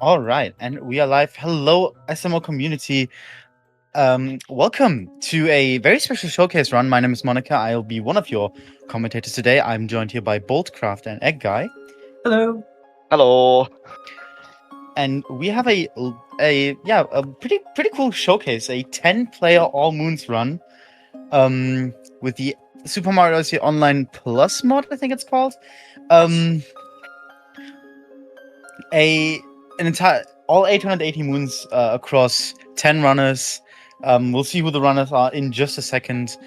All right, and we are live. Hello, SMO community. Welcome to a very special showcase run. My name is Monica. I'll be one of your commentators today. I'm joined here by Boltcraft and Egg Guy, Hello. Hello. and we have a pretty cool showcase. A 10-player All Moons run, with the Super Mario Odyssey Online Plus mod, I think it's called. An entire all 880 moons across 10 runners. We'll see who the runners are in just a second,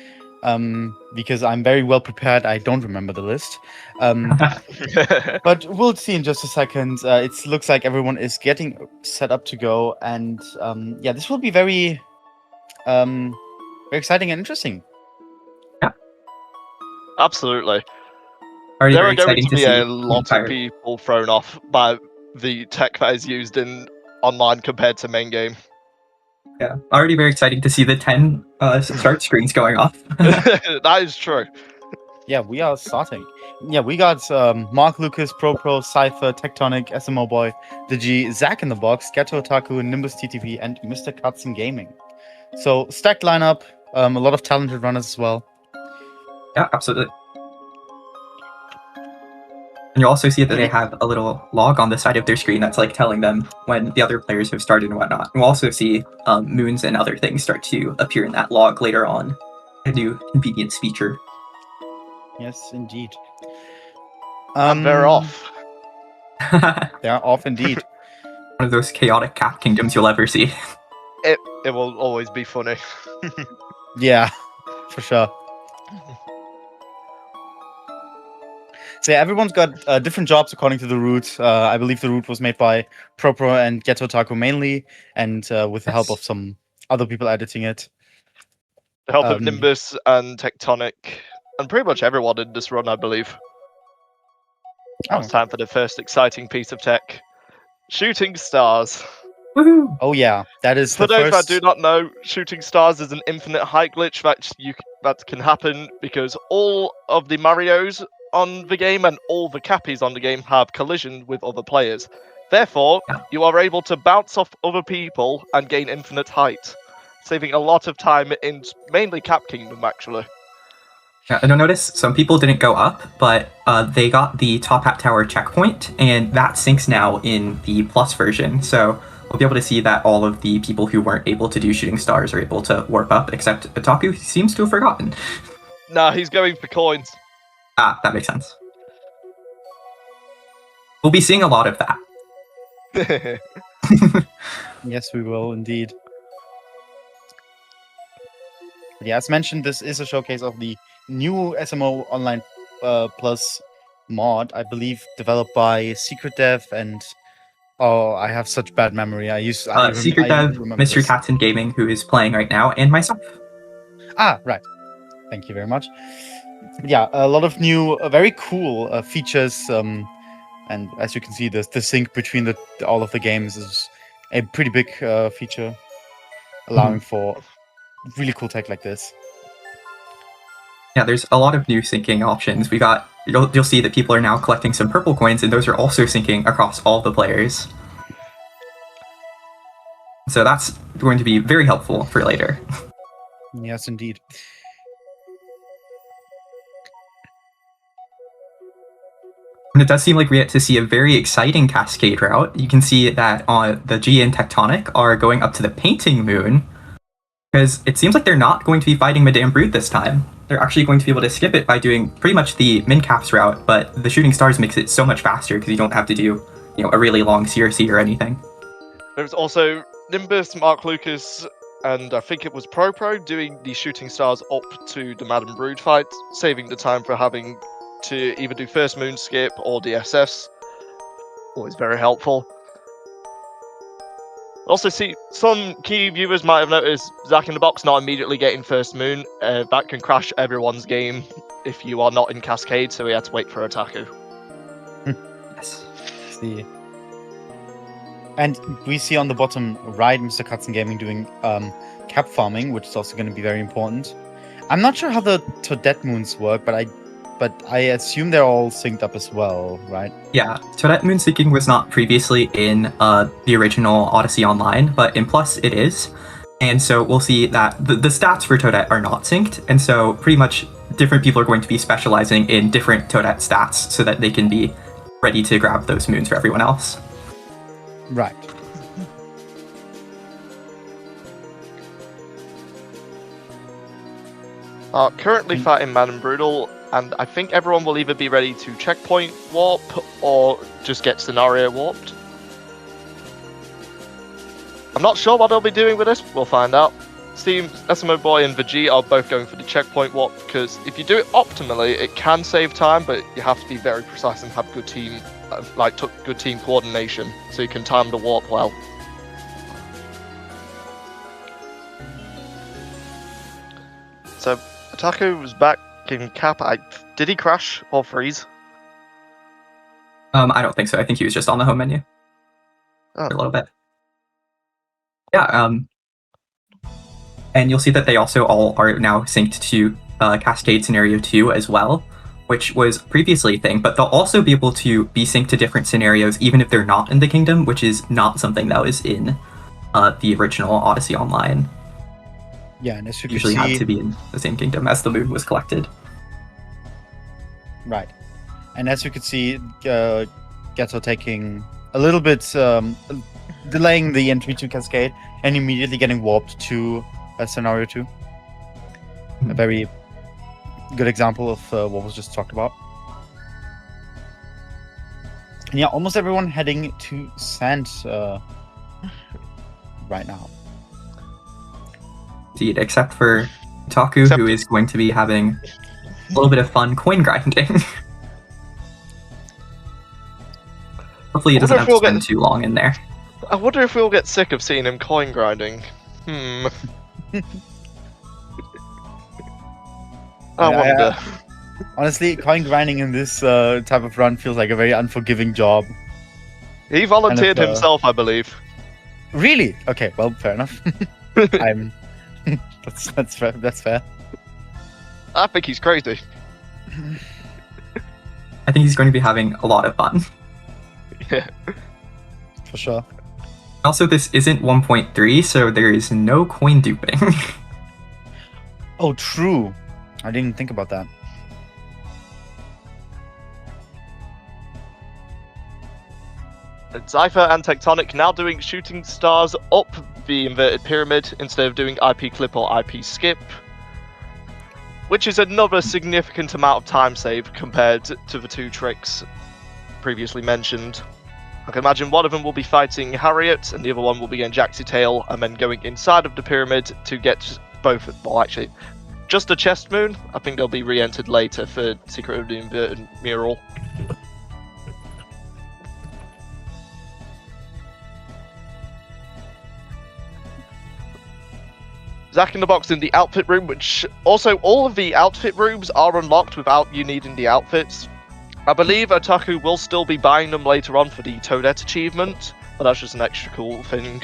because I'm very well prepared. I don't remember the list, but we'll see in just a second. It looks like everyone is getting set up to go, and this will be very exciting and interesting. Absolutely. Already There very are going exciting to be see a the lot entire- of people thrown off by the tech that is used in online compared to main game. Yeah, already very exciting to see the 10 start screens going off. That is true. Yeah, we are starting. Yeah, we got Mark Lucas, Pro, Cypher, Tectonic, SMO Boy, Digi, Zach in the box, Ghetto Otaku, Nimbus TTV, and Mr. Cutzen Gaming. So stacked lineup, a lot of talented runners as well. Yeah, absolutely. And you'll also see that they have a little log on the side of their screen that's like telling them when the other players have started and whatnot. And we'll also see moons and other things start to appear in that log later on. A new convenience feature. Yes, indeed. And they're off. They are off indeed. One of those chaotic cat kingdoms you'll ever see. It will always be funny. Yeah, for sure. So yeah, everyone's got different jobs according to the route. I believe the route was made by Pro and Ghetto Otaku mainly, and with the help of some other people editing it. The help of Nimbus and Tectonic, and pretty much everyone in this run, I believe. Now it's time for the first exciting piece of tech. Shooting stars. Woohoo! Oh yeah, that is For the those first... that do not know, shooting stars is an infinite height glitch that can happen because all of the Marios on the game and all the Cappies on the game have collision with other players. Therefore, you are able to bounce off other people and gain infinite height, saving a lot of time in mainly Cap Kingdom, actually. Yeah, and you'll notice some people didn't go up, but they got the top hat tower checkpoint, and that syncs now in the plus version. So we'll be able to see that all of the people who weren't able to do shooting stars are able to warp up, except Otaku seems to have forgotten. Nah, he's going for coins. Ah, that makes sense. We'll be seeing a lot of that. Yes, we will indeed. But yeah, as mentioned, this is a showcase of the new SMO Online Plus mod, I believe developed by Secret Dev and... Oh, I have such bad memory. Secret Dev, Mr. Katzen Gaming, who is playing right now, and myself. Ah, right. Thank you very much. Yeah, a lot of new, very cool features. And as you can see, the sync between all of the games is a pretty big feature, allowing for really cool tech like this. Yeah, there's a lot of new syncing options. You'll see that people are now collecting some purple coins, and those are also syncing across all the players. So that's going to be very helpful for later. Yes, indeed. And it does seem like we get to see a very exciting cascade route. You can see that the G and Tectonic are going up to the Painting Moon, because it seems like they're not going to be fighting Madame Brute this time. They're actually going to be able to skip it by doing pretty much the min-caps route, but the shooting stars makes it so much faster because you don't have to do, a really long CRC or anything. There's also Nimbus, Mark Lucas, and I think it was Pro doing the shooting stars up to the Madame Brood fight, saving the time for having to either do first moon skip or DSS. Always very helpful. Also, see, some key viewers might have noticed Zach in the box not immediately getting first moon. That can crash everyone's game if you are not in Cascade, so we had to wait for Otaku. Yes. See. And we see on the bottom right Mr. Cutzen Gaming doing cap farming, which is also going to be very important. I'm not sure how the Toadette moons work, but I but I assume they're all synced up as well, right? Yeah, Toadette moon syncing was not previously in the original Odyssey Online, but in Plus it is. And so we'll see that the stats for Toadette are not synced, and so pretty much different people are going to be specializing in different Toadette stats so that they can be ready to grab those moons for everyone else. Right. Currently fighting Mad and Brutal, and I think everyone will either be ready to checkpoint warp or just get scenario warped. I'm not sure what they'll be doing with this, we'll find out. Seems SMO Boy and Veggie are both going for the checkpoint warp, because if you do it optimally, it can save time, but you have to be very precise and have good team, good team coordination, so you can time the warp well. So, Otaku was back in cap. Did he crash or freeze? I don't think so. I think he was just on the home menu for a little bit. Yeah, and you'll see that they also all are now synced to Cascade Scenario 2 as well, which was previously a thing, but they'll also be able to be synced to different scenarios even if they're not in the kingdom, which is not something that was in the original Odyssey Online. Yeah, and as you Usually can see, had to be in the same kingdom as the moon was collected. right, and as you can see, Ghetto taking a little bit, delaying the entry to Cascade and immediately getting warped to Scenario 2. A very good example of what was just talked about. And yeah, almost everyone heading to Sand right now. Indeed, except for Taku, who is going to be having a little bit of fun coin grinding. Hopefully he doesn't have to spend too long in there. I wonder if we'll get sick of seeing him coin grinding. I wonder. Honestly, coin grinding in this type of run feels like a very unforgiving job. He volunteered himself, I believe. Really? Okay, well, fair enough. That's fair. That's fair. I think he's crazy. I think he's going to be having a lot of fun. Yeah. For sure. Also, this isn't 1.3, so there is no coin duping. Oh, true. I didn't think about that. Zypher and Tectonic now doing shooting stars up the inverted pyramid instead of doing IP clip or IP skip, which is another significant amount of time saved compared to the two tricks previously mentioned. I can imagine one of them will be fighting Harriet and the other one will be getting Jaxie Tail and then going inside of the pyramid to get both, well actually, just the chest moon. I think they'll be re-entered later for Secret of the Inverted Mural. Zack in the Box in the outfit room, which also all of the outfit rooms are unlocked without you needing the outfits. I believe Otaku will still be buying them later on for the Toadette achievement, but that's just an extra cool thing.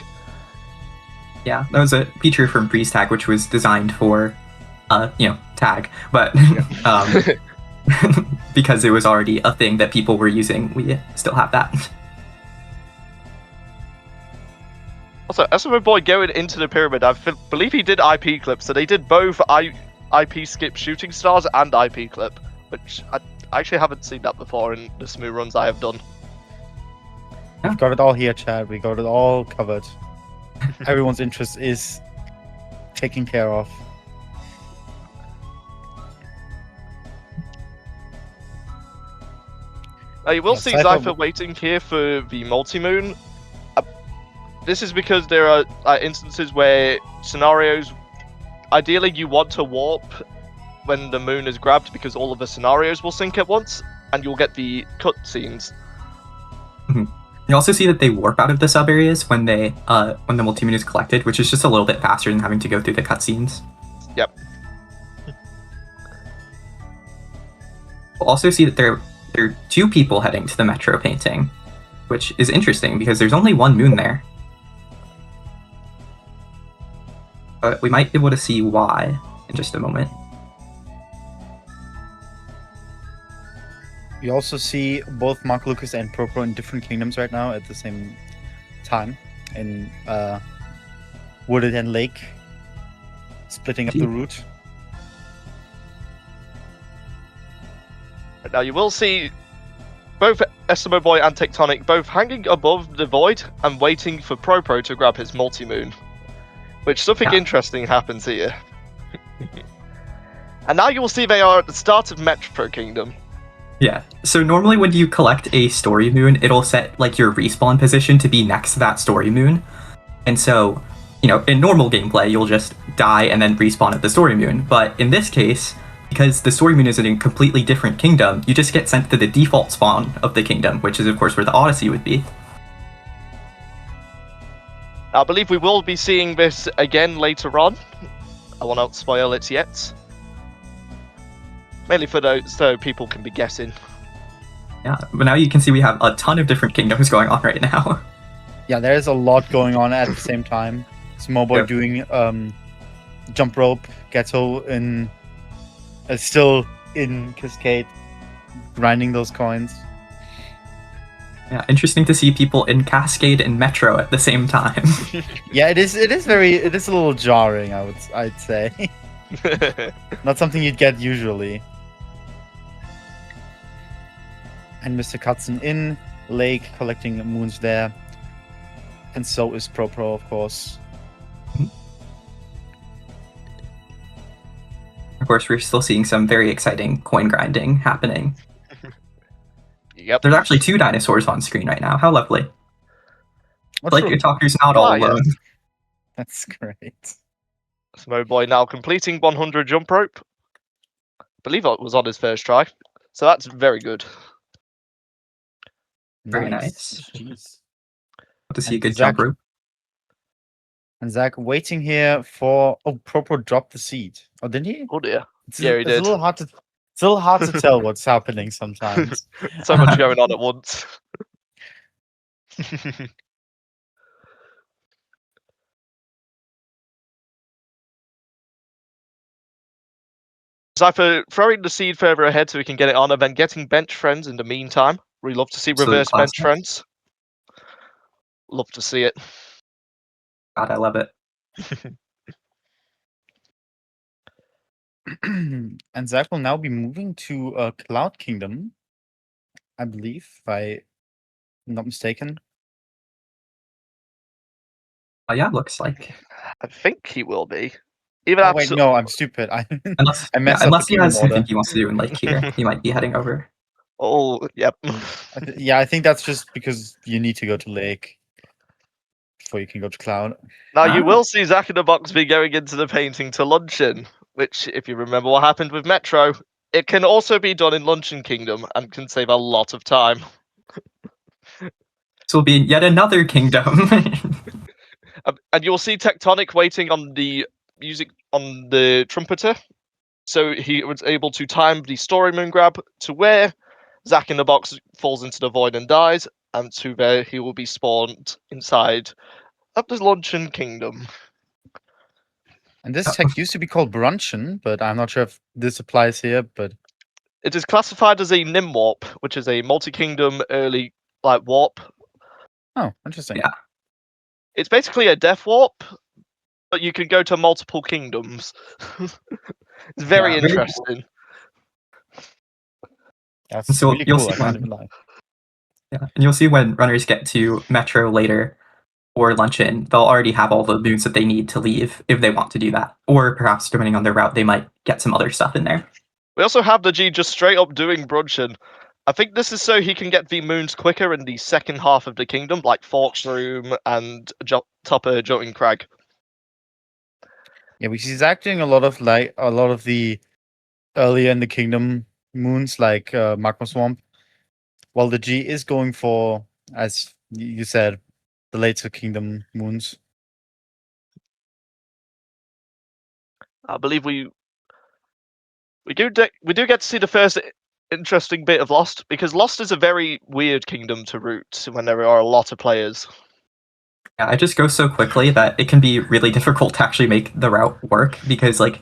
Yeah, that was a feature from Freeze Tag, which was designed for, tag, but because it was already a thing that people were using, we still have that. Also, SMO Boy going into the pyramid, I believe he did IP clip, so they did both IP skip shooting stars and IP clip, which I actually haven't seen that before in the smooth runs I have done. We've got it all here, Chad. We got it all covered. Everyone's interest is taken care of. Now you will see Zypher waiting here for the multi-moon. This is because there are instances where scenarios, ideally you want to warp when the moon is grabbed because all of the scenarios will sync at once and you'll get the cutscenes. Mm-hmm. You also see that they warp out of the sub areas when the multi-moon is collected, which is just a little bit faster than having to go through the cutscenes. Yep. We'll also see that there are two people heading to the Metro painting, which is interesting because there's only one moon there. But we might be able to see why in just a moment. You also see both Mark Lucas and Propro in different kingdoms right now at the same time in Wooded and Lake, splitting up the route. Now you will see both SMO Boy and Tectonic both hanging above the void and waiting for Propro to grab his multi-moon. Which something interesting happens here. And now you will see they are at the start of Metro Kingdom. Yeah, so normally when you collect a story moon, it'll set like your respawn position to be next to that story moon. And so, you know, in normal gameplay, you'll just die and then respawn at the story moon. But in this case, because the story moon is in a completely different kingdom, you just get sent to the default spawn of the kingdom, which is of course where the Odyssey would be. I believe we will be seeing this again later on. I will not spoil it yet. Mainly for those so people can be guessing. Yeah, but now you can see we have a ton of different kingdoms going on right now. Yeah, there's a lot going on at the same time. SMO Boy doing jump rope, Ghetto in still in Cascade, grinding those coins. Yeah, interesting to see people in Cascade and Metro at the same time. Yeah, it is a little jarring, I'd say. Not something you'd get usually. And Mr. Cutzen in Lake collecting moons there. And so is Propro, of course. Of course, we're still seeing some very exciting coin grinding happening. Yep. There's actually 2 dinosaurs on screen right now. How lovely. What's Like, wrong? your talker's not all alone. Yes. That's great. SMO Boy now completing 100 jump rope. I believe it was on his first try. So that's very good. Very nice. Jeez. To see a And good Zach- jump rope. And Zach waiting here for Propro dropped the seed. Oh, didn't he? Oh dear. It's Yeah, he it's did. a little hard to tell what's happening sometimes. So much going on at once. Cypher throwing the seed further ahead so we can get it on, and then getting bench friends in the meantime. We love to see Absolute reverse bench classic. friends. Love to see it. God, I love it. And Zach will now be moving to Cloud Kingdom, I believe, if I'm not mistaken. Oh yeah, looks like. I think he will be. Even Oh, wait, no, I'm stupid. Unless, I messed up unless the he has kingdom order. something he wants to do in Lake here, he might be heading over. Oh, yep. Yeah, I think that's just because you need to go to Lake before you can go to Cloud. Now you will see Zach in the box be going into the painting to luncheon, which, if you remember what happened with Metro, it can also be done in Luncheon Kingdom and can save a lot of time. This will be yet another kingdom. And you'll see Tectonic waiting on the music on the trumpeter, so he was able to time the story moon grab to where Zach in the box falls into the void and dies, and to where he will be spawned inside of the Luncheon Kingdom. And this tech used to be called Bruncheon, but I'm not sure if this applies here, but It is classified as a Nim Warp, which is a multi-kingdom early like warp. oh, interesting. Yeah. It's basically a death warp, but you can go to multiple kingdoms. It's very interesting. That's So really you'll cool. see I can't one. even lie. Yeah, and you'll see when runners get to Metro later or Luncheon, they'll already have all the moons that they need to leave if they want to do that. Or perhaps, depending on their route, they might get some other stuff in there. We also have the G just straight up doing Bruncheon. I think this is so he can get the moons quicker in the second half of the kingdom, like Forks Room and Topper Jolting Crag. Yeah, we see Zach doing a lot of the earlier in the kingdom moons, like Magma Swamp, while the G is going for, as you said, the later kingdom moons. I believe we do get to see the first interesting bit of Lost, because Lost is a very weird kingdom to root when there are a lot of players. Yeah, it just goes so quickly that it can be really difficult to actually make the route work because like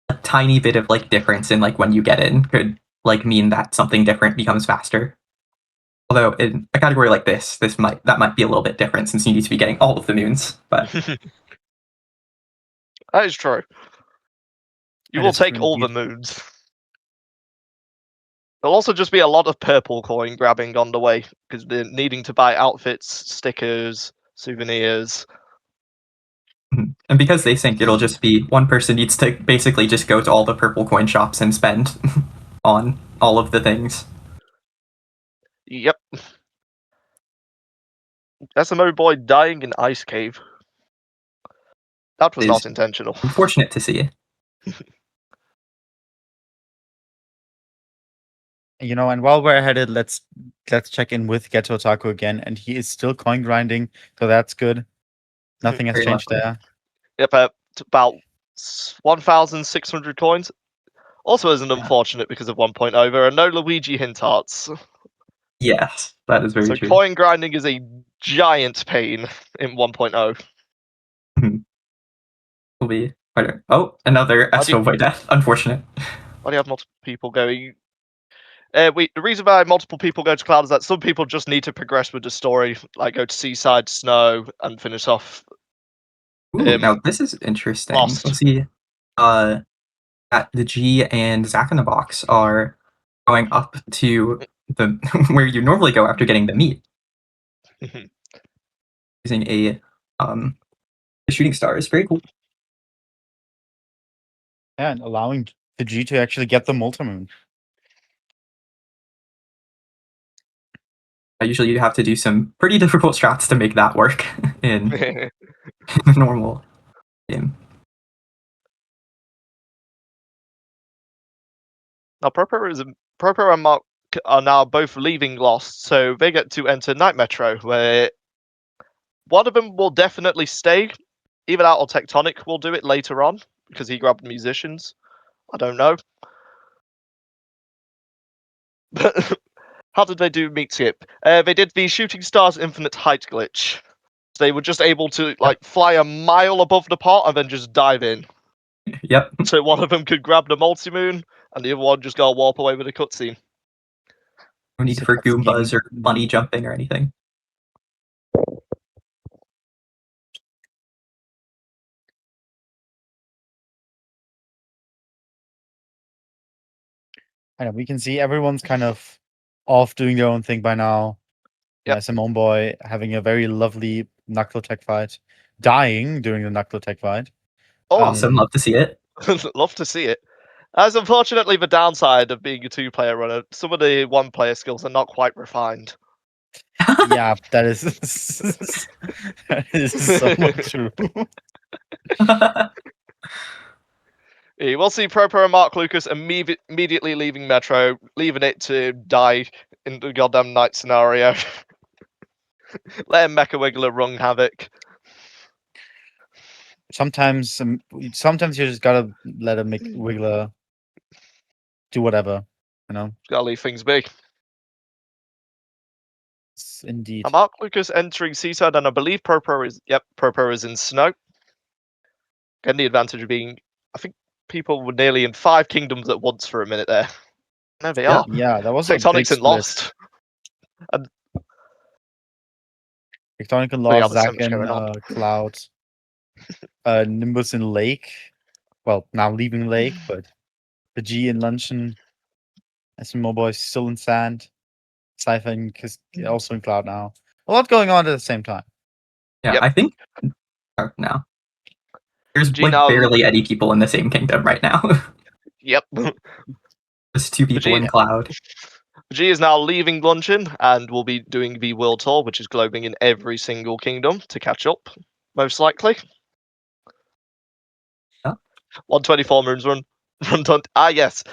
a tiny bit of like difference in like when you get in could like mean that something different becomes faster. Although in a category like this might be a little bit different since you need to be getting all of the moons. But That is true. You That will is true take all the indeed. moons. There'll also just be a lot of purple coin grabbing on the way because they're needing to buy outfits, stickers, souvenirs. and because they think it'll just be one person needs to basically just go to all the purple coin shops and spend on all of the things. Yep. SMO boy dying in ice cave. That was Is not intentional. unfortunate to see. You know, and while we're headed, let's check in with Ghetto Otaku again, and he is still coin grinding, so that's good. Nothing has Very changed lovely. there. Yep, about 1,600 coins. Also isn't unfortunate because of 1.0. There are no Luigi hint arts. Yes, that is very So true. coin grinding is a giant pain in 1.0. Will be another SO by death. Unfortunate. Why do you have multiple people going? The reason why multiple people go to Cloud is that some people just need to progress with the story, like go to Seaside, Snow, and finish off. Ooh, now this is interesting. Lost. Let's see. That the G and Zack in the Box are going up to the where you normally go after getting the meat, using a shooting star is very cool. Yeah, and allowing the G to actually get the multi-moon. Usually you have to do some pretty difficult strats to make that work in a normal game. Now, Proper and Mark are now both leaving Lost, so they get to enter Night Metro, where one of them will definitely stay. Either that or Tectonic will do it later on, because he grabbed musicians. I don't know. But how did they do meat skip? They did the Shooting Stars Infinite Height glitch. They were just able to fly a mile above the pot and then just dive in. Yep. So one of them could grab the multi-moon, and the other one just go warp away with a cutscene. No need for Goombas or bunny jumping or anything. I know we can see everyone's kind of off doing their own thing by now. Yep. Yeah, Simone Boy having a very lovely Knuckle Tech fight, dying during the Knuckle Tech fight. Awesome, love to see it. Love to see it. As unfortunately the downside of being a two-player runner, some of the one-player skills are not quite refined. Yeah, that is that is somewhat true. We'll see Proper and Mark Lucas immediately leaving Metro, leaving it to die in the goddamn night scenario. Let Mecha Wiggler run havoc. Sometimes you just gotta let a Wiggler do whatever, you know. Gotta leave things be. Indeed. And Mark Lucas entering Seaside, and I believe Proper is in Snow. Getting the advantage of being, I think people were nearly in 5 kingdoms at once for a minute there. There they are. Yeah, that was a big Tectonic's in split. Lost. Tectonic and Lost, Zack and Cloud. Nimbus in Lake. Well, now leaving Lake, but the G in Luncheon. SMO Boy still in Sand. Cypher also in Cloud now. A lot going on at the same time. Yeah, Yep. I think now there's G like now- barely any people in the same kingdom right now. Yep. Just 2 people in Cloud. G is now leaving Luncheon and will be doing the World Tour, which is globing in every single kingdom to catch up, most likely. Yeah. 124 moons run. Yes.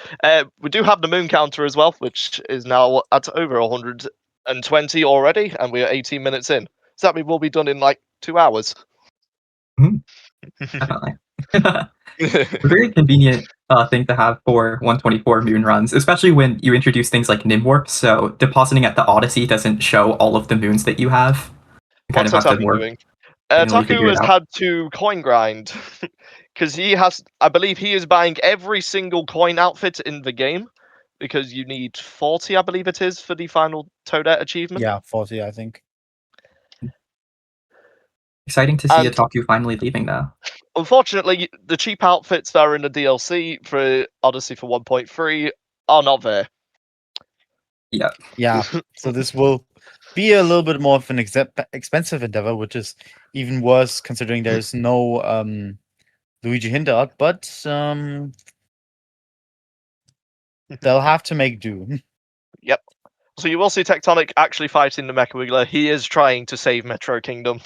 We do have the moon counter as well, which is now at over 120 already, and we are 18 minutes in. So that will be done in like 2 hours. Definitely. A very convenient thing to have for 124 moon runs, especially when you introduce things like Nim Warp, so depositing at the Odyssey doesn't show all of the moons that you have. You kind of have to doing? manually Taku figure it has out. had to coin grind because I believe he is buying every single coin outfit in the game because you need 40, I believe it is, for the final Toadette achievement. Yeah, 40, I think. Exciting to see And- Otaku finally leaving, though. Unfortunately, the cheap outfits that are in the DLC for Odyssey for 1.3 are not there. Yeah. Yeah, so this will be a little bit more of an expensive endeavor, which is even worse considering there's no Luigi hint art, but they'll have to make do. Yep. So you will see Tectonic actually fighting the Mecha Wiggler. He is trying to save Metro Kingdom.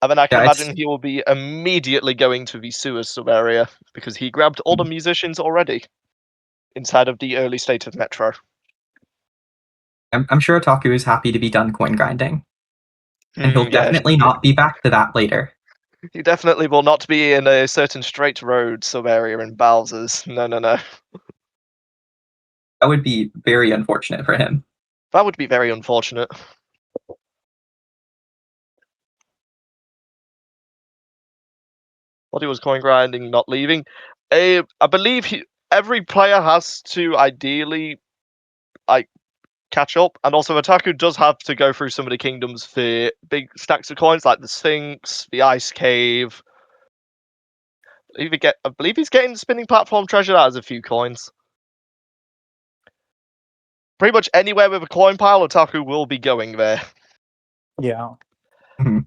And then I can imagine he will be immediately going to the sewer sub area because he grabbed all the musicians already inside of the early state of Metro. I'm sure Otaku is happy to be done coin grinding. And he'll definitely not be back to that later. He definitely will not be in a certain straight road sub area in Bowser's. No. That would be very unfortunate for him. That would be very unfortunate. What he was coin grinding, not leaving. I believe every player has to ideally catch up, and also Otaku does have to go through some of the kingdoms for big stacks of coins, like the Sphinx, the Ice Cave. I believe he's getting the spinning platform treasure. That has a few coins. Pretty much anywhere with a coin pile, Otaku will be going there. Yeah. Mhm.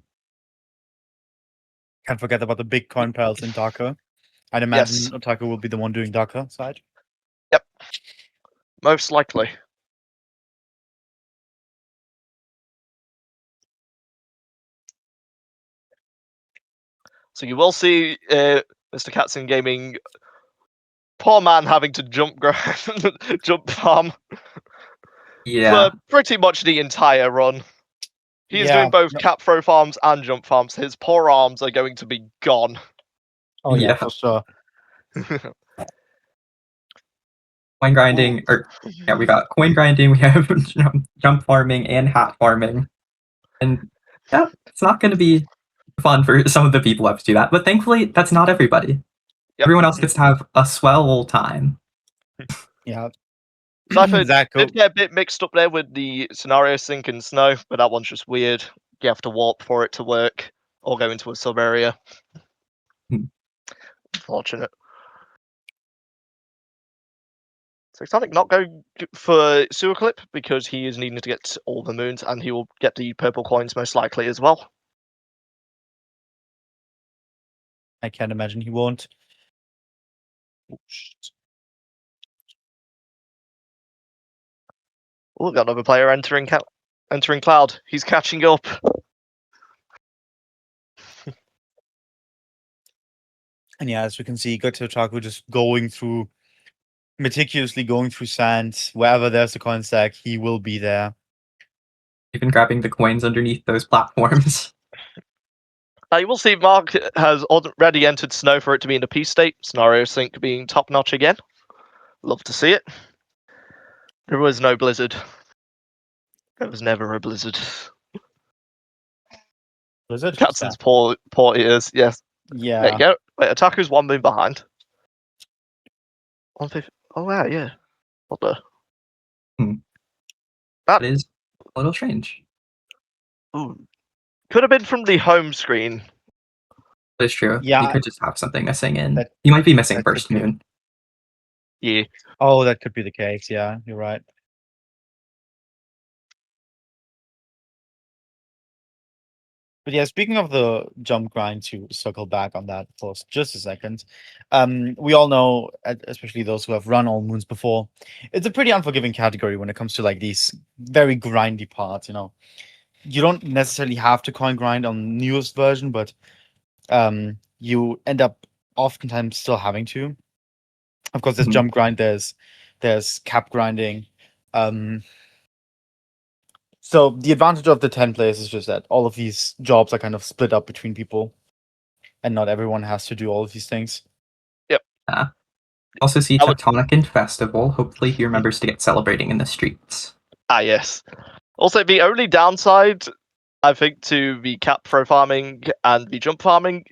Can't forget about the big coin piles in Darker. I'd imagine Otaku will be the one doing Darker side. Yep. Most likely. So you will see Mr. Katzen Gaming, poor man, having to jump farm Yeah. for pretty much the entire run. He's doing both cap throw farms and jump farms. His poor arms are going to be gone. Oh yeah, Yeah. for sure. Coin grinding, we got coin grinding, we have jump farming and hat farming. And yeah, it's not going to be fun for some of the people who have to do that. But thankfully, that's not everybody. Yep. Everyone else gets to have a swell time. Yeah. Cypher did get a bit mixed up there with the scenario sink and snow, but that one's just weird. You have to warp for it to work, or go into a sub area. Unfortunate. So Sonic not going for Sewer Clip because he is needing to get all the moons, and he will get the purple coins most likely as well. I can't imagine he won't. Oh, we've got another player entering Cloud. He's catching up. And yeah, as we can see, Goto Otaku just meticulously going through sand. Wherever there's a coin stack, he will be there. Even grabbing the coins underneath those platforms. You will see Mark has already entered Snow for it to be in a peace state. Scenario Sync being top notch again. Love to see it. There was no blizzard. There was never a blizzard. Blizzard? Katz's poor ears, yes. Yeah. There you go. Wait, Otaku's one moon behind. 150. Oh wow, yeah. What the? That is a little strange. Ooh. Could have been from the home screen. That's true. Yeah. You could just have something missing in. You might be missing First Moon. Yeah. Oh, that could be the case. Yeah, you're right. But yeah, speaking of the jump grind, to circle back on that for just a second, we all know, especially those who have run All Moons before, it's a pretty unforgiving category when it comes to like these very grindy parts. You know, you don't necessarily have to coin grind on newest version, but you end up oftentimes still having to. Of course, there's jump grind, there's cap grinding. So the advantage of the 10 players is just that all of these jobs are kind of split up between people, and not everyone has to do all of these things. Yep. Also see Tectonic in Festival. Hopefully he remembers to get celebrating in the streets. Ah, yes. Also, the only downside, I think, to the cap throw farming and the jump farming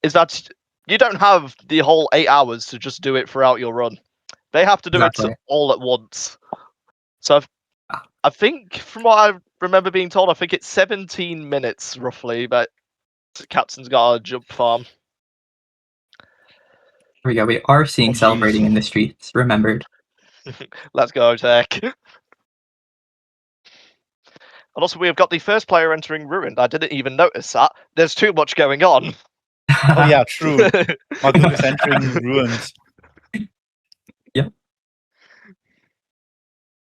is that you don't have the whole 8 hours to just do it throughout your run. They have to do Exactly. it all at once. So I think, from what I remember being told, I think it's 17 minutes roughly, but Captain's got a jump farm. Here we go. We are seeing Oh, geez. celebrating in the streets. Remembered. Let's go, Tech. And also, we have got the first player entering Ruined. I didn't even notice that. There's too much going on. Oh yeah, true. Mark Lucas entering Ruins. Yep.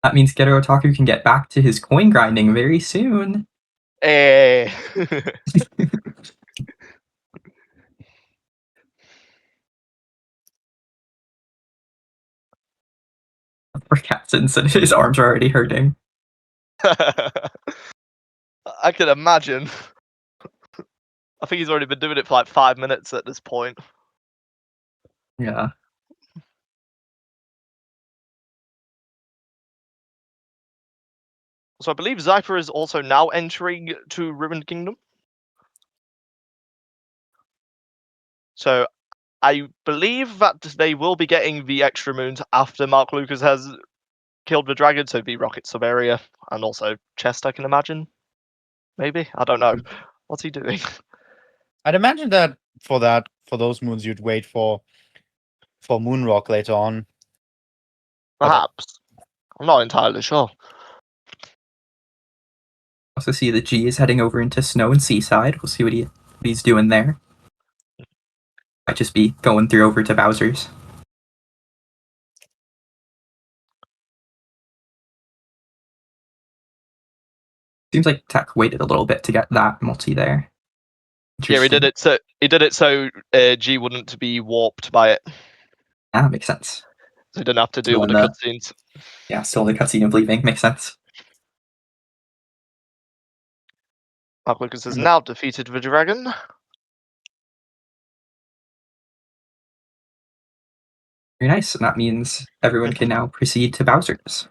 That means Getter Otaku can get back to his coin grinding very soon. Eh. Poor Captain said his arms are already hurting. I can imagine. I think he's already been doing it for like 5 minutes at this point. Yeah. So I believe Zypher is also now entering to Ruined Kingdom. So I believe that they will be getting the extra moons after Mark Lucas has killed the dragon, so the Rocket Sub-area, and also Chest, I can imagine. Maybe? I don't know. What's he doing? I'd imagine that for those moons, you'd wait for Moonrock later on. Perhaps. I'm not entirely sure. Also see that G is heading over into Snow and Seaside. We'll see what he's doing there. Might just be going through over to Bowser's. Seems like Tech waited a little bit to get that multi there. Yeah, he did it so G wouldn't be warped by it. Yeah, makes sense. So he didn't have to deal Still with in the the- cutscenes. Yeah, still the cutscene of leaving. Makes sense. Mark Lucas has now defeated the dragon. Very nice. And that means everyone can now proceed to Bowser's.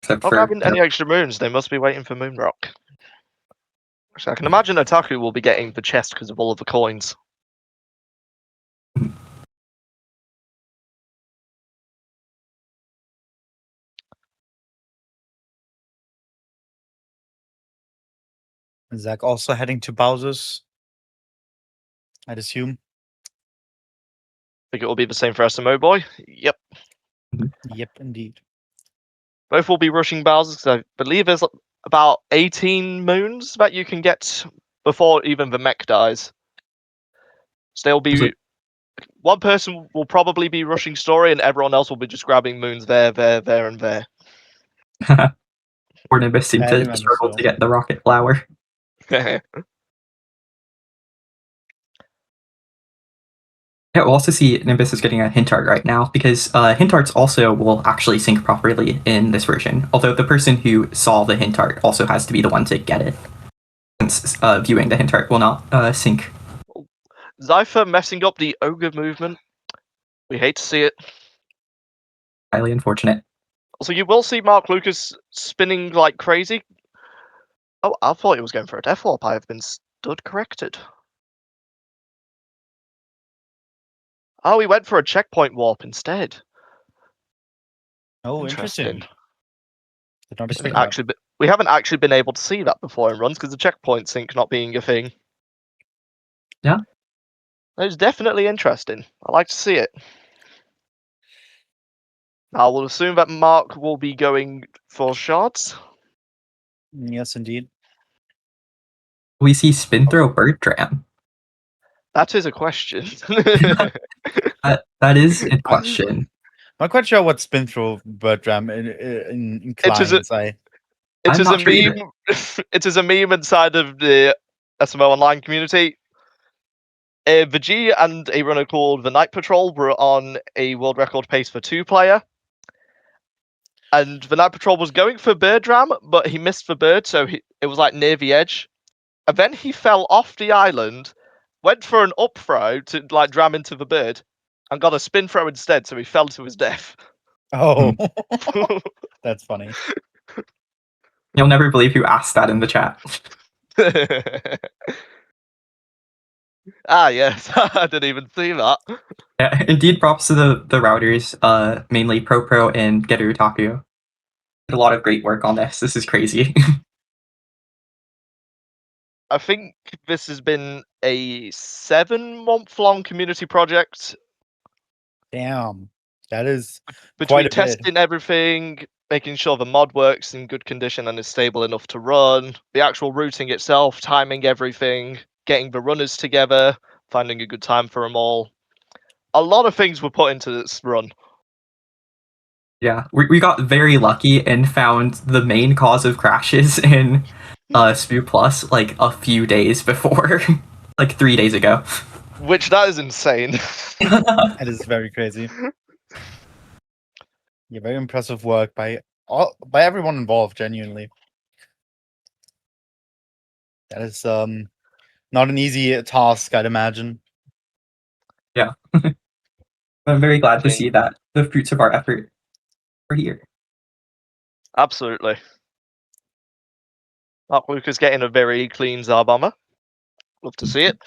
Except Not for grabbing any extra moons, they must be waiting for Moonrock. Actually, I can imagine Otaku will be getting the chest because of all of the coins. Zach also heading to Bowser's, I'd assume. Think it will be the same for SMO Boy? Yep. Yep, indeed. Both will be rushing Bowser because I believe there's about 18 moons that you can get before even the mech dies. So they'll be. One person will probably be rushing Story, and everyone else will be just grabbing moons there, and there. Poor Nimbus seemed I'd to imagine struggle so. to get the rocket flower. Yeah, we'll also see Nimbus is getting a hint art right now because hint arts also will actually sync properly in this version. Although the person who saw the hint art also has to be the one to get it, since viewing the hint art will not sync. Zypher messing up the ogre movement. We hate to see it. Highly unfortunate. Also, you will see Mark Lucas spinning like crazy. Oh, I thought he was going for a death warp. I have been stood corrected. Oh, he went for a checkpoint warp instead. Oh, interesting. Did not expect that. We haven't actually been able to see that before in runs because the checkpoint sync not being a thing. Yeah. It's definitely interesting. I like to see it. I will assume that Mark will be going for shards. Yes, indeed. We see spin throw bird dram. That is a question. That is a question. I'm not quite sure what spin throw Birdram inclines. It is a meme. It is a meme inside of the SMO Online community. The G and a runner called the Night Patrol were on a world record pace for 2-player. And the Night Patrol was going for bird ram, but he missed the bird, so it was like near the edge. And then he fell off the island, went for an up throw to like dram into the bird, and got a spin throw instead, so he fell to his death. Oh, that's funny. You'll never believe who asked that in the chat. Ah, yes, I didn't even see that. Yeah, indeed, props to the routers, mainly ProPro and Getter did a lot of great work on this. This is crazy. I think this has been a 7-month-long community project Damn, that is quite between a bit. testing everything, making sure the mod works in good condition and is stable enough to run, the actual routing itself, timing everything, getting the runners together, finding a good time for them all. A lot of things were put into this run. Yeah, we got very lucky and found the main cause of crashes in SMO Plus like a few days before, like 3 days ago. Which that is insane. That is very crazy. Yeah, very impressive work by everyone involved. Genuinely, that is not an easy task, I'd imagine. Yeah, I'm very glad to Okay. see that the fruits of our effort are here. Absolutely. Mark Lucas getting a very clean Zarbomber. Love to see it.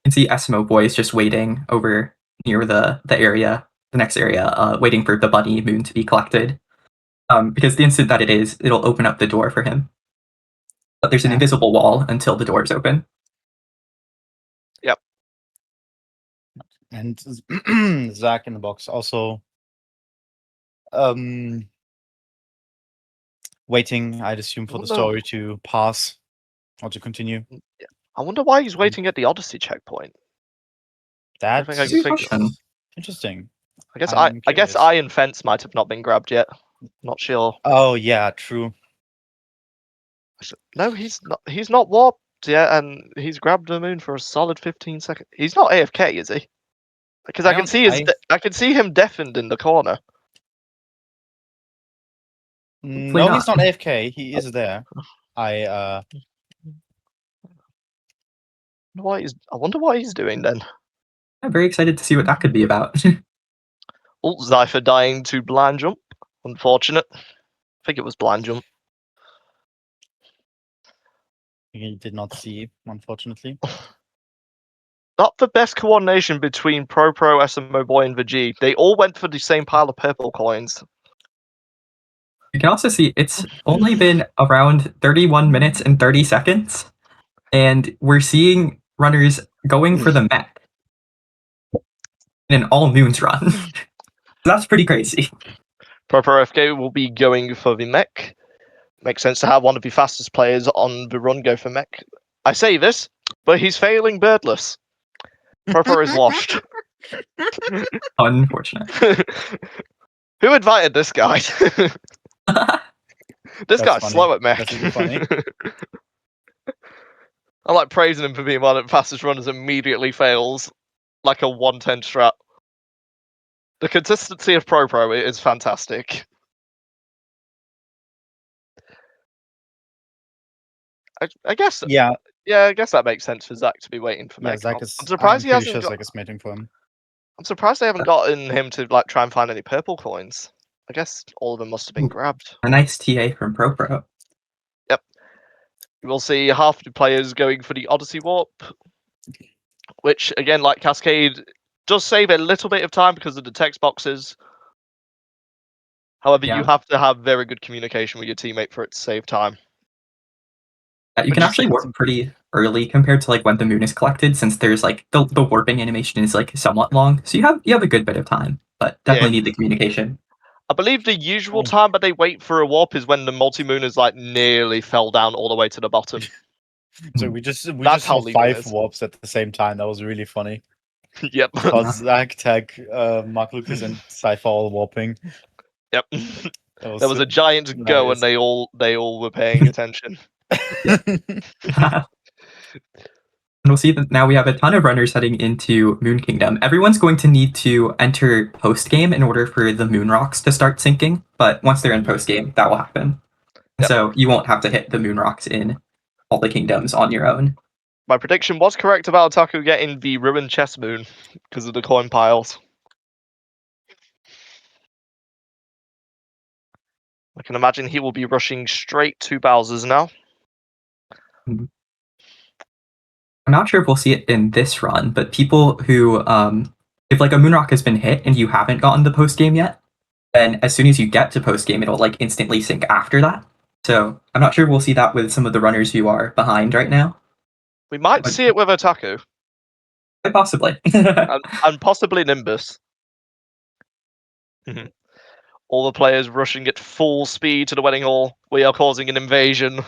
You can see SMO boys just waiting over near the area, the next area, waiting for the bunny moon to be collected. Because the instant that it is, it'll open up the door for him. But there's an Yeah. invisible wall until the door is open. Yep. And Zach in the box also waiting, I'd assume, for the story to pass or to continue. I wonder why he's waiting at the Odyssey checkpoint. That's think I can figure- interesting. I guess I'm I guess curious. Iron Fence might have not been grabbed yet. Not sure. Oh yeah, true. No, he's not. He's not warped yet, and he's grabbed the moon for a solid 15 seconds. He's not AFK, is he? Because I can see I can see him deafened in the corner. No, he's not AFK. He is there. I wonder what he's doing then. I'm very excited to see what that could be about. Oh, Zypher dying to blind jump. Unfortunate. I think it was blind jump. He did not see, unfortunately. Not the best coordination between Pro, SMO Boy, and the G. They all went for the same pile of purple coins. You can also see it's only been around 31 minutes and 30 seconds, and we're seeing runners going for the mech in an All Moons run. That's pretty crazy. Pro FK will be going for the mech. Makes sense to have one of the fastest players on the run go for mech. I say this, but he's failing birdless. Pro is washed. Unfortunate. Who invited this guy? This guy's funny. slow at mech. That's really funny. I like praising him for being one of the fastest runners, immediately fails like a 110 strat. The consistency of Pro is fantastic. I guess. Yeah. Yeah, I guess that makes sense for Zach to be waiting for mech. Zach is. I'm surprised he hasn't. Sure Zach is mating for him. I'm surprised they haven't gotten him to like try and find any purple coins. I guess all of them must have been grabbed. A nice TA from Pro. Yep. We'll see half the players going for the Odyssey Warp, which again, like Cascade, does save a little bit of time because of the text boxes. However, you have to have very good communication with your teammate for it to save time. You can actually warp pretty early compared to like when the moon is collected, since there's like the warping animation is like somewhat long, so you have a good bit of time, but definitely need the communication. I believe the usual time, but they wait for a warp is when the multi-moon is like nearly fell down all the way to the bottom. So we just saw 5 warps at the same time. That was really funny. Yep. Because Zach, Tag, Mark Lucas, and Cypher all warping. Yep. There was a giant go, and they all were paying attention. And we'll see that now we have a ton of runners heading into Moon Kingdom. Everyone's going to need to enter post game in order for the moon rocks to start sinking. But once they're in post game, that will happen. Yep. So you won't have to hit the moon rocks in all the kingdoms on your own. My prediction was correct about Otaku getting the ruined chest moon because of the coin piles. I can imagine he will be rushing straight to Bowser's now. Mm-hmm. I'm not sure if we'll see it in this run, but people who, if like a Moonrock has been hit and you haven't gotten to post game yet, then as soon as you get to post game, it'll like instantly sync after that. So I'm not sure we'll see that with some of the runners who are behind right now. We might But- see it with Otaku Quite possibly. and possibly Nimbus. All the players rushing at full speed to the wedding hall. We are causing an invasion.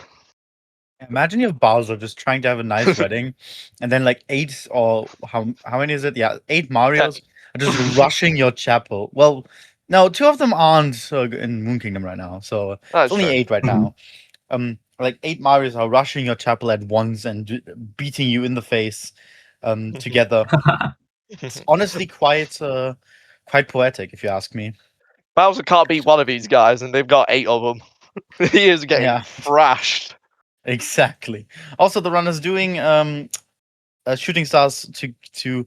Imagine you have Bowser just trying to have a nice wedding, and then like 8 or how many is it? Yeah, 8 Marios are just rushing your chapel. Well, no, 2 of them aren't in Moon Kingdom right now, so That's it's only true. 8 right now. Like 8 Marios are rushing your chapel at once and beating you in the face, together. It's honestly quite poetic, if you ask me. Bowser can't beat one of these guys, and they've got 8 of them. He is getting Yeah. thrashed. Exactly. Also, the runner's doing shooting stars to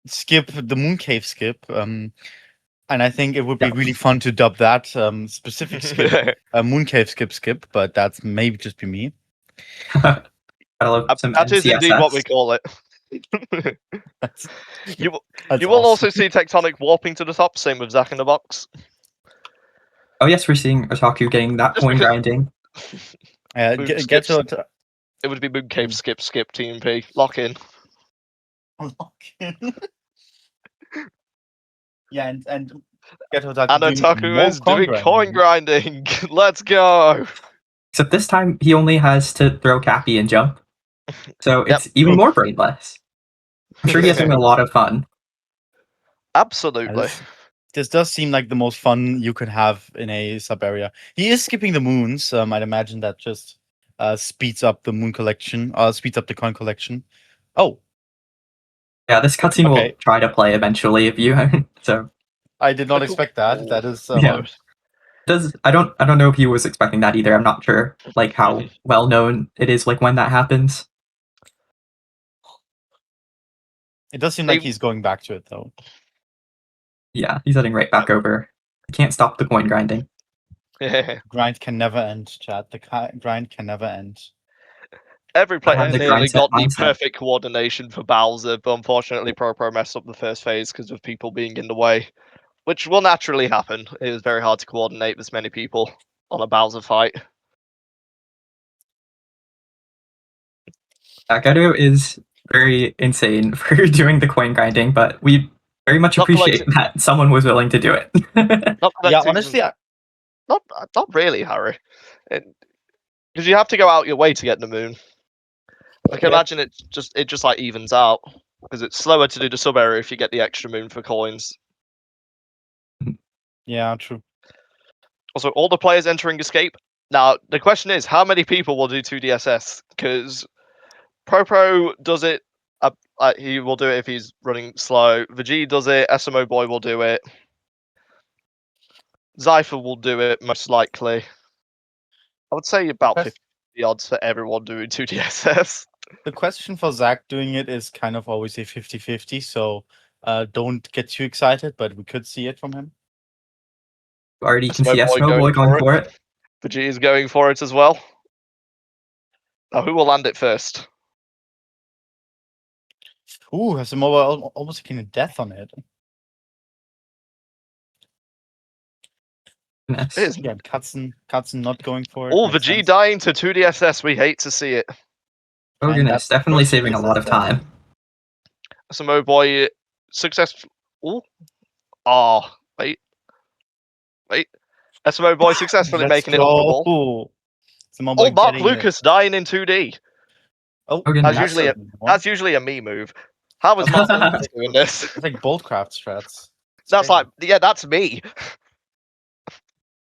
skip the moon cave skip, and I think it would be really fun to dub that specific skip moon cave skip, but that's maybe just be me. I love some That is indeed what we NCSS. call it. That's You will awesome. also see Tectonic warping to the top, same with Zack in the box. Oh yes, we're seeing Otaku getting that Just coin because- grinding. Get to it. It would be Moon Cave skip Team P. Lock in. Yeah, and get Otaku And doing Otaku more is doing coin grinding. grinding. Let's go. Except this time he only has to throw Cappy and jump. So it's even more brainless. I'm sure he is having a lot of fun. Absolutely. This does seem like the most fun you could have in a sub area. He is skipping the moons. I'd imagine that just speeds up the moon collection, speeds up the coin collection. Oh, Yeah, this cutscene will Okay. try to play eventually if you haven't. So I did not expect that. That is Yeah. I don't know if he was expecting that either. I'm not sure like how well known it is like when that happens. It does seem like he's going back to it though. Yeah, he's heading right back over. I can't stop the coin grinding. Grind can never end, chat. The grind can never end. Every player have the nearly grind set got the mindset. perfect coordination for Bowser, but unfortunately Pro messed up the first phase because of people being in the way, which will naturally happen. It is very hard to coordinate this many people on a Bowser fight. Gedo is very insane for doing the coin grinding, but we very much Not appreciate that someone was willing to do it. Not Yeah, honestly, not really, Harry, because you have to go out your way to get the moon. I can imagine it just like evens out because it's slower to do the sub area if you get the extra moon for coins. yeah, true. Also, all the players entering escape. Now, the question is, how many people will do 2DSS? Because Pro does it. He will do it if he's running slow. Veggie does it. SMO Boy will do it. Zypher will do it, most likely. I would say about 50 odds for everyone doing 2DSS. The question for Zach doing it is kind of always a 50-50, so don't get too excited, but we could see it from him. Already can see SMO Boy going for it. Veggie is going for it as well. Now, who will land it first? Ooh, has SMO almost taking a death on it. Goodness. Yeah, Katzen not going for it. Oh, makes Veggie sense. dying to 2DSS. We hate to see it. Oh And goodness, that's definitely first saving a lot of time. SMO Boy successful. Oh, wait. SMO Boy successfully making it honorable. SMO Boy Mark getting Lucas dying in 2D. Oh, goodness. That's usually a me move. How is Mark Lucas doing this? It's like Boldcraft strats. It's That's crazy. like, yeah, that's me.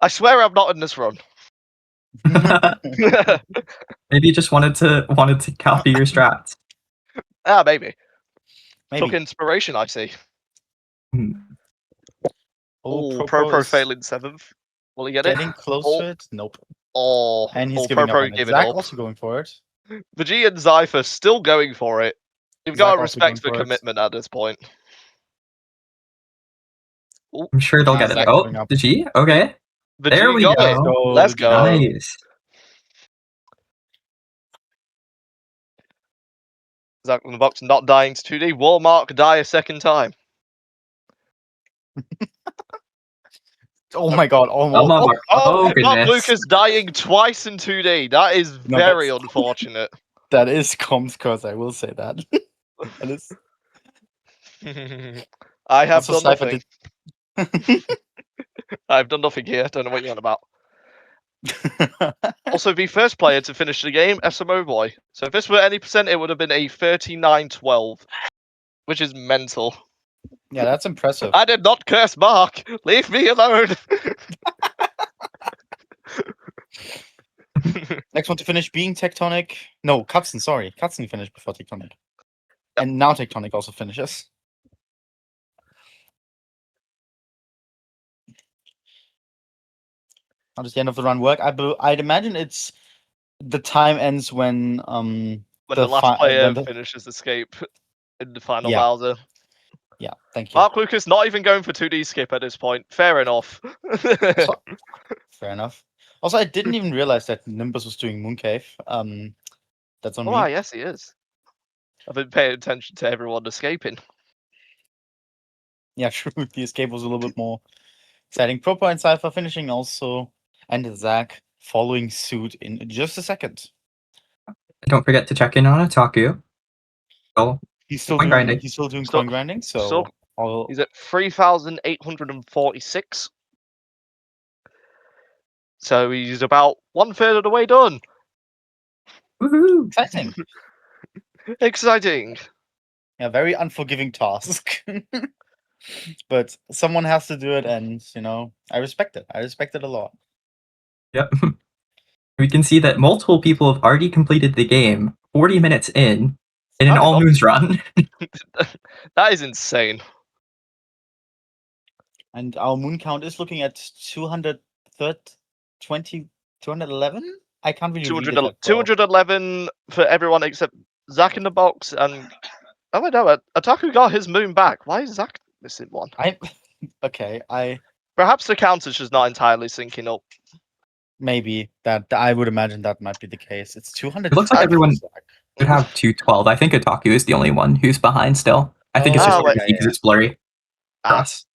I swear I'm not in this run. Maybe you just wanted to copy your strats. Maybe. Maybe. Took inspiration, I see. Oh, Pro failing 7th. Will he get it? Getting close to it? Nope. And he's giving up on it. Zach also going for it. Veggie and Zypher still going for it. You've got Zach to also respect the going for it. commitment at this point. I'm sure they'll get it. Zach Oh, giving up. did she? Okay. Veggie There we got go. it. Let's go. Nice. Zach in the box not dying to 2D. Walmart die a second time. Oh my god, almost. Come on, Mark. Oh, Mark goodness. Lucas dying twice in 2D. That is No, very that's- unfortunate. That is comms curse, I will say that. That is. I have Also, done Cypher nothing. did. I've done nothing here. Don't know what you're on about. Also, the first player to finish the game, SMO Boy. So if this were any percent, it would have been a 39-12, which is mental. Yeah, that's impressive. I did not curse Mark. Leave me alone. Next one to finish being Tectonic. No, Katzen, sorry. Katzen finished before Tectonic. Yep. And now Tectonic also finishes. How does the end of the run work? I'd imagine it's the time ends when When the last player finishes escape in the final Yeah. Bowser. Yeah, thank you. Mark Lucas not even going for 2D skip at this point. Fair enough. Fair enough. Also, I didn't even realize that Nimbus was doing Mooncave. That's on Oh, me. yes, he is. I've been paying attention to everyone escaping. Yeah, true. The escape was a little bit more exciting. Proper and Cypher finishing also, and Zach following suit in just a second. Don't forget to check in on Otaku. Oh, He's still Coin doing. grinding. He's still doing Still- coin grinding. So still- I'll, He's at 3,846. So he's about 1/3 of the way done. woohoo! exciting. Exciting. Yeah, very unforgiving task. But someone has to do it, and I respect it. I respect it a lot. Yep. We can see that multiple people have already completed the game 40 minutes in an That is All Moons run. That is insane. And our moon count is looking at 220, 211. I can't really read it that well. 211 for everyone except Zach in the box and oh I know Otaku got his moon back. Why is Zach missing one? Okay. Perhaps the counter's just not entirely syncing up. Maybe that I would imagine that might be the case. It's 200. It looks like everyone would have 212. I think Otaku is the only one who's behind still. I think it's just wait. because it's blurry for Ah. us.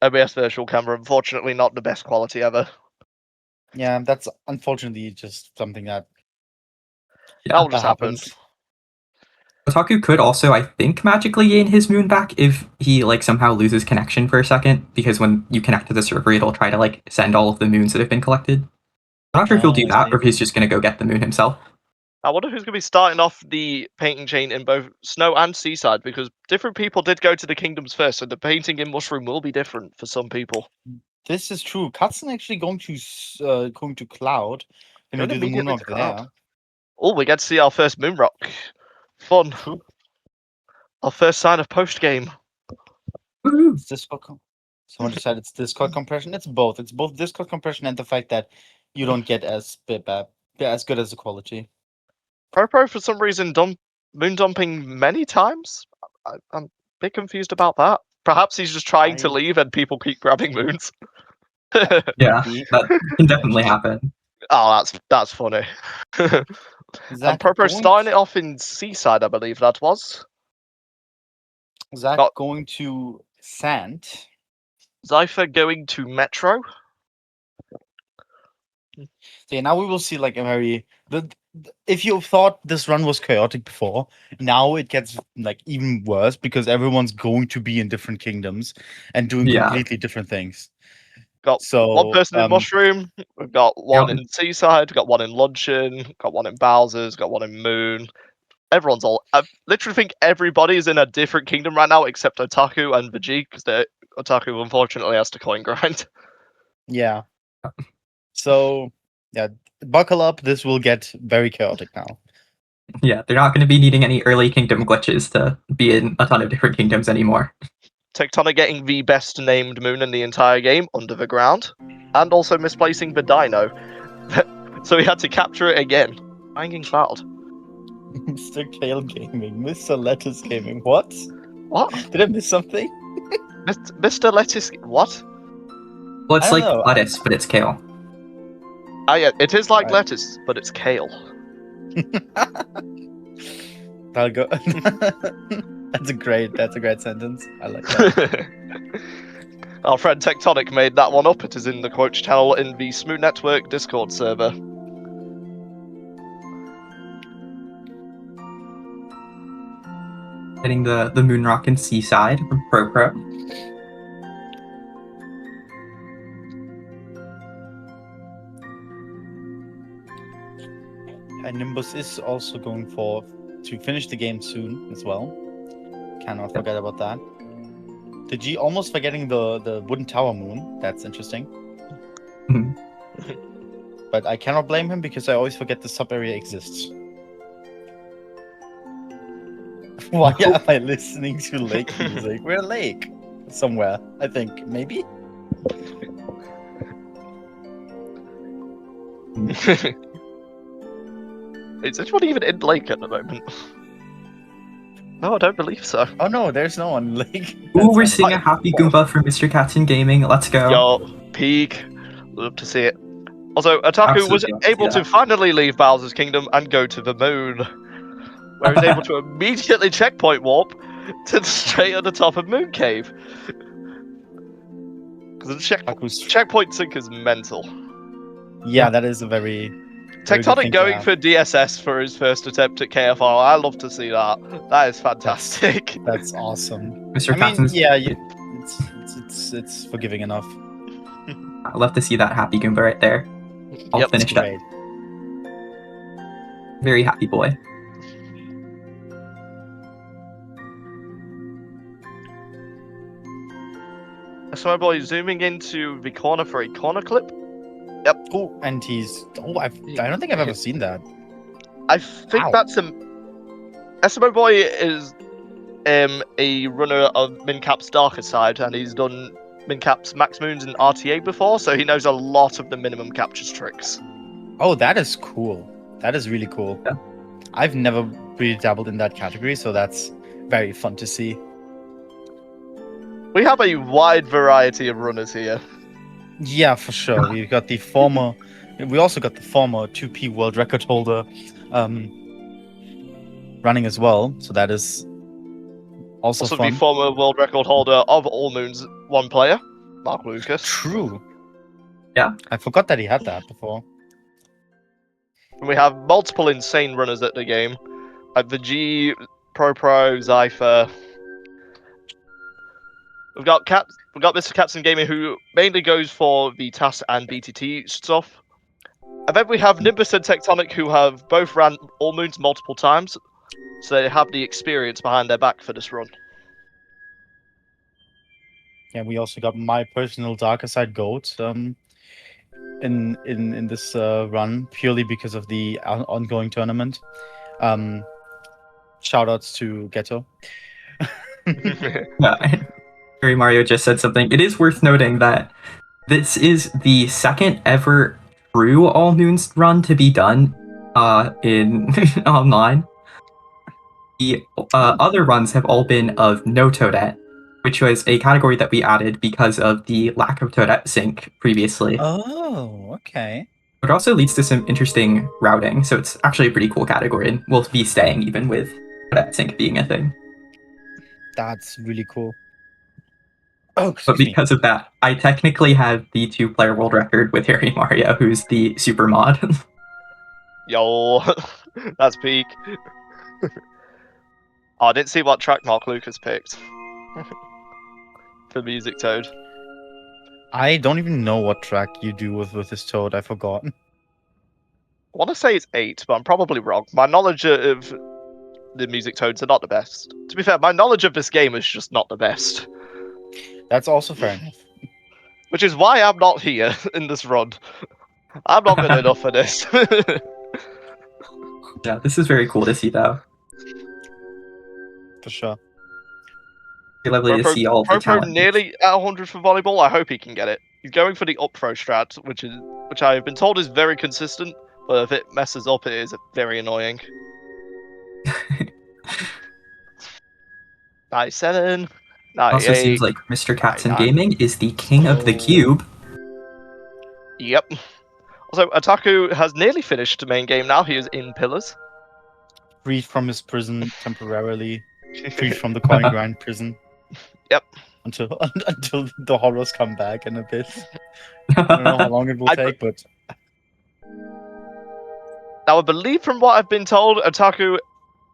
OBS virtual camera, unfortunately not the best quality ever. Yeah, that's unfortunately just something that Yeah, That'll just happen. happens. Otaku could also, I think, magically gain his moon back if he somehow loses connection for a second, because when you connect to the server, it'll try to send all of the moons that have been collected. I'm not sure if he'll do that or if he's just going to go get the moon himself. I wonder who's going to be starting off the painting chain in both Snow and Seaside, because different people did go to the kingdoms first, so the painting in Mushroom will be different for some people. This is true. Katzen actually going to Cloud. Going Do the immediately moonwalk to Cloud. there. Oh, we get to see our first moon rock. Fun. True. Our first sign of post game. Woohoo! It's Discord. Someone decided it's Discord compression. It's both. It's both Discord compression and the fact that you don't get as good as the quality. Pro for some reason moon dumping many times. I'm a bit confused about that. Perhaps he's just trying to leave and people keep grabbing moons. Yeah, that can definitely happen. Oh, that's funny. And Pro starting it off in Seaside, I believe that was. Zach going to Sand. Cypher going to Metro. So yeah, now we will see a very if you thought this run was chaotic before, now it gets even worse because everyone's going to be in different kingdoms and doing completely different things. Got one person in Mushroom, we've got one in Seaside, got one in Luncheon, got one in Bowser's, got one in Moon. Everyone's I literally think everybody is in a different kingdom right now except Otaku and Veggie, because Otaku unfortunately has to coin grind. Yeah. So yeah, buckle up. This will get very chaotic now. Yeah, they're not going to be needing any early kingdom glitches to be in a ton of different kingdoms anymore. Tectonic getting the best named moon in the entire game, Under the Ground, and also misplacing the dino. So he had to capture it again. Hanging Cloud. Mr. Kale Gaming, Mr. Lettuce Gaming. What? What? Did I miss something? Mr. Lettuce. What? Well, it's like lettuce, but it's kale. Ah, yeah, it is like lettuce, but it's kale. That'll go. That's a great sentence. I like that. Our friend Tectonic made that one up. It is in the quote channel in the SMO Network Discord server. Getting the Moonrock and Seaside from Pro. And Nimbus is also going to finish the game soon as well. Cannot forget about that. The G almost forgetting the wooden tower moon. That's interesting. Mhm. But I cannot blame him because I always forget the sub area exists. Why am I listening to lake music? We're a lake somewhere, I think. Maybe? Is anyone even in Lake at the moment? No, I don't believe so. Oh no, there's no one in lake. Ooh, we're seeing a Happy Goomba from Mr. Captain Gaming. Let's go. Yo, peak. Love to see it. Also, Otaku was Absolutely, able yeah. to finally leave Bowser's Kingdom and go to the moon, where he's able to immediately checkpoint warp to straight at the top of Moon Cave. Because the checkpoint sync is mental. Yeah, that is a very good thing Tectonic to going have. for DSS for his first attempt at KFR. I love to see that. That is fantastic. That's awesome. Mr. I Captain's. mean, yeah, it's forgiving enough. I love to see that Happy Goomba right there. All Yep, finished up. Great. Very happy boy. So my boy zooming into the corner for a corner clip. Oh, and he's. Oh, I don't think I've ever seen that. I think Ow. that's a SMO Boy is a runner of Mincap's darker side, and he's done Mincap's Max Moons and RTA before, so he knows a lot of the minimum captures tricks. Oh, that is cool. That is really cool. Yeah. I've never really dabbled in that category, so that's very fun to see. We have a wide variety of runners here. Yeah, for sure. We got the former. We also got the former 2P world record holder running as well, so that is also fun. the former world record holder of All Moons, one player, Mark Lucas. True. Yeah. I forgot that he had that before. And we have multiple insane runners at the game, like the G, Pro, Zypher. We've got Mr. Captain Gaming, who mainly goes for the TAS and BTT stuff. And then we have Nimbus and Tectonic, who have both ran All Moons multiple times, so they have the experience behind their back for this run. Yeah, we also got my personal darker side goat in this run purely because of the ongoing tournament. Shoutouts to Ghetto. Yeah. Harry Mario just said something. It is worth noting that this is the second ever true All Moons run to be done in online. The other runs have all been of no Toadette, which was a category that we added because of the lack of Toadette sync previously. Oh, okay. It also leads to some interesting routing, so it's actually a pretty cool category, and will be staying even with Toadette sync being a thing. That's really cool. Oh, But excuse me. because of that, I technically have the 2-player world record with Harry Mario, who's the super mod. Yo, that's peak. Oh, I didn't see what track Mark Lucas picked for Music Toad. I don't even know what track you do with this Toad. I forgot. I want to say it's 8, but I'm probably wrong. My knowledge of the Music Toads are not the best. To be fair, my knowledge of this game is just not the best. That's also fair enough. Which is why I'm not here in this run. I'm not good enough for this. Yeah, this is very cool to see, though. For sure. It's lovely to see all of the Pro talent. nearly at 100 for volleyball. I hope he can get it. He's going for the up throw strat, which I've been told is very consistent, but if it messes up, it is very annoying. 97. 98. Also seems like Mr. Captain 99. Gaming is the king of the Oh. cube. Yep. Also, Otaku has nearly finished the main game now. He is in Pillars. freed from his prison temporarily, freed from the coin grind prison. Yep. Until the horrors come back in a bit. I don't know how long it will take, but Now, I believe from what I've been told, Otaku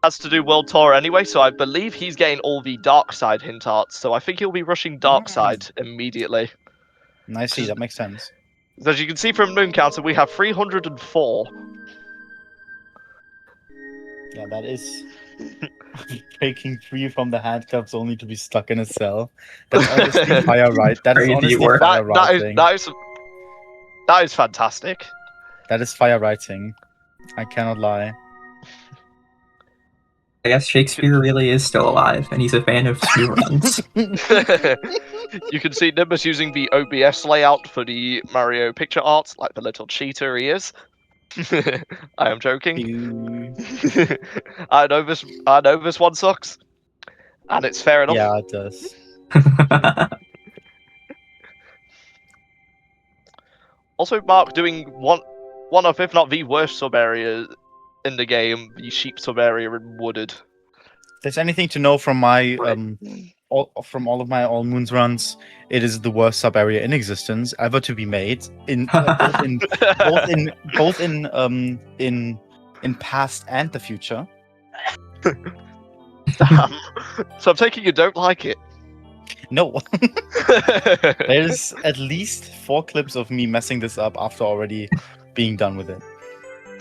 has to do World Tour anyway, so I believe he's getting all the Dark Side hint arts, so I think he'll be rushing Dark Side immediately. I see, that makes sense. As you can see from Moon Counter, we have 304. Yeah, that is breaking free from the handcuffs only to be stuck in a cell. That's honestly fire right. That is Crazy honestly work. fire writing. That is fantastic. That is fire writing. I cannot lie. I guess Shakespeare really is still alive, and he's a fan of speedruns. You can see Nimbus using the OBS layout for the Mario picture art, like the little cheater he is. I am joking. I know this one sucks, and it's fair enough. Yeah, it does. Also, Mark doing one of, if not the worst sub area in the game, the sheep sub area in Wooded. If there's anything to know from my all of my All Moons runs, it is the worst sub area in existence ever to be made in both in past and the future. Damn. So I'm taking you don't like it. No. There's at least 4 clips of me messing this up after already being done with it.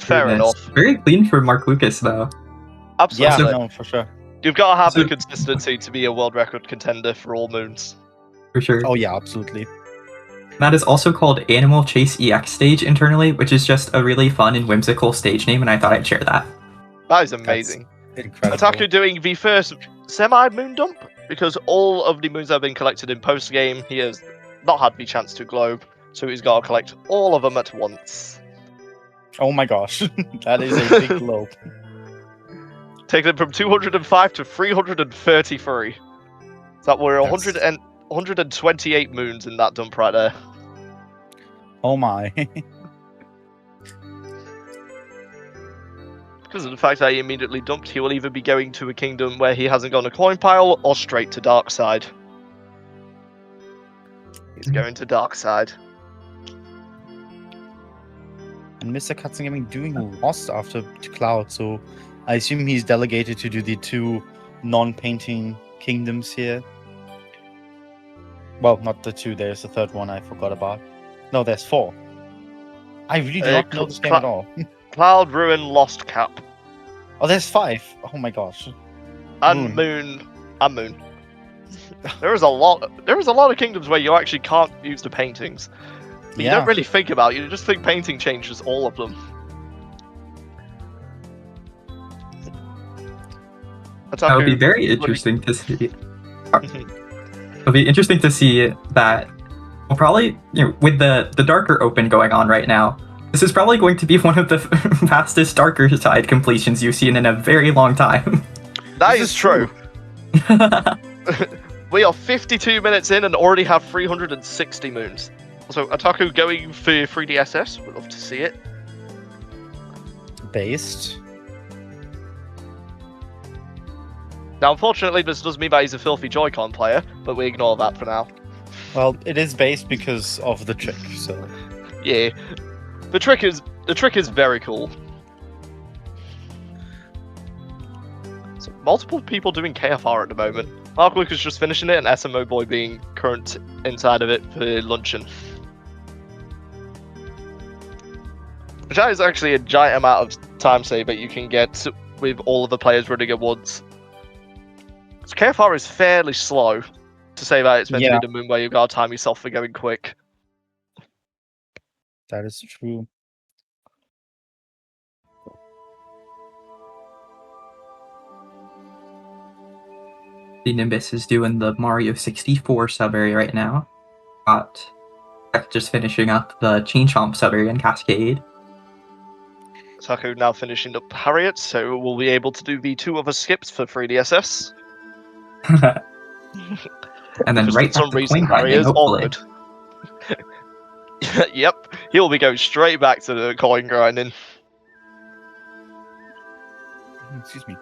Fair enough. Very clean for Mark Lucas, though. Absolutely. Yeah, no, for sure. You've got to have the consistency to be a world record contender for All Moons. For sure. Oh yeah, absolutely. That is also called Animal Chase EX stage internally, which is just a really fun and whimsical stage name, and I thought I'd share that. That is amazing. That's incredible. Otaku doing the first semi-moon dump, because all of the moons have been collected in post-game. He has not had the chance to globe, so he's got to collect all of them at once. Oh my gosh, that is a big globe. Taking it from 205 to 333. So that were 128 moons in that dump right there. Oh my. Because of the fact that he immediately dumped, he will either be going to a kingdom where he hasn't gone a coin pile, or straight to Dark Side. He's going to Dark Side. And Mr. Katzengaming doing lost after Cloud, so I assume he's delegated to do the 2 non-painting kingdoms here. Well, not the 2, there's the 3rd one I forgot about. No, there's 4. I really do not know this game at all. Cloud, Ruin, Lost Cap. Oh, there's 5. Oh my gosh. And Moon. And Moon. There is a lot of kingdoms where you actually can't use the paintings. But you don't really think about it, you just think painting changes all of them. That would be very interesting to see. It'll be interesting to see that. Well, probably, with the darker open going on right now, this is probably going to be one of the fastest darker side completions you've seen in a very long time. That is true. We are 52 minutes in and already have 360 moons. So Otaku going for 3DSS, we'd love to see it. Based. Now, unfortunately, this does mean that he's a filthy Joy-Con player, but we ignore that for now. Well, it is based because of the trick, so... Yeah. The trick is very cool. So, multiple people doing KFR at the moment. Mark Lucas just finishing it, and SMO Boy being current inside of it for luncheon. Which is actually a giant amount of time save that you can get with all of the players running at once. So KFR is fairly slow, to say that it's meant to be the moon where you've got to time yourself for going quick. That is true. The Nimbus is doing the Mario 64 sub-area right now. Got just finishing up the Chain Chomp sub-area in Cascade. Taku now finishing up Harriet, so we'll be able to do the 2 other skips for 3DSS. And then right for some reason Harriet's awkward. Yep, he'll be going straight back to the coin grinding. excuse me.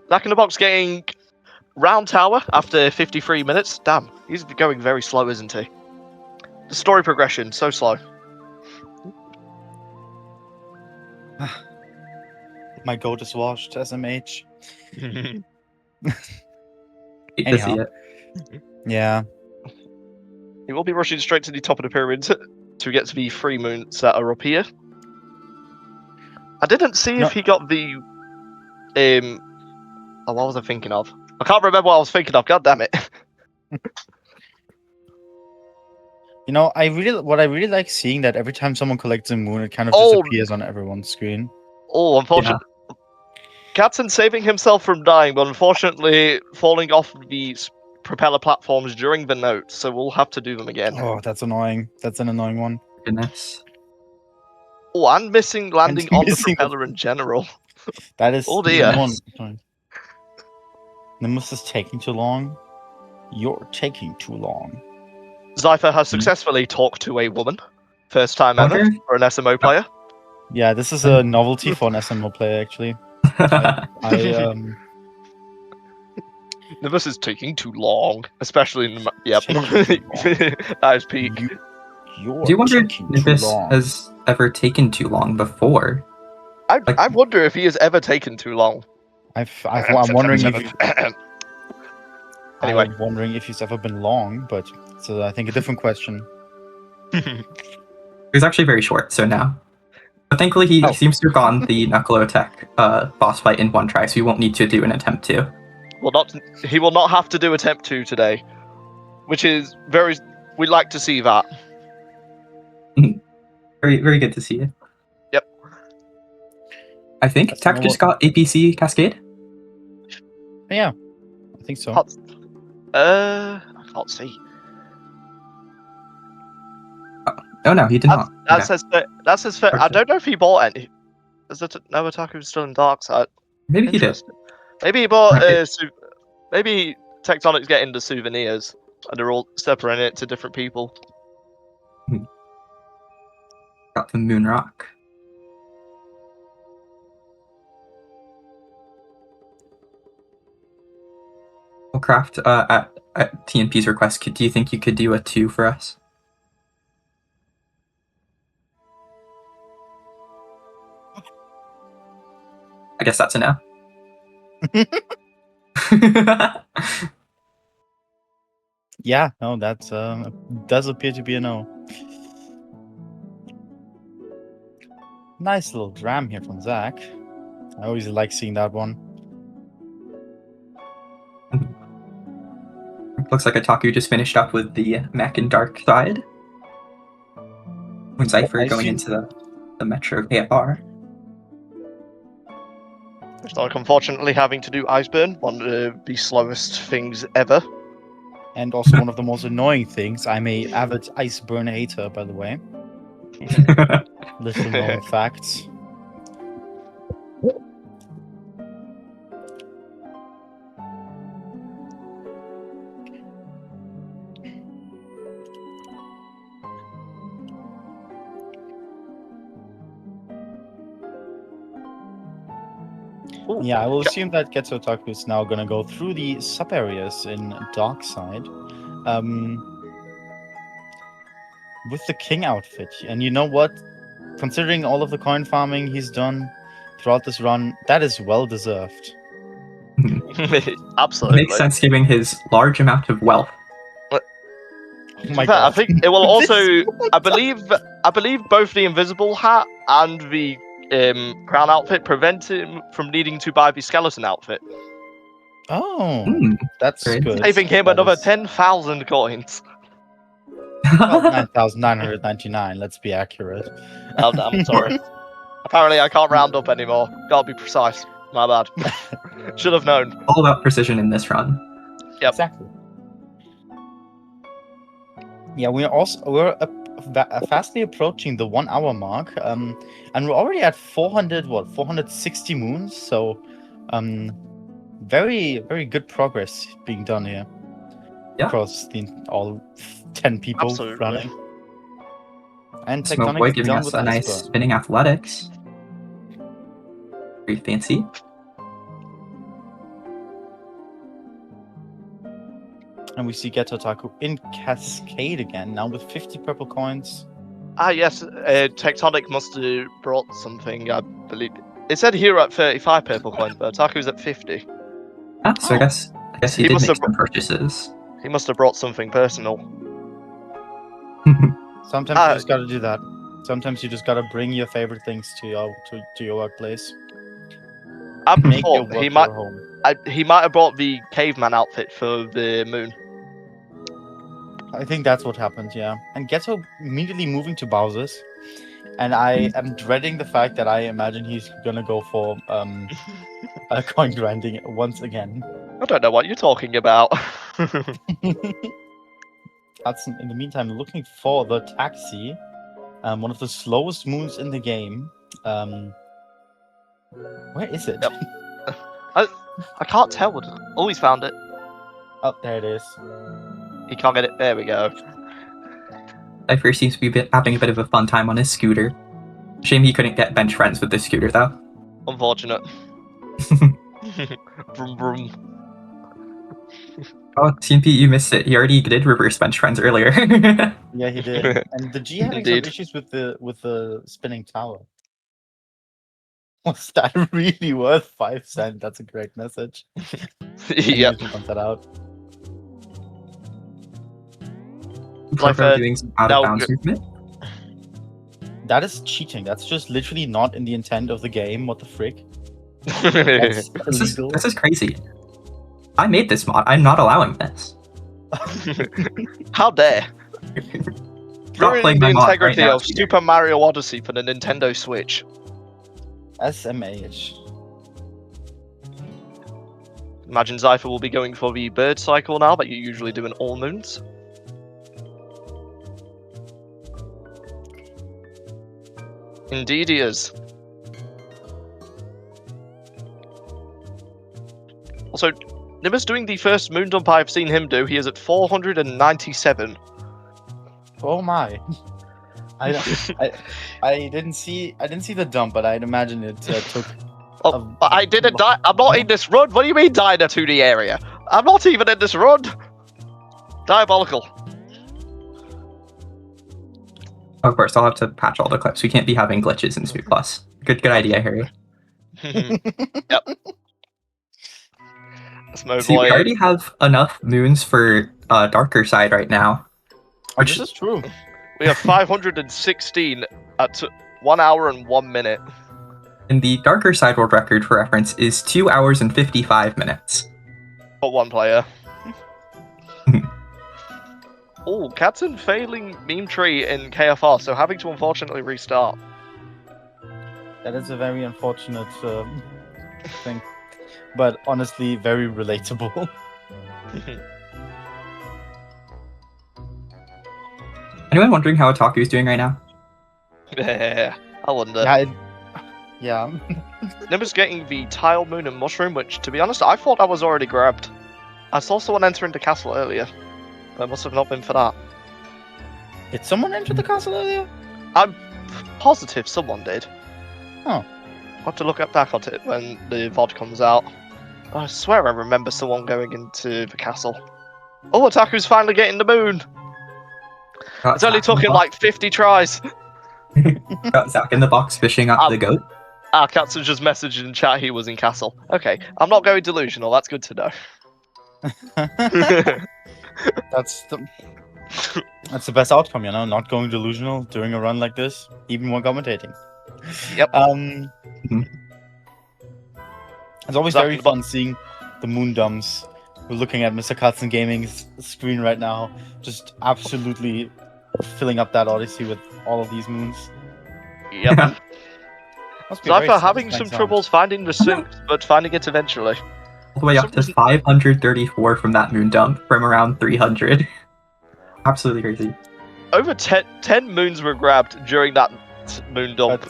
Jack in the Box getting round tower after 53 minutes. Damn, he's going very slow, isn't he? The story progression, so slow. My goat is washed, SMH. Hate to Anyhow. see it. Yeah. He will be rushing straight to the top of the pyramid to get to the 3 moons that are up here. I didn't see No. if he got the what was I thinking of? I can't remember what I was thinking of. God damn it! You know, what I really like seeing that every time someone collects a moon, it kind of Oh. disappears on everyone's screen. Oh, unfortunately, Captain saving himself from dying, but unfortunately falling off the propeller platforms during the note. So we'll have to do them again. Oh, that's annoying. That's an annoying one. Goodness. Oh, and missing landing And on the missing the- propeller in general. That is Oh, dear. Nimbus is taking too long. You're taking too long. Zypher has successfully talked to a woman. First time ever Wonder- for an SMO player. Yeah, this is a novelty for an SMO player, actually. Nimbus is taking too long, especially in the yep. Taking too That is peak. You're Do you wonder if taking too Nimbus long. has ever taken too long before? I wonder if he has ever taken too long. I'm wondering if Anyway. I'm wondering if he's ever been long, but it's I think a different question. It was actually very short, so no. But thankfully, he seems to have gotten the Knuckle-O-Tech boss fight in one try, so he won't need to do an attempt to. He will not have to do attempt 2 today, which is very. We'd like to see that. Very, very good to see you. Yep. I think That's Tech not just what- got APC Cascade. Yeah, I think so. I can't see. Oh no, he did not. That says fair. I Okay. don't know if he bought any. Is it no Otaku still in Dark Side? Maybe he did. Interesting. Maybe he bought. Right. Maybe Tectonic's getting the souvenirs, and they're all separating it to different people. Got the Moon Rock. Well, Craft, at TNP's request, do you think you could do a 2 for us? I guess that's a no. Yeah, no, that's does appear to be a no. Nice little dram here from Zach. I always like seeing that one. Looks like Otaku just finished up with the Mech and Dark Side. When Zypher I going see. into the Metro AFR. Tectonic, unfortunately, having to do Iceburn, one of the slowest things ever. And also one of the most annoying things. I'm a avid Iceburn hater, by the way. Little known facts. Ooh, Yeah, I will assume that Getsu Otaku is now gonna go through the sub areas in Dark Side. With the King outfit. And you know what? Considering all of the coin farming he's done throughout this run, that is well deserved. Absolutely. Makes sense given his large amount of wealth. Oh my In fact, I god. think it will also. I believe both the invisible hat and the crown outfit prevent him from needing to buy the skeleton outfit, Oh, Hmm, that's very good. saving him That another is- 10,000 coins. Well, 9,999, let's be accurate. Oh damn, sorry. Apparently, I can't round up anymore. Gotta be precise. My bad. Should have known. All about precision in this run. Yep. Exactly. Yeah, we're fastly approaching the 1 hour mark, and we're already at 460 moons. So, very very good progress being done here. Yeah. Across all 10 people Absolutely. running. And SMO Tectonic Boy is giving done us with a nice Iceberg. spinning athletics. Very fancy. And we see Geto Taku in Cascade again, now with 50 purple coins. Ah, yes, Tectonic must have brought something, I believe. It said here at 35 purple coins, but Taku's at 50. Ah, so Oh. I guess he He did must make have some purchases. He must have brought something personal. Sometimes you just gotta do that. Sometimes you just gotta bring your favorite things to your workplace. I Make your thought work he might your home. he might have brought the caveman outfit for the moon. I think that's what happened, yeah. And Geto immediately moving to Bowser's. And I am dreading the fact that I imagine he's gonna go for coin grinding once again. I don't know what you're talking about. Hudson, in the meantime, looking for the taxi. One of the slowest moons in the game. Where is it? Yep. I can't tell. Oh, he's found it. Oh, there it is. He can't get it. There we go. Cypher seems to be having a bit of a fun time on his scooter. Shame he couldn't get bench friends with this scooter, though. Unfortunate. Vroom vroom. Oh, TMP, you missed it. He already did reverse bench friends earlier. Yeah, he did. And the G having Indeed. some issues with the spinning tower. Was that really worth 5 cents? That's a great message. Yep. Point that out. Cypher doing some out of bounds movement. That is cheating. That's just literally not in the intent of the game. What the frick? That's illegal. This is crazy. I made this mod. I'm not allowing this. How dare! Stop playing Ruining my the mod right integrity now. of Super Mario Odyssey for the Nintendo Switch. SMH. Imagine Zypher will be going for the bird cycle now that you usually do in All Moons. Indeed he is. Also, Nimbus doing the first moon dump I've seen him do. He is at 497. Oh my! I didn't see the dump, but I'd imagine it took. Oh, I didn't die. I'm not in this run. What do you mean die in a 2D area? I'm not even in this run. Diabolical. Of course, I'll have to patch all the clips. We can't be having glitches in Smooth Plus. Good idea, Harry. Yep. SMO See, we Boy. already have enough moons for Darker Side right now. Oh, this is true. We have 516 at 1 hour and 1 minute. And the Darker Side world record, for reference, is 2 hours and 55 minutes. For one player. Oh, Katzen failing meme tree in KFR, so having to unfortunately restart. That is a very unfortunate thing, but honestly, very relatable. Anyone wondering how Otaku is doing right now? Yeah, I wonder. Yeah. Nimbus getting the tile, moon, and mushroom, which, to be honest, I thought I was already grabbed. I saw someone enter into castle earlier. But it must have not been for that. Did someone enter the castle earlier? I'm positive someone did. Oh. I'll have to look back on it when the VOD comes out. I swear I remember someone going into the castle. Oh, Otaku's finally getting the moon! It's only took him like 50 tries. Got Zach in the box fishing up the goat. Katsu just messaged in chat he was in castle. Okay, I'm not going delusional, that's good to know. That's the best outcome, you know, not going delusional during a run like this, even when commentating. Yep. It's always very fun seeing the moon dumps. We're looking at Mr. Katzen Gaming's screen right now, just absolutely filling up that Odyssey with all of these moons. Yep. Zypher having some sound. troubles finding the sync, but finding it eventually. All the way up to 534 from that moon dump, from around 300. Absolutely crazy. Over 10 moons were grabbed during that moon dump.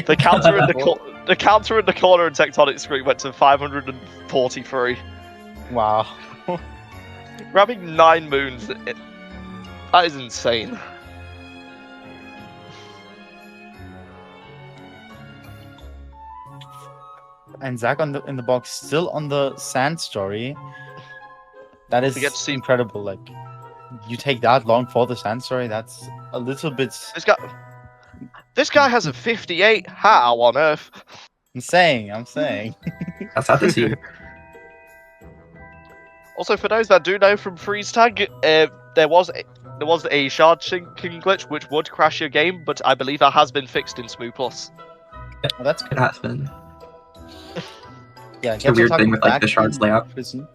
The counter in the corner in Tectonic screen went to 543. Wow. Grabbing 9 moons, that is insane. and Zach in the box still on the sand story. That is We get to see- incredible. Like, you take that long for the sand story. That's a little bit This guy has a 58. How on earth? I'm saying. That's sad to see. Also, for those that do know from freeze tag, there was a shard sinking glitch which would crash your game, but I believe that has been fixed in SMO Plus. Well, that's It good. has been. Yeah, It's a weird thing with like the shards layout. prison.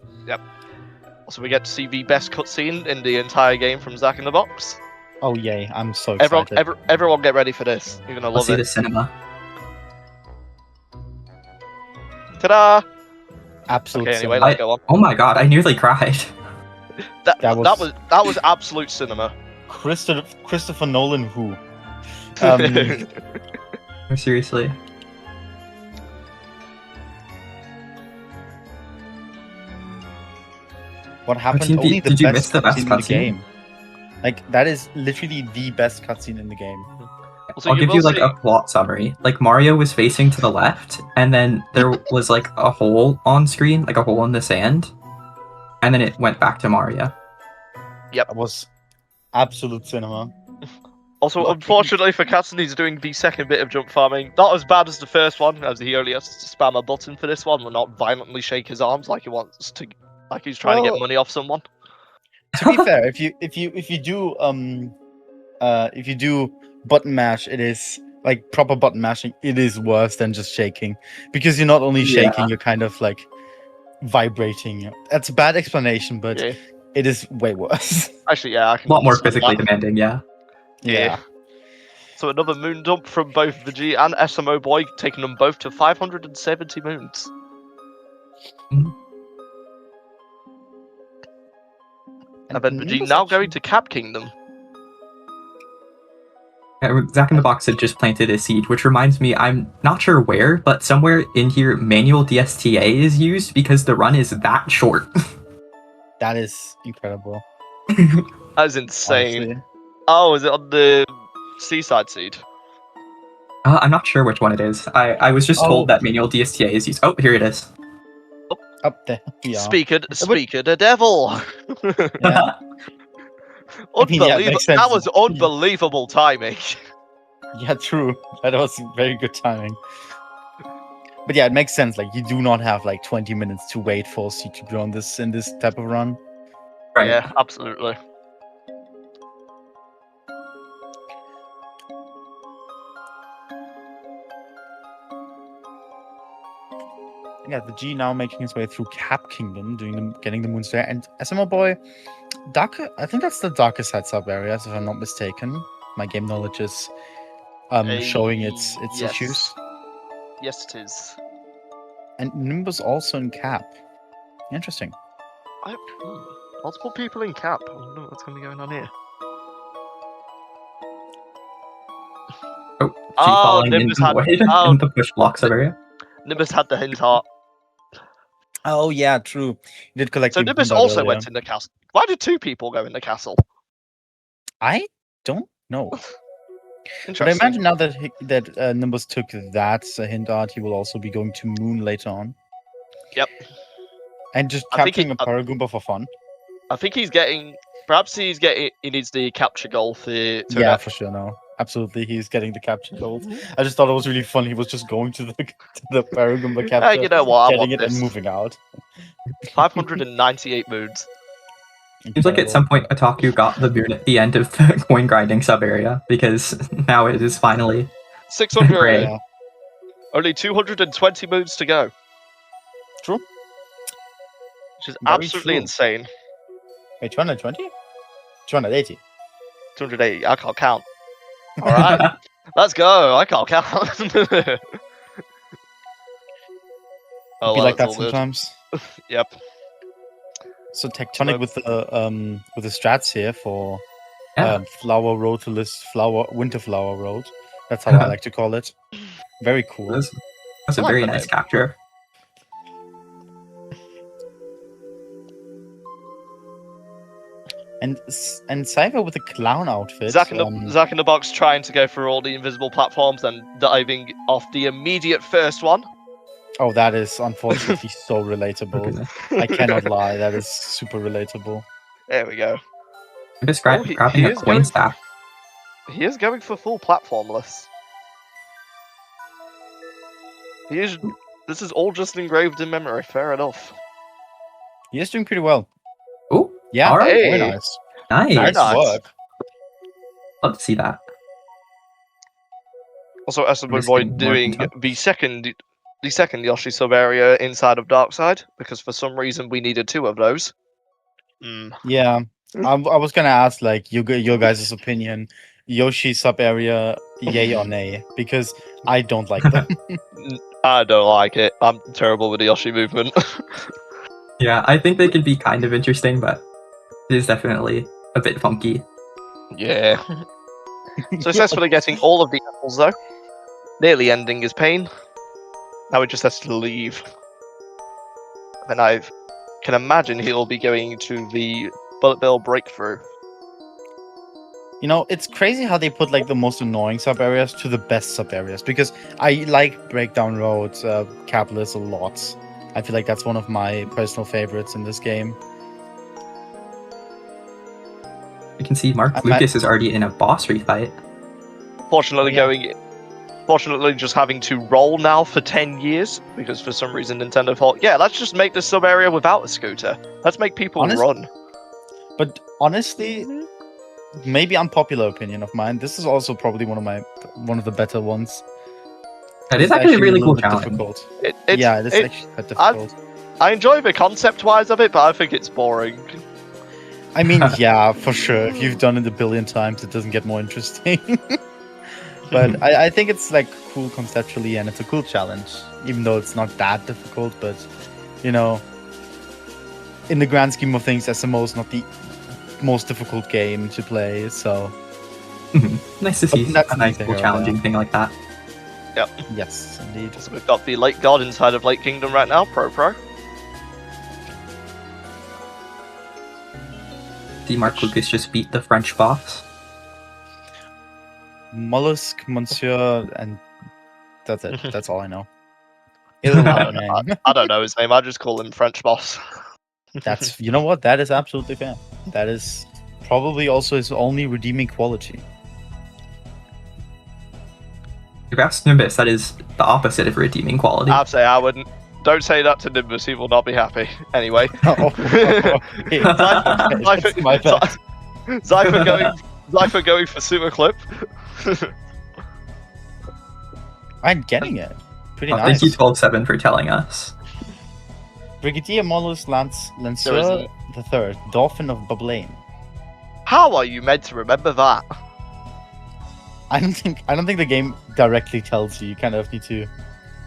Also, we get to see the best cutscene in the entire game from Zack in the Box. Oh yay! I'm so excited. Everyone get ready for this. You're gonna Let's love see it. the cinema. Ta-da! Absolute. Okay, anyway, cinema. let's go on. Oh my god, I nearly cried. That was- was absolute cinema. Christopher Nolan who? Seriously. What happened? Did Only the you best miss the best cutscene in the cutscene? game. Like, that is literally the best cutscene in the game. Also, I'll give you will like see- a plot summary. Like Mario was facing to the left, and then there was like a hole on screen, like a hole in the sand, and then it went back to Mario. That was absolute cinema. Also, What? unfortunately for Katzen, he's doing the second bit of jump farming. Not as bad as the first one, as he only has to spam a button for this one, and not violently shake his arms like he wants to, like he's trying to Well- get money off someone. To be fair, if you do button mash, it is like proper button mashing. It is worse than just shaking, because you're not only Yeah. shaking, you're kind of like vibrating. That's a bad explanation, but Yeah. it is way worse. Actually, yeah, I A can lot more understand physically that. demanding, yeah. Yeah. So another moon dump from both the G and SMO boy, taking them both to 570 moons. And then the G Nimbus now actually- going to Cap Kingdom. Zack in the Box had just planted a seed, which reminds me, I'm not sure where, but somewhere in here, manual DSTA is used because the run is that short. That is incredible. That is insane. Honestly. Oh, is it on the seaside seed? I'm not sure which one it is. I was just Oh. told that manual DSTA is used. Oh, here it is. Up there. Yeah. Speaker the devil. Yeah. I mean, yeah, it makes sense. That was unbelievable timing. Yeah, true. That was very good timing. But yeah, it makes sense. Like, you do not have like 20 minutes to wait for seed to grow in this type of run. Right. Yeah, absolutely. Yeah, the G now making his way through Cap Kingdom, getting the moons there, and SMO boy, darker. I think that's the darkest side sub areas, if I'm not mistaken. My game knowledge is showing its yes. issues. Yes, it is. And Nimbus also in Cap. Interesting. Multiple people in Cap. I wonder what's going to be going on here. Oh, G Oh, falling in Nimbus the had- void oh. in the push blocks of area. Nimbus had the hint heart. Oh yeah, true. You did collect. So the Nimbus handout also earlier. went in the castle. Why did two people go in the castle? I don't know. But I Interesting. imagine now that Nimbus took that hint art, he will also be going to Moon later on. Yep. And just I think capturing a Paragoomba for fun. I think he's getting. Perhaps he needs the capture goal for. Yeah, for sure. No, absolutely, he's getting the capture gold. I just thought it was really fun. He was just going to the Paragoomba capture, you know what? I getting want it, and this. moving out. 598 moons. Seems like at some point Otaku got the moon at the end of the coin grinding sub area because now it is finally 600. Great. Yeah, Only 220 moons to go. True. Which is Very absolutely true. insane. wait, 220? 280. 280. I can't count. All right, let's go. I can't count. Oh, Be well, like that's that all good. sometimes. Yep. So Tectonic with the strats here for Yeah. Flower Road to list Winter Flower Road. That's how I like to call it. Very cool. That's a I like very that nice name. capture. And Cypher with a clown outfit. Zack in the box trying to go through all the invisible platforms and diving off the immediate first one. Oh, that is unfortunately so Oh, relatable. goodness. I cannot lie. That is super relatable. There we go. I'm just Oh, grabbing a is coin stack. He is going for full platformless. He is. This is all just engraved in memory. Fair enough. He is doing pretty well. Oh, Yeah, all right. very Hey. nice. Nice. Very Nice nice. work. Love to see that. Also, SMO just Void getting more doing content. the second Yoshi sub area inside of Darkside because for some reason we needed 2 of those. Yeah, I was gonna ask like your guys' opinion. Yoshi sub area, yay or nay? Because I don't like them. I don't like it. I'm terrible with the Yoshi movement. Yeah, I think they could be kind of interesting, but it is definitely a bit funky. Yeah. Successfully getting all of the apples though. Nearly ending his pain. Now he just has to leave. And I can imagine he'll be going to the Bullet Bill breakthrough. You know, it's crazy how they put like the most annoying sub areas to the best sub areas because I like Breakdown Road, Capitalist a lot. I feel like that's one of my personal favorites in this game. You can see Mark I- Lucas is already in a boss refight. Fortunately, Oh, yeah. Fortunately, just having to roll now for 10 years because for some reason Nintendo thought, yeah, let's just make this sub area without a scooter. Let's make people run. But honestly, maybe unpopular opinion of mine. This is also probably one of the better ones. That is It's actually a really little cool bit challenge. difficult. It's Yeah, it is actually quite difficult. I enjoy the concept-wise of it, but I think it's boring. I mean, yeah, for sure. If you've done it a billion times, it doesn't get more interesting. But I think it's like cool conceptually, and it's a cool challenge, even though it's not that difficult. But you know, in the grand scheme of things, SMO is not the most difficult game to play. So Nice to see that's a nice neither cool here nor challenging there. thing like that. Yes, indeed. So we've got the Lake God inside of Lake Kingdom right now, Pro. See Mark Lucas just beat the French boss. Mollusk, Monsieur, and that's it. That's all I know. It's a loud name. I don't know his name, I just call him French Boss. That's, you know what? That is absolutely fair. That is probably also his only redeeming quality. If you ask Nimbus, that is the opposite of redeeming quality. I'd say I wouldn't. Don't say that to Nimbus, he will not be happy. Anyway. Okay, that's my bad. Zypher going for Super Clip. I'm getting it. Pretty Thank nice. you 12-7 for telling us. Brigadier Mollusk Lanceur isn't. the Third, Dolphin of Bablaine. How are you meant to remember that? I don't think the game directly tells you. You kind of need to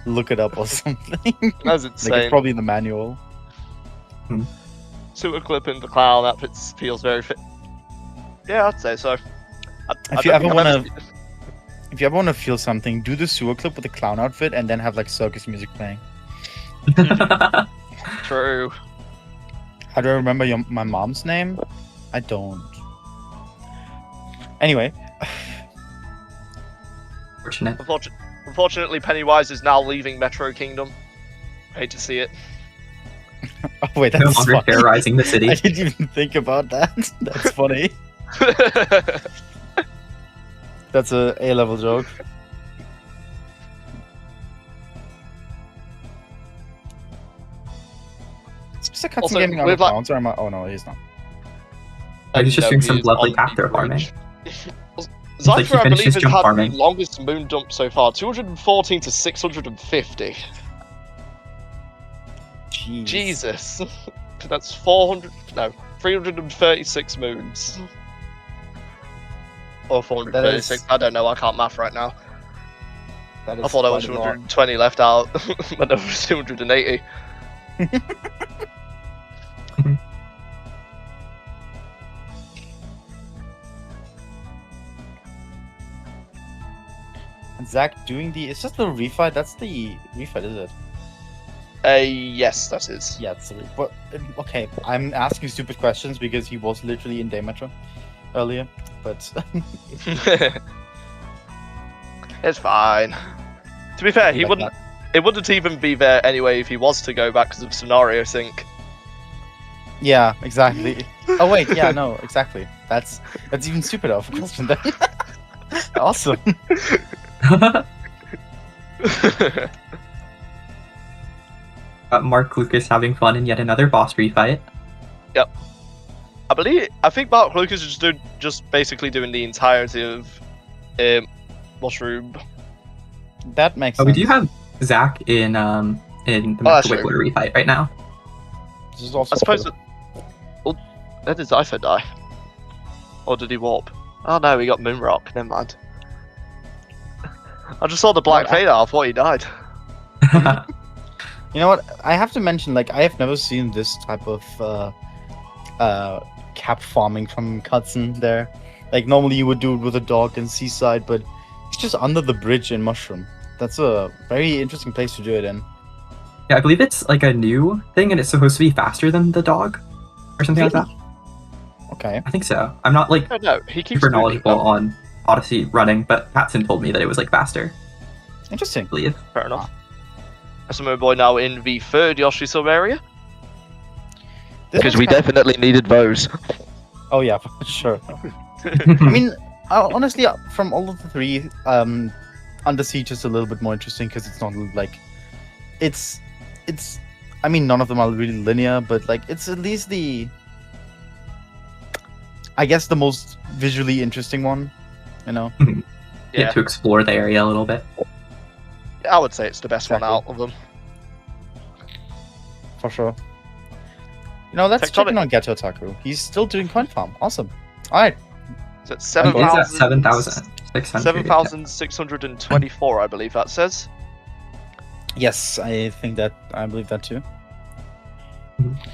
look it up or something. That's Like it's insane. probably in the manual. Super Clip in the clown, that feels very fit. Yeah, I'd say so. If you ever want to feel something, do the sewer clip with the clown outfit and then have like circus music playing. True. How do I remember my mom's name? I don't. Anyway. Fortunate. Unfortunately, Pennywise is now leaving Metro Kingdom. Hate to see it. Oh wait, No that's longer funny. terrorizing the city. I didn't even think about that. That's funny. That's a A-level joke. Is Mr. Cutson Also, gaming on we've like- accounts or am I? Oh no, he's not. He's just No, doing he some is lovely on cacto the farming. bridge. like he Zypher, I finished believe, his has jump had farming. the longest moon dump so far, 214 to 650. Jeez. Jesus. That's 336 moons. Or 436, I don't know, I can't math right now. That is I thought there was quite a lot. 220 left out, but there was 280. And Zach doing it's just the refight. That's the refight, is it? Yes, that is. Yeah, it's but okay. I'm asking stupid questions because he was literally in Day Metro earlier, but It's fine. To be fair, he like wouldn't. It wouldn't even be there anyway if he was to go back because of scenario sync. Yeah, exactly. Oh wait, yeah, no, exactly. That's even stupider of a question then. Awesome. Mark Lucas having fun in yet another boss refight. I think Mark Lucas is just basically doing the entirety of Mushroom. That makes Oh, sense. we do have Zach in the that's Mecha Wiggler refight right now. This is also I suppose. Where did Zypher die? Or did he warp? Oh no, he got Moonrock. Never mind. I just saw the black fade out. I thought he died. You know what? I have to mention, like, I have never seen this type of cap farming from Cutzon there. Like, normally you would do it with a dog in Seaside, but it's just under the bridge in Mushroom. That's a very interesting place to do it in. Yeah, I believe it's like a new thing, and it's supposed to be faster than the dog, or something like that. Okay. I think so. I'm not like No, he keeps super moving, knowledgeable though. on Odyssey running, but Patson told me that it was like faster. Interesting. I believe. Fair enough. SMO Boy now in the third Yoshi sub area. Because we definitely needed those. Oh yeah, for sure. I mean, honestly, from all of the three, Under Siege is a little bit more interesting because it's not like it's. I mean, none of them are really linear, but like it's at least I guess the most visually interesting one. You know. Get to explore the area a little bit. I would say it's the best one Exactly. out of them. For sure. You know, let's check Tectonic- in on Ghetto Taku. He's still doing coin farm. Awesome. All right. So it's He's at 7,600. 7,624, I believe that says. Yes, I believe that too.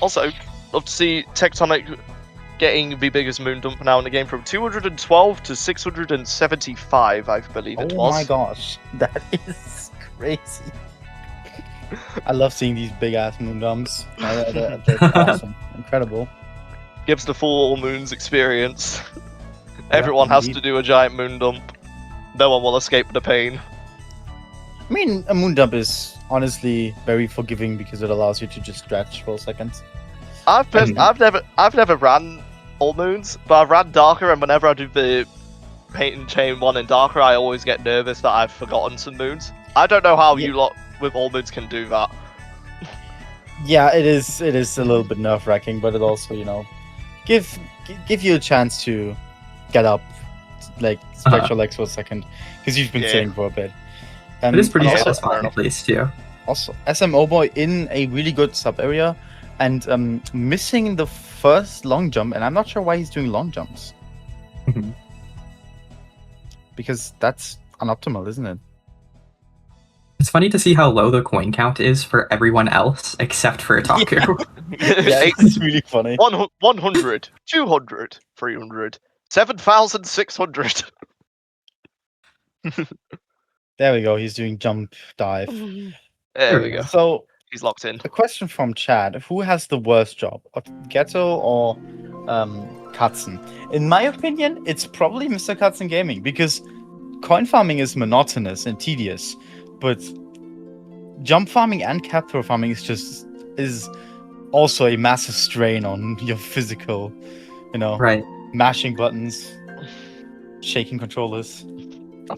Also, love to see Tectonic getting the biggest moon dump now in the game from 212 to 675, I believe it was. Oh my gosh, that is crazy. I love seeing these big ass moon dumps. They're awesome, incredible. Gives the full All Moons experience. Everyone has indeed. to do a giant moon dump. No one will escape the pain. I mean, a moon dump is honestly very forgiving because it allows you to just stretch for a second. I've never ran All Moons, but I've ran Darker, and whenever I do the Paint and Chain one in Darker, I always get nervous that I've forgotten some moons. I don't know how Yeah. you lot with All Moons can do that. Yeah, it is a little bit nerve wracking, but it also, you know, give you a chance to get up, like stretch your legs for a second, because you've been Yeah. sitting for a bit. It is pretty and also, satisfying, at least, too. also, SMO Boy in a really good sub area, and missing the first long jump, and I'm not sure why he's doing long jumps. Mhm. Because that's unoptimal, isn't it? It's funny to see how low the coin count is for everyone else except for Taku. Yeah, it's really funny. 100, 200, 300, 7,600. There we go. He's doing jump dive. There we go. So, He's locked in. a question from Chad: who has the worst job, Ghetto or Katzen? In my opinion, it's probably Mr. Katzen Gaming because coin farming is monotonous and tedious, but jump farming and cap throw farming is also a massive strain on your physical, you know, Right. mashing buttons, shaking controllers.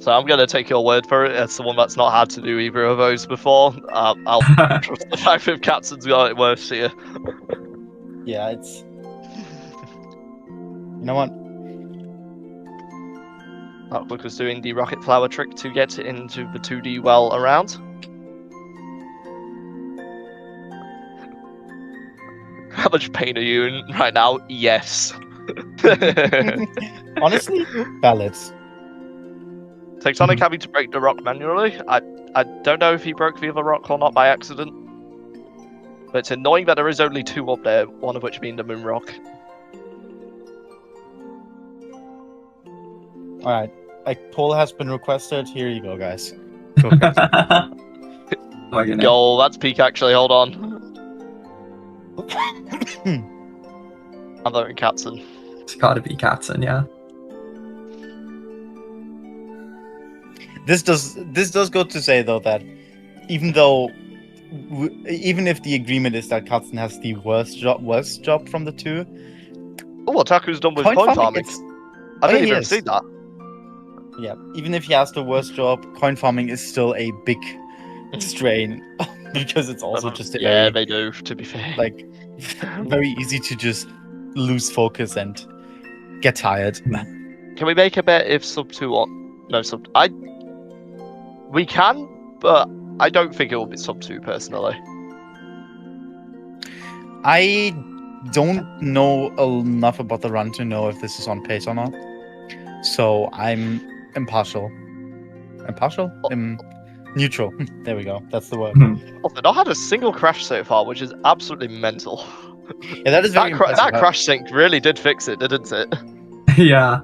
So I'm gonna take your word for it. As someone that's not had to do either of those before, I'll trust the fact that Katzen's got it worse here. Yeah, it's. You know what? Luke was doing the rocket flower trick to get into the 2D well around. How much pain are you in right now? Yes. Honestly, ballads. Tectonic having to break the rock manually. I don't know if he broke the other rock or not by accident. But it's annoying that there is only two up there, one of which being the moon rock. All right, like poll has been requested. Here you go, guys. Go, guys. Oh my goodness. Yo, that's peak actually, hold on. I'm voting Katzen. It's gotta be Katzen, yeah. This does go to say though that even though, even if the agreement is that Katzen has the worst job from the two, Oh, what Taku's done with coin coin farming, farming. it's I oh, didn't yeah, he even is. see that. Yeah, even if he has the worst job, coin farming is still a big strain because it's also just a Yeah, very they do. To be fair, like very easy to just lose focus and get tired. can we make a bet if sub 2 or no sub? We can, but I don't think it will be sub 2 personally. I don't know enough about the run to know if this is on pace or not, so I'm impartial. Impartial? Neutral. There we go. That's the word. Also, they've not had a single crash so far, which is absolutely mental. Yeah, that is very impressive. That crash sync really did fix it, didn't it? Yeah.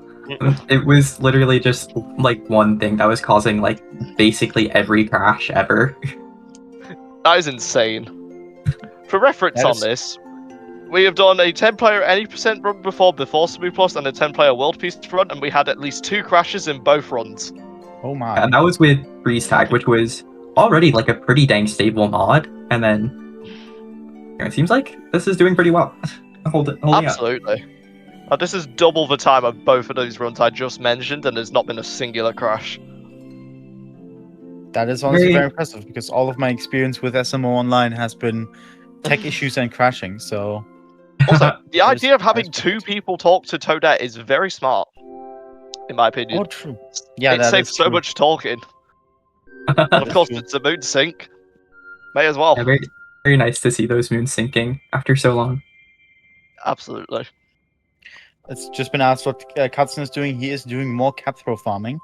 It was literally just like one thing that was causing like basically every crash ever. That is insane. For reference That on is- this, we have done a 10-player any percent run before SMO Plus and a 10-player World Peace run, and we had at least 2 crashes in both runs. Oh my. And that was with Freeze Tag, which was already like a pretty dang stable mod. And then it seems like this is doing pretty well. Holding up. Absolutely. This is double the time of both of those runs I just mentioned, and there's not been a singular crash. That is honestly very impressive because all of my experience with SMO Online has been tech issues and crashing. So Also, the That idea is- of having that is 2 perfect. people talk to Toadette is very smart, in my opinion. oh, true. Yeah, It that saves is so true. much talking. And That of is course, true. it's a moon sync. May as well. Yeah, very, very nice to see those moons sinking after so long. Absolutely. It's just been asked what Katzen is doing. He is doing more cap throw farming,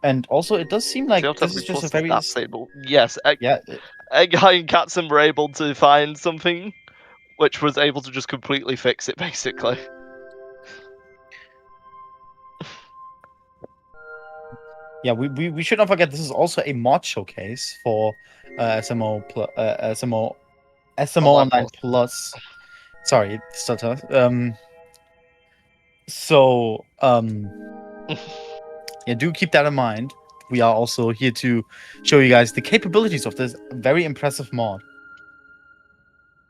and also it does seem like this is just a very that stable. Yes, yeah. Guy and Katzen were able to find something which was able to just completely fix it, basically. Yeah, we should not forget this is also a mod showcase for SMO SMO Online Plus. Sorry, stutter. So yeah, do keep that in mind. We are also here to show you guys the capabilities of this very impressive mod.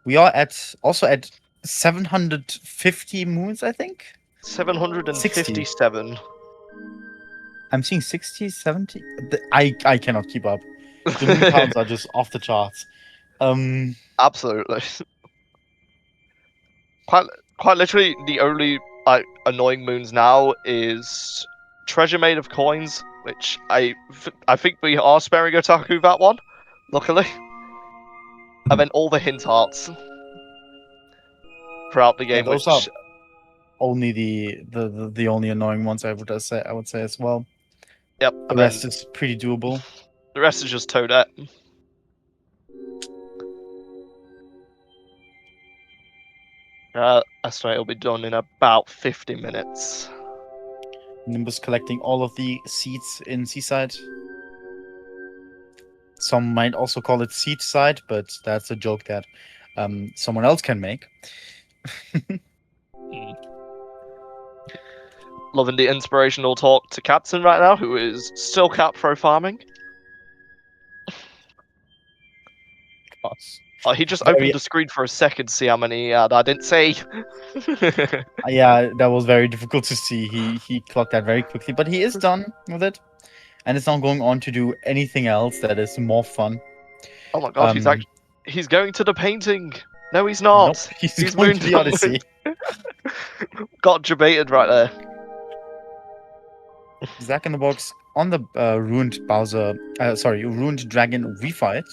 We are also at 750 moons, I think. 757. I'm seeing 60, 70. I cannot keep up. The moon counts are just off the charts. Absolutely. Quite literally, the only annoying moons now is Treasure Made of Coins, which I think we are sparing Otaku that one, luckily. And then all the hint hearts throughout the game, those which are only the only annoying ones I would say as well. yep, The rest is pretty doable. The rest is just Toadette. Estimate will be done in about 50 minutes. Nimbus collecting all of the seeds in Seaside. Some might also call it Seed Side, but that's a joke that someone else can make. Loving the inspirational talk to Katzen right now, who is still cap pro farming. Oh, he just opened the screen for a second to see how many he had. I didn't see. Yeah, that was very difficult to see. He clocked that very quickly, but he is done with it, and it's now going on to do anything else that is more fun. Oh my god, he's going to the painting. No, he's not. Nope, he's going to the Odyssey. Got debated right there. Zack in the box on the ruined ruined dragon refight.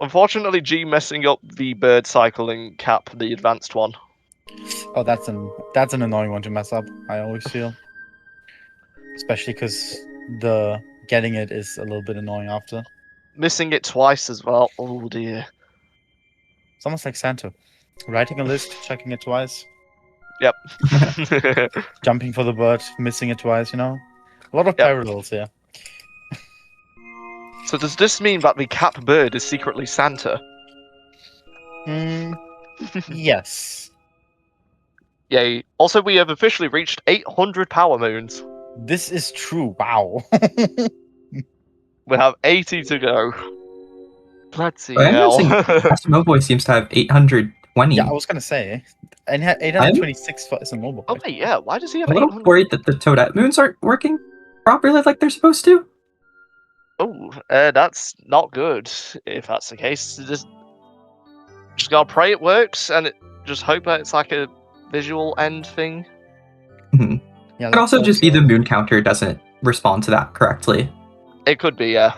Unfortunately, G messing up the bird cycling cap, the advanced one. Oh, that's an annoying one to mess up. I always feel, especially because the getting it is a little bit annoying after. Missing it twice as well. Oh dear. It's almost like Santa, writing a list, checking it twice. Yep. Jumping for the bird, missing it twice. You know, a lot of parallels here. So does this mean that the cap bird is secretly Santa? Yes. Yay. Also, we have officially reached 800 power moons. This is true. Wow. We have 80 to go. Bloody I'm hell. noticing SMO Boy seems to have 820. Yeah, I was gonna say, and had I'm 826 for some mobile. Oh, wait, yeah. Why does he have a little 800? worried that the Toadette moons aren't working properly like they're supposed to. Oh, that's not good. If that's the case, just gotta pray it works, and just hope that it's like a visual end thing. Mhm. Yeah, It could let's also hope just be so. the moon counter doesn't respond to that correctly. It could be, yeah.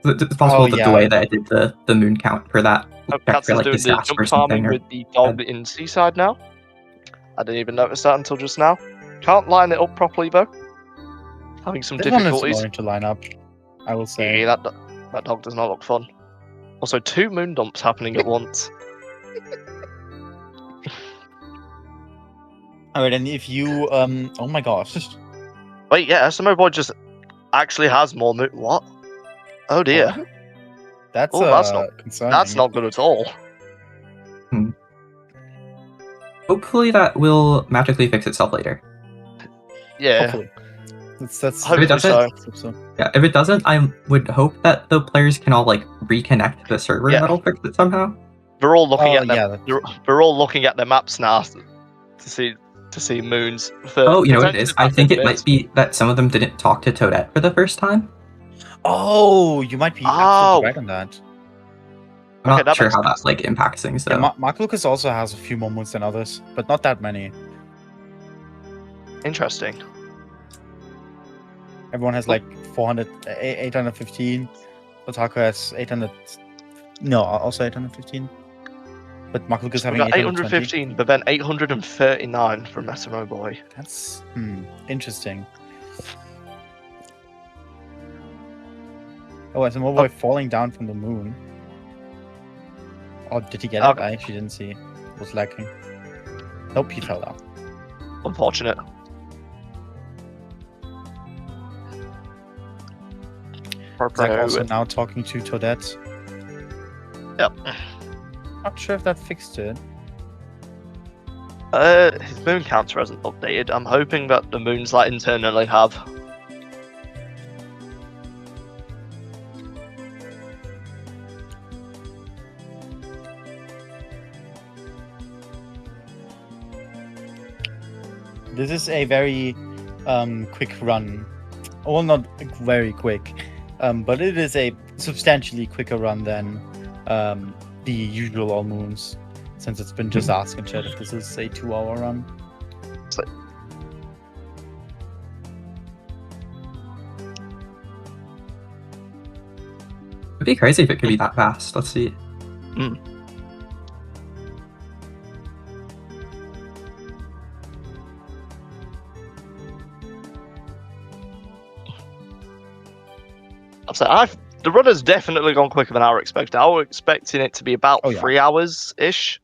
It's possible Oh, that the yeah. way that I did the moon count for that Oh, checked Cats for is like doing the disaster or jump something. farming Or with the dog in Seaside now. I didn't even notice that until just now. Can't line it up properly though. Having some This one is difficulties. annoying to line up, I will say. Yeah, that dog does not look fun. Also, 2 moon dumps happening at once. Alright, and if you, oh my gosh. Wait, yeah, SMO Boy just actually has more moon. What? Oh dear. What? That's, Oh, that's not concerning. That's not good at all. hopefully that will magically fix itself later. Yeah. Hopefully. That's Hopefully doesn't- so. Yeah, if it doesn't, I would hope that the players can all like reconnect the server Yeah. and that'll fix it somehow. We're all looking Oh, at them. yeah. We're all looking at their maps now to see moons. For Oh, you know what it is? potentially I back think in it might bits. be that some of them didn't talk to Toadette for the first time. Oh, you might be Oh. absolutely right on that. I'm Okay, not that sure makes how that sense. like impacts things Yeah, though. Mark Lucas also has a few more moons than others, but not that many. Interesting. Everyone has like 400, 815. Otaku has 800. No, also 815. But Mark Lucas We having got 820. 815, but then 839 from SMO Boy. That's interesting. Oh, as a mobile falling down from the moon. Oh, did he get it? Okay. I actually didn't see. It was lacking. Nope, he fell down. Unfortunate. Zach also now talking to Toadette. Yep. Not sure if that fixed it. His moon counter hasn't updated. I'm hoping that the moons like internally have. This is a very quick run. Well, not very quick, but it is a substantially quicker run than the usual All Moons, since it's been just asked in chat if this is a 2-hour run. It'd be crazy if it could be that fast. Let's see. The run has definitely gone quicker than I was expecting. I was expecting it to be about Oh, yeah. 3 hours ish.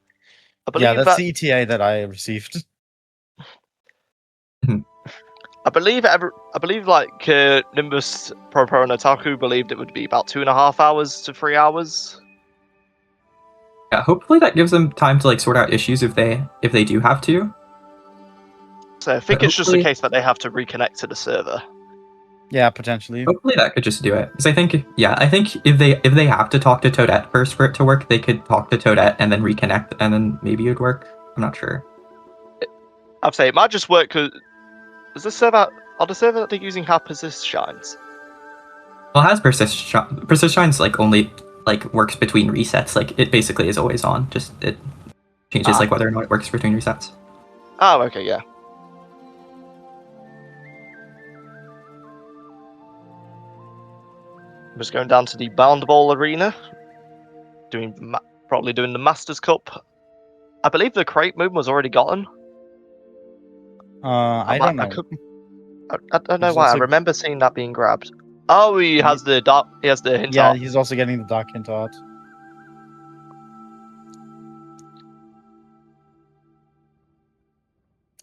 I believe Yeah, that's the ETA that I received. I believe like Nimbus Pro and Otaku believed it would be about 2.5 hours to 3 hours. Yeah, hopefully that gives them time to like sort out issues if they do have to. So I think But it's just a hopefully- case that they have to reconnect to the server. Yeah, potentially. Hopefully that could just do it. Because I think if they have to talk to Toadette first for it to work, they could talk to Toadette and then reconnect, and then maybe it'd work. I'm not sure. I'd say it might just work because the server that they're using have persist shines. Well, it has persist shines like only like works between resets. Like it basically is always on. Just it changes like whether or not it works between resets. Oh, okay, yeah. I'm just going down to the Bound Ball Arena, probably doing the Masters Cup. I believe the crate moon was already gotten. I don't know. I don't know He's why. I also- remember seeing that being grabbed. Oh, he has the dark. He has the hint Yeah, art. he's also getting the Dark Hint art.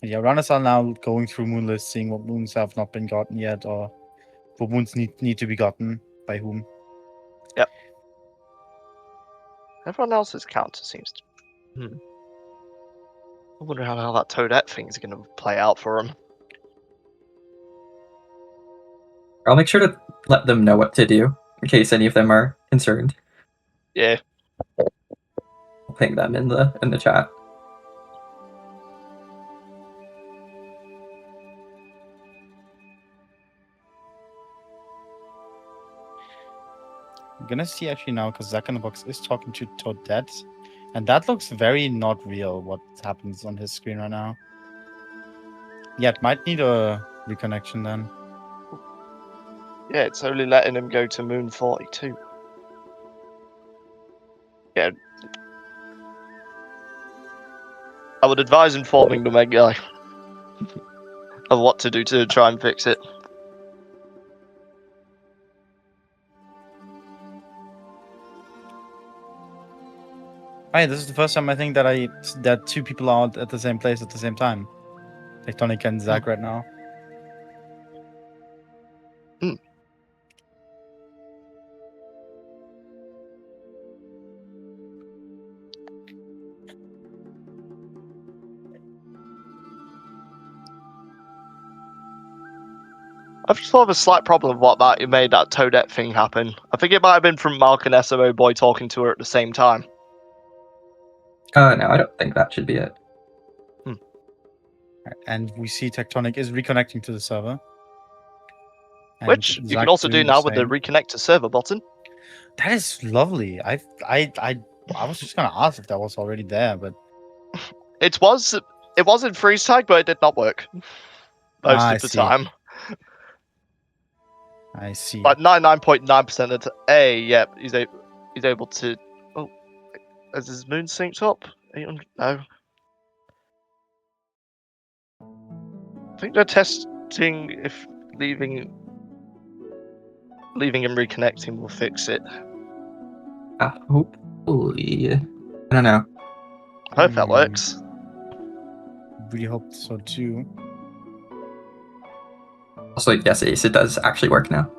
Yeah, runners are now going through moon lists, seeing what moons have not been gotten yet, or what moons need to be gotten by whom. Everyone else's counter seems to. I wonder how that Toadette thing is going to play out for him. I'll make sure to let them know what to do in case any of them are concerned. Yeah. I'll ping them in the chat. I'm gonna see actually now because Zack in the Box is talking to Toadette, and that looks very not real. What happens on his screen right now? Yeah, it might need a reconnection then. Yeah, it's only letting him go to Moon 42. Yeah. I would advise informing the Meg guy of what to do to try and fix it. Hey, this is the first time I think that two people are at the same place at the same time. Tectonic and Zack right now. I've just thought of a slight problem of what that made that Toadette thing happen. I think it might have been from Mark and SMO Boy talking to her at the same time. No, I don't think that should be it. And we see Tectonic is reconnecting to the server. And Which you Zack can also do doing the now with the same. reconnect to server button. That is lovely. I was just gonna ask if that was already there, but It was in freeze tag, but it did not work most I of the see. time. I see. Like 99.9% of the yeah, he's able to. Oh, has his moon synced up? 800? No. I think they're testing if leaving him reconnecting will fix it. Hopefully. I don't know. I hope that works. Really hope so too. Also, yes, Ace, it does actually work now.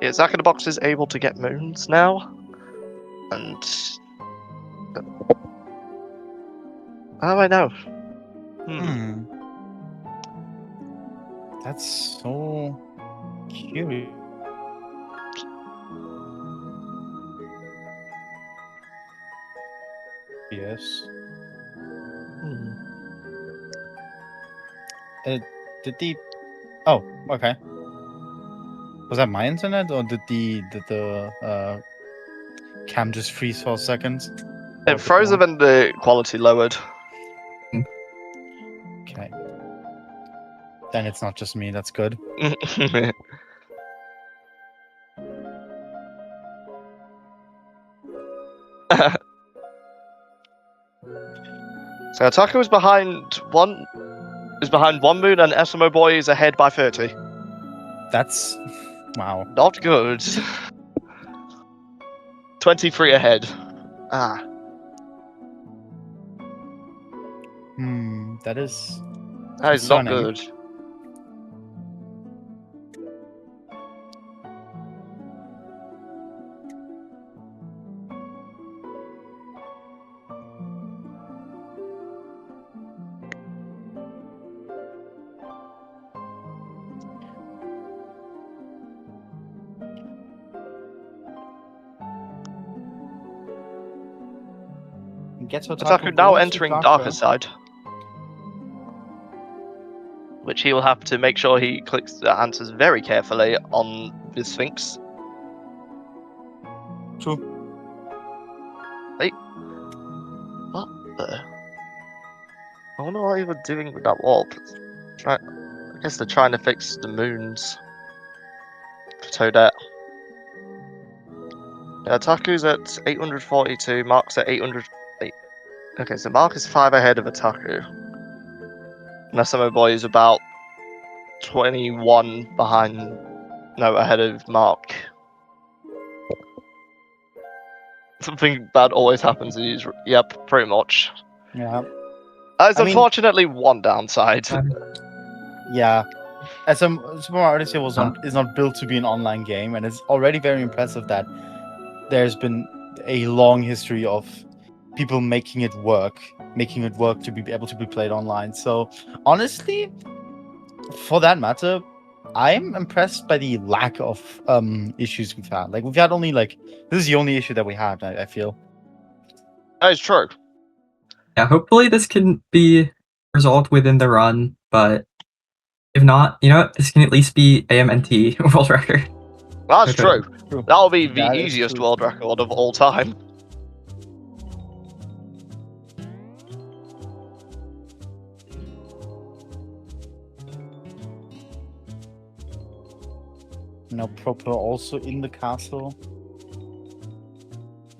Yeah, Zack in the Box is able to get moons now, and I know. That's so curious. Yes. Did the? Oh, okay. Was that my internet, or did the cam just freeze for a second? It froze when the quality lowered. Okay. Then it's not just me. That's good. So Attacker is behind one moon, and SMO Boy is ahead by 30. That's wow. Not good. 23 ahead. That is. That is not concerning. good. Attacker now entering Darker Side, which he will have to make sure he clicks the answers very carefully on the Sphinx. True. Hey. What the? I wonder what he was doing with that warp. I guess they're trying to fix the moons for Toadette. Yeah, Taku's at 842, Mark's at 808. Okay, so Mark is 5 ahead of Ataku. And SMO Boy is about 21 ahead of Mark. Something bad always happens. Yep, pretty much. Yeah. There's unfortunately one downside. Yeah. Super Mario Odyssey is not built to be an online game, and it's already very impressive that there's been a long history of people making it work to be able to be played online. So honestly, for that matter, I'm impressed by the lack of issues we've had. Like we've had only this is the only issue that we had. I feel. That is true. Yeah, hopefully this can be resolved within the run, but if not, you know what? This can at least be AMNT world record. That's Okay. true. That'll be the That is easiest true. world record of all time. Now proper also in the castle.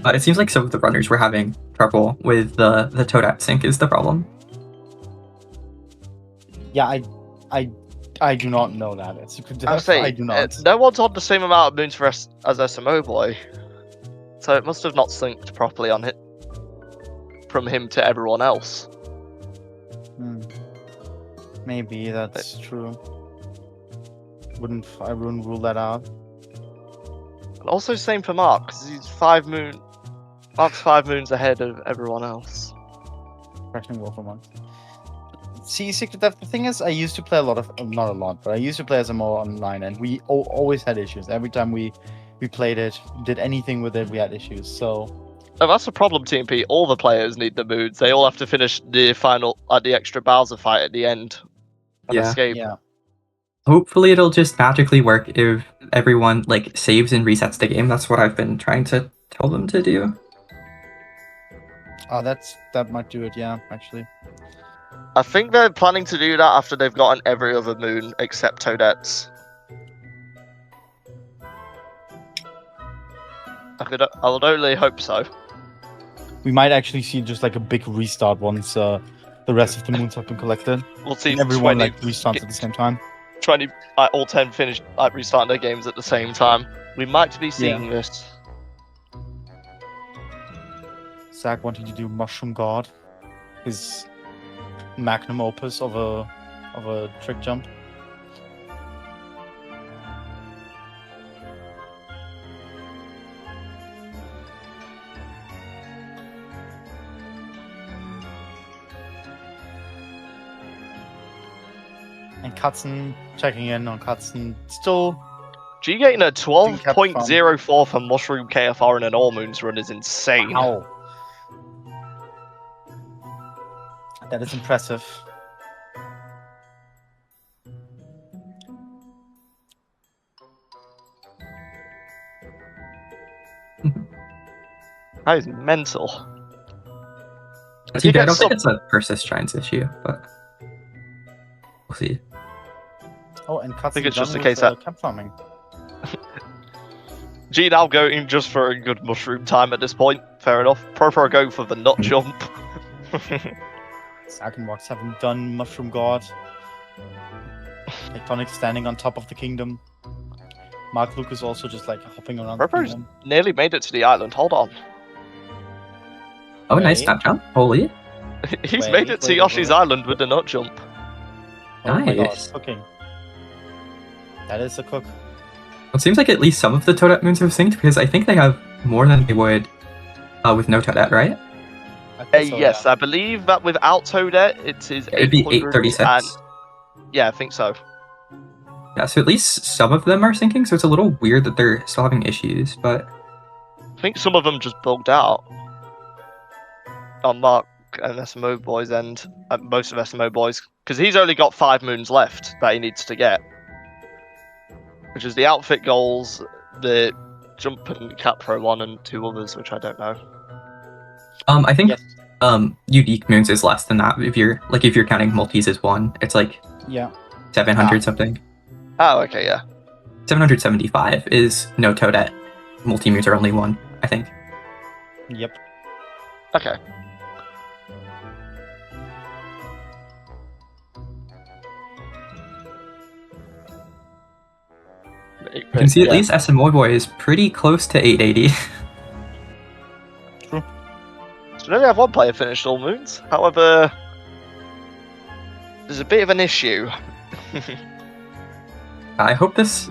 But it seems like some of the runners were having trouble with the Toadette sync is the problem. Yeah, I do not know that. I do not. No one's on the same amount of moons for as SMO Boy, so it must have not synced properly on it from him to everyone else. Maybe that's true. I wouldn't rule that out. And also same for Mark, because he's 5 moons. Mark's 5 moons ahead of everyone else. Crashing Wolf for once. See, Secret Death, the thing is, I used to play a lot of, not a lot, but I used to play SMO Online, and we always had issues. Every time we played it, did anything with it, we had issues, so... Oh, that's the problem, TMP. All the players need the moons. They all have to finish the final, the extra Bowser fight at the end. And escape. Yeah. Hopefully it'll just magically work if everyone, saves and resets the game. That's what I've been trying to tell them to do. Oh, that might do it, yeah, actually. I think they're planning to do that after they've gotten every other moon except Toadette's. I would only hope so. We might actually see just a big restart once the rest of the moons have been collected. We'll see And everyone 20, restarts at the same time. 20 all 10 finish restarting their games at the same time. We might be seeing this. Zach wanting to do Mushroom God, his magnum opus of a trick jump. And Katzen checking in on Katzen still. G getting a 12.04 for Mushroom KFR in an All Moons run is insane. Wow. That is impressive. That is mental. I don't think it's a Persis Giants issue, but we'll see. Oh, and Katzen think it's just done a case with, that- camp farming. G now going just for a good mushroom time at this point. Fair enough. Pro going for the nut jump. Zack and Wax haven't done Mushroom God. Tectonic standing on top of the kingdom. Mark Lucas also just hopping around the Pro's kingdom. nearly made it to the island. Hold on. Oh, nice Wait. snap jump. Holy. He's Wait, made it to wait, Yoshi's wait. Island with the nut jump. Oh my god, Nice. cooking. That is a cook. It seems like at least some of the Toadette moons have synced because I think they have more than they would with no Toadette, right? I think so, Yes, I believe that without Toadette, it is It'd be 800 836. and- Yeah, I think so. Yeah, so at least some of them are syncing, so it's a little weird that they're still having issues, but I think some of them just bugged out. On Mark and SMO Boy's end, most of SMO Boys, because he's only got 5 moons left that he needs to get. Which is the outfit goals, the jump and cap pro one, and 2 others, which I don't know. I think Yes. unique moons is less than that. If you're counting multis as 1, it's Yeah. 700 something. Oh, okay, yeah. 775 is no Toadette. Multi moons are only 1, I think. Yep. Okay. You can see at least SMO Boy is pretty close to 880. So we only have 1 player finished All Moons. However, there's a bit of an issue. I hope this.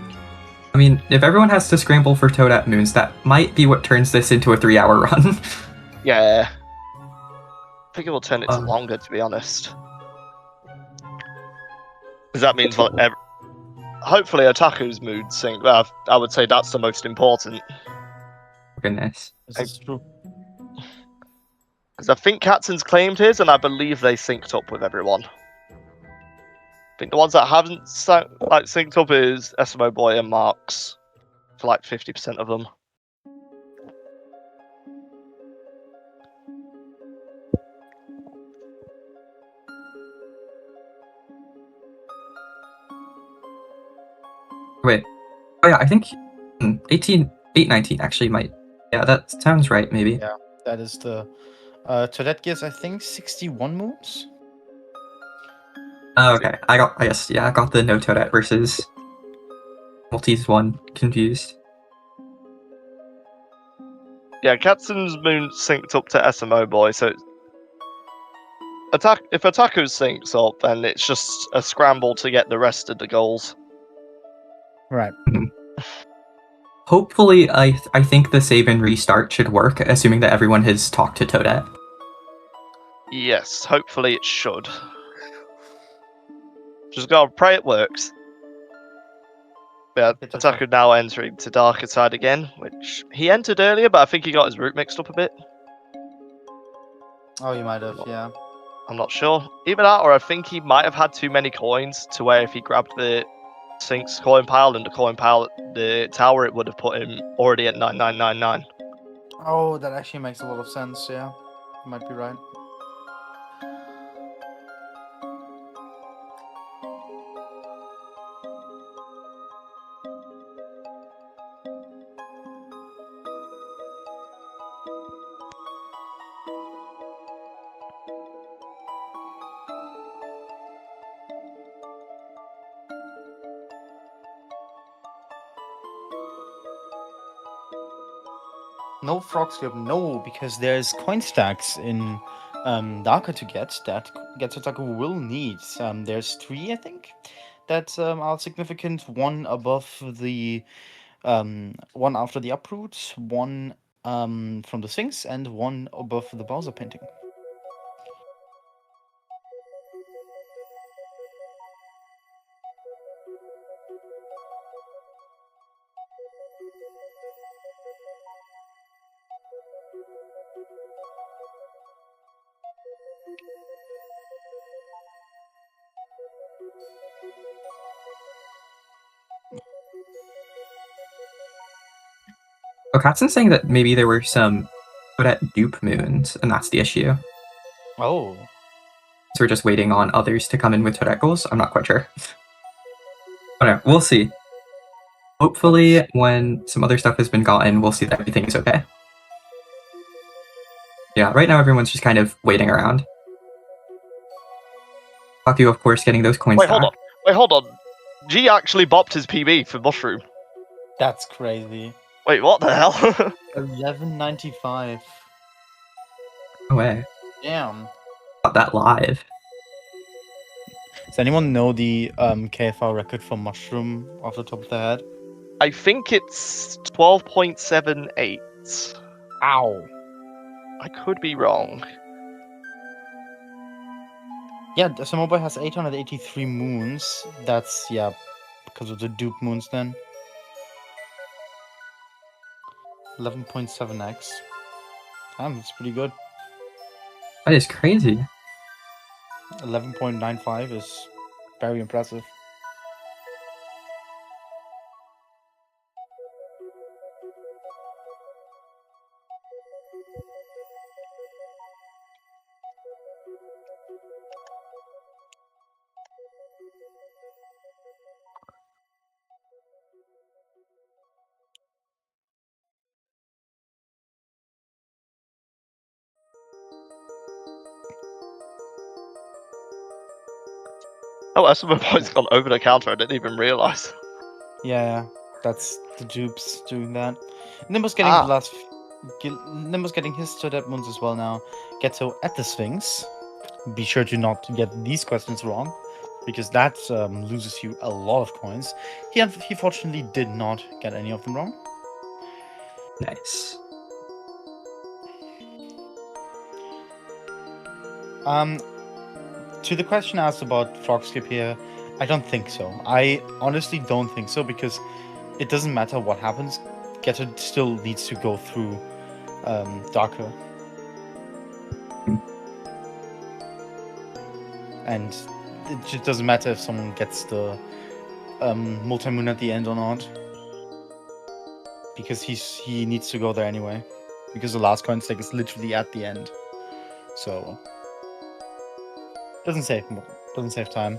I mean, if everyone has to scramble for Toadette moons, that might be what turns this into a 3-hour run. Yeah. I think it will turn it to longer, to be honest. Because that means like, hopefully Otaku's mood sync. I would say that's the most important. Goodness. This is true. Because I think Katzen's claimed his, and I believe they synced up with everyone. I think the ones that haven't synced up is SMO Boy and Marks for like 50% of them. Wait. Oh yeah, I think 819 actually might. Yeah, that sounds right. Maybe. Yeah, that is the. Toadette gives, I think, 61 moons. Oh, okay. I got the no Toadette versus Multis one confused. Yeah, Katzen's moon synced up to SMO Boy, so if Otaku syncs up, then it's just a scramble to get the rest of the goals. Right. Hopefully, I think the save and restart should work, assuming that everyone has talked to Toadette. Yes, hopefully it should. Just gotta pray it works. Yeah, Otaku now entering to Darker Side again, which he entered earlier, but I think he got his route mixed up a bit. Oh, you might have, yeah. I'm not sure. Either that, or I think he might have had too many coins to where if he grabbed the Sinks coin pile and the coin pile at the tower, it would have put him already at 9999. Oh, that actually makes a lot of sense, yeah. You might be right. No frog skip, no, because there's coin stacks in Darker to get that Getsotaku will need. There's 3, I think, that are significant. One above the one after the uproot, one from the Sphinx, and one above the Bowser painting. Oh, Katzen's saying that maybe there were some Toadette dupe moons, and that's the issue. Oh. So we're just waiting on others to come in with Toadette goals? I'm not quite sure. But no, we'll see. Hopefully, when some other stuff has been gotten, we'll see that everything is okay. Yeah, right now everyone's just kind of waiting around. Taku, of course, getting those coins Wait, back. hold on. G actually bopped his PB for Mushroom. That's crazy. Wait, what the hell? 1195. No way. Damn. Got that live. Does anyone know the KFR record for Mushroom off the top of their head? I think it's 12.78. Ow. I could be wrong. Yeah, the SMO Boy has 883 moons. That's, yeah, because of the dupe moons then. 11.7x. Damn, that's pretty good. That is crazy. 11.95 is very impressive. Oh, SMO Boy's gone over the counter. I didn't even realize. Yeah, that's the dupes doing that. Nimbus getting the last. Nimbus getting his Toadette moons as well now. Ghetto at the Sphinx. Be sure to not get these questions wrong. because that loses you a lot of coins. He fortunately did not get any of them wrong. Nice. To the question asked about frog skip here, I don't think so. I honestly don't think so, because it doesn't matter what happens. Getter still needs to go through Darker. And it just doesn't matter if someone gets the multi-moon at the end or not, because he needs to go there anyway, because the last coin stack is literally at the end. So doesn't save time.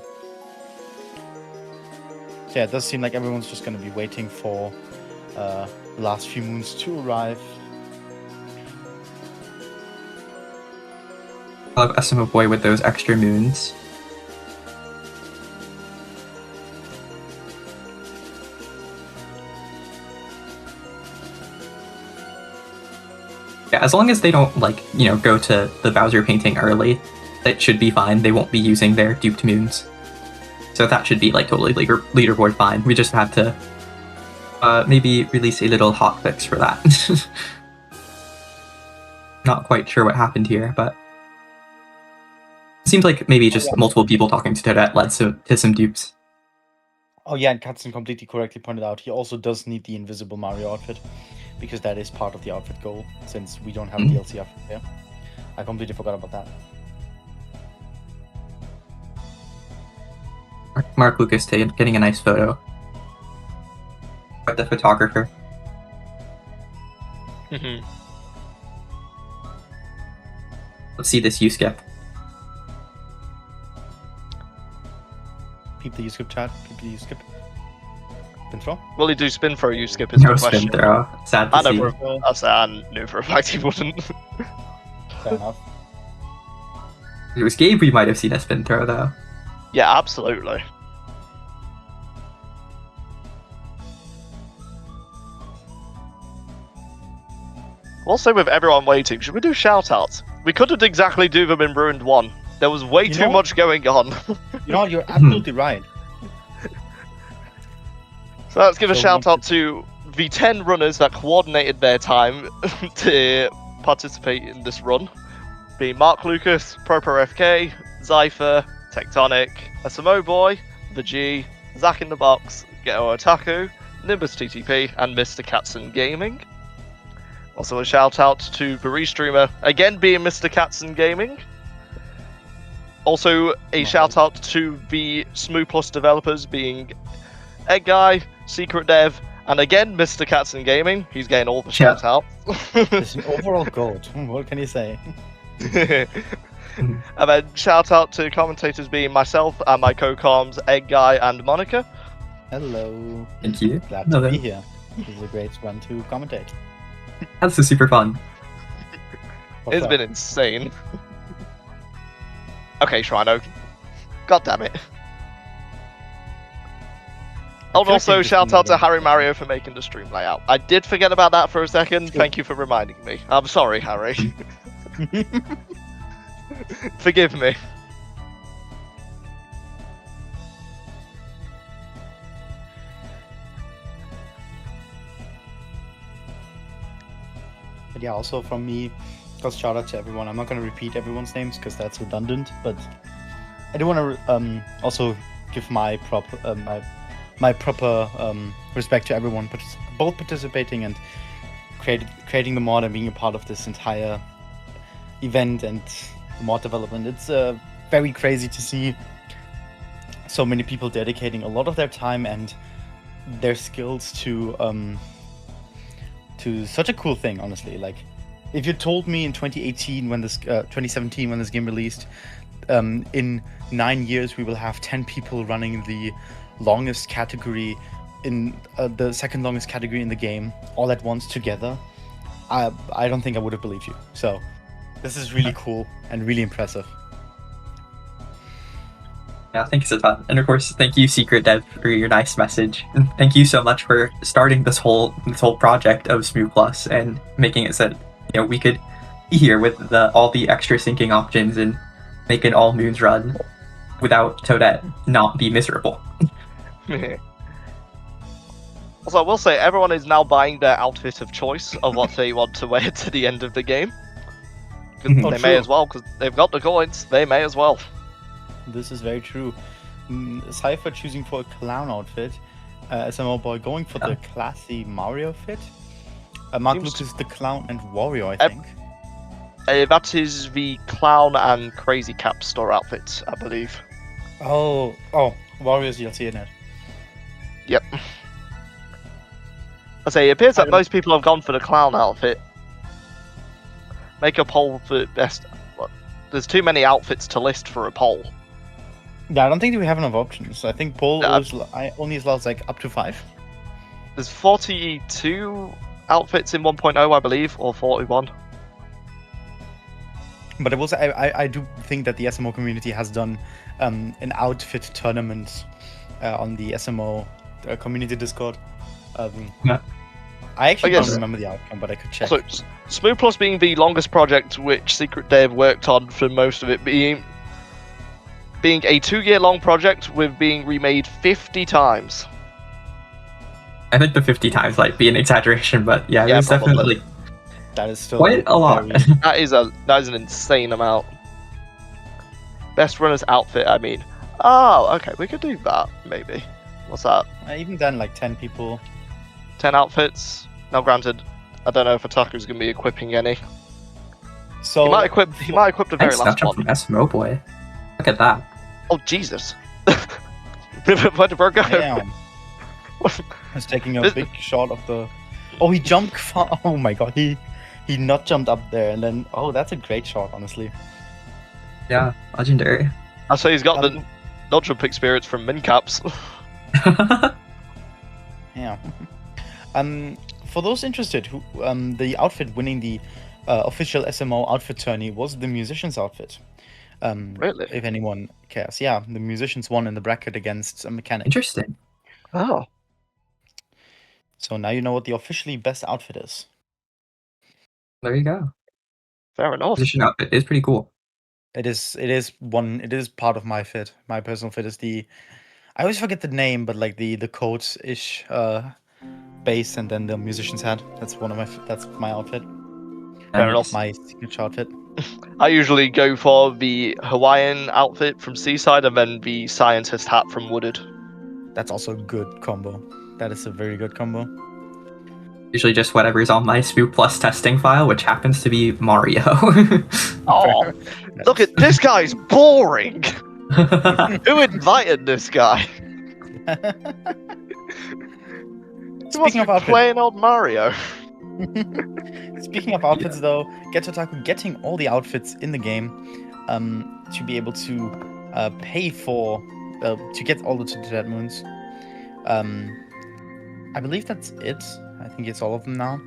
So yeah, it does seem like everyone's just going to be waiting for the last few moons to arrive. I love SMO Boy with those extra moons. Yeah, as long as they don't, like, go to the Bowser painting early, it should be fine. They won't be using their duped moons. So that should be, like, totally leaderboard fine. We just have to maybe release a little hotfix for that. Not quite sure what happened here, but it seems like maybe just multiple people talking to Toadette led to some dupes. Oh yeah, and Katzen completely correctly pointed out, he also does need the Invisible Mario outfit, because that is part of the outfit goal, since we don't have a DLC outfit there. I completely forgot about that. Mark Lucas getting a nice photo. But the photographer. Let's see this U-skip. Peep the U-skip chat, peep the U-skip. Spin throw? Will he do spin throw? U-skip is No the spin question. throw. Sad to see. I knew for a fact he wouldn't. Fair enough. If it was Gabe, we might have seen a spin throw, though. Yeah, absolutely. Also, with everyone waiting, should we do shoutouts? We couldn't exactly do them in Ruined 1. There was way too much going on. You're absolutely right. So let's give a shout out to the 10 runners that coordinated their time to participate in this run. Being Mark Lucas, ProProFK, Zypher, Tectonic, SMO Boy, The G, Zach in the Box, Ghetto Otaku, Nimbus TTP, and Mr. Katzen Gaming. Also a shout out to the restreamer, again being Mr. Katzen Gaming. Also a shout out to the SMO Plus developers being Egg Guy, Secret Dev, and again Mr. Katzen Gaming. He's getting all the shout outs. It's an overall gold. What can you say? And then shout out to commentators being myself and my co-coms Egg Guy and Monica. Hello. Thank you. Glad to be here. This is a great one to commentate. That's super fun. It's been insane. Okay, Shrino. God damn it. Oh, and also shout out to Harry Mario for making the stream layout. I did forget about that for a second. Thank you for reminding me. I'm sorry, Harry. Forgive me. But yeah, also from me, just shout out to everyone. I'm not going to repeat everyone's names because that's redundant, but I do want to also give my proper respect to everyone, both participating and creating the mod and being a part of this entire event and the mod development. It's very crazy to see so many people dedicating a lot of their time and their skills to such a cool thing, honestly. Like, if you told me in 2017 when this game released, in 9 years we will have 10 people running the longest category in the second longest category in the game all at once together, I don't think I would have believed you. So this is really cool and really impressive. Yeah, thanks a ton. And of course, thank you, Secret Dev, for your nice message. And thank you so much for starting this whole project of SMO Plus and making it so that, we could be here with all the extra syncing options and make an All Moons run. without Toadette not be miserable. Also, I will say everyone is now buying their outfit of choice of what they want to wear to the end of the game. 'Cause Oh, they may true. as well, because they've got the coins. They may as well. This is very true. Cypher choosing for a clown outfit. SMO Boy going for the classy Mario fit. Mark Seems- Lucas the clown and Wario, I Ep- think. That is the clown and crazy cap store outfits, I believe. Oh, Wario's DLC in it. Yep. I say it appears I that don't- most people have gone for the clown outfit. Make a poll for best. Well, there's too many outfits to list for a poll. Yeah, I don't think we have enough options. I think poll Yeah, only allows like up to 5. There's 42 outfits in 1.0, I believe, or 41. But it was I do think that the SMO community has done an outfit tournament on the SMO community Discord. Yeah. I actually guess- don't remember the outcome, but I could check. So, Smooth Plus being the longest project which Secret Dev worked on for most of it, being a 2-year-long project with being remade 50 times. I think the 50 times might be an exaggeration, but yeah, it Yeah, was probably. definitely That is still quite a lot. very- That is an insane amount. Best runner's outfit, I mean. Oh, okay, we could do that, maybe. What's that? even then, like 10 people. 10 outfits? Now, granted, I don't know if Otaku's going to be equipping any. So He might equip the very Nice last snapshot one. from SMO Boy. Look at that. Oh, Jesus. Where did Bro go? Damn. He's taking a This- big shot of the. Oh, he jumped far. Oh my god, he not jumped up there and then. Oh, that's a great shot, honestly. Yeah, legendary. I say he's got the no jump experience from Mincaps. Yeah. For those interested, who the outfit winning the official SMO outfit tourney was the musician's outfit. Really? If anyone cares, yeah, the musicians won in the bracket against a mechanic. Interesting. Oh. So now you know what the officially best outfit is. There you go. Fair enough. Position outfit is pretty cool. It is part of my fit. My personal fit is the. I always forget the name, but like the coat-ish base and then the musician's hat. That's that's my outfit. Fair enough. My signature outfit. I usually go for the Hawaiian outfit from Seaside and then the scientist hat from Wooded. That's also a good combo. That is a very good combo. Usually just whatever's on my SPOO Plus testing file, which happens to be Mario. Oh, look at this guy's boring. Who invited this guy? He must Speaking of be outfits, playing old Mario. speaking of outfits, though, Get Otaku getting all the outfits in the game to be able to pay for to get all the Dead Moons. I believe that's it. I think it's all of them now.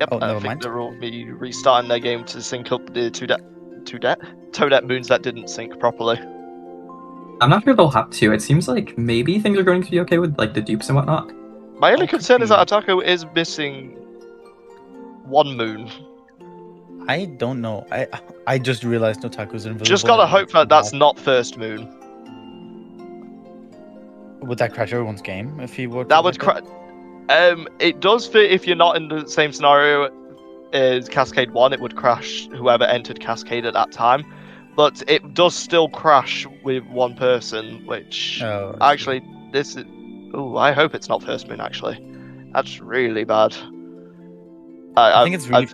Yep, Oh, I never think mind. they're all be restarting their game to sync up the Toadette moons that didn't sync properly. I'm not sure they'll have to. It seems like maybe things are going to be okay with like the dupes and whatnot. My only Oh, could concern is be. that Otaku is missing one moon. I don't know. I just realized Otaku's invisible. Just gotta and hope that that's not first moon. Would that crash everyone's game if he were? That would crash. It does fit if you're not in the same scenario as Cascade 1, it would crash whoever entered Cascade at that time. But it does still crash with one person, which Oh, I see. actually this is. Oh, I hope it's not first moon. Actually, that's really bad. I think it's really.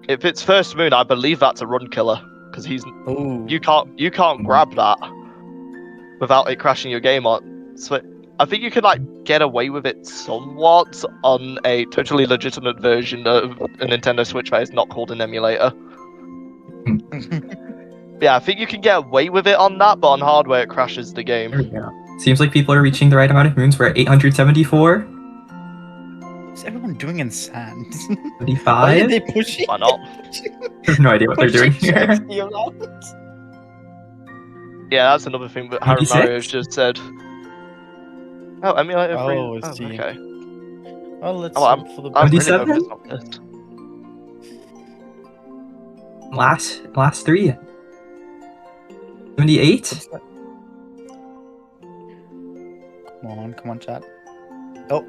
If it's first moon, I believe that's a run killer because Oh, you can't grab that without it crashing your game on. So I think you can like get away with it somewhat on a totally legitimate version of a Nintendo Switch that is not called an emulator. Yeah, I think you can get away with it on that, but on hardware it crashes the There we game. go. Seems like people are reaching the right amount of moons. We're at 874, What's everyone doing in sand? Why 75. are they pushing? Why not? I have no idea what they're doing pushing here. Shakespeare around? Yeah, that's another thing that Harry 86? Mario's just said. Oh, emulator free. Oh, I see. Okay. Well, let's Oh, I'm- hope for the I'm best. really 27? hoping it's not this. Last three. 78. What's that? Come on, chat. Oh.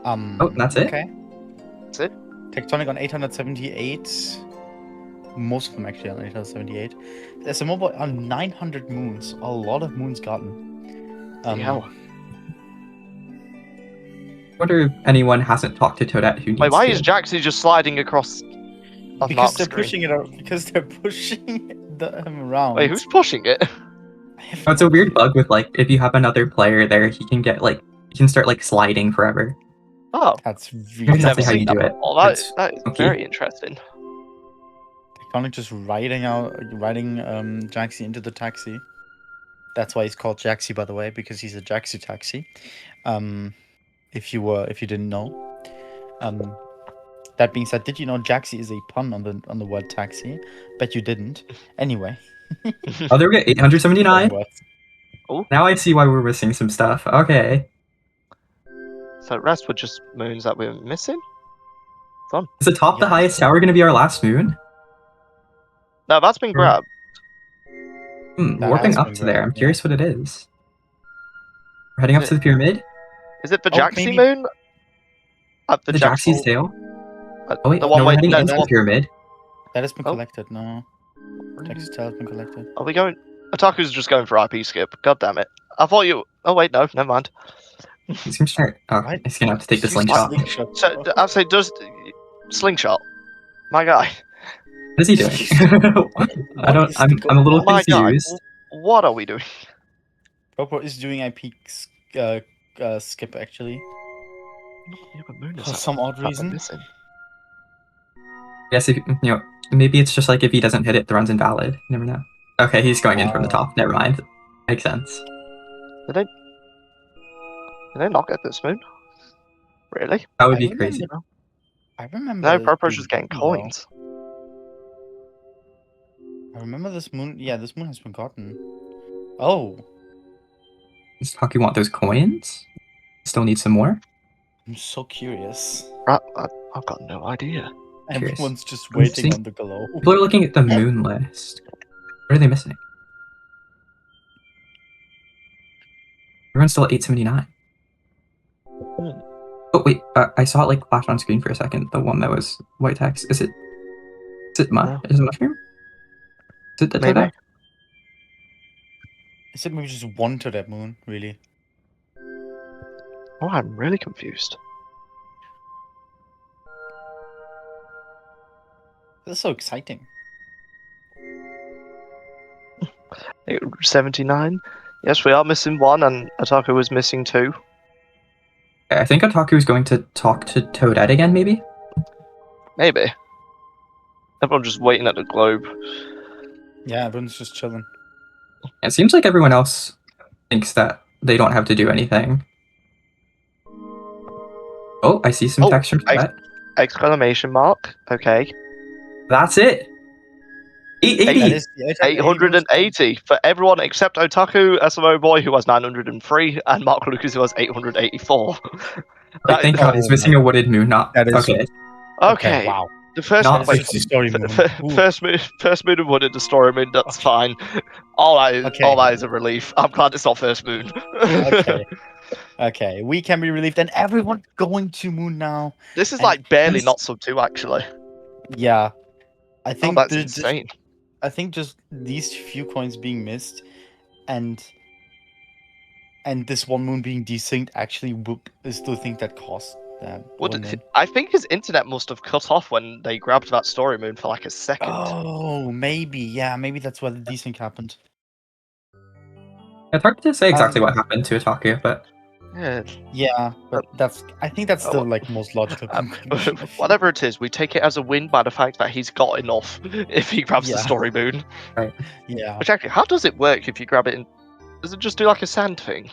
Oh, that's it? Okay. That's it. Tectonic on 878. Most of them actually on 878. SMO Boy on 900 moons. A lot of moons gotten. Hell. I wonder if anyone hasn't talked to Toadette who needs Wait, why to. is Jaxie just sliding across? Because they're pushing it out. Because they're pushing them around. Wait, who's pushing it? Oh, it's a weird bug with like if you have another player there, he can get like he can start like sliding forever. Oh, That's I've really never never how seen you that do it. before. That It's- is okay. very interesting. Tectonic just riding Jaxie into the taxi. That's why he's called Jaxie, by the way, because he's a Jaxie taxi. If you didn't know. That being said, did you know Jaxie is a pun on the word taxi? Bet you didn't. Anyway. Oh, there we go. 879. Oh, Now I see why we're missing some stuff. Okay. so the rest were just moons that we were missing? Fun. Is atop the Yeah. highest tower going to be our last moon? No, that's been grabbed. That Warping has up been to there. I'm grabbed, curious what it is. We're heading up Is to the pyramid. Is it the Oh, Jaxie maybe- moon? At The Jaxie's tail. Oh wait, the no, one we're with heading no, into the the one- pyramid. That has been Oh. collected, no. Jaxie's tail has been collected. Are we going? Otaku's just going for IP skip. God damn it! I thought you. Oh wait, no, never mind. He's gonna start. Oh, What? he's gonna have to take the Just use slingshot. So I say, does slingshot? My guy. What is he doing? I don't. is I'm going a little on? My guy. confused. What are we doing? Popo is doing IP skip actually. Yeah, but moon is For some odd that we're reason. missing. Yes, if you know, maybe it's just like if he doesn't hit it, the run's invalid. You never know. Okay, he's going in from the top. Never mind. Makes sense. Did they not get this moon? Really? That would I be remember- crazy. I remember. No, it Purpo's being just getting though. coins. I remember this moon. Yeah, this moon has been gotten. Oh, Does Taki want those coins? Still need some more. I'm so curious. I've got no idea. Curious. Everyone's just I'm waiting seeing- on the glow. People are looking at the moon list. What are they missing? Everyone's still at 879. Oh wait, I saw it like flash on screen for a second. The one that was white text. Is it? No. Is it mushroom? Is it the Maybe. Toadette? Is it maybe just one to that moon, really? Oh, I'm really confused. That's so exciting. 79. Yes, we are missing one, and Otaku was missing two. I think Otaku is going to talk to Toadette again, maybe? Maybe. Everyone's just waiting at the globe. Yeah, everyone's just chilling. It seems like everyone else thinks that they don't have to do anything. Oh, I see some Oh, text from Toadette. Exclamation mark. Okay. That's it! 880! That is the 880 for everyone except Otaku, SMO Boy, who has 903, and Mark Lucas, who has 884. Like, thank God, he's oh missing my a wooded moon. Not That is- okay. Okay. Wow. The first Not wait, just a story moon. Ooh. first moon of wooded, the story moon. That's fine. All that is a relief. I'm glad it's not first moon. Okay. Okay, we can be relieved, and everyone's going to moon now. This is And like barely this- not sub 2, actually. Yeah, I Oh, think that's the- insane. I think just these few coins being missed, and this one moon being desynced actually is the thing that caused that. I think his internet must have cut off when they grabbed that story moon for like a second. Oh, maybe. Yeah, maybe that's why the desync happened. It's hard to say exactly what happened to Otaku, but Yeah. Yeah, but I think that's the like most logical Um, conclusion. I feel. Whatever it is, we take it as a win by the fact that he's got enough if he grabs the Yeah. story moon. Yeah, Which actually, how does it work if you grab it in? Does it just do like a sand thing?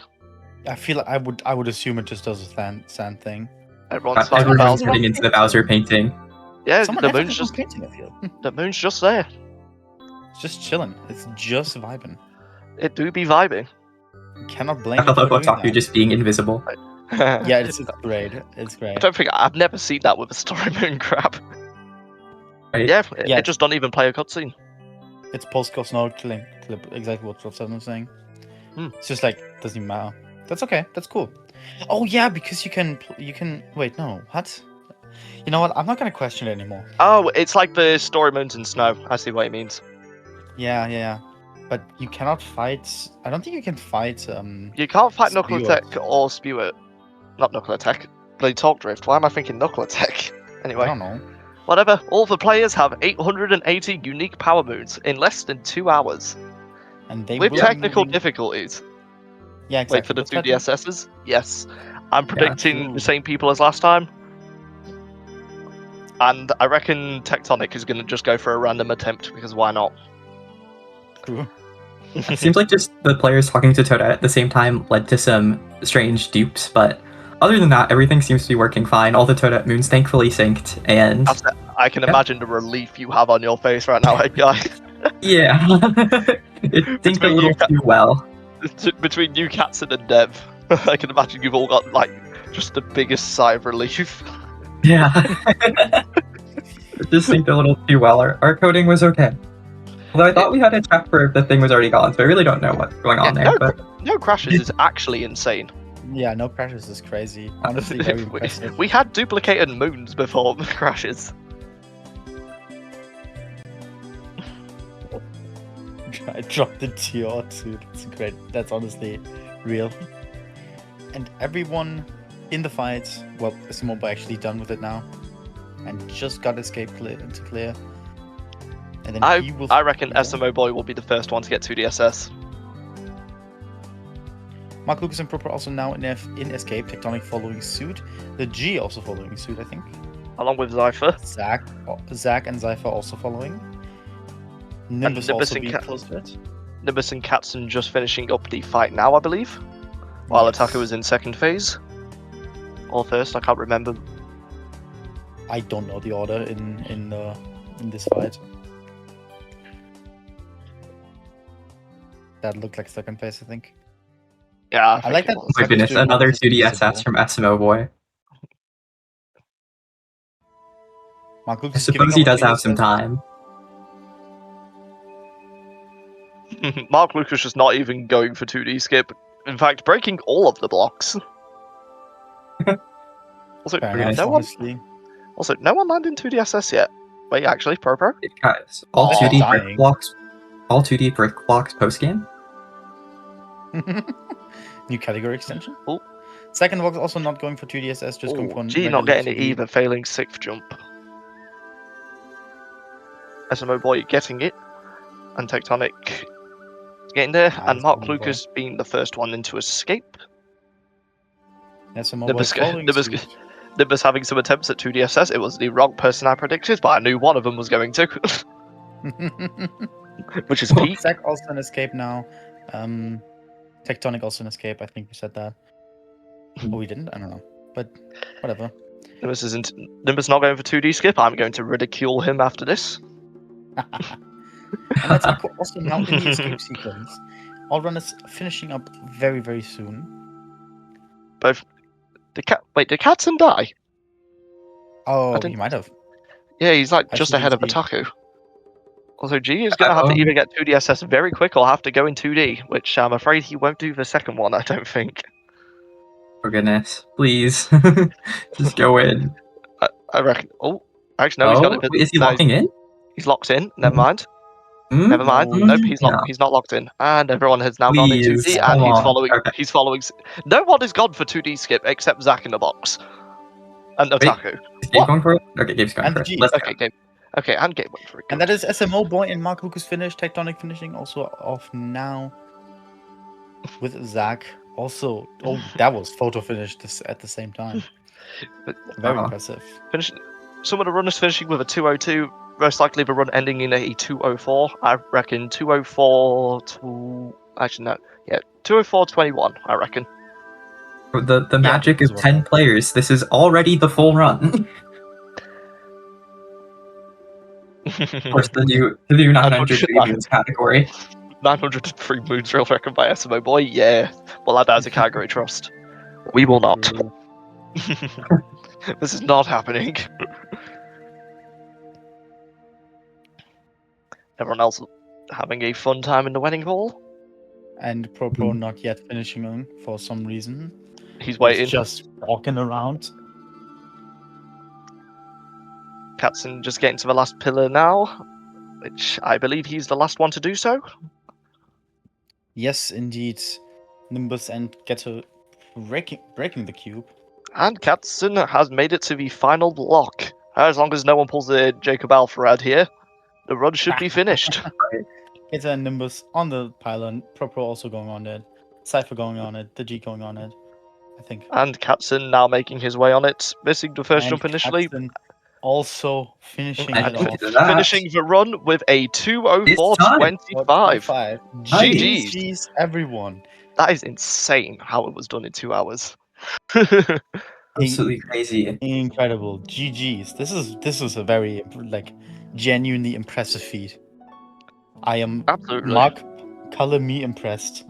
I feel like I would assume it just does a sand thing. Everyone's like, everyone's Bowser. getting into the Bowser painting. Yeah, Someone the has moon's to do just painting. I feel the moon's just there. it's just chilling. It's just vibing. It do be vibing. You cannot blame. I it for love doing Otaku that. just being invisible. Yeah, it's great. It's I great. don't think I've never seen that with a story moon grab. Right? Yeah, Yeah. it just don't even play a cutscene. It's post-cost snow clip. Exactly what Drop7 was saying. It's just like doesn't even matter. That's okay. That's cool. Oh yeah, because you can wait. No, what? You know what? I'm not gonna question it anymore. Oh, it's like the story moons and snow. I see what it means. Yeah. But you cannot fight. I don't think you can fight. You can't fight Spew Knuckle it. Attack or Spew It. Not Knuckle Attack. Bloody Talk Drift. Why am I thinking Knuckle Attack? I Anyway, don't know. whatever. All the players have 880 unique power moons in less than 2 hours. And they With will technical moving- difficulties. Yeah, exactly. Wait for the What's two that? DSSs? Yes. I'm predicting true. the same people as last time. And I reckon Tectonic is going to just go for a random attempt, because why not? True. It seems like just the players talking to Toadette at the same time led to some strange dupes, but other than that, everything seems to be working fine. All the Toadette moons thankfully synced, and I can imagine the relief you have on your face right now, hey guy. yeah, it synced a Between little you- too well. Between you, Catson, and Dev, I can imagine you've all got, like, just the biggest sigh of relief. Yeah, it just synced a little too well. Our coding was okay. Although I thought we had a chapter if the thing was already gone, so I really don't know what's going on there. But No crashes is actually insane. Yeah, no crashes is crazy. Honestly, very impressive. We had duplicated moons before crashes. I dropped the TR too. That's great. That's honestly real. And everyone in the fight, well, SMO actually done with it now, and just got escape clear into clear. And then he will. I reckon SMO Boy will be the first one to get 2DSS. Mark Lucas and Proper also now in escape. Tectonic following suit. The G also following suit, I think. Along with Zypher. Zach and Zypher also following. Nimbus Nimbus also and being Cat- close to it. Nimbus and Katzen just finishing up the fight now, I believe. While Yes. Attacker was in second phase. Or first, I can't remember. I don't know the order in this fight. That looked like second phase, I think. Yeah, I like think it that. was. oh my goodness, Doing another almost 2DSS invisible. from SMO Boy. Mark I Lucas suppose he does have some time. Mark Lucas just not even going for 2D skip. In fact, breaking all of the blocks. Also, Fair goodness. enough, also, no one landed in 2DSS yet. Wait, actually, Pro. Guys, all Oh, 2D dying. brick blocks, all 2D brick blocks post game. New category extension. Oh. Second box also not going for 2DSS, just going for G not regular getting it 2D. either, failing 6th jump. SMO Boy getting it, and Tectonic getting there, Nice, and Mark SMO Boy. Lucas being the first one in to escape. SMO Nimbus- Boy following Nimbus- suit. Nimbus having some attempts at 2DSS. It was the wrong person I predicted, but I knew one of them was going to, which is Pete. Zach also in escape now. Tectonic also in escape. I think we said that. Oh, we didn't. I don't know, but whatever. Nimbus not going for 2D skip. I'm going to ridicule him after this. And that's also now in the escape sequence. All runners finishing up very, very soon. Both the cat. Wait, did Katzen die? Oh, he didn't- might have. Yeah, he's like I just actually ahead of didn't see. Otaku. Also, G is going to have to either get 2DSS very quick or have to go in 2D, which I'm afraid he won't do the second one, I don't think. Oh goodness, please, just go in. I reckon. Oh, actually, no, he's got it. Wait, is he no, locking in? He's locked in. Never mind. Hmm? Never mind. No. Nope, he's not. No. He's not locked in. And everyone has now gone in Please, 2D, come and he's on. following. Okay. He's following. No one is gone for 2D skip except Zach in the box and Otaku. Is Gabe What? going for it? Okay, Gabe's going And for the it. G. Let's Okay, game. Okay, and game went for it. And that is SMO Boy and Mark Lucas finished. Tectonic finishing also off now with Zach. Also, oh, that was photo finished at the same time. Very impressive. Finish. Some of the runners finishing with a 202. Most likely the run ending in a 204. I reckon 204 to. Actually, no. Yeah, 204.21, I reckon. The magic that's of what 10 players. This is already the full run. Of course, the new 900 moons category. 903 moons real reckon by SMO Boy. Yeah. Well, that as a category trust. We will not. This is not happening. Everyone else having a fun time in the wedding hall. and Pro not yet finishing on for some reason. He's waiting. He's just walking around. Katzen just getting to the last pillar now, which I believe he's the last one to do so. Yes, indeed. Nimbus and Ghetto breaking the cube. And Katzen has made it to the final block. As long as no one pulls the Jacob Alfred here, the run should be finished. Ghetto and Nimbus on the pylon. Pro also going on it. Cypher going on it. The G going on it, I think. And Katzen now making his way on it, missing the first jump initially. Katzen also finishing And it off. finishing the run with a 2:04.25. GG's, everyone. That is insane how it was done in 2 hours. Absolutely crazy. Incredible. GG's. This is a very genuinely impressive feat. I am Absolutely. Mark, color me impressed.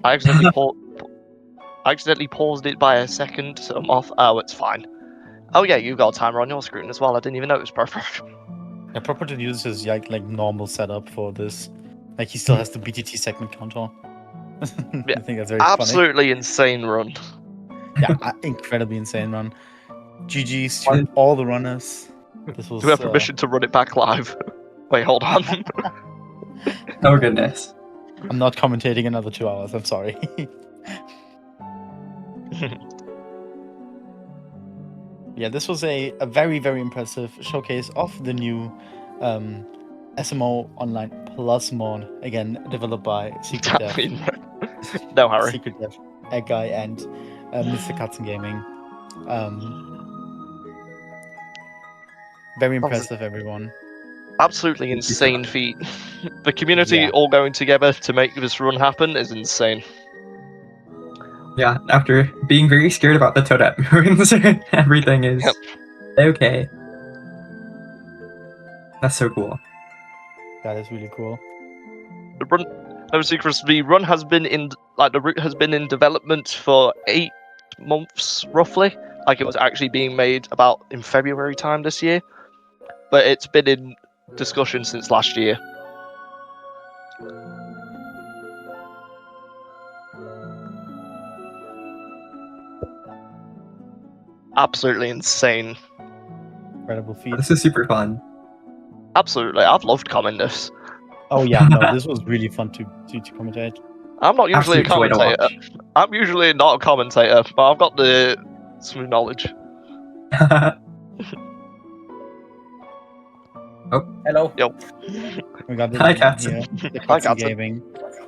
I accidentally paused it by a second, so I'm off. Oh, it's fine. Oh yeah, you got a timer on your screen as well. I didn't even notice. Perfect. Yeah, Proper to use his like normal setup for this. Like he still has the BTT segment counter. Yeah, I think that's very absolutely insane run. funny. Yeah, incredibly insane run. GG's to all the runners. This was. Do we have permission to run it back live? Wait, hold on. Oh goodness. I'm not commentating another 2 hours. I'm sorry. Yeah, this was a very, very impressive showcase of the new SMO Online Plus mod, again developed by Secret Dev. No hurry. Secret Dev, Egg Guy, and Mr. Katzen Gaming. Very impressive, everyone. Absolutely insane feat. The community all going together to make this run happen is insane. Yeah, after being very scared about the Toadette moons, everything is okay. That's so cool. That is really cool. The run, no secrets. The run has been in the route has been in development for 8 months roughly. Like it was actually being made about in February time this year, but it's been in discussion since last year. Absolutely insane. Incredible feat. This is super fun. Absolutely, I've loved commenting this. Oh yeah, no, this was really fun to commentate. I'm not usually Absolute joy a to commentator. watch. I'm usually not a commentator, but I've got the smooth knowledge. Hello. Yo. We got Hi, this Katzen. here. The Hi, Katzen Katzen. Gaming.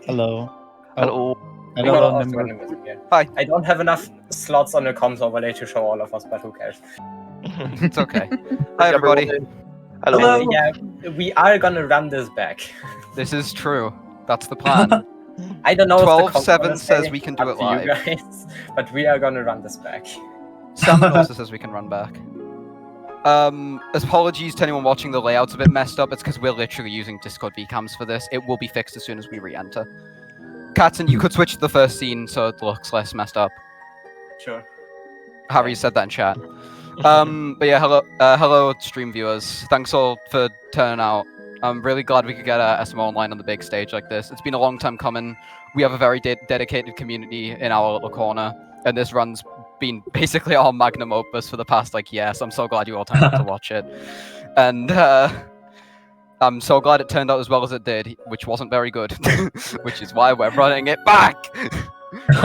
Hello. Hello. We Hello, got Nimbus. Nimbus again. Hi. I don't have enough slots on the comms overlay to show all of us, but who cares? It's okay. Hi, everybody. Hello. And, yeah, we are gonna run this back. This is true. That's the plan. I don't know if the comms 12-7 gonna says say we can do up it to you live. guys, but we are gonna run this back. Salmon also says we can run back. Apologies to anyone watching, the layout's a bit messed up. It's because we're literally using Discord VCams for this. It will be fixed as soon as we re-enter. Katzen, you could switch to the first scene so it looks less messed up. Sure. Harry said that in chat. But yeah, hello stream viewers. Thanks all for turning out. I'm really glad we could get SMO Online on the big stage like this. It's been a long time coming. We have a very dedicated community in our little corner, and this run's been basically our magnum opus for the past year, so I'm so glad you all turned out to watch it. And I'm so glad it turned out as well as it did, which wasn't very good, which is why we're running it back!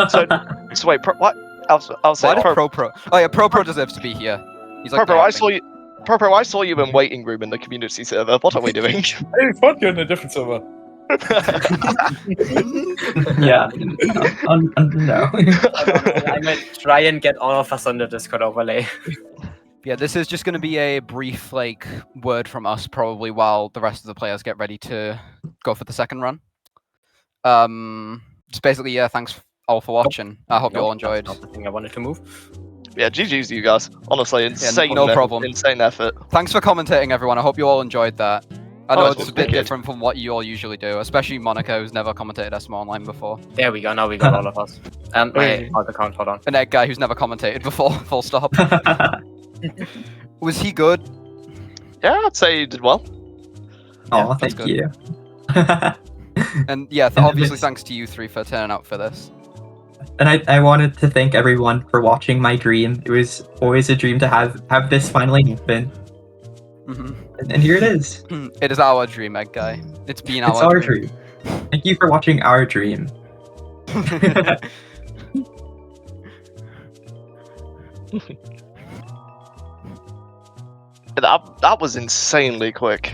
So wait, what? I'll say Why does Pro. Oh yeah, Pro deserves to be here. He's like Pro, I napping. saw you. Pro, I saw you in waiting room in the community server. What are we doing? Hey, fuck, you're in a different server. Yeah. No. I might try and get all of us on the Discord overlay. Yeah, this is just going to be a brief word from us probably while the rest of the players get ready to go for the second run. Just basically, yeah, thanks all for watching. I hope you all enjoyed. That's not the thing I wanted to move. Yeah, GG's to you guys. Honestly, insane. no problem. Insane effort. Thanks for commentating, everyone. I hope you all enjoyed that. I Oh, know it's it's a bit wicked. different from what you all usually do, especially Monica, who's never commentated SMO Online before. There we go. Now we got all of us. And my Hey. alt account. Hold on. And that guy who's never commentated before, full stop. Was he good? Yeah, I'd say you did well. Oh, that's thank good. you. And yeah, And obviously this- thanks to you three for turning out for this. And I wanted to thank everyone for watching my dream. It was always a dream to have this finally happen. Mhm. And here it is. It is our dream, Egg Guy. It's been It's our dream. Thank you for watching our dream. That was insanely quick.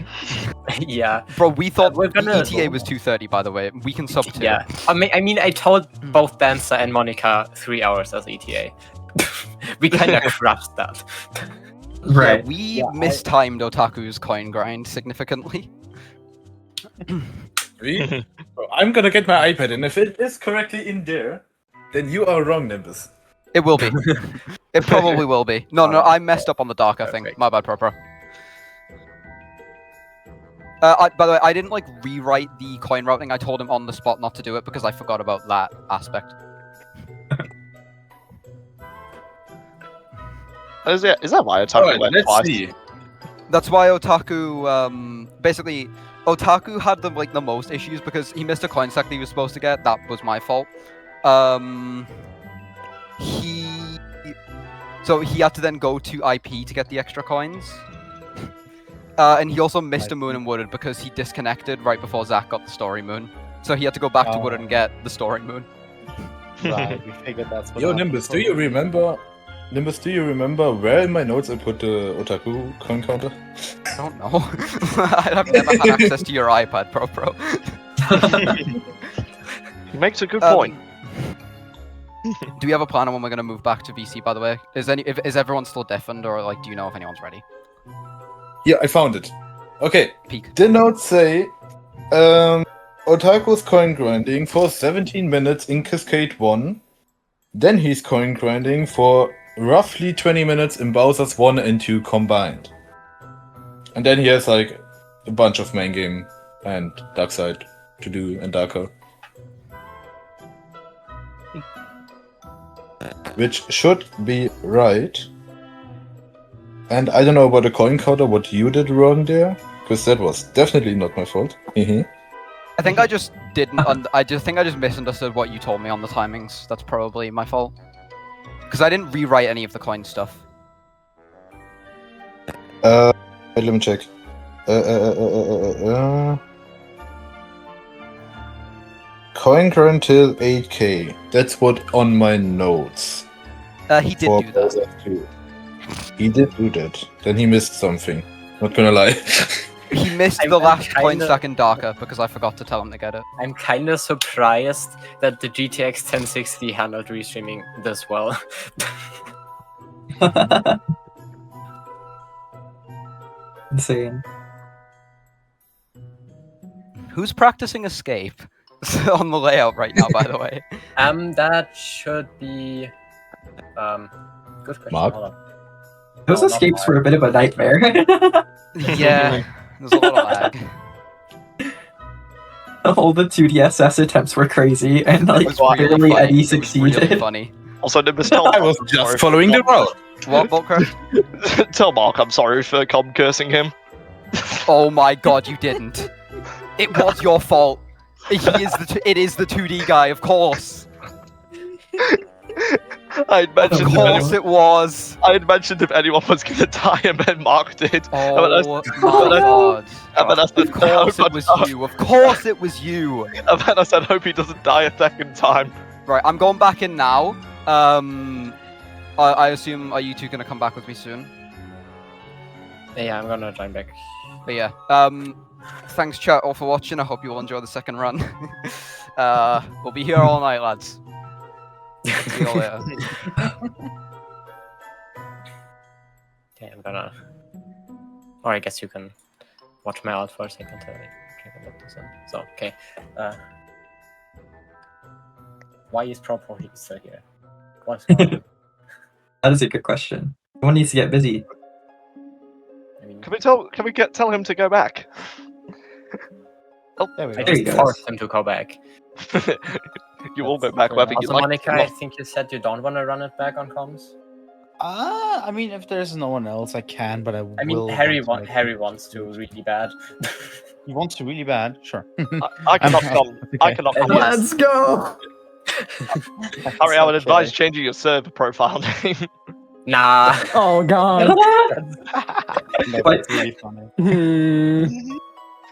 Yeah. Bro, we thought we're gonna- ETA was 2:30, by the way. We can sub to. Yeah. I mean, I told both Dancer and Monica 3 hours as ETA. We kind of crushed that. Right. Yeah, we mistimed Otaku's coin grind significantly. Really? Bro, I'm gonna get my iPad, and if it is correctly in there, then you are wrong, Nimbus. It will be. It probably will be. No, I messed up on the Darker thing. Perfect. My bad, Pro. By the way, I didn't like rewrite the coin routing. I told him on the spot not to do it because I forgot about that aspect. Is that why Otaku Alright, went let's twice? see. That's why Otaku, basically, Otaku had the most issues because he missed a coin stack that he was supposed to get. That was my fault. So he had to then go to IP to get the extra coins. And he also missed a moon in Wooded because he disconnected right before Zach got the story moon. So he had to go back to Wooded and get the story moon. Right, we figured that's what Yo, happened. Nimbus, do you remember? Nimbus, do you remember where in my notes I put the Otaku coin counter? I don't know. I've never had access to your iPad, Pro. He makes a good point. Do we have a plan on when we're gonna move back to VC? By the way, is everyone still deafened, or do you know if anyone's ready? Yeah, I found it. Okay, Peek. the notes say, Otaku's coin grinding for 17 minutes in Cascade 1. Then he's coin grinding for roughly 20 minutes in Bowser's 1 and 2 combined. And then he has like a bunch of main game and dark side to do and darker. Which should be right. And I don't know about the coin counter, what you did wrong there, because that was definitely not my fault. I think I just didn't. I just misunderstood what you told me on the timings. That's probably my fault. Because I didn't rewrite any of the coin stuff. Wait, let me check. Coin grind till 8k. That's what on my notes. He did for do that. Bowser 2. He did do that. Then he missed something. Not gonna lie. He missed I'm the last coin kinda- stack in Darker because I forgot to tell him to get it. I'm kind of surprised that the GTX 1060 handled restreaming this well. Insane. Who's practicing escape on the layout right now? By the way. That should be good question. Mark? Hold on. Those No, not escapes were a bit of a nightmare. Yeah. There's a lot of lag. All the 2DSS attempts were crazy, and like It was really barely funny. Eddie It was really succeeded. funny. Also, Nimbus, tell I Mark was I'm just sorry following for the route. What, Volcraft? Tell Mark I'm sorry for cursing him. Oh my god, you didn't. It was your fault. It is the 2D guy, of course. I'd Of mentioned if course anyone, it was. I'd mentioned if anyone was gonna die, and then Mark did. Oh And my god. then I said, Of course "No, it was but- you. Of course it was you. And then I said, hope he doesn't die a second time. Right, I'm going back in now. I assume, are you two gonna come back with me soon? Yeah, I'm gonna join back. But yeah, thanks chat all for watching. I hope you all enjoy the second run. We'll be here all night, lads. See you all later. Okay, I'm gonna. Or I guess you can watch my out for a second till I try to look this in. So, okay. Why is Pro still here? What's going on? That is a good question. Someone needs to get busy. I mean, Can we tell him to go back? There we I go. you just go. forced him to go back. You all go back whether you Also, like. Monica, I think you said you don't want to run it back on comms. I mean, if there's no one else, I can, but I will. I mean, Harry want to make Harry wants to really bad. You want to really bad? Sure. I cannot I'm- come. I okay. cannot Uh, come. yes. Let's go. Harry, I would Okay. advise changing your server profile name. Nah. Oh god. No, that's really funny.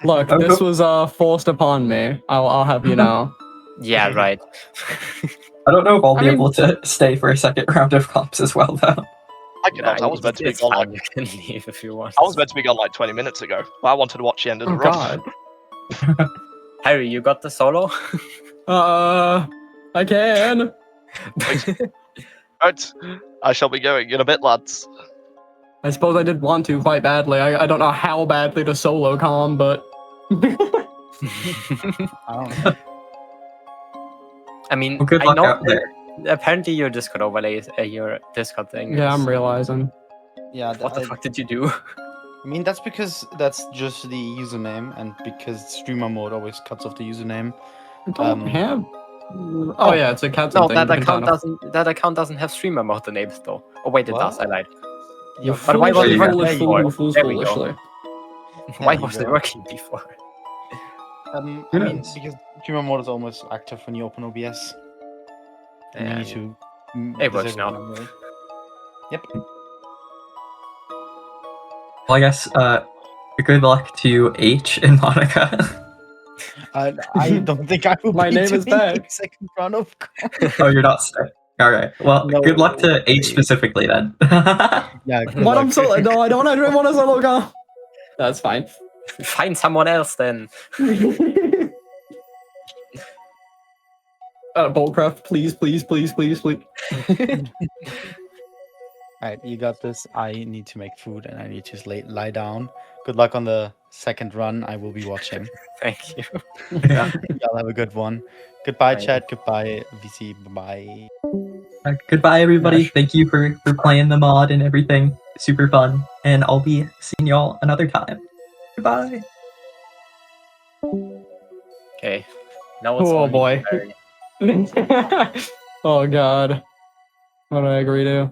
Look, this was forced upon me. I'll have you know. Yeah, right. I don't know if I'll I be mean- able to stay for a second round of comps as well, though. I cannot. I was meant to be it's gone. fine. Like, You can leave if you want. I was meant to be gone like 20 minutes ago. But I wanted to watch the end of the Oh run. god. Harry, you got the solo? I can. Right. I shall be going in a bit, lads. I suppose I did want to quite badly. I don't know how badly to solo calm, but I don't know. I mean, Well, good I luck know out there. apparently your Discord overlay, your Discord thing. yeah, I'm is- realizing. Yeah, What the fuck did you do? I mean, that's because that's just the username, and because streamer mode always cuts off the username. I don't Um, have. Oh yeah, it's a cat No, thing. that you can account turn off. doesn't. That account doesn't have streamer mode enabled though. Oh wait, it does. I What? lied. You But why was it Foolish, working foolish, before? Fools There we go. foolishly. Why There you was it go. working before? I Who mean, knows? because streamer mode is almost active when you open OBS. And you Yeah, need to. it works disable now. it manually. Yep. Well, I guess, good luck to H and Monica. I don't think I will My be name is doing back. the second round of. Oh, you're not stuck. Alright, well, No good luck to H way. specifically then. Yeah. good What luck. I'm solo? No, I don't want to solo calm. That's fine. Find someone else then. Bullcraft, please. Alright, you got this. I need to make food and I need to lie down. Good luck on the second run. I will be watching. Thank you. Y'all have a good one. Goodbye, Bye. chat. Goodbye, VC. Bye. Goodbye, everybody. Gosh. Thank you for playing the mod and everything. Super fun. And I'll be seeing y'all another time. Goodbye. Okay. Now it's Oh, only boy. Harry. Oh god. What did I agree to?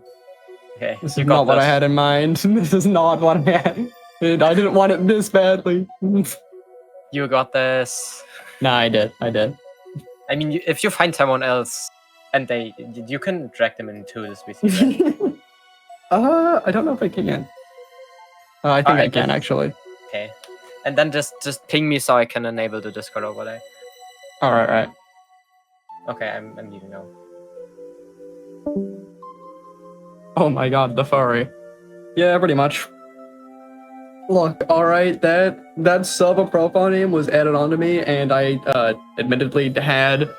Okay. This you is got not what I this. had in mind. This is not what I had. I didn't want it this badly. You got this. Nah, I did. I mean, if you find someone else and you can drag them into this VC, right? I don't know if I can. I think I Alright, can then. actually. Okay. And then just ping me so I can enable the Discord overlay. Alright. Okay, I'm leaving now. Oh my god, the furry. Yeah, pretty much. Look, alright, that sub profile name was added onto me, and I admittedly had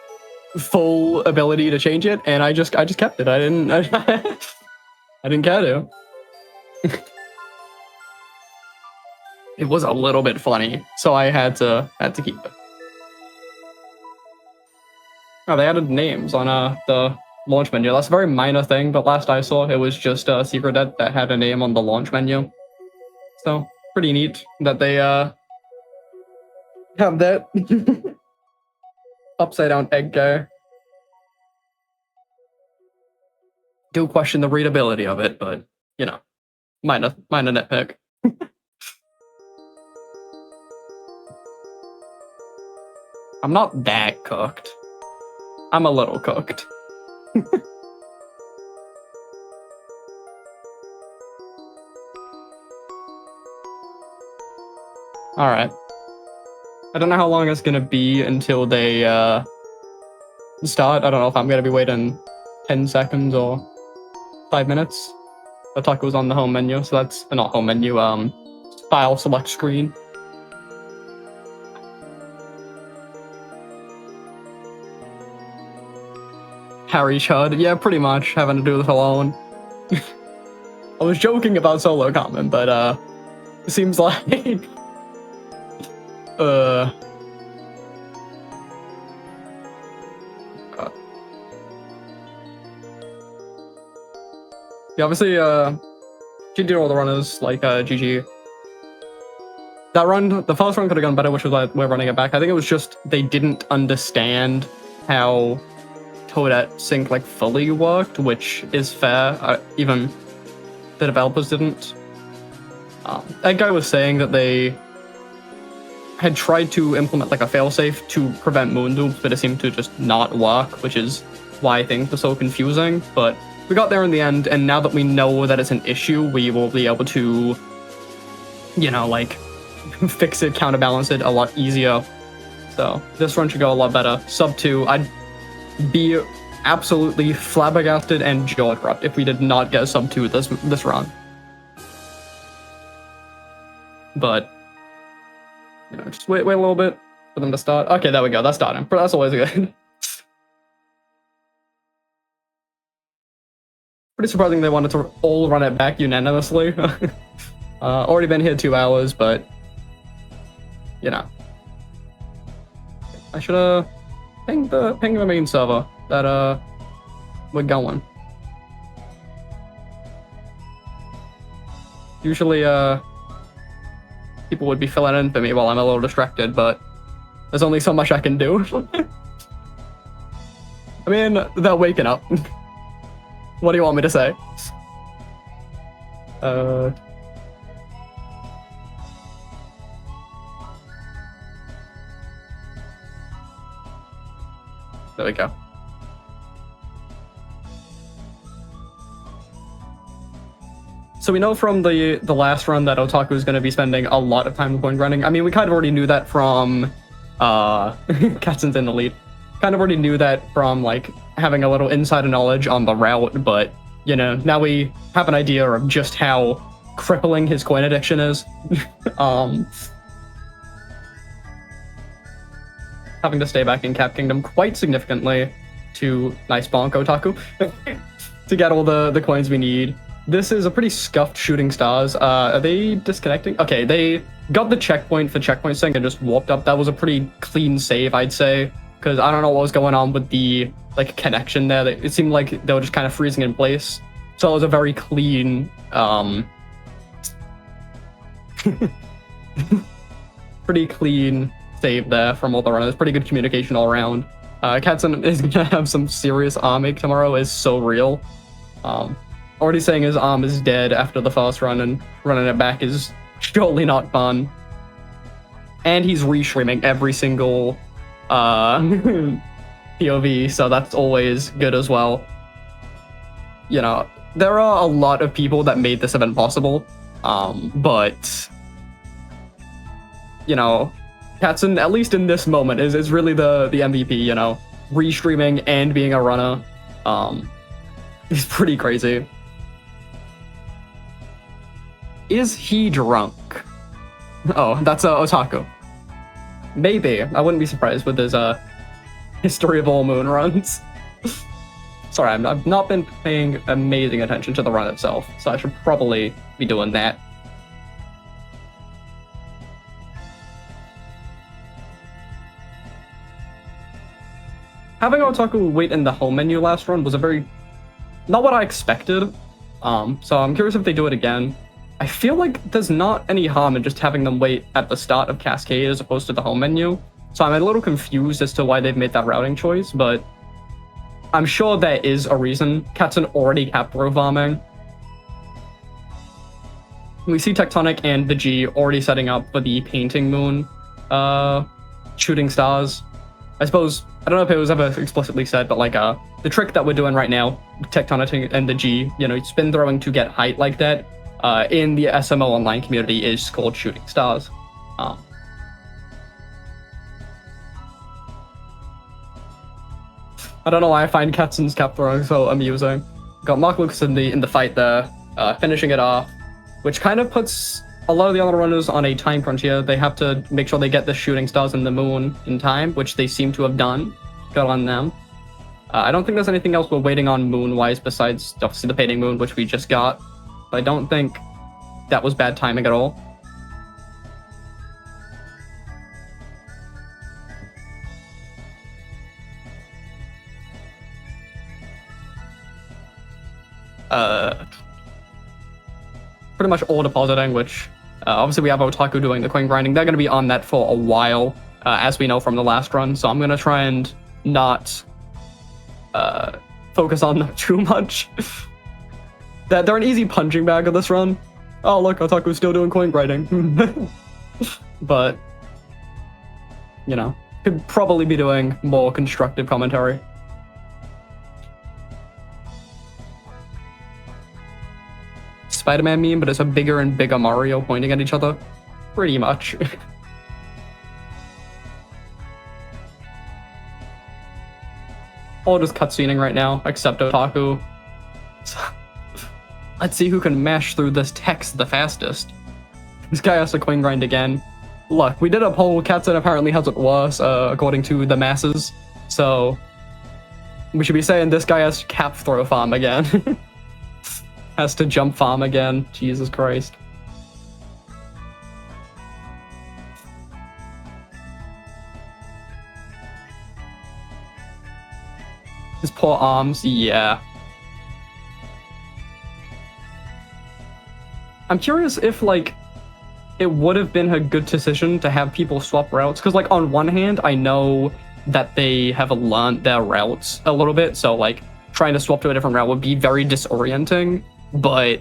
full ability to change it, and I just kept it. I didn't I didn't care to. It was a little bit funny, so I had to keep it. Oh, they added names on the launch menu. That's a very minor thing, but last I saw, it was just a secret that had a name on the launch menu. So, pretty neat that they have that upside down egg guy. Do question the readability of it, but you know, minor nitpick. I'm not that cooked. I'm a little cooked. Alright. I don't know how long it's gonna be until they start. I don't know if I'm gonna be waiting 10 seconds or 5 minutes. The taco's on the home menu, so that's not home menu, file select screen. Harry Chud, yeah, pretty much having to do this alone. I was joking about solo comment, but it seems like yeah, obviously GG to all the runners, like GG. That run, the first run could have gone better, which was like we're running it back. I think it was just they didn't understand how Toadette sync like fully worked, which is fair. Even the developers didn't. That guy was saying that they had tried to implement like a failsafe to prevent moon dupes, but it seemed to just not work, which is why things were so confusing. But we got there in the end, and now that we know that it's an issue, we will be able to, you know, like, fix it, counterbalance it a lot easier. So this run should go a lot better. Sub 2, I'd be absolutely flabbergasted and jaw-dropped if we did not get a sub 2 this run. But, you know, just wait a little bit for them to start. Okay, there we go. That's starting. That's always good. Pretty surprising they wanted to all run it back unanimously. Already been here 2 hours, but, you know. I should have pinged the main server that we're going. Usually people would be filling in for me while I'm a little distracted, but there's only so much I can do. I mean, they're waking up. What do you want me to say? There we go. So we know from the last run that Otaku is going to be spending a lot of time coin grinding. I mean, we kind of already knew that from Katsun's in the lead. Kind of already knew that from like having a little insider knowledge on the route, but you know, now we have an idea of just how crippling his coin addiction is. Having to stay back in Cap Kingdom quite significantly to nice bonk Otaku to get all the coins we need. This is a pretty scuffed shooting stars. Are they disconnecting? Okay, they got the checkpoint for checkpoint sync and just warped up. That was a pretty clean save, I'd say, because I don't know what was going on with the like connection there. It seemed like they were just kind of freezing in place. So it was a very clean, pretty clean save there from all the runners. Pretty good communication all around. Katsun is gonna have some serious arm ache tomorrow. Is so real. Already saying his arm is dead after the first run, and running it back is surely not fun. And he's restreaming every single POV, so that's always good as well. You know, there are a lot of people that made this event possible, but you know, Katsun, at least in this moment, is really the MVP. You know, restreaming and being a runner, is pretty crazy. Is he drunk? Oh, that's Otaku. Maybe. I wouldn't be surprised with his history of all moon runs. Sorry, I've not been paying amazing attention to the run itself, so I should probably be doing that. Having Otaku wait in the home menu last run was not what I expected. So I'm curious if they do it again. I feel like there's not any harm in just having them wait at the start of Cascade as opposed to the home menu. So I'm a little confused as to why they've made that routing choice, but I'm sure there is a reason. Katsun already cap row farming. We see Tectonic and the G already setting up for the Painting Moon shooting stars. I suppose, I don't know if it was ever explicitly said, but like the trick that we're doing right now, Tectonic and the G, you know, spin throwing to get height like that, in the SMO Online community is called shooting stars. I don't know why I find Katsun's cap throwing so amusing. Got Mark Lucas in the fight there, finishing it off, which kind of puts a lot of the other runners on a time crunch here. They have to make sure they get the shooting stars in the moon in time, which they seem to have done. Good on them. I don't think there's anything else we're waiting on moon-wise besides obviously the Painting Moon, which we just got. But I don't think that was bad timing at all. Pretty much all depositing, which obviously we have Otaku doing the coin grinding. They're going to be on that for a while, as we know from the last run. So I'm going to try and not focus on them too much. they're an easy punching bag of this run. Oh look, Otaku's still doing coin grinding. But, you know, could probably be doing more constructive commentary. Spider-Man meme, but it's a bigger and bigger Mario pointing at each other. Pretty much. All just cutscening right now, except Otaku. So, let's see who can mash through this text the fastest. This guy has to coin grind again. Look, we did a poll, Katzen apparently has it worse, according to the masses. So, we should be saying this guy has to cap throw farm again. Has to jump farm again. Jesus Christ. His poor arms, yeah. I'm curious if, like, it would have been a good decision to have people swap routes, because, like, on one hand, I know that they have learned their routes a little bit, so, like, trying to swap to a different route would be very disorienting, but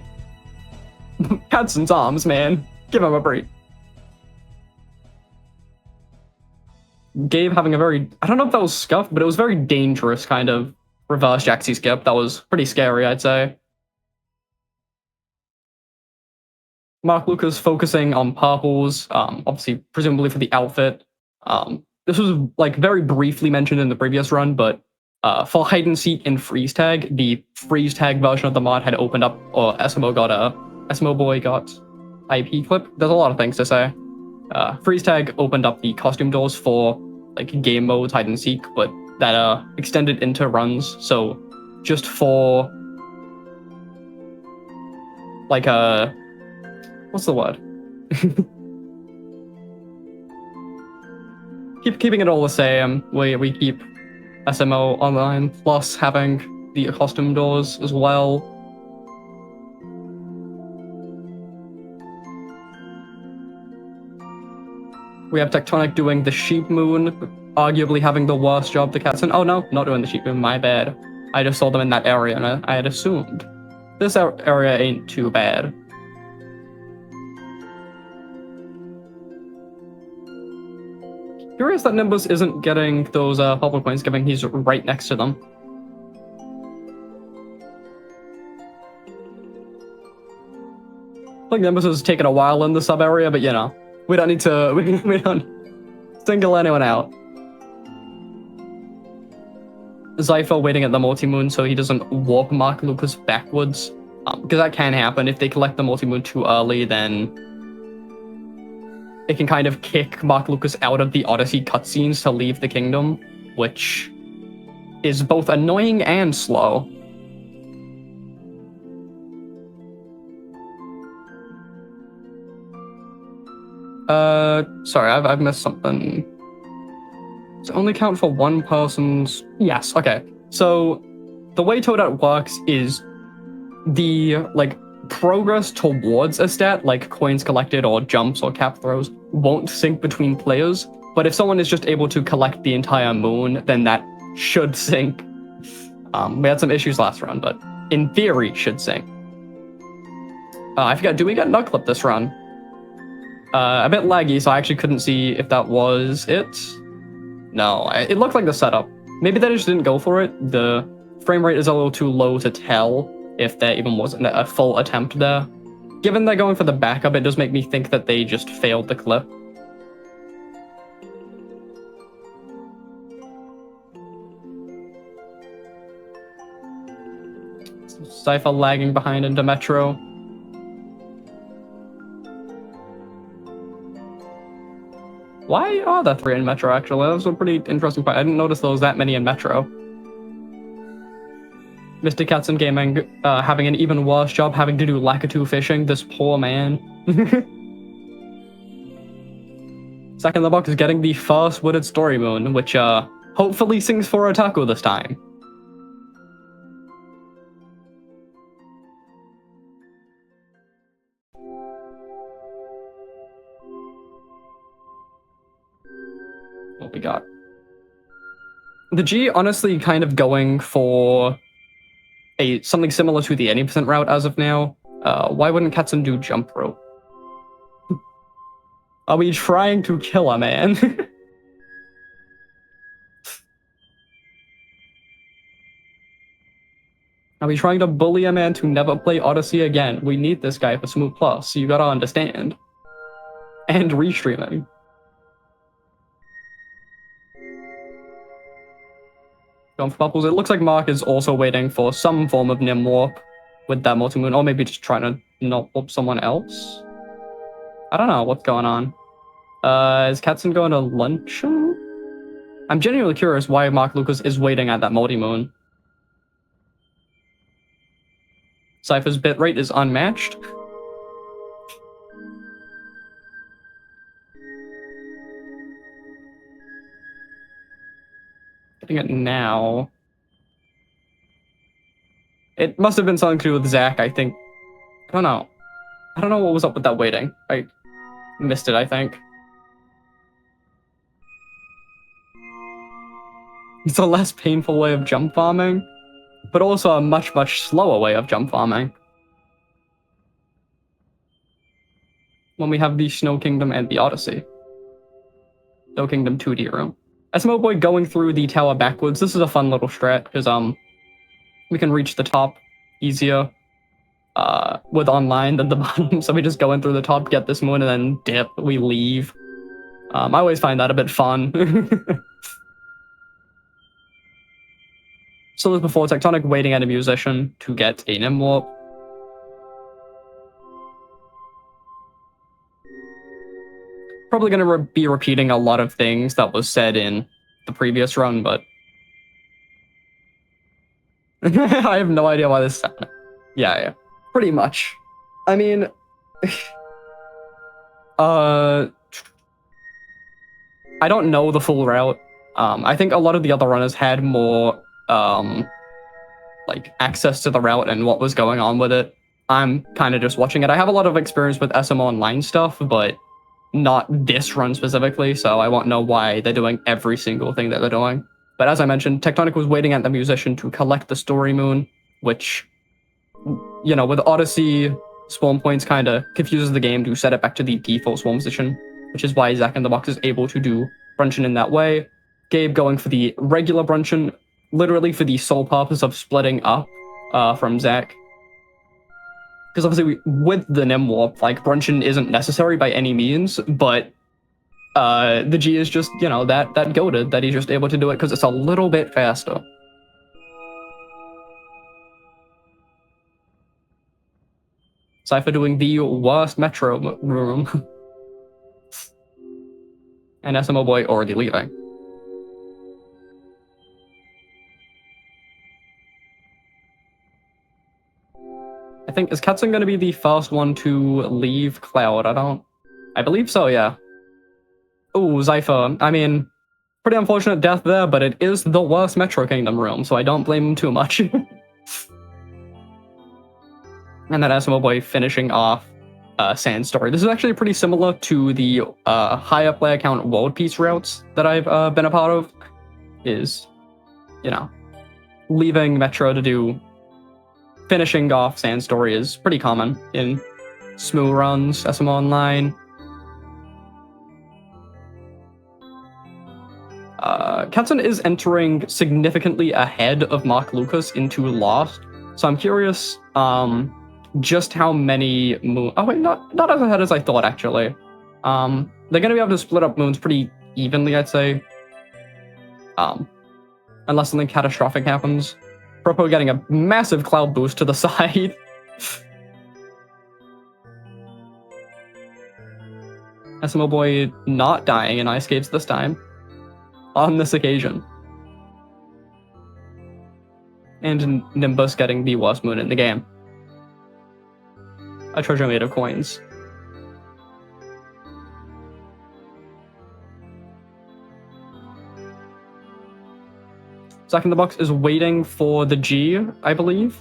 Katzen's arms, man. Give him a break. Gabe having a very, I don't know if that was scuffed, but it was very dangerous kind of reverse Jaxie skip. That was pretty scary, I'd say. Mark Lucas focusing on purples, obviously, presumably for the outfit. This was, like, very briefly mentioned in the previous run, but for hide and seek in freeze tag, the freeze tag version of the mod had opened up, or SMO boy got IP clip. There's a lot of things to say. Freeze tag opened up the costume doors for, like, game modes, hide and seek, but that extended into runs. So just for, like, what's the word? Keeping it all the same. We keep SMO Online plus having the costume doors as well. We have Tectonic doing the Sheep Moon, arguably having the worst job to Katzen. Oh no, not doing the Sheep Moon, my bad. I just saw them in that area and I had assumed. This area ain't too bad. Curious that Nimbus isn't getting those purple coins, given he's right next to them. I think Nimbus has taken a while in the sub area, but you know, we don't need to, we don't single anyone out. Zypher waiting at the multi-moon so he doesn't warp Mark Lucas backwards, because that can happen. If they collect the multi-moon too early, then it can kind of kick Mark Lucas out of the Odyssey cutscenes to leave the kingdom, which is both annoying and slow. Sorry, I've missed something. Does it only count for one person's... Yes, okay. So, the way Toadette works is the, like, progress towards a stat, like coins collected or jumps or cap throws, won't sync between players, but if someone is just able to collect the entire moon, then that should sync. We had some issues last run, but in theory should sync. I forgot, do we get nut clip this run? A bit laggy, so I actually couldn't see if that was it. No, it looked like the setup. Maybe they just didn't go for it. The frame rate is a little too low to tell if there even wasn't a full attempt there. Given they're going for the backup, it does make me think that they just failed the clip. Cypher lagging behind into Metro. Why are there 3 in Metro, actually? That was a pretty interesting point. I didn't notice there was that many in Metro. Mr. Katzen Gaming having an even worse job having to do Lakitu fishing. This poor man. Second in the box is getting the first Wooded Story Moon, which hopefully sings for Otaku this time. What we got? The G honestly kind of going for something similar to the 80% route as of now. Why wouldn't Katzen do jump rope? Are we trying to kill a man? Are we trying to bully a man to never play Odyssey again? We need this guy for Smooth Plus, so you gotta understand. And restreaming. Going for bubbles. It looks like Mark is also waiting for some form of Nim Warp with that multi-moon, or maybe just trying to not warp someone else. I don't know what's going on. Is Katzen going to luncheon? I'm genuinely curious why Mark Lucas is waiting at that multi-moon. Cypher's bitrate is unmatched. Getting it now. It must have been something to do with Zach, I think. I don't know. I don't know what was up with that waiting. I missed it, I think. It's a less painful way of jump farming, but also a much, much slower way of jump farming. When we have the Snow Kingdom and the Odyssey. Snow Kingdom 2D room. SMO Boy going through the tower backwards. This is a fun little strat, because we can reach the top easier with online than the bottom. So we just go in through the top, get this moon, and then dip. We leave. I always find that a bit fun. So as before, Tectonic waiting at a musician to get a Nim Warp. Probably going to be repeating a lot of things that was said in the previous run, but I have no idea why this happened. Yeah, pretty much. I mean, I don't know the full route. I think a lot of the other runners had more like access to the route and what was going on with it. I'm kind of just watching it. I have a lot of experience with SMO Online stuff, but not this run specifically, so I won't know why they're doing every single thing that they're doing. But as I mentioned, Tectonic was waiting at the musician to collect the story moon, which, you know, with Odyssey, spawn points kind of confuses the game to set it back to the default spawn position, which is why Zack in the Box is able to do Bruncheon in that way. Gabe going for the regular Bruncheon, literally for the sole purpose of splitting up from Zack. Because obviously with the Nim Warp, like, Bruncheon isn't necessary by any means, but the G is just, you know, that goated that he's just able to do it because it's a little bit faster. Cypher doing the worst Metro room. And SMO Boy already leaving. I think, is Katzen going to be the first one to leave Cloud? I believe so, yeah. Ooh, Zypher. I mean, pretty unfortunate death there, but it is the worst Metro Kingdom room, so I don't blame him too much. And then SMO Boy finishing off Sand Story. This is actually pretty similar to the higher player count World Peace routes that I've been a part of. Is, you know, leaving Metro to do finishing off Sand Story is pretty common in SMO runs, SMO Online. Katzen is entering significantly ahead of Mark Lucas into Lost, so I'm curious just how many moons... Oh wait, not as ahead as I thought, actually. They're going to be able to split up moons pretty evenly, I'd say. Unless something catastrophic happens. Propo getting a massive cloud boost to the side. SMO Boy not dying in Ice Skates this time. On this occasion. And Nimbus getting the worst moon in the game. A treasure made of coins. Zack in the Box is waiting for the G, I believe.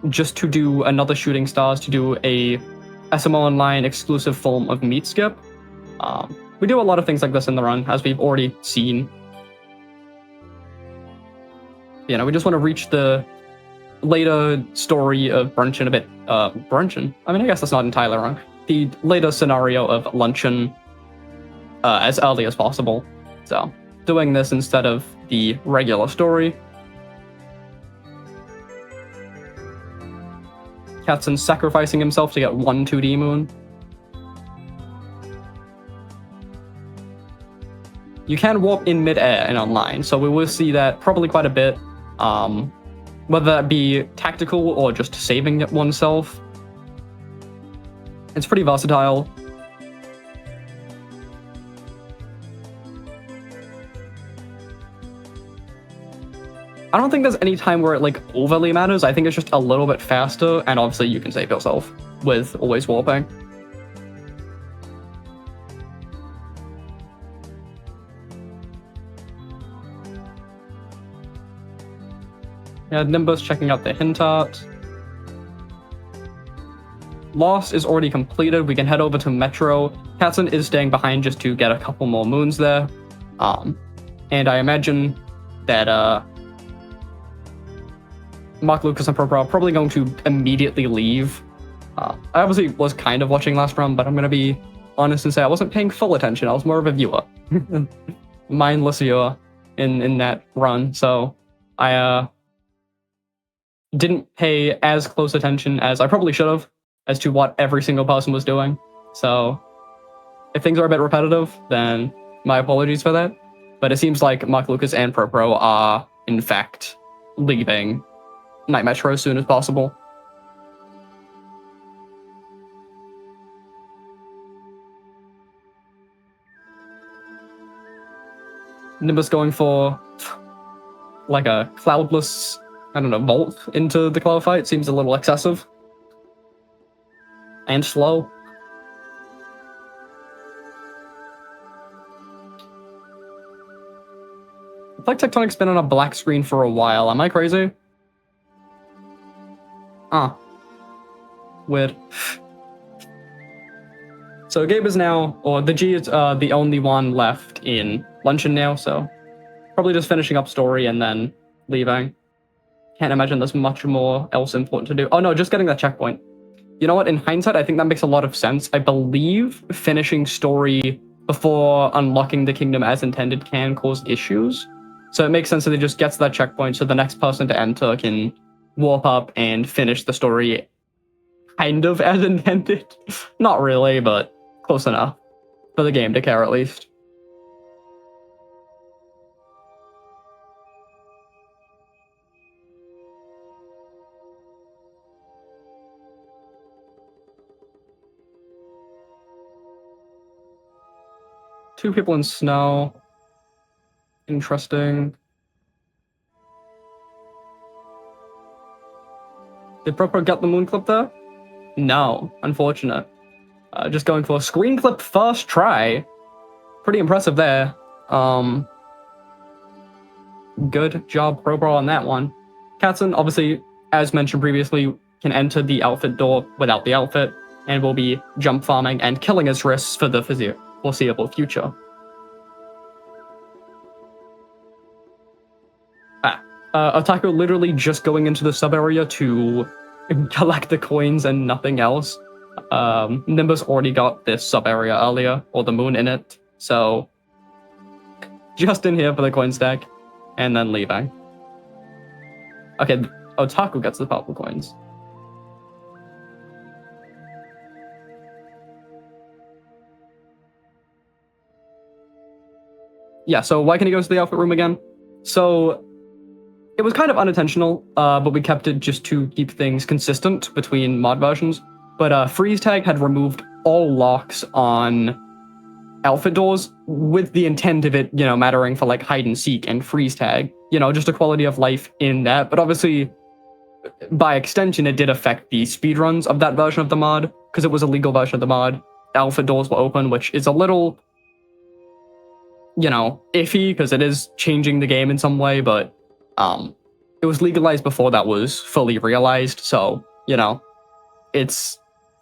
Just to do another Shooting Stars, to do a SMO Online exclusive form of Meat Skip. We do a lot of things like this in the run, as we've already seen. You know, we just want to reach the later story of Bruncheon a bit, Bruncheon? I mean, I guess that's not entirely wrong. The later scenario of Luncheon as early as possible. So, doing this instead of the regular story. Katzen sacrificing himself to get one 2D moon. You can warp in mid-air in online, so we will see that probably quite a bit. Whether that be tactical or just saving it oneself. It's pretty versatile. I don't think there's any time where it like overly matters. I think it's just a little bit faster, and obviously you can save yourself with always warping. Yeah, Nimbus checking out the hint art. Lost is already completed. We can head over to Metro. Katzen is staying behind just to get a couple more moons there. And I imagine that Mark Lucas and Pro are probably going to immediately leave. I obviously was kind of watching last round, but I'm going to be honest and say I wasn't paying full attention. I was more of a viewer. Mindless viewer in that run. So I didn't pay as close attention as I probably should have as to what every single person was doing. So if things are a bit repetitive, then my apologies for that. But it seems like Mark Lucas and Pro are, in fact, leaving Night Metro as soon as possible. Nimbus going for like a cloudless, I don't know, vault into the cloud fight seems a little excessive. And slow. It's like Tectonic's been on a black screen for a while. Am I crazy? Weird. So Gabe is now, or the G is the only one left in Luncheon now, so probably just finishing up story and then leaving. Can't imagine there's much more else important to do. Oh no, just getting that checkpoint. You know what, in hindsight, I think that makes a lot of sense. I believe finishing story before unlocking the kingdom as intended can cause issues. So it makes sense that it just gets that checkpoint so the next person to enter can warp up and finish the story kind of as intended. Not really, but close enough. For the game to care, at least. Two people in snow. Interesting. Did Proper get the moon clip there? No, unfortunate. Just going for a screen clip first try. Pretty impressive there. Good job, Proper, on that one. Katzen, obviously, as mentioned previously, can enter the outfit door without the outfit, and will be jump farming and killing his wrists for the foreseeable future. Otaku literally just going into the sub-area to collect the coins and nothing else. Nimbus already got this sub-area earlier, or the moon in it, so just in here for the coin stack, and then leaving. Okay, Otaku gets the purple coins. Yeah, so why can he go to the outfit room again? So it was kind of unintentional, but we kept it just to keep things consistent between mod versions. But Freeze Tag had removed all locks on outfit doors with the intent of it, mattering for like hide and seek and freeze tag, just a quality of life in that. But obviously, by extension, it did affect the speedruns of that version of the mod, because it was a legal version of the mod. Outfit doors were open, which is a little, iffy, because it is changing the game in some way, but it was legalized before that was fully realized, so, it's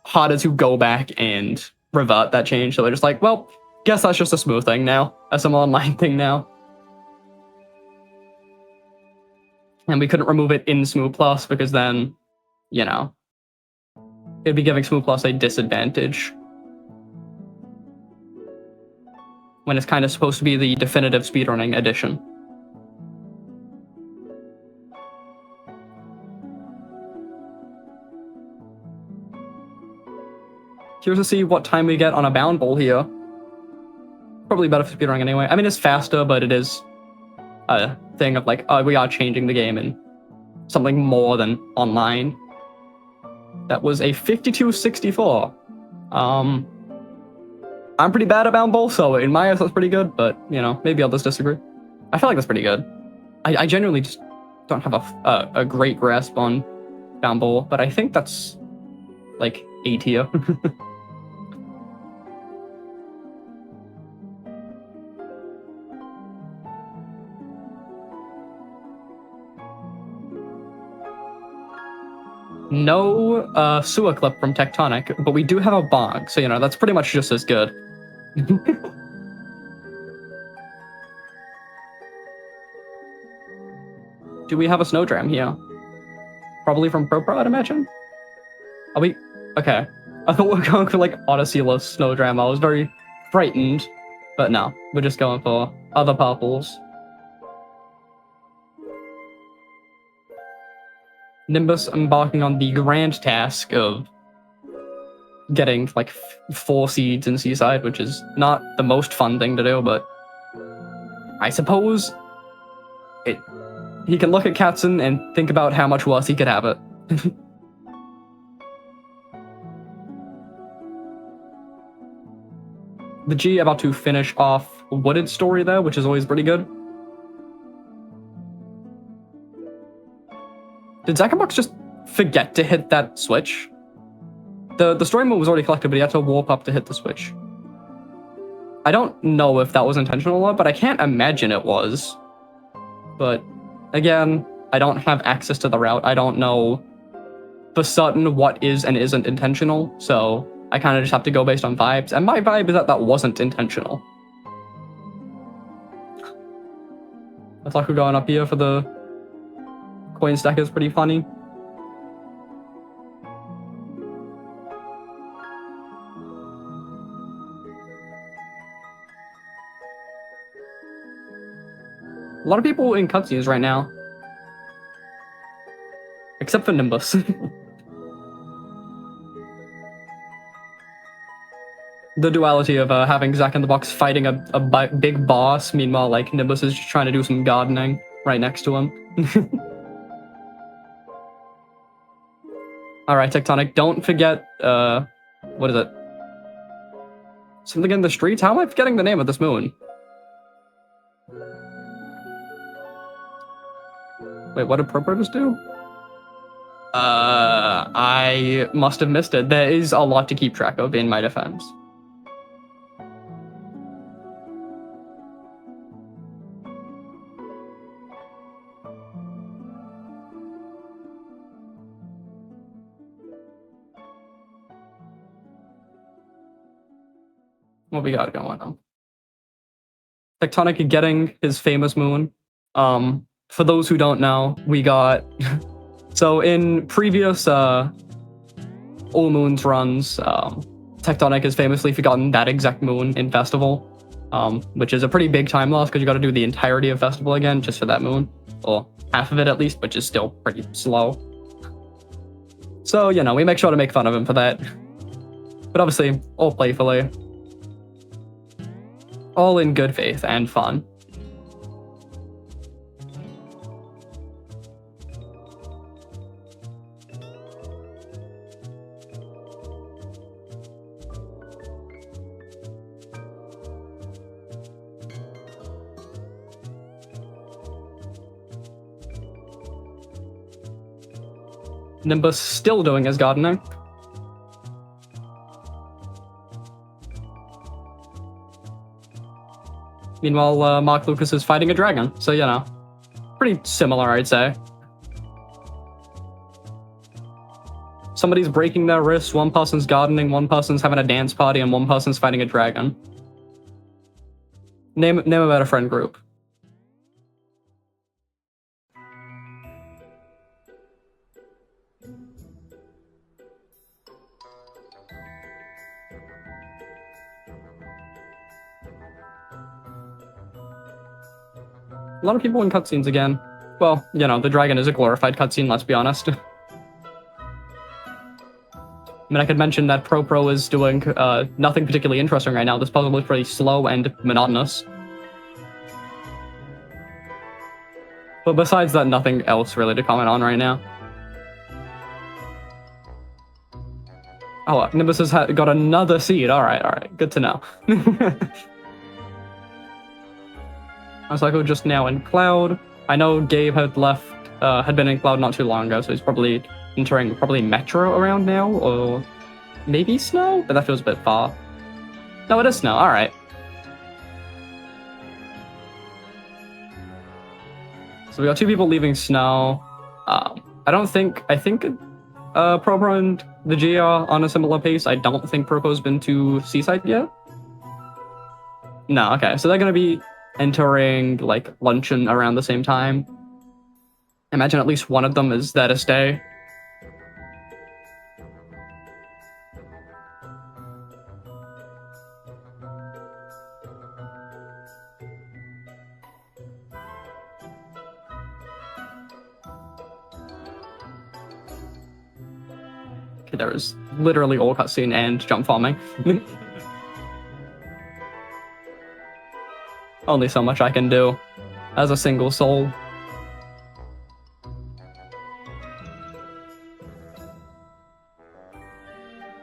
harder to go back and revert that change. So they're just like, well, guess that's just a smooth thing now, SMO Online thing now. And we couldn't remove it in SMO Plus because then, you know, it'd be giving SMO Plus a disadvantage. When it's kind of supposed to be the definitive speedrunning edition. Curious to see what time we get on a bound bowl here. Probably better for speedrunning anyway. I mean, it's faster, but it is a thing of like, we are changing the game in something more than online. That was a 52-64. I'm pretty bad at bound bowl, so in my eyes that's pretty good, but, you know, maybe others disagree. I feel like that's pretty good. I genuinely just don't have a great grasp on bound bowl, but I think that's, like, A tier. No sewer clip from Tectonic, but we do have a bog, so, you know, that's pretty much just as good. Do we have a snowdram here? Probably from ProPro, I'd imagine? Are we? Okay. I thought we were going for, like, Odyssey-less snowdram. I was very frightened, but no. We're just going for other purples. Nimbus embarking on the grand task of getting, like, 4 seeds in Seaside, which is not the most fun thing to do, but I suppose he can look at Katzen and think about how much worse he could have it. The G about to finish off Wooded Story there, which is always pretty good. Did Zackenbox just forget to hit that switch? The story mode was already collected, but he had to warp up to hit the switch. I don't know if that was intentional or not, but I can't imagine it was. But again, I don't have access to the route. I don't know for certain what is and isn't intentional, so I kind of just have to go based on vibes. And my vibe is that that wasn't intentional. Looks like we're going up here for the coin stack is pretty funny. A lot of people in cutscenes right now. Except for Nimbus. The duality of having Zack in the Box fighting a big boss, meanwhile, like, Nimbus is just trying to do some gardening right next to him. Alright, Tectonic, don't forget, what is it? Something in the streets? How am I forgetting the name of this moon? Wait, what did ProProtus do? I must have missed it. There is a lot to keep track of in my defense. What we got going on? Tectonic getting his famous moon. For those who don't know, we got... So in previous All Moons runs, Tectonic has famously forgotten that exact moon in Festival, which is a pretty big time loss because you got to do the entirety of Festival again just for that moon, or half of it at least, which is still pretty slow. So, you know, we make sure to make fun of him for that. But obviously, all playfully. All in good faith and fun. Nimbus still doing his gardening. Meanwhile, Mark Lucas is fighting a dragon, so, you know, pretty similar, I'd say. Somebody's breaking their wrists, one person's gardening, one person's having a dance party, and one person's fighting a dragon. Name a better friend group. A lot of people in cutscenes again. Well, you know, the dragon is a glorified cutscene, let's be honest. I mean, I could mention that Pro is doing nothing particularly interesting right now. This puzzle looks pretty slow and monotonous. But besides that, nothing else really to comment on right now. Oh, Nimbus has got another seed. Alright. Good to know. I was like, oh, just now in Cloud. I know Gabe had left, had been in Cloud not too long ago, so he's probably entering Metro around now, or maybe Snow? But that feels a bit far. No, it is Snow. Alright. So we got 2 people leaving Snow. I think Propo and the G are on a similar pace. I don't think Propo's been to Seaside yet. No, okay. So they're going to be entering, like, luncheon around the same time. Imagine at least one of them is there to stay. Okay, there is literally all cutscene and jump farming. Only so much I can do as a single soul.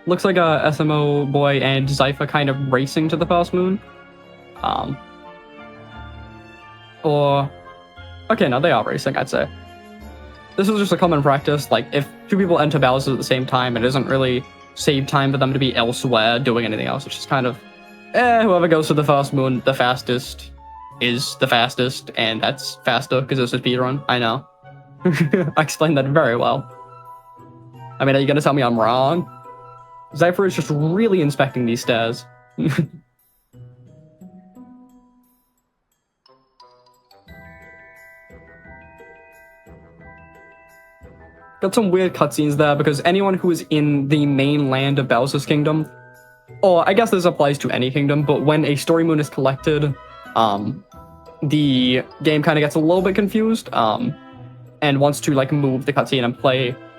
Looks like a SMO boy and Zypher kind of racing to the first moon. Okay, no, they are racing, I'd say. This is just a common practice. Like, if 2 people enter Bowser at the same time, it doesn't really save time for them to be elsewhere doing anything else. It's just kind of, whoever goes to the first moon the fastest is the fastest, and that's faster because it's a speedrun. I know. I explained that very well. I mean, are you gonna tell me I'm wrong? Zypher is just really inspecting these stairs. Got some weird cutscenes there because anyone who is in the main land of Bowser's Kingdom, or I guess this applies to any kingdom, but when a story moon is collected, the game kind of gets a little bit confused, and wants to like move the cutscene and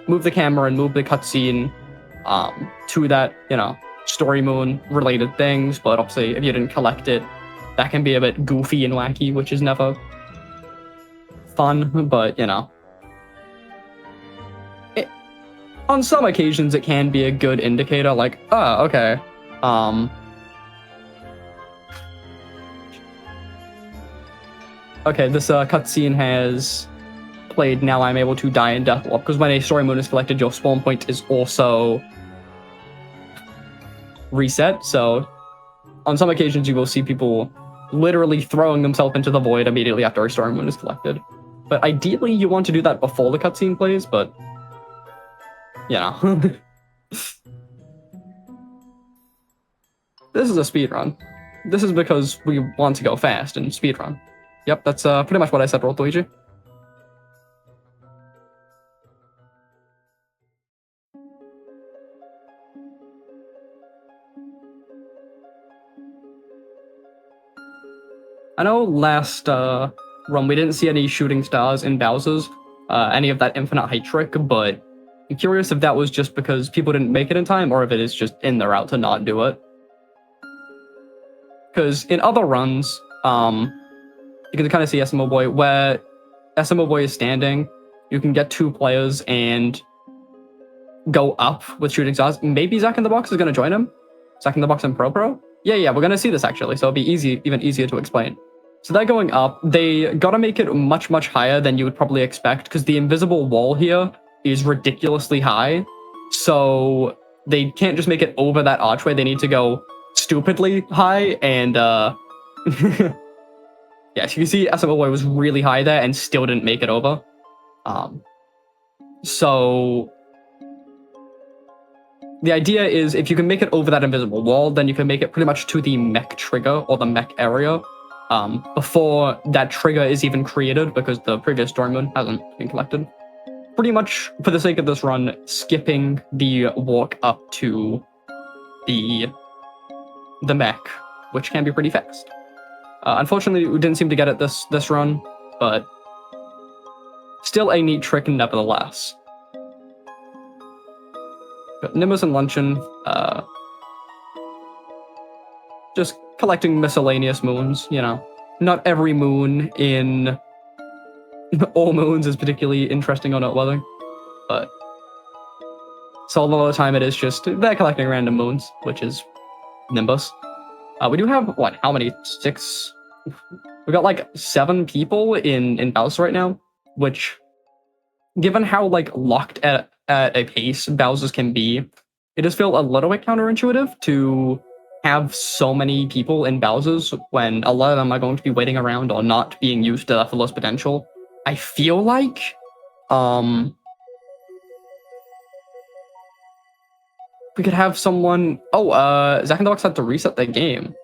move the camera and move the cutscene to that, you know, story moon related things. But obviously, if you didn't collect it, that can be a bit goofy and wacky, which is never fun. But you know, on some occasions, it can be a good indicator. Like, oh, okay, okay, this cutscene has played. Now I'm able to die in Death Warp, because when a story moon is collected, your spawn point is also reset. So on some occasions, you will see people literally throwing themselves into the void immediately after a story moon is collected. But ideally, you want to do that before the cutscene plays, but you know. This is a speedrun. This is because we want to go fast and speedrun. Yep, that's pretty much what I said, Luigi. I know last run we didn't see any shooting stars in Bowser's, any of that infinite height trick, but I'm curious if that was just because people didn't make it in time, or if it is just in the route to not do it. Because in other runs, you can kind of see SMO Boy, where SMO Boy is standing, you can get 2 players and go up with shooting stars. Maybe Zack in the Box is going to join him? Zack in the Box and Pro? Yeah, we're going to see this actually, so it'll be even easier to explain. So they're going up. They got to make it much, much higher than you would probably expect, because the invisible wall here is ridiculously high. So they can't just make it over that archway. They need to go stupidly high, and yeah, so you can see SMO Boy was really high there and still didn't make it over. So the idea is if you can make it over that invisible wall, then you can make it pretty much to the mech trigger or the mech area before that trigger is even created, because the previous story moon hasn't been collected. Pretty much, for the sake of this run, skipping the walk up to the mech, which can be pretty fast. Unfortunately, we didn't seem to get it this run. but still a neat trick nevertheless. Got Nimbus and Luncheon, just collecting miscellaneous moons, you know. Not every moon in All Moons is particularly interesting or noteworthy, but so a lot of the time it is just they're collecting random moons, which is Nimbus. We do have, what, how many? 6? We got like 7 people in Bowser right now, which, given how like locked at a pace Bowser's can be, it does feel a little bit counterintuitive to have so many people in Bowser's when a lot of them are going to be waiting around or not being used to their fullest potential. I feel like, we could have someone. Oh, Zack and the Box had to reset their game.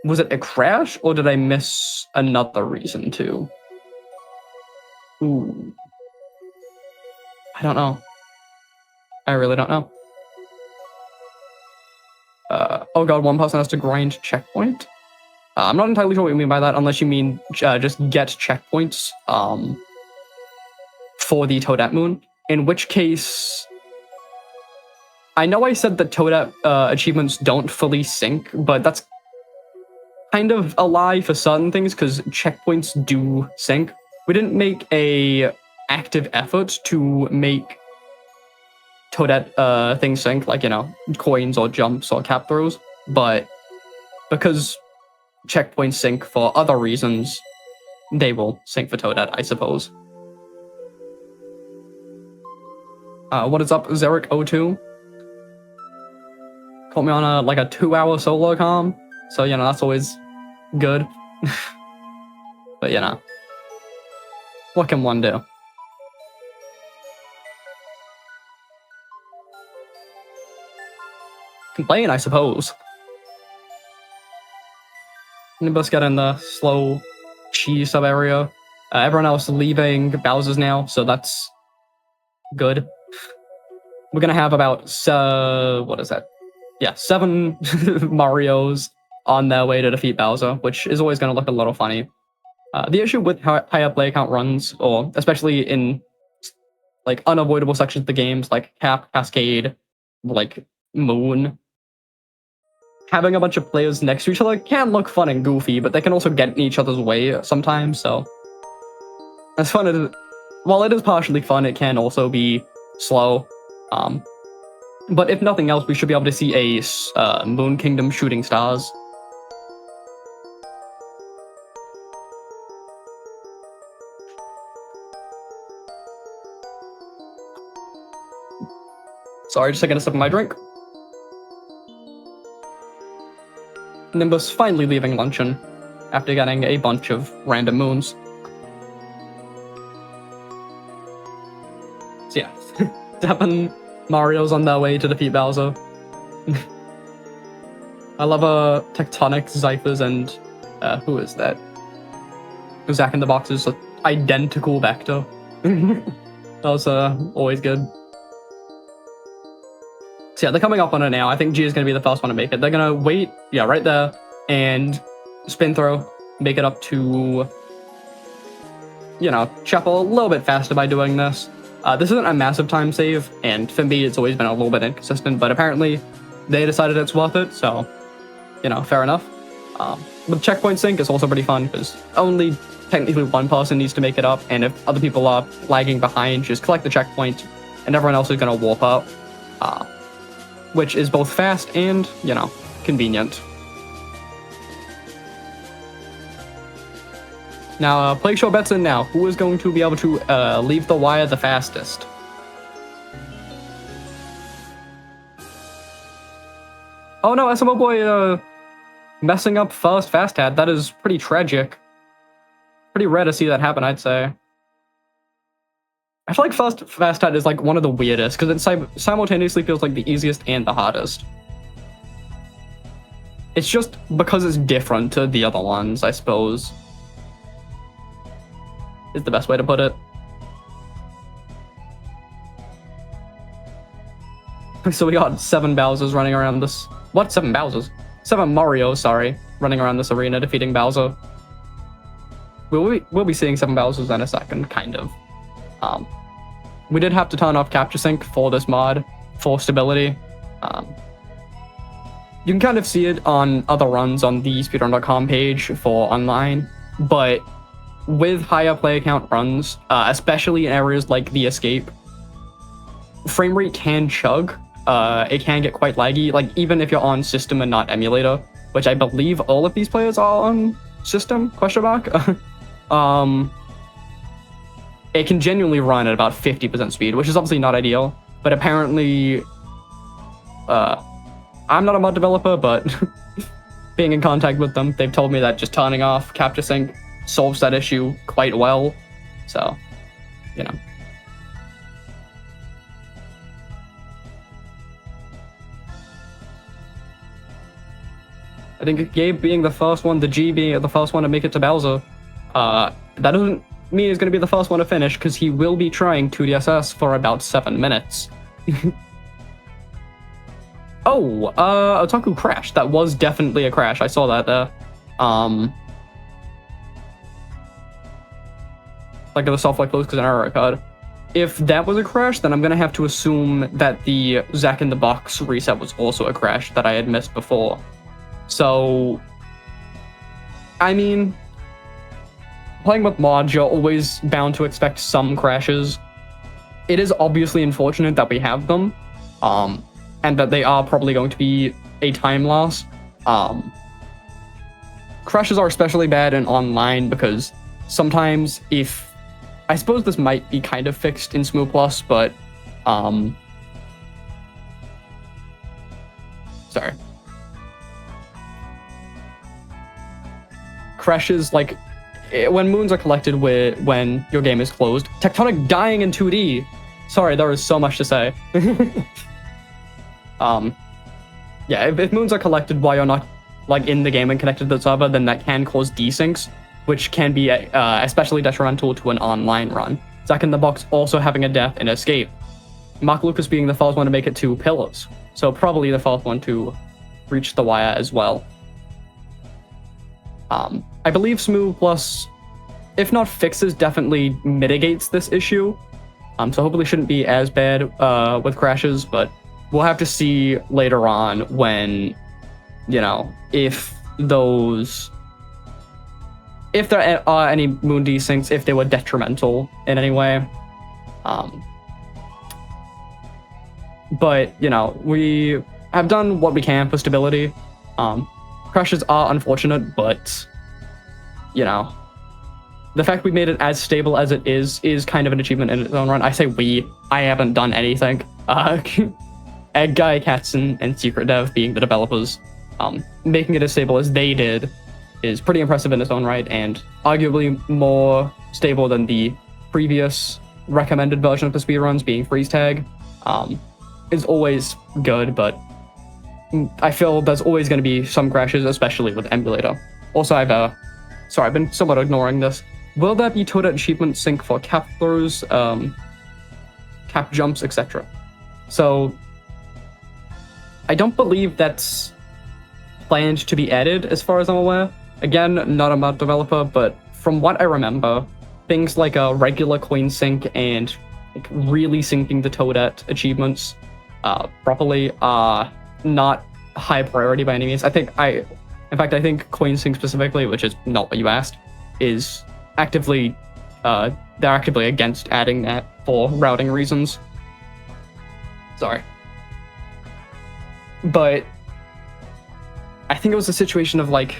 Was it a crash, or did I miss another reason too? Ooh, I don't know. I really don't know. Oh god, one person has to grind checkpoint. I'm not entirely sure what you mean by that, unless you mean just get checkpoints for the Toadette Moon. In which case, I know I said that Toadette achievements don't fully sync, but that's kind of a lie for certain things, because checkpoints do sync. We didn't make a active effort to make Toadette things sync, like, you know, coins or jumps or cap throws, but because checkpoints sync for other reasons, they will sync for Toadette, I suppose. What is up, Zeric02? Caught me on a 2-hour solo comm, so, you know, that's always good. But, you know, what can one do? Complain, I suppose. Nimbus got in the slow cheese sub area. Everyone else leaving Bowser's now, so that's good. We're gonna have about what is that? Yeah, 7 Marios on their way to defeat Bowser, which is always gonna look a little funny. The issue with how higher player count runs, or especially in like unavoidable sections of the games like Cap, Cascade, like Moon, having a bunch of players next to each other can look fun and goofy, but they can also get in each other's way sometimes, so as fun as while it is partially fun, it can also be slow. But if nothing else, we should be able to see a Moon Kingdom shooting stars. Sorry, just taking a sip of my drink. Nimbus finally leaving Luncheon after getting a bunch of random moons. So yeah, 7 Marios on their way to defeat Bowser. I love Tectonic, Zyphers, and who is that? Zack in the Box's identical vector. That was always good. So yeah, they're coming up on it now. I think G is going to be the first one to make it. They're going to wait, yeah, right there, and spin throw, make it up to, you know, shuffle a little bit faster by doing this. This isn't a massive time save, and for me, it's always been a little bit inconsistent, but apparently they decided it's worth it, so, you know, fair enough. With checkpoint sync, it's also pretty fun, because only technically one person needs to make it up, and if other people are lagging behind, just collect the checkpoint, and everyone else is going to warp up. Which is both fast and, you know, convenient. Now, Plague Show bets in now. Who is going to be able to leave the wire the fastest? Oh no, SMO Boy messing up first fast hat. That is pretty tragic. Pretty rare to see that happen, I'd say. I feel like first fast hat is like one of the weirdest, because it simultaneously feels like the easiest and the hardest. It's just because it's different to the other ones, I suppose, is the best way to put it. So we got 7 Bowsers running around this... What? 7 Bowsers? 7 Marios, sorry, running around this arena defeating Bowser. we'll be seeing 7 Bowsers in a second, kind of. We did have to turn off capture sync for this mod for stability. You can kind of see it on other runs on the speedrun.com page for online, but with higher player count runs, especially in areas like the escape, frame rate can chug. It can get quite laggy, like even if you're on system and not emulator, which I believe all of these players are on system, question mark. It can genuinely run at about 50% speed, which is obviously not ideal, but apparently, I'm not a mod developer, but being in contact with them, they've told me that just turning off capture sync solves that issue quite well, so, you know. I think Gabe being the first one, the G being the first one to make it to Bowser, that doesn't mean he's going to be the first one to finish, because he will be trying 2DSS for about 7 minutes. Oh, Otaku crashed. That was definitely a crash. I saw that there. Like the software closed because an error occurred. If that was a crash, then I'm going to have to assume that the Zack in the Box reset was also a crash that I had missed before. So, I mean, playing with mods, you're always bound to expect some crashes. It is obviously unfortunate that we have them, and that they are probably going to be a time loss. Crashes are especially bad in online because sometimes if... I suppose this might be kind of fixed in SMO Plus, but... Sorry. Crashes, like, when moons are collected when your game is closed. Tectonic dying in 2D! Sorry, there is so much to say. Yeah, if moons are collected while you're not, like, in the game and connected to the server, then that can cause desyncs, which can be especially detrimental to an online run. Zack in the Box also having a death in Escape. Mark Lucas being the first one to make it to Pillars, so probably the first one to reach the wire as well. I believe SMO Plus, if not fixes, definitely mitigates this issue. So hopefully shouldn't be as bad with crashes, but we'll have to see later on when, you know, if there are any moon desyncs, if they were detrimental in any way. But, you know, we have done what we can for stability. Crashes are unfortunate, but, you know, the fact we made it as stable as it is kind of an achievement in its own right. I say we, I haven't done anything. Egg Guy, Katzen, and Secret Dev being the developers, making it as stable as they did is pretty impressive in its own right, and arguably more stable than the previous recommended version of the speedruns being freeze tag. Is always good, but I feel there's always going to be some crashes, especially with emulator. Also, sorry, I've been somewhat ignoring this. Will there be Toadette achievement sync for cap throws, cap jumps, etc.? So, I don't believe that's planned to be added, as far as I'm aware. Again, not a mod developer, but from what I remember, things like a regular coin sync and like really syncing the Toadette achievements properly are not high priority by any means. In fact, I think coin sync specifically, which is not what you asked, is actively, they're actively against adding that for routing reasons. Sorry. But I think it was a situation of like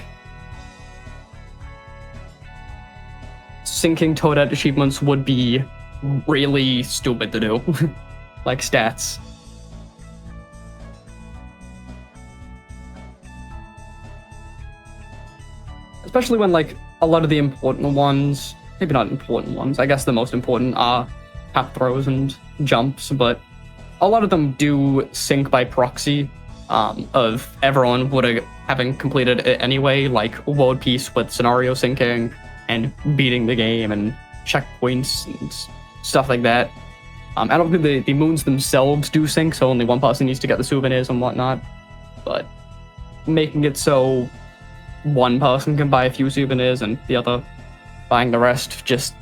syncing Toadette achievements would be really stupid to do. Like stats. Especially when like a lot of the important ones, maybe not important ones, I guess the most important are cap throws and jumps, but a lot of them do sync by proxy of everyone having completed it anyway, like World Peace with scenario syncing and beating the game and checkpoints and stuff like that. I don't think the moons themselves do sync, so only one person needs to get the souvenirs and whatnot, but making it so one person can buy a few souvenirs and the other buying the rest just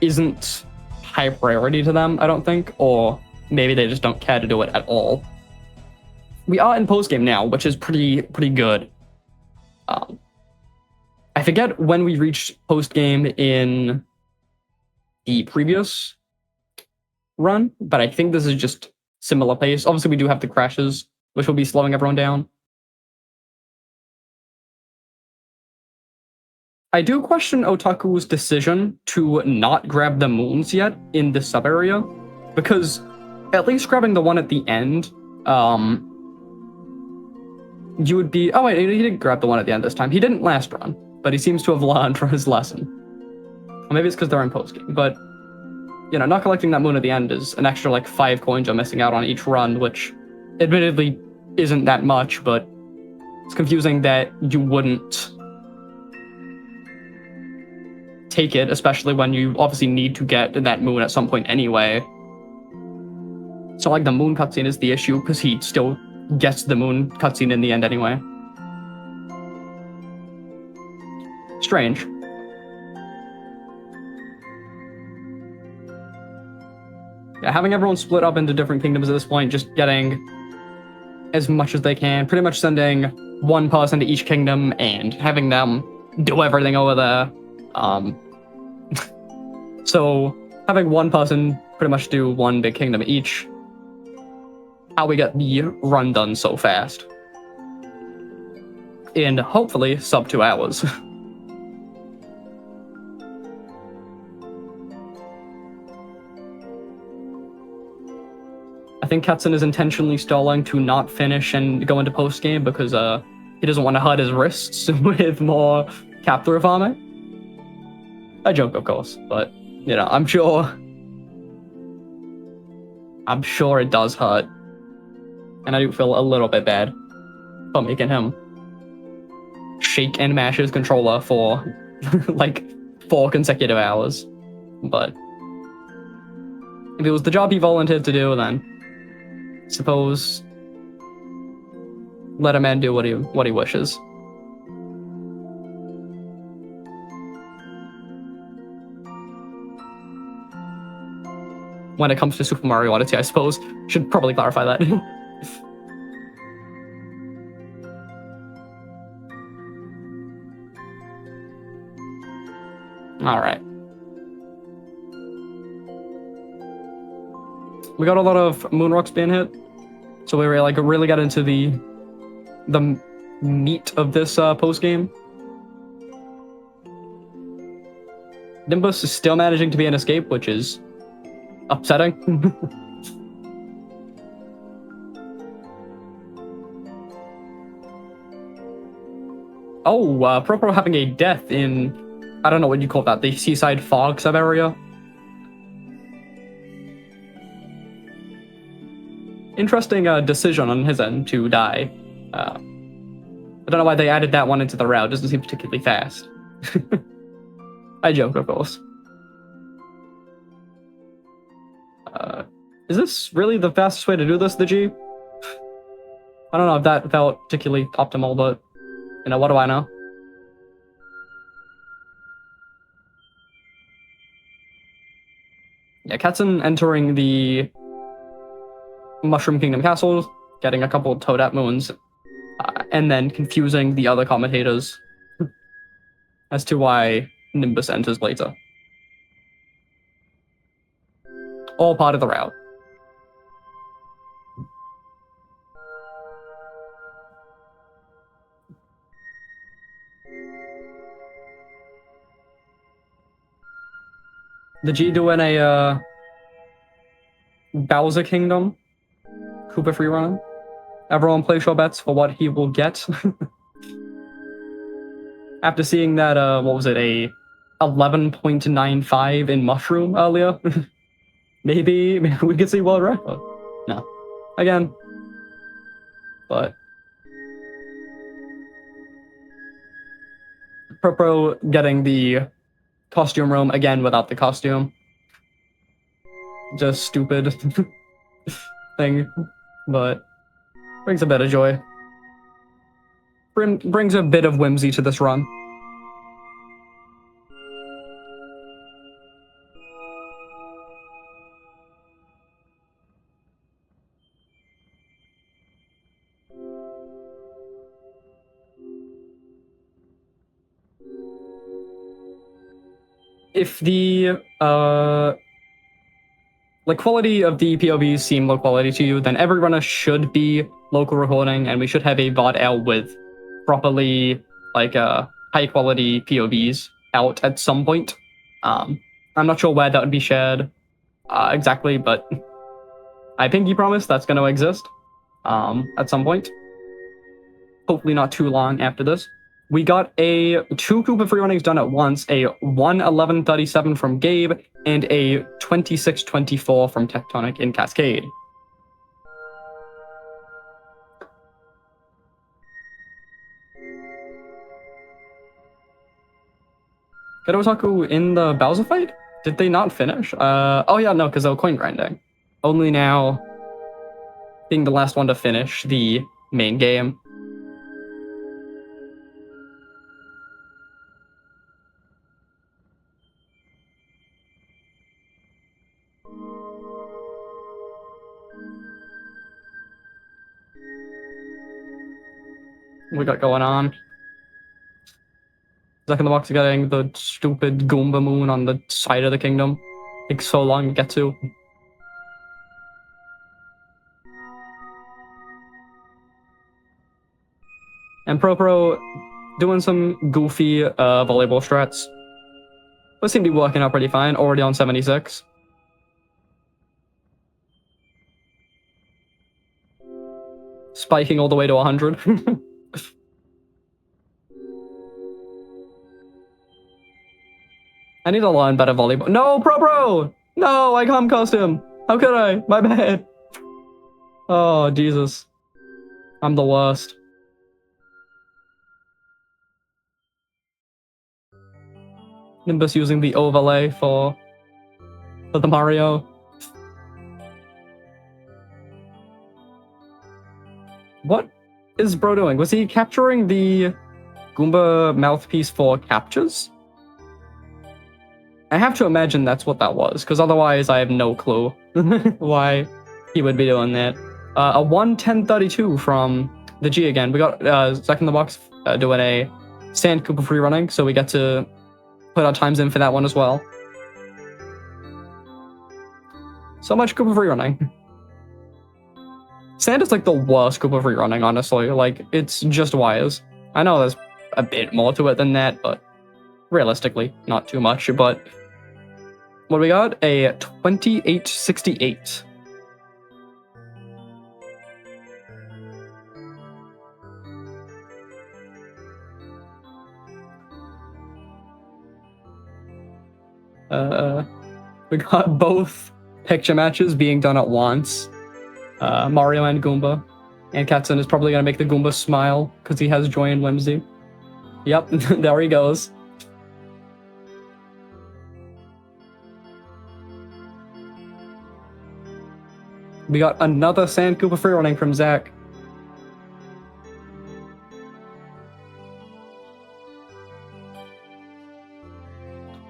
isn't high priority to them, I don't think, or maybe they just don't care to do it at all. We are in postgame now, which is pretty good. I forget when we reached postgame in the previous run, but I think this is just similar pace. Obviously, we do have the crashes, which will be slowing everyone down. I do question Otaku's decision to not grab the moons yet in the sub area, because at least grabbing the one at the end, you would be... Oh, wait, he didn't grab the one at the end this time. He didn't last run, but he seems to have learned from his lesson. Or maybe it's because they're in postgame, but, you know, not collecting that moon at the end is an extra, like, 5 coins you're missing out on each run, which admittedly isn't that much, but it's confusing that you wouldn't take it, especially when you obviously need to get that moon at some point anyway. It's not like the moon cutscene is the issue, because he still gets the moon cutscene in the end anyway. Strange. Yeah, having everyone split up into different kingdoms at this point, just getting as much as they can, pretty much sending one person to each kingdom and having them do everything over there. So having one person pretty much do one big kingdom each, how we get the run done so fast. In hopefully sub 2 hours. I think Katzen is intentionally stalling to not finish and go into post-game because he doesn't want to hurt his wrists with more capture armor. I joke, of course, but, you know, I'm sure it does hurt. And I do feel a little bit bad for making him shake and mash his controller for, like, 4 consecutive hours. But if it was the job he volunteered to do, then suppose let a man do what he wishes. When it comes to Super Mario Odyssey, I suppose. Should probably clarify that. Alright. We got a lot of moon rocks being hit, so we really got into the meat of this post game. Nimbus is still managing to be an escape, which is upsetting. Oh, Pro having a death in, I don't know what you call that, the Seaside Fog sub area. Interesting decision on his end to die. I don't know why they added that one into the route. It doesn't seem particularly fast. I joke, of course. Is this really the fastest way to do this, the G? I don't know if that felt particularly optimal, but, you know, what do I know? Yeah, Katzen entering the Mushroom Kingdom Castle, getting a couple of Toadette moons, and then confusing the other commentators as to why Nimbus enters later. All part of the route. The G doing a Bowser Kingdom Koopa free run. Everyone place your bets for what he will get. After seeing that, what was it, a 11.95 in Mushroom earlier? maybe we could see world record. No. Again. But Pro getting the costume room again without the costume. Just stupid thing, but brings a bit of joy. Brings a bit of whimsy to this run. if the quality of the POVs seem low quality to you, then every runner should be local recording, and we should have a VOD out with properly high quality POVs out at some point. I'm not sure where that would be shared exactly, but I pinky promise that's going to exist at some point. Hopefully not too long after this. We got a 2 Koopa free runnings done at once, a 1:11:37 from Gabe, and a 26:24 from Tectonic in Cascade. Otaku in the Bowser fight? Did they not finish? Oh yeah, no, because they were coin grinding. Only now being the last one to finish the main game. We got going on. Zack in the Box getting the stupid Goomba moon on the side of the kingdom. Takes so long to get to. And Pro doing some goofy volleyball strats. But seem to be working out pretty fine. Already on 76. Spiking all the way to 100. I need to learn better volleyball. No, Pro! No, I can't costume. How could I? My bad. Oh, Jesus. I'm the worst. Nimbus using the overlay for the Mario. What is bro doing? Was he capturing the Goomba mouthpiece for captures? I have to imagine that's what that was, because otherwise I have no clue why he would be doing that. A 1:10:32 from the G again. We got Zack in the Box doing a Sand Koopa free running, so we get to put our times in for that one as well. So much Koopa free running. Sand is like the worst Koopa free running, honestly. Like, it's just wires. I know there's a bit more to it than that, but realistically, not too much. But what do we got? A 28:68. We got both picture matches being done at once. Mario and Goomba. And Katzen is probably going to make the Goomba smile because he has joy and whimsy. Yep, there he goes. We got another Sand Koopa free running from Zach.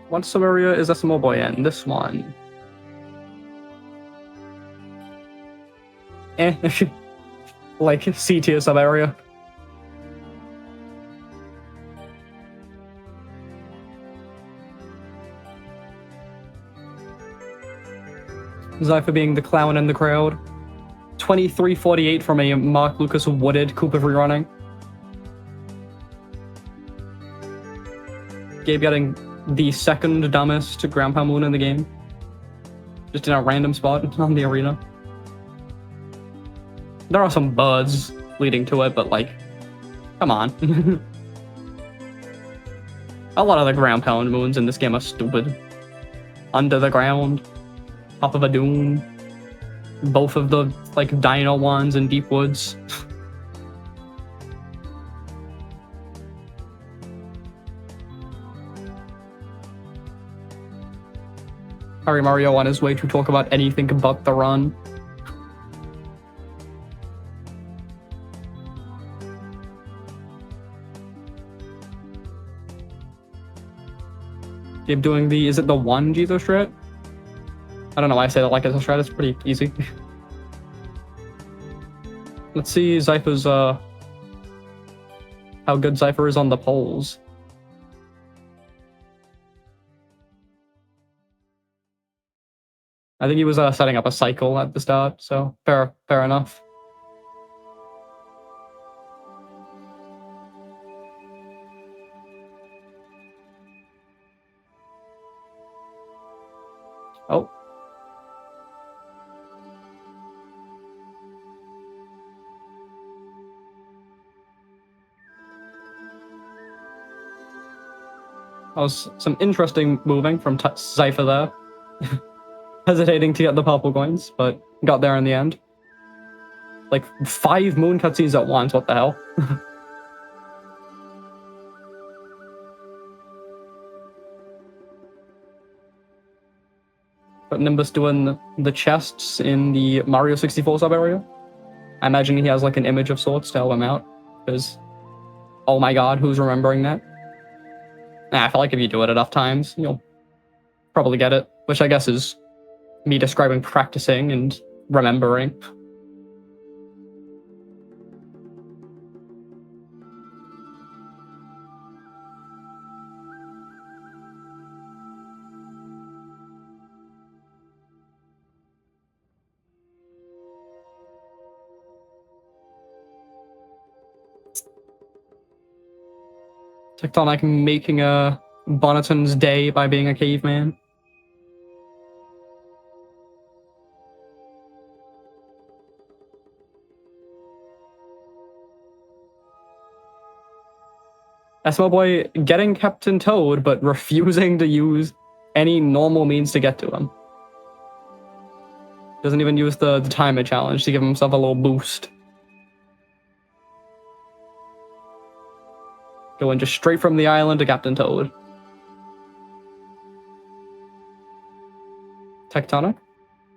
What sub-area is SMO Boy in? This one. Like C tier sub-area. Zypher being the clown in the crowd. 23:48 from a Mark Lucas wooded Koopa free running. Gabe getting the second dumbest Grandpa Moon in the game. Just in a random spot on the arena. There are some birds leading to it, but like, come on. A lot of the ground pound moons in this game are stupid. Under the ground, top of a dune, both of the like dino ones in Deep Woods. Harry Mario on his way to talk about anything but the run. Gabe doing the, is it the 1 Jizo strat? I don't know why I say that like it's a strat, it's pretty easy. Let's see Zypher's, how good Zypher is on the polls. I think he was setting up a cycle at the start, so fair enough. Oh. That was some interesting moving from Cypher there. Hesitating to get the purple coins, but got there in the end. Like 5 moon cutscenes at once, what the hell? But Nimbus doing the chests in the Mario 64 sub area. I imagine he has like an image of sorts to help him out. Because, oh my god, who's remembering that? I feel like if you do it enough times, you'll probably get it. Which I guess is me describing practicing and remembering. Tectonic making a Bonneton's day by being a caveman. SMO Boy getting Captain Toad, but refusing to use any normal means to get to him. Doesn't even use the timer challenge to give himself a little boost. Going just straight from the island to Captain Toad. Tectonic?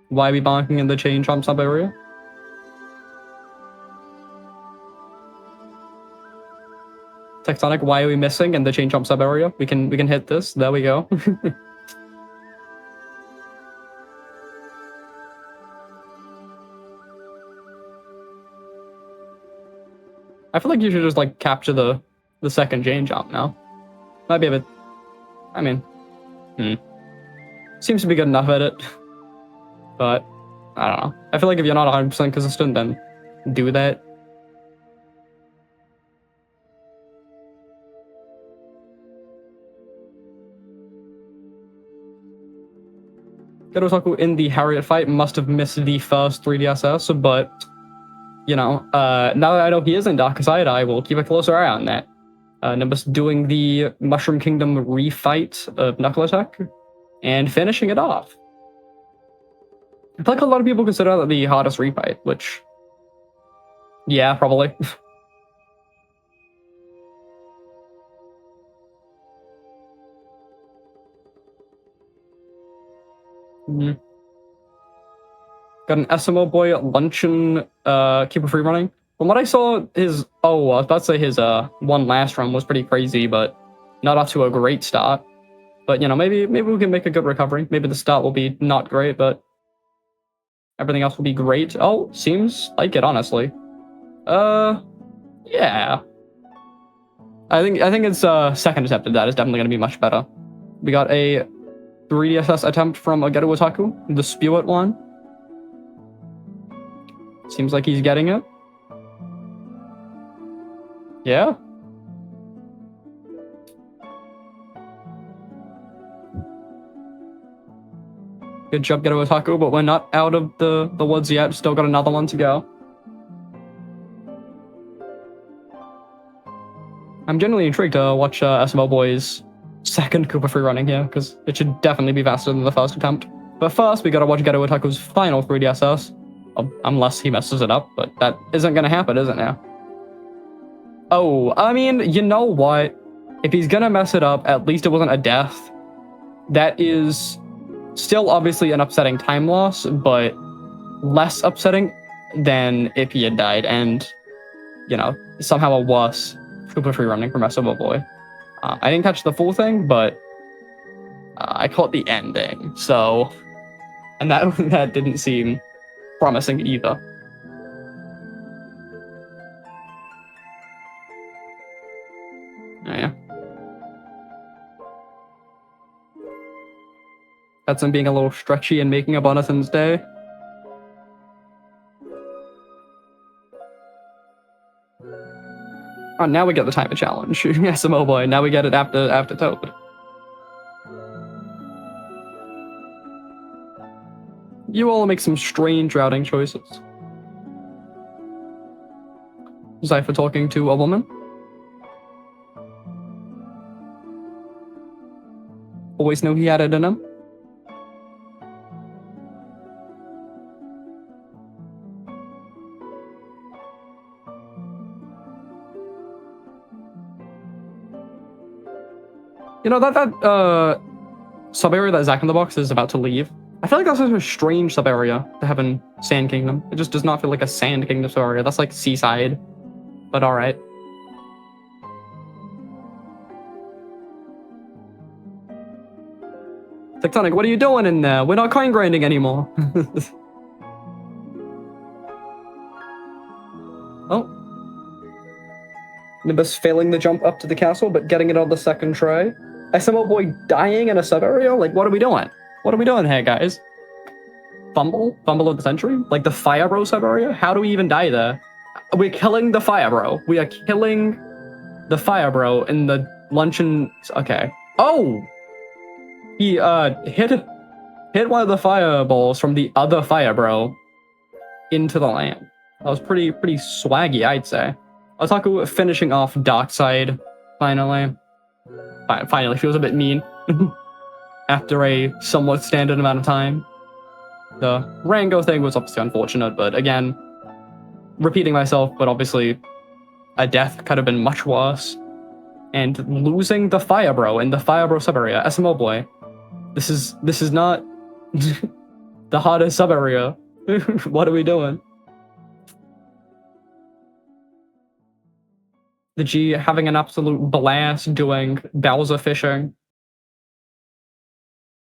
Why are we bonking in the chain chomp sub area? Tectonic, why are we missing in the chain chomp sub area? We can hit this. There we go. I feel like you should just like capture the second chain jump now. Might be a bit. I mean, seems to be good enough at it. But I don't know. I feel like if you're not 100% consistent, then do that. Garotaku in the Harriet fight must have missed the first 3DSS, but you know, now that I know he is in Darker Side, I will keep a closer eye on that. Nimbus doing the Mushroom Kingdom refight of Knuckle Attack and finishing it off. I feel like a lot of people consider that the hardest refight, which, yeah, probably. Got an SMO Boy luncheon keeper free running. From what I saw, his I was about to say his one last run was pretty crazy, but not off to a great start. But you know, maybe we can make a good recovery. Maybe the start will be not great, but everything else will be great. Oh, seems like it, honestly. Yeah. I think its second attempt at that is definitely gonna be much better. We got a 3DSS attempt from Ageru Otaku, the Spew It one. Seems like he's getting it. Yeah. Good job, Geto Otaku, but we're not out of the woods yet. Still got another one to go. I'm genuinely intrigued to watch SMO Boy's second Koopa free running here, because it should definitely be faster than the first attempt. But first, we gotta watch Geto Otaku's final 3DSS. Unless he messes it up, but that isn't gonna happen, is it now? Oh, I mean, you know what? If he's gonna mess it up, at least it wasn't a death. That is still obviously an upsetting time loss, but less upsetting than if he had died, and, you know, somehow a worse Koopa free running from SMO Boy. I didn't catch the full thing, but I caught the ending, so... And that didn't seem promising either. Oh, yeah. That's him being a little stretchy and making a Bonathan's day. Oh, now we get the timer challenge. SMO boy, now we get it after Toad. You all make some strange routing choices. Zypher talking to a woman. Always knew he had it in him. You know, that sub-area that Zack in the Box is about to leave, I feel like that's such a strange sub-area to have in Sand Kingdom. It just does not feel like a Sand Kingdom sub-area. That's like Seaside, but alright. Tectonic, what are you doing in there? We're not coin grinding anymore. Oh. Nimbus failing the jump up to the castle, but getting it on the second try. SMO boy dying in a sub-area? Like, what are we doing? What are we doing here, guys? Fumble? Fumble of the century? Like the Fire Bro sub-area? How do we even die there? We're killing the Fire Bro. We are killing the Fire Bro in the luncheon... Okay. Oh! He, hit one of the fireballs from the other Fire Bro into the land. That was pretty swaggy, I'd say. Otaku finishing off Darkside, finally. Finally, feels a bit mean. After a somewhat standard amount of time. The Rango thing was obviously unfortunate, but again, repeating myself, but obviously a death could have been much worse. And losing the Fire Bro in the Fire Bro sub-area, SMO boy. This is not the hardest sub-area. What are we doing? The G having an absolute blast doing Bowser fishing.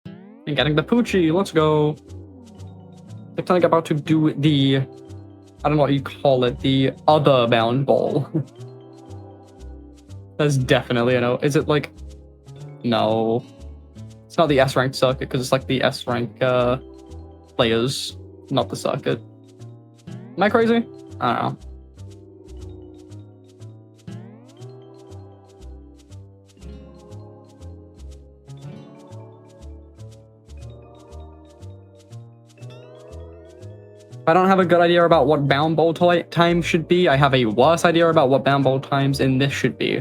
And getting the Poochie, let's go. Tectonic about to do the, I don't know what you call it, the other bound ball. That's definitely a no. Is it like, no. It's not the S-ranked circuit, because it's like the S-rank players, not the circuit. Am I crazy? I don't know. If I don't have a good idea about what bound bowl time should be, I have a worse idea about what bound bowl times in this should be.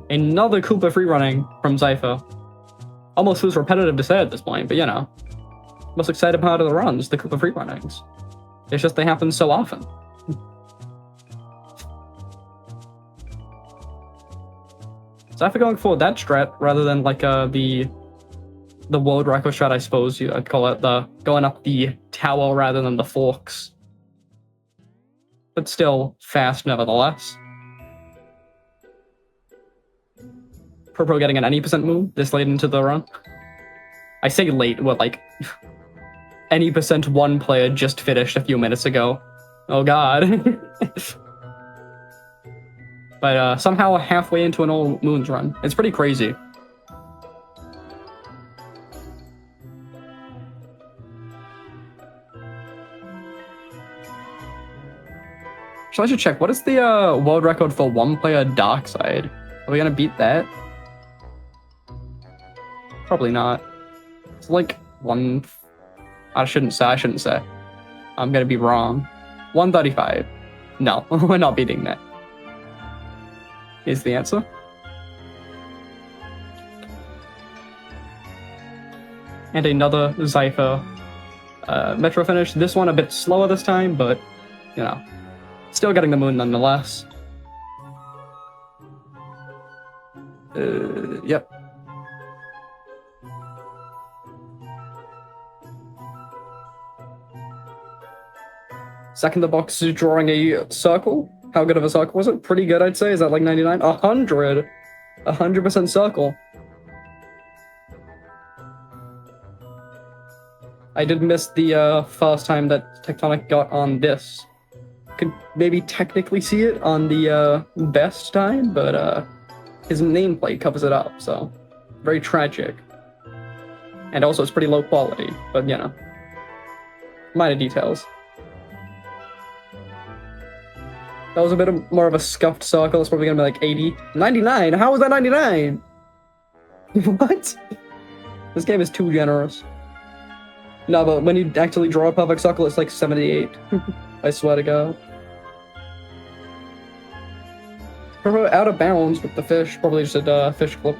Another Koopa free running from Zypher. Almost feels repetitive to say at this point, but you know. Most exciting part of the runs, the Koopa free runnings. It's just they happen so often. Zypher going for that strat rather than like the world record strat, I suppose I'd call it, the going up the tower rather than the forks. But still fast nevertheless. Pro getting an 90% move this late into the run. I say late, what, like any percent one player just finished a few minutes ago. Oh god. But somehow halfway into an All Moons run. It's pretty crazy. So I should check. What is the world record for one player Darkside? Are we gonna beat that? Probably not. It's like one... I shouldn't say. I'm gonna be wrong. 135. No, we're not beating that. Is the answer. And another Zypher Metro finish. This one a bit slower this time, but, you know, still getting the moon nonetheless. Yep. Second the box is drawing a circle. How good of a circle was it? Pretty good, I'd say. Is that like 99? 100. 100% circle. I did miss the first time that Tectonic got on this could maybe technically see it on the best time, but his nameplate covers it up, so very tragic. And also, it's pretty low quality, but you know, minor details. That was a bit more of a scuffed circle. It's probably gonna be like 80. 99? How was that 99? What? This game is too generous. No, but when you actually draw a perfect circle, it's like 78. I swear to God. Probably out of bounds with the fish. Probably just a fish clip.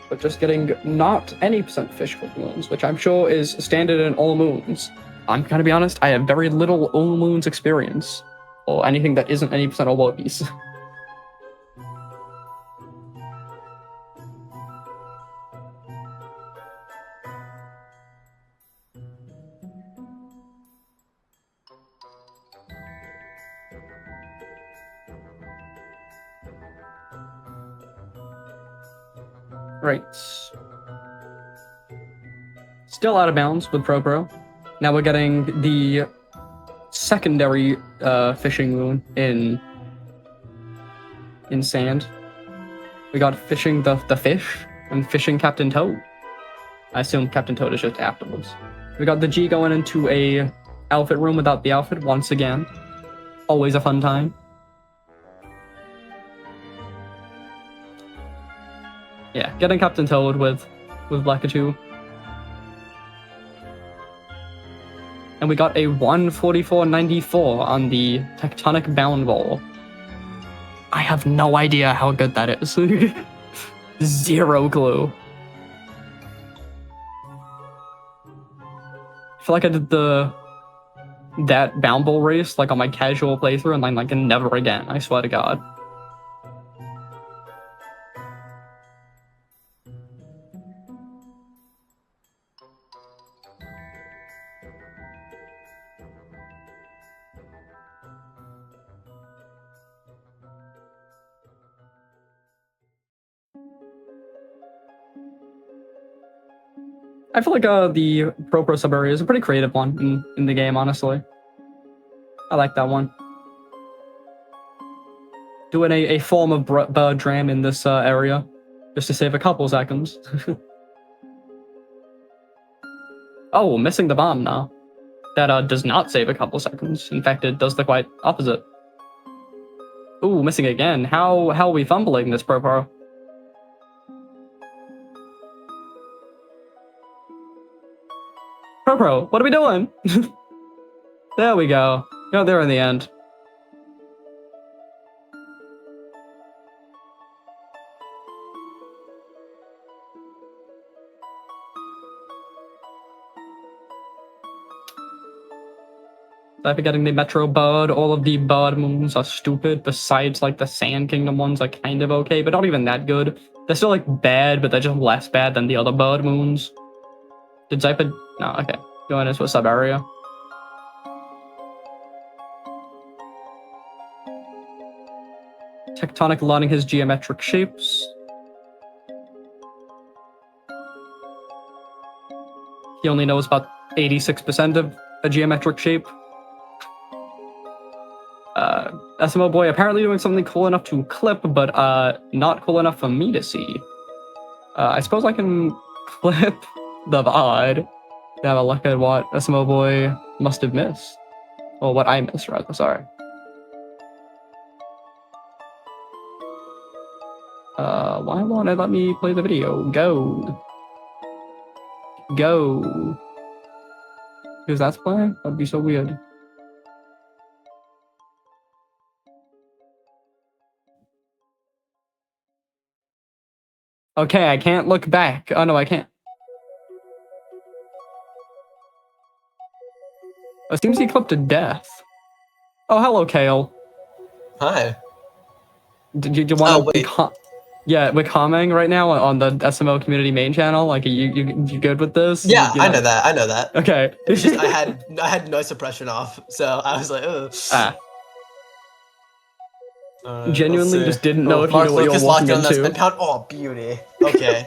But just getting not any % fish clip moons, which I'm sure is standard in All Moons. I'm gonna be honest, I have very little All Moons experience. Or anything that isn't any % all bodies. Right. Still out of bounds with Pro. Now we're getting the secondary fishing moon in sand. We got fishing the fish and fishing Captain Toad. I assume Captain Toad is just afterwards. We got the G going into a outfit room without the outfit once again. Always a fun time. Yeah, getting Captain Toad with Blackatoo. And we got a 144.94 on the Tectonic Bound Ball. I have no idea how good that is. Zero clue. I feel like I did that Bound Ball race like on my casual playthrough and then like never again, I swear to God. I feel like the Pro sub area is a pretty creative one in the game, honestly. I like that one. Doing a form of bird dram in this area, just to save a couple seconds. Oh, missing the bomb now. That does not save a couple seconds. In fact, it does the quite opposite. Ooh, missing again. How are we fumbling this Pro? Pro, what are we doing? There we go. Got there in the end. I'm forgetting the Metro Bird. All of the bird moons are stupid, besides like the Sand Kingdom ones are kind of okay, but not even that good. They're still like bad, but they're just less bad than the other bird moons. Did Zypid? No, okay. Going into a sub area. Tectonic learning his geometric shapes. He only knows about 86% of a geometric shape. SMO Boy apparently doing something cool enough to clip, but not cool enough for me to see. I suppose I can clip the VOD to have a look at what SMO Boy must have missed. Or what I missed, rather, sorry. Why won't it let me play the video? Go. Go. Because that's playing? That'd be so weird. Okay, I can't look back. Oh no, I can't. It seems he clipped to death. Oh, hello, Kale. Hi. Did you want to yeah, we're commenting right now on the SMO community main channel. Like, you good with this? Yeah, you I know that. I know that. Okay. It's just I had noise suppression off, so I was like, ugh. Genuinely just didn't know if you Mark knew what you were Lucas walking locked on that into. spin pound. Oh, beauty. Okay.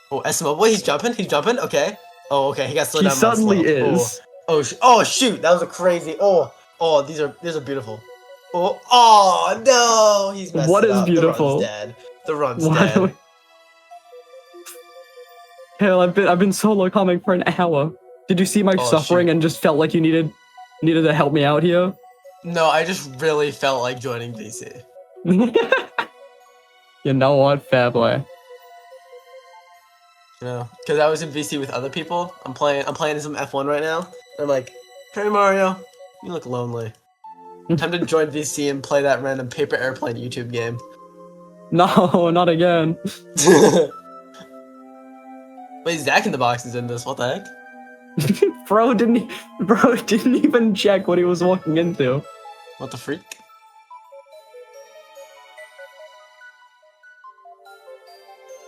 Oh, SMO boy, he's jumping. He's jumping. Okay. Oh, okay. He got slowed He down. suddenly is. Oh, shoot. That was a crazy. Oh, Oh, these are beautiful. Oh no, he's messed What it is up. beautiful? The run's dead. The run's Why dead. do we- Hell, I've been solo coming for an hour. Did you see my Oh, suffering shoot. and just felt like you needed to help me out here? No, I just really felt like joining VC. You know what? Fair play. You know, because I was in VC with other people. I'm playing some F1 right now. And I'm like, hey Mario, you look lonely. Time to join VC and play that random paper airplane YouTube game. No, not again. Wait, Zach in the Box is in this. What the heck? Bro didn't even check what he was walking into. What the freak?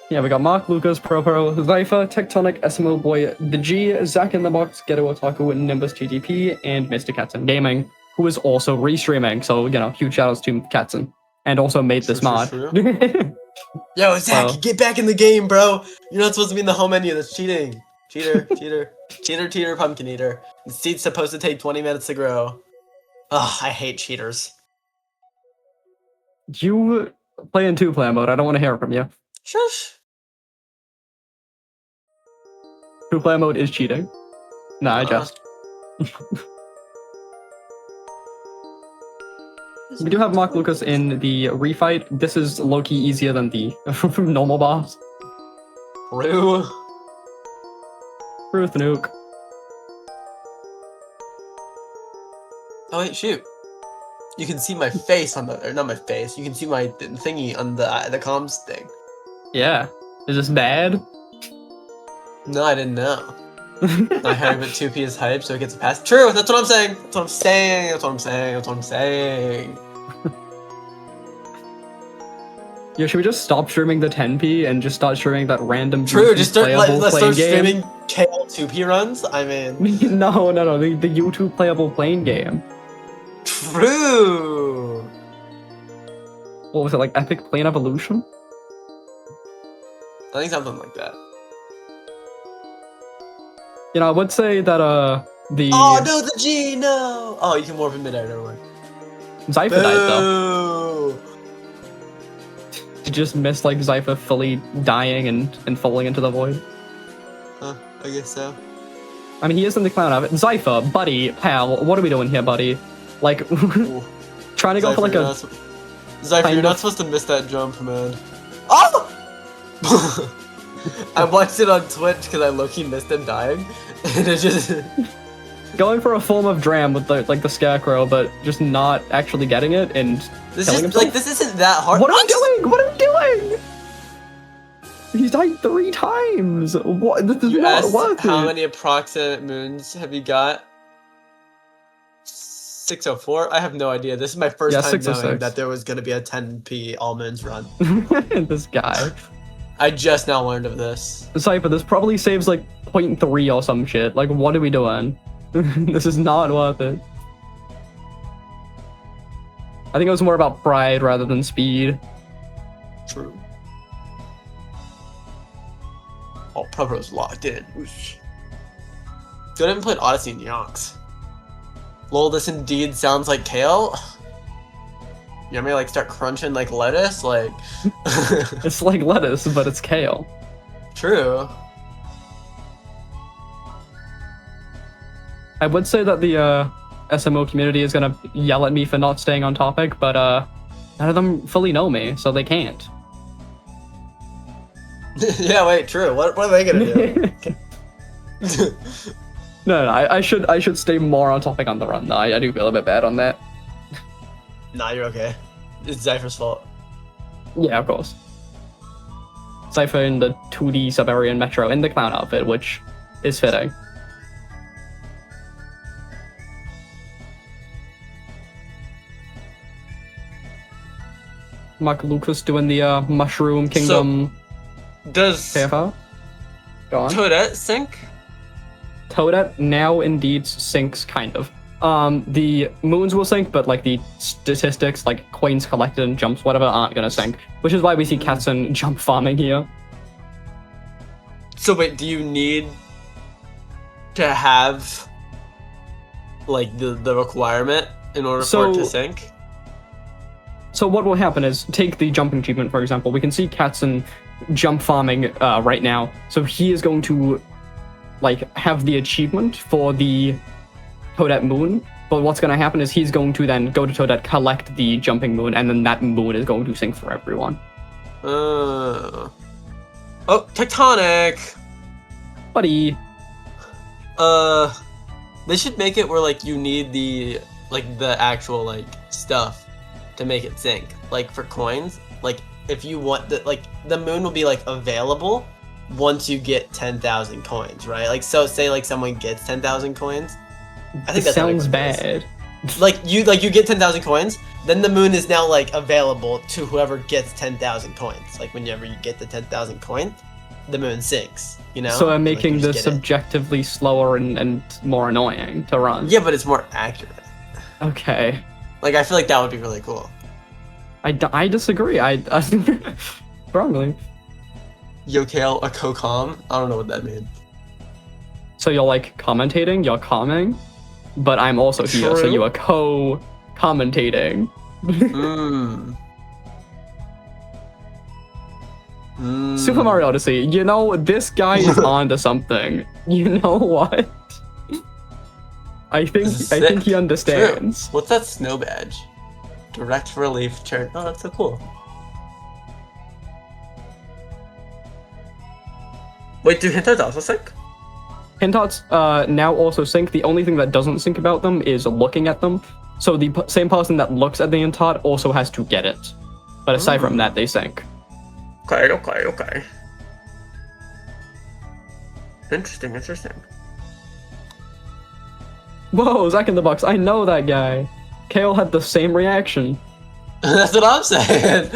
Yeah, we got Mark, Lucas, Propro, Zypher, Tectonic, SMO Boy, The G, Zach in the Box, Ghetto Otaku, Nimbus GTP, and Mr. Katzen Gaming, who is also restreaming. So, you know, huge shoutouts to Katzen. And also made this mod. Yo, Zach, Well. get back in the game, bro. You're not supposed to be in the home menu. That's cheating. Cheater, cheater, pumpkin eater. The seed's supposed to take 20 minutes to grow. Ugh, I hate cheaters. You play in 2-player mode. I don't want to hear from you. Shush. 2-player mode is cheating. Nah, I just. We do have Mark Lucas in the refight. This is low-key easier than the normal boss. Rue. Ruth Nuke. Oh wait, shoot. You can see my face on the, or not my face. You can see my thingy on the comms thing. Yeah. Is this bad? No, I didn't know. I heard that 2P is hype, so it gets a pass. True, that's what I'm saying. That's what I'm saying. That's what I'm saying. That's what I'm saying. Yeah, should we just stop streaming the 10p and just start streaming that random True, YouTube just start, playable let's playing start game? streaming KL 2P runs. I mean, No, the YouTube playable playing game. true. What was it, like Epic Plane Evolution? I think something like that. You know, I would say that the Oh no, the G, no. Oh, you can warp in midair. Never mind. Zypher died though. Boo. You just missed like Zypher fully dying and falling into the void. Huh, I guess so. I mean, he is in the clown outfit. Zypher, buddy, pal, what are we doing here, buddy? Like, Ooh. trying to go for like you're a... not Zypher, kind you're not of- supposed to miss that jump, man. Oh! I watched it on Twitch because I low-key missed him dying, and it just... Going for a form of Dram with the, like the Scarecrow, but just not actually getting it and This killing is himself. like this isn't that hard. What are we doing? What are we doing? He's died 3 times. What? This is You not asked worth how it. many approximate moons have you got? 604? I have no idea. This is my first Yeah, time 606. knowing that there was going to be a 10p All Moons run. This guy. I just now learned of this. Cypher, this probably saves like 0.3 or some shit. Like, what are we doing? This is not worth it. I think it was more about pride rather than speed. True. Oh, Propro's locked in. Whoosh. Dude, I haven't played Odyssey in yonks. Lol, this indeed sounds like kale. You want me to like start crunching like lettuce? Like... It's like lettuce, but it's kale. True. I would say that the SMO community is gonna yell at me for not staying on topic, but none of them fully know me, so they can't. Yeah, wait, true. What are they gonna do? No, I should stay more on topic on the run. Though. I do feel a bit bad on that. Nah, you're okay. It's Zypher's fault. Yeah, of course. Cypher in the 2D Siberian Metro in the clown outfit, which is fitting. Mark Lucas doing the Mushroom Kingdom Does KFO. Go on. Toadette sync? Toadette now indeed syncs, kind of. The moons will sync, but like the statistics, like coins collected and jumps, whatever, aren't gonna sync. Which is why we see Katzen jump farming here. So wait, do you need to have like the requirement in order for So- it to sync? So what will happen is, take the jumping achievement, for example. We can see Katzen jump farming right now. So he is going to, like, have the achievement for the Toadette moon. But what's going to happen is he's going to then go to Toadette, collect the jumping moon, and then that moon is going to sync for everyone. Oh, Tectonic! Buddy. They should make it where, like, you need the actual, like, stuff to make it sync. Like, for coins, like, if you want the moon will be, like, available once you get 10,000 coins, right? Like, so say, like, someone gets 10,000 coins. I think This that's how it sounds works. bad. Like, you get 10,000 coins, then the moon is now, like, available to whoever gets 10,000 coins. Like, whenever you get the 10,000 coins, the moon sinks, you know? So I'm Like, making you just this get it. objectively slower and more annoying to run. Yeah, but it's more accurate. Okay. Like, I feel like that would be really cool. I disagree. I strongly. Yo, Kale, a co-com? I don't know what that means. So you're like commentating, you're calming, but I'm also here, so True. you are co-commentating. Super Mario Odyssey, you know, this guy is onto something. You know what? I think he understands. True. What's that snow badge? Direct relief turn. Oh, that's so cool. Wait, do Hintards also sync? Hintots now also sync. The only thing that doesn't sync about them is looking at them. So the same person that looks at the Hintot also has to get it. But aside from that, they sync. Okay. Interesting. Whoa, Zach in the Box, I know that guy. Kale had the same reaction. That's what I'm saying.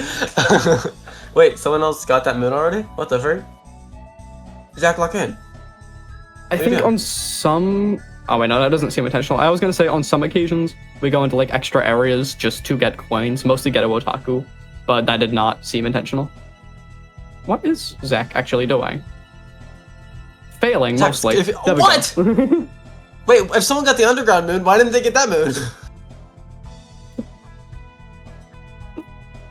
Wait, someone else got that moon already? What the frick? Zach, lock in. I you think doing? on some... Oh wait, no, that doesn't seem intentional. I was gonna say on some occasions, we go into like extra areas just to get coins, mostly Ghetto Otaku, but that did not seem intentional. What is Zach actually doing? Failing, Zach, mostly. There we what? go. Wait, if someone got the underground moon, why didn't they get that moon?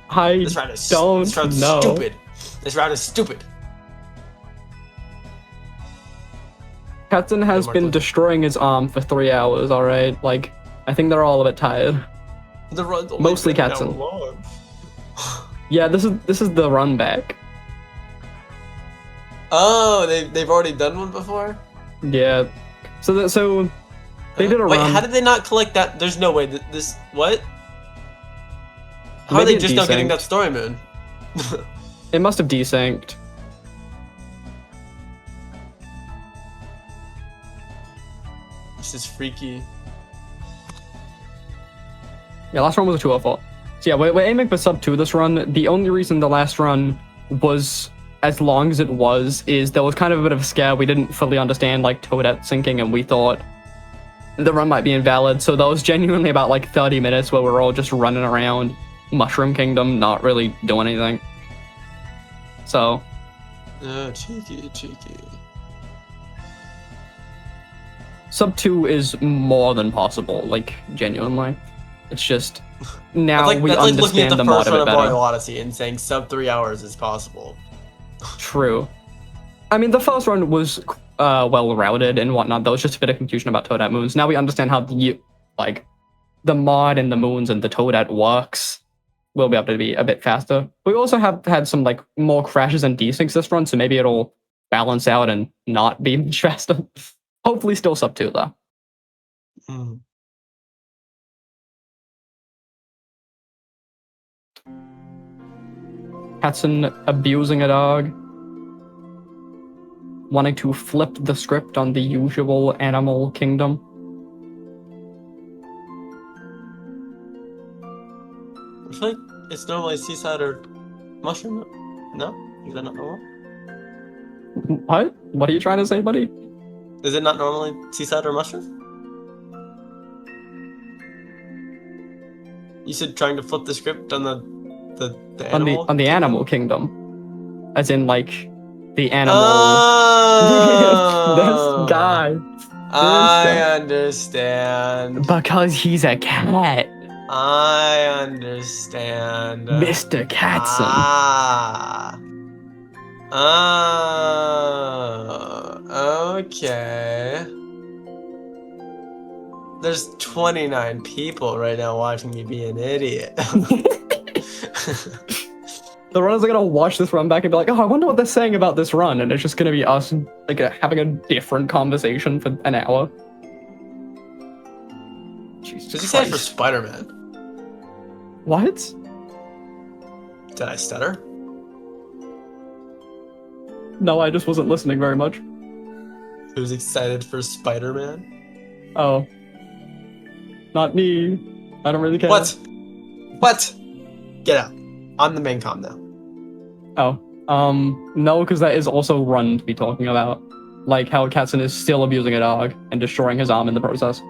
I This round is don't this round's know. stupid. This round is stupid. Katzen has Mark, been look. destroying his arm for 3 hours, alright? Like, I think they're all a bit tired. The run's only Mostly been an hour Katzen. long. Yeah, this is the run back. Oh, they've already done one before? Yeah. So they did a Wait, run. how did they not collect that? There's no way that this... What? How are Maybe they it just not getting desynced. that story moon? It must have desynced. This is freaky. Yeah, last run was a 204. So yeah, we're aiming for sub 2 this run. The only reason the last run was as long as it was is there was kind of a bit of a scare. We didn't fully understand like Toadette syncing, and we thought the run might be invalid. So that was genuinely about like 30 minutes where we were all just running around Mushroom Kingdom, not really doing anything. So Oh, cheeky. sub 2 is more than possible, like genuinely. It's just now That's we like looking at understand the the mod first a run bit of Mario better. Odyssey and saying sub 3 hours is possible. True. I mean, the first run was well routed and whatnot. There was just a bit of confusion about Toadette moons. Now we understand how the mod and the moons and the Toadette works. We'll be able to be a bit faster. We also have had some like more crashes and desyncs this run, so maybe it'll balance out and not be much faster. Hopefully, still sub 2 though. Mm. Katzen abusing a dog. Wanting to flip the script on the usual animal kingdom. I feel like it's normally seaside or mushroom. No? Is that not normal? What? What are you trying to say, buddy? Is it not normally seaside or mushroom? You said trying to flip the script on the animal? On the animal kingdom. As in like the animal Oh! this guy. I understand. Because he's a cat. I understand. Mr. Catson. Okay. There's 29 people right now watching me be an idiot. The runners are gonna watch this run back and be like, oh, I wonder what they're saying about this run, and it's just gonna be us like having a different conversation for an hour. Jesus Did you say it for Christ. Spider-Man? What? Did I stutter? No, I just wasn't listening very much. Who's excited for Spider-Man? Oh. Not me. I don't really care. What? What? Get out. I'm the main com now. Oh. No, because that is also run to be talking about. Like how Katzen is still abusing a dog and destroying his arm in the process.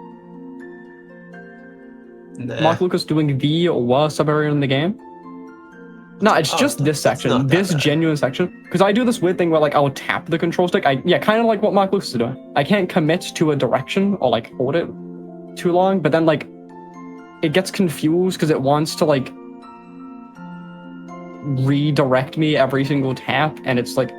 Nah. Mark Lucas doing the worst sub-area in the game? No, it's just this that's section. not that This bad. genuine section. Because I do this weird thing where like I'll tap the control stick. Yeah, kind of like what Mark Lucas is doing. I can't commit to a direction or like hold it too long, but then like it gets confused because it wants to like redirect me every single tap, and it's like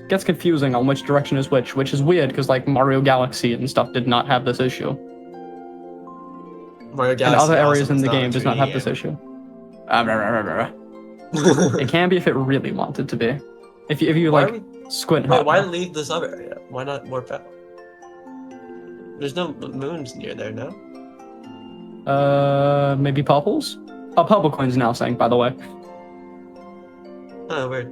gets confusing on which direction is which is weird because like Mario Galaxy and stuff did not have this issue, Mario and Galaxy other areas also in is the not a game does not have 3D this game. issue. It can be if it really wanted to be. If you Why like are we- squint Wait, hard why enough. leave this other area? Why not warp out? There's no moons near there, no? Maybe purples? Oh, purple coins now saying, by the way. Oh, weird.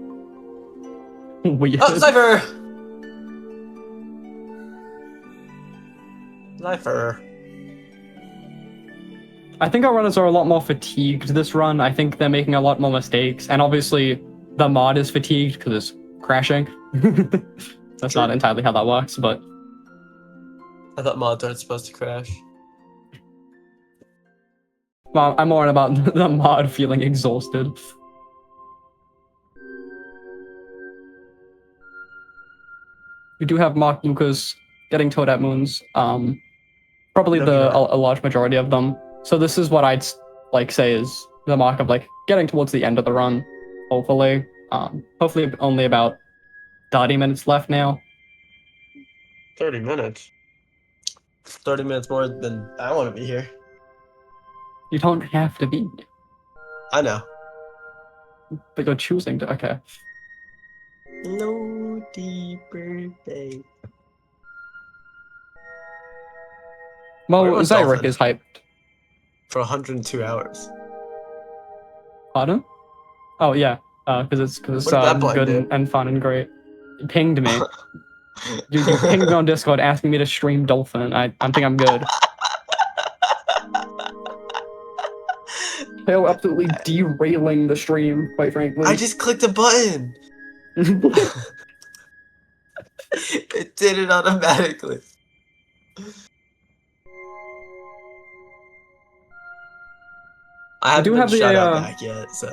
Weird. Oh, Cypher! Cypher. I think our runners are a lot more fatigued this run. I think they're making a lot more mistakes. And obviously, the mod is fatigued because it's crashing. That's True. not entirely how that works, but I thought mods aren't supposed to crash. well, I'm more about the mod feeling exhausted. We do have Mark Lucas getting Toadette Moons. Probably No, you're not. a large majority of them. So this is what I'd like say is the mark of like getting towards the end of the run. Hopefully, hopefully only about 30 minutes left now. 30 minutes. 30 minutes more than I want to be here. You don't have to be, I know. but you're choosing to. Okay. Low birthday. Well, Where was Zyric Dolphin? is hyped. For 102 hours. Pardon? Oh yeah, because it's What did that blind good do? and fun and great. You pinged me. you pinged me on Discord asking me to stream Dolphin. I think I'm good. Hell, absolutely derailing the stream, quite frankly. I just clicked a button. It did it automatically. I haven't do been have the, shut out uh, back yet, so.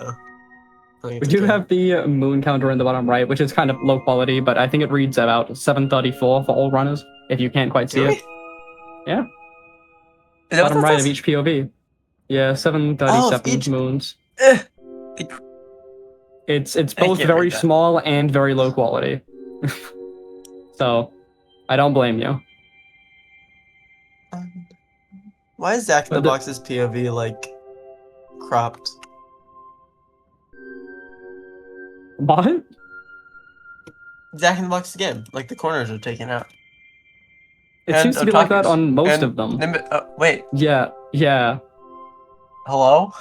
I think We it's do okay. have the moon counter in the bottom right, which is kind of low quality, but I think it reads about 734 for all runners, if you can't quite see Do it. we? Yeah. Is that what Bottom that right of says? each POV. Yeah, 737 each- moons. Eh. It's both can't very read that. small and very low quality. So, I don't blame you. Why is Zach in the But the- Box's POV like cropped? What? Zach in the Box again, like the corners are taken out. It And seems to be like that Otaku's. on most And of them. Wait, Yeah, yeah. hello?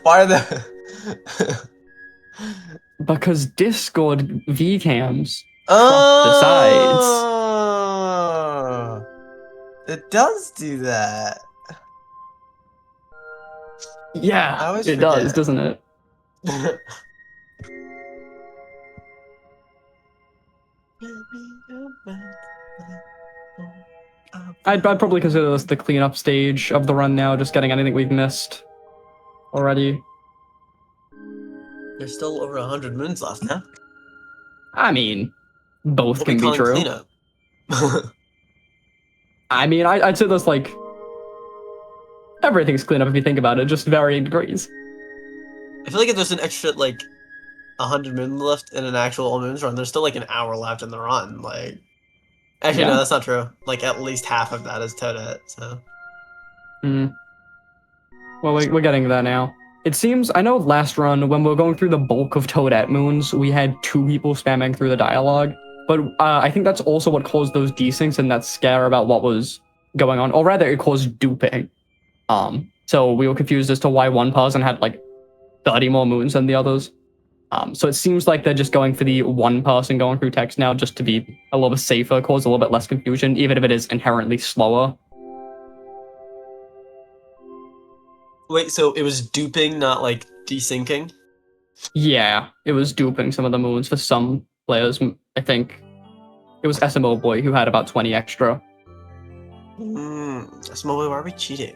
Why are the Because Discord VCams. Oh, it does do that. I Yeah, always it does, forget. doesn't it? I'd probably consider this the cleanup stage of the run now, just getting anything we've missed already. There's still over 100 moons left, huh? I mean, both We'll can be calling true. cleanup. I mean, I'd say there's like everything's cleanup if you think about it, just varying degrees. I feel like if there's an extra like 100 moons left in an actual All Moons run, there's still like an hour left in the run. Like, actually, Yeah. no, that's not true. Like, at least half of that is Toadette. So, Well, we're getting there now. It seems, I know last run, when we were going through the bulk of Toadette moons, we had 2 people spamming through the dialogue. But I think that's also what caused those desyncs and that scare about what was going on. Or rather, it caused duping. So we were confused as to why one person had like 30 more moons than the others. So it seems like they're just going for the one person going through text now just to be a little bit safer, cause a little bit less confusion, even if it is inherently slower. wait, so it was duping, not like desyncing? Yeah, it was duping some of the moons for some players. I think it was SMO Boy who had about 20 extra. SMO Boy, why are we cheating?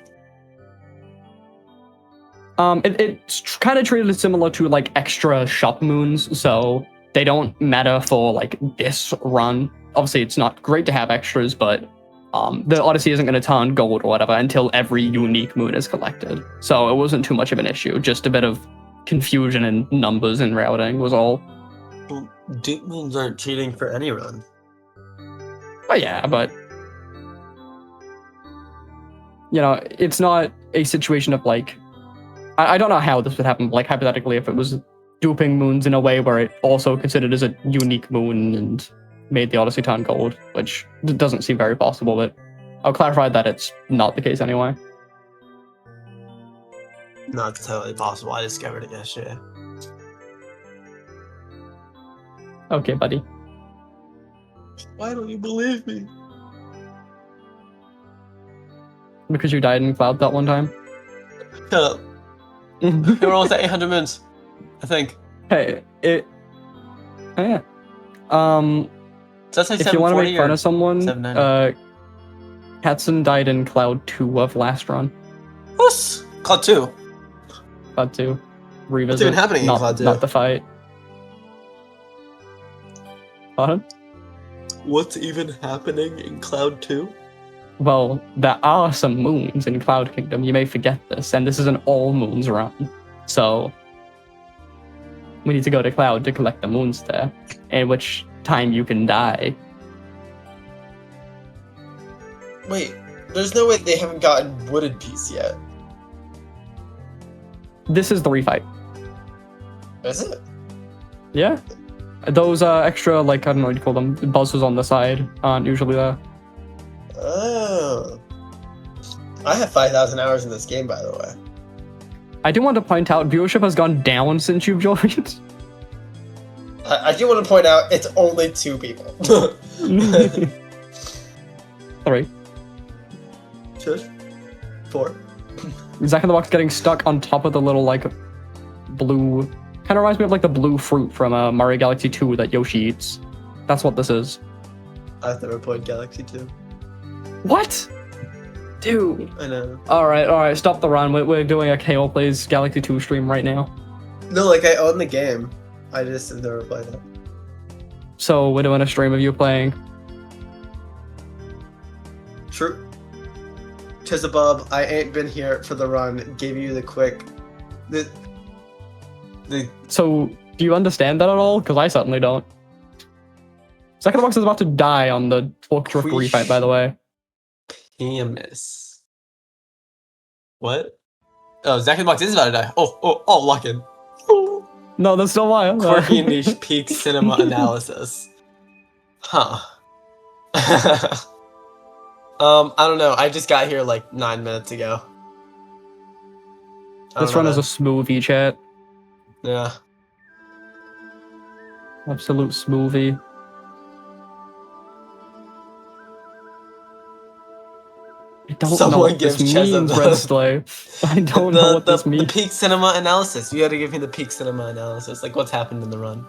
It's kind of treated similar to like extra shop moons, so they don't matter for like this run. Obviously, it's not great to have extras, but the Odyssey isn't going to turn gold or whatever until every unique moon is collected. So it wasn't too much of an issue. Just a bit of confusion in numbers and routing was all. Well, dupe moons aren't cheating for any run. Oh yeah, but you know, it's not a situation of like. I don't know how this would happen, like hypothetically, if it was duping moons in a way where it also considered as a unique moon and made the Odyssey turn gold, which doesn't seem very possible, but I'll clarify that it's not the case anyway. Not totally possible. I discovered it yesterday. Okay, buddy. Why don't you believe me? Because you died in Cloud that one time? Shut up. We're almost at 800 moons, I think. Hey, oh yeah. Does that say If you want to 740 make fun or of someone, 790? Katsun died in Cloud 2 of last run. What's Cloud 2? Cloud 2. Revisit. What's even happening in not, Cloud 2? Not the fight. Pardon? What's even happening in Cloud 2? Well, there are some moons in Cloud Kingdom. You may forget this, and this is an all moons run. So we need to go to Cloud to collect the moons there, in which time you can die. Wait, there's no way they haven't gotten Wooded Piece yet. This is the refight. Is it? Yeah. Those extra, like, I don't know what you call them, buzzers on the side aren't usually there. Oh. I have 5,000 hours in this game, by the way. I do want to point out, viewership has gone down since you've joined. I do want to point out, it's only 2 people. 3. Shush. 4. Zack in the Box getting stuck on top of the little, like, blue... Kind of reminds me of, like, the blue fruit from Mario Galaxy 2 that Yoshi eats. That's what this is. I've never played Galaxy 2. What? Dude. I know. Alright, stop the run. We're doing a KO Plays Galaxy 2 stream right now. No, like, I own the game. I just have never played it. So, we're doing a stream of you playing. True. Chizabub, I ain't been here for the run. Gave you the quick... So, do you understand that at all? Because I certainly don't. Zack in the Box is about to die on the Fork Drift refight, by the way. PMS. What? Oh, Zack in the Box is about to die. Oh, lock in. No, that's still why. Quirky niche peak cinema analysis. Huh. I don't know. I just got here like 9 minutes ago. This run is a smoothie, chat. Yeah. Absolute smoothie. I don't know what this means, Redslay. I don't know what this means. The peak cinema analysis. You gotta give me the peak cinema analysis. Like, what's happened in the run?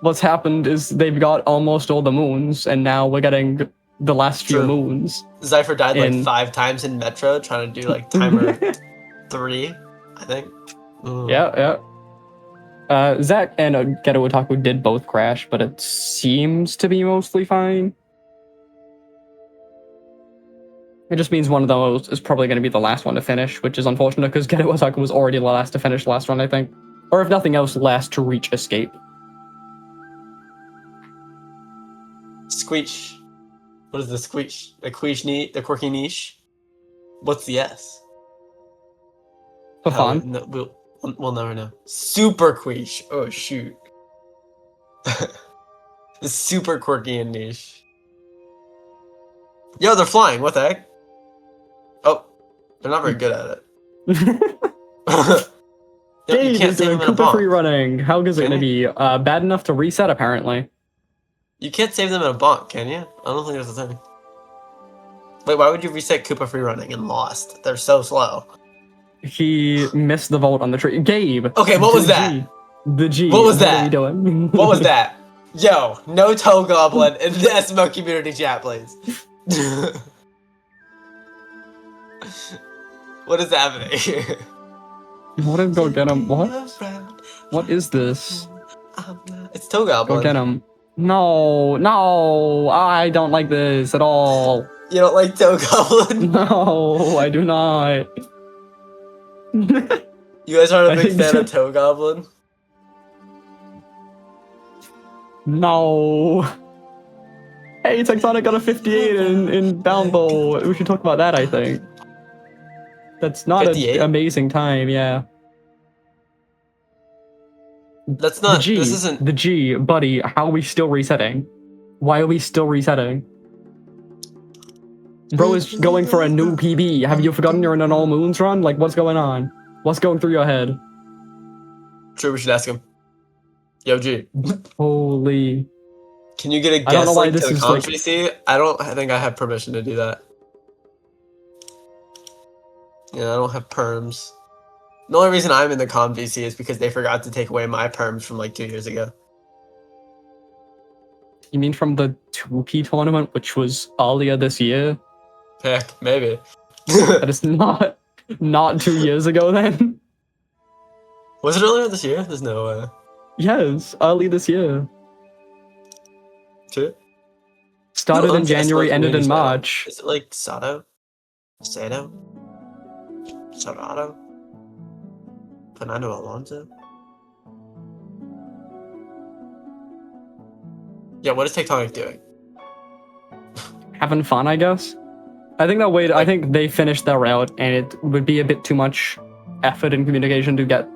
What's happened is they've got almost all the moons, and now we're getting the last few moons. Zypher died like 5 times in Metro, trying to do like timer 3, I think. Yeah. Zach and Ghetto Otaku did both crash, but it seems to be mostly fine. It just means one of those is probably going to be the last one to finish, which is unfortunate because Ghetto Otaku was already the last to finish the last run, I think. Or if nothing else, last to reach escape. Squeech. What is the squeech? The quirky niche? What's the S? For fun. No, we'll never know. Super queesh. Oh, shoot. The super quirky and niche. Yo, they're flying. What the heck? Oh, they're not very good at it. Dave is doing Koopa free running. How is it going to be? Bad enough to reset, apparently. You can't save them in a bonk, can you? I don't think there's a thing. Wait, why would you reset Koopa free running and lost? They're so slow. He missed the vault on the tree. Gabe. Okay, what was that? The G. What was that? What are you doing? What was that? Yo, no toe goblin in the SMO community chat, please. What is happening? What is go get him? What? What is this? It's toe goblin. Go get him. No, I don't like this at all. You don't like toe goblin? No, I do not. You guys aren't a big fan of toe goblin? No. Hey, Tectonic got a 58 in downbowl. We should talk about that, I think. That's not an amazing time, yeah. That's not, this isn't... The G, buddy, how are we still resetting? Why are we still resetting? Bro is going for a new PB. Have you forgotten you're in an All Moons run? Like, what's going on? What's going through your head? Sure, we should ask him. Yo, G. Holy... Can you get a guest link to the comp VC? I think I have permission to do that. Yeah, I don't have perms. The only reason I'm in the comp VC is because they forgot to take away my perms from like 2 years ago. You mean from the 2P tournament, which was earlier this year? Heck, maybe. That is not 2 years ago then? Was it earlier this year? There's no way. Yes, early this year. True. Started in January, ended in March. Is it like Sato? Sato? Sarado? Fernando Alonso? Yeah, what is Tectonic doing? Having fun, I guess. I think that way. I think they finished their route, and it would be a bit too much effort and communication to get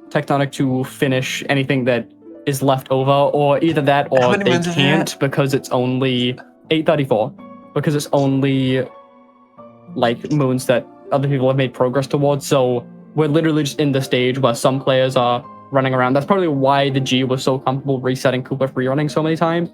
Tectonic to finish anything that is left over, or either that, or they can't because it's only 834. Because it's only like moons that other people have made progress towards. So we're literally just in the stage where some players are running around. That's probably why the G was so comfortable resetting Koopa free running so many times,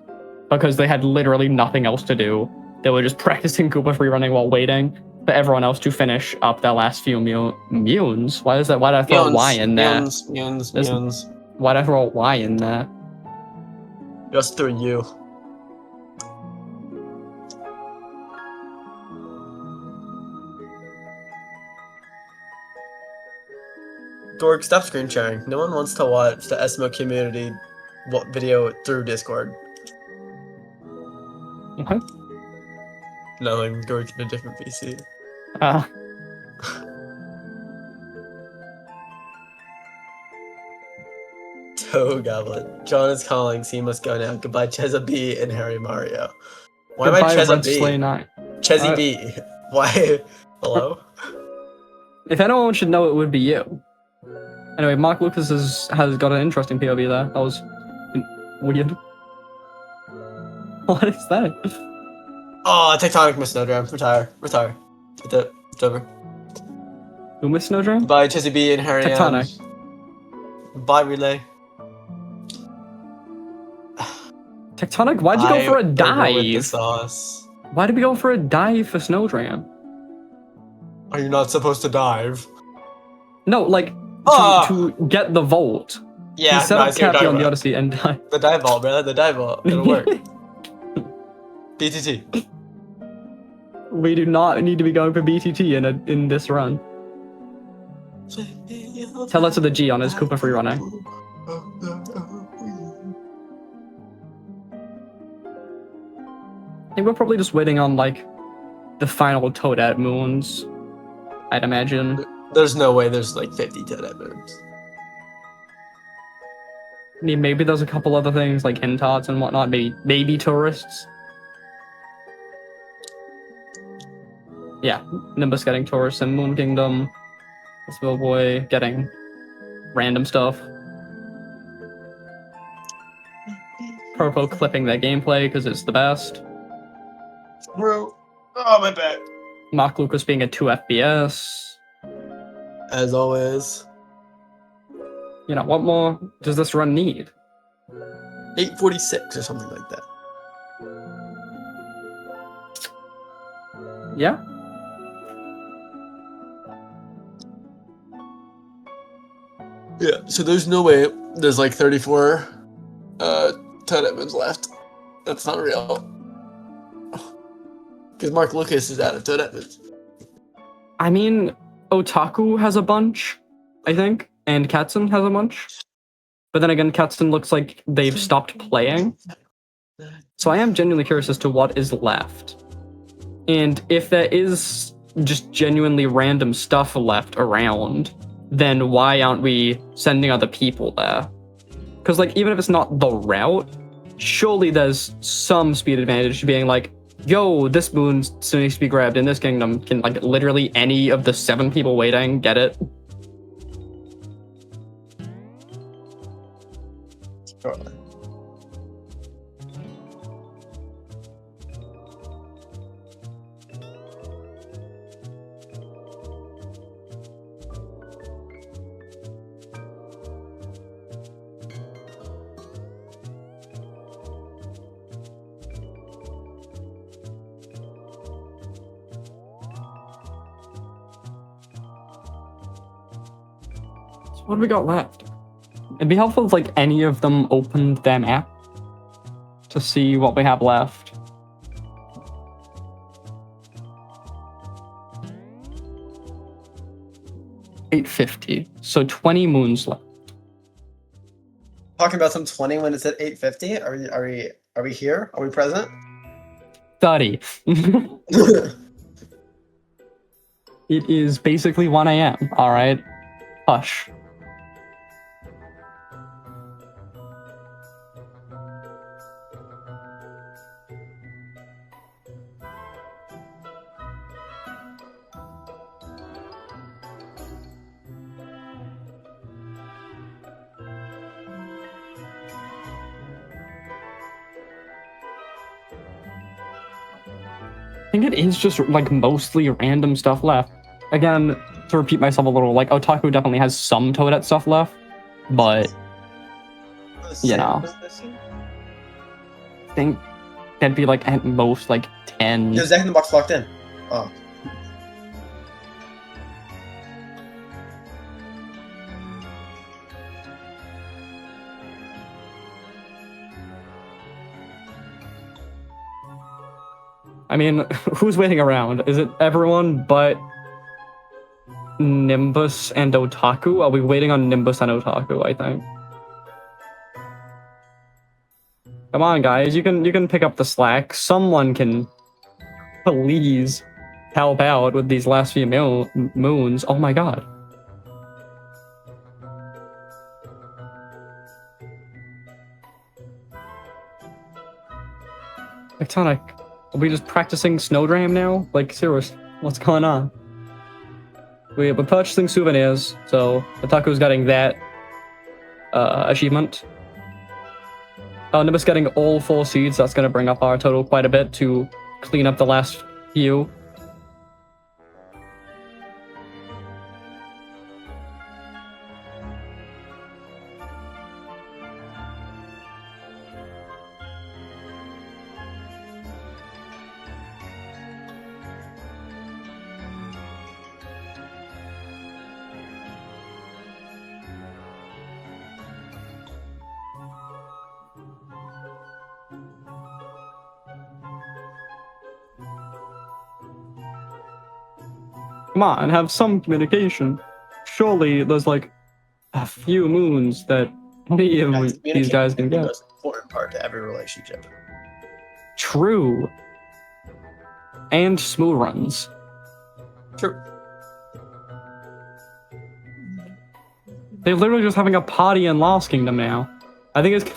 because they had literally nothing else to do. They were just practicing Koopa free running while waiting for everyone else to finish up their last few munes. Why is that? Why did I throw a Y in there? Munes. Why did I throw a Y in there? Just through you. Dork, stop screen sharing. No one wants to watch the SMO community video through Discord. Okay. Nothing. Dork's in a different PC. Toe Goblin. John is calling, so you must go now. Goodbye, Cheza B and Harry Mario. Why am I Cheza B? Chezzy B. Why? Hello? If anyone should know, it would be you. Anyway, Mark Lucas has got an interesting POV there. That was weird. What is that? Oh, Tectonic missed Snowdram. Retire. It's over. Who missed Snowdram? Bye, Chezzy B and Harry. Tectonic. Bye, Relay. Tectonic, why'd you go for a dive? With the sauce. Why did we go for a dive for Snowdram? Are you not supposed to dive? No, like, to get the vault. Yeah, he set up Cappy on the Odyssey and dive. The dive vault, brother. The dive vault. It'll work. BTT. We do not need to be going for BTT in this run. Tell that to the G on his Koopa free running. I think we're probably just waiting on like the final Toadette moons, I'd imagine. There's no way there's like 50 Toadette moons. I mean, maybe there's a couple other things like Hintots and whatnot, maybe tourists. Yeah, Nimbus getting tourists and Moon Kingdom. This little boy getting random stuff. Propo clipping that gameplay because it's the best. Bro, oh my back. Mark Lucas being a 2 FPS. As always. You know, what more does this run need? 846 or something like that. Yeah? Yeah, so there's no way there's like 34 Toadette moons left. That's not real. Because Mark Lucas is out of Toadette moons. I mean, Otaku has a bunch, I think, and Katzen has a bunch. But then again, Katzen looks like they've stopped playing. So I am genuinely curious as to what is left. And if there is just genuinely random stuff left around, then why aren't we sending other people there? Because, like, even if it's not the route, surely there's some speed advantage to being like, yo, this moon still needs to be grabbed in this kingdom. Can, like, literally any of the 7 people waiting get it? What do we got left? It'd be helpful if like any of them opened their map to see what we have left. $850. So 20 moons left. Talking about some 20 when it's at 850. Are we here? Are we present? 30. It is basically 1 a.m. All right. Hush. I think it is just like mostly random stuff left. Again, to repeat myself a little, like Otaku definitely has some Toadette stuff left, but you know, I think that'd be like at most like 10. Yo, Zach in the box locked in. Oh. I mean, who's waiting around? Is it everyone but Nimbus and Otaku? Are we waiting on Nimbus and Otaku, I think? Come on, guys, you can pick up the slack. Someone can please help out with these last few moons. Oh my god. Tectonic, are we just practicing Snowdram now? Like, seriously, what's going on? We're purchasing souvenirs, so Otaku's getting that achievement. Nimbus getting all 4 seeds, that's going to bring up our total quite a bit to clean up the last few. Come on, have some communication. surely there's like a few moons that any of these guys can the get. most important part to every relationship. True. And SMO runs. True. They're literally just having a party in Lost Kingdom now. I think it's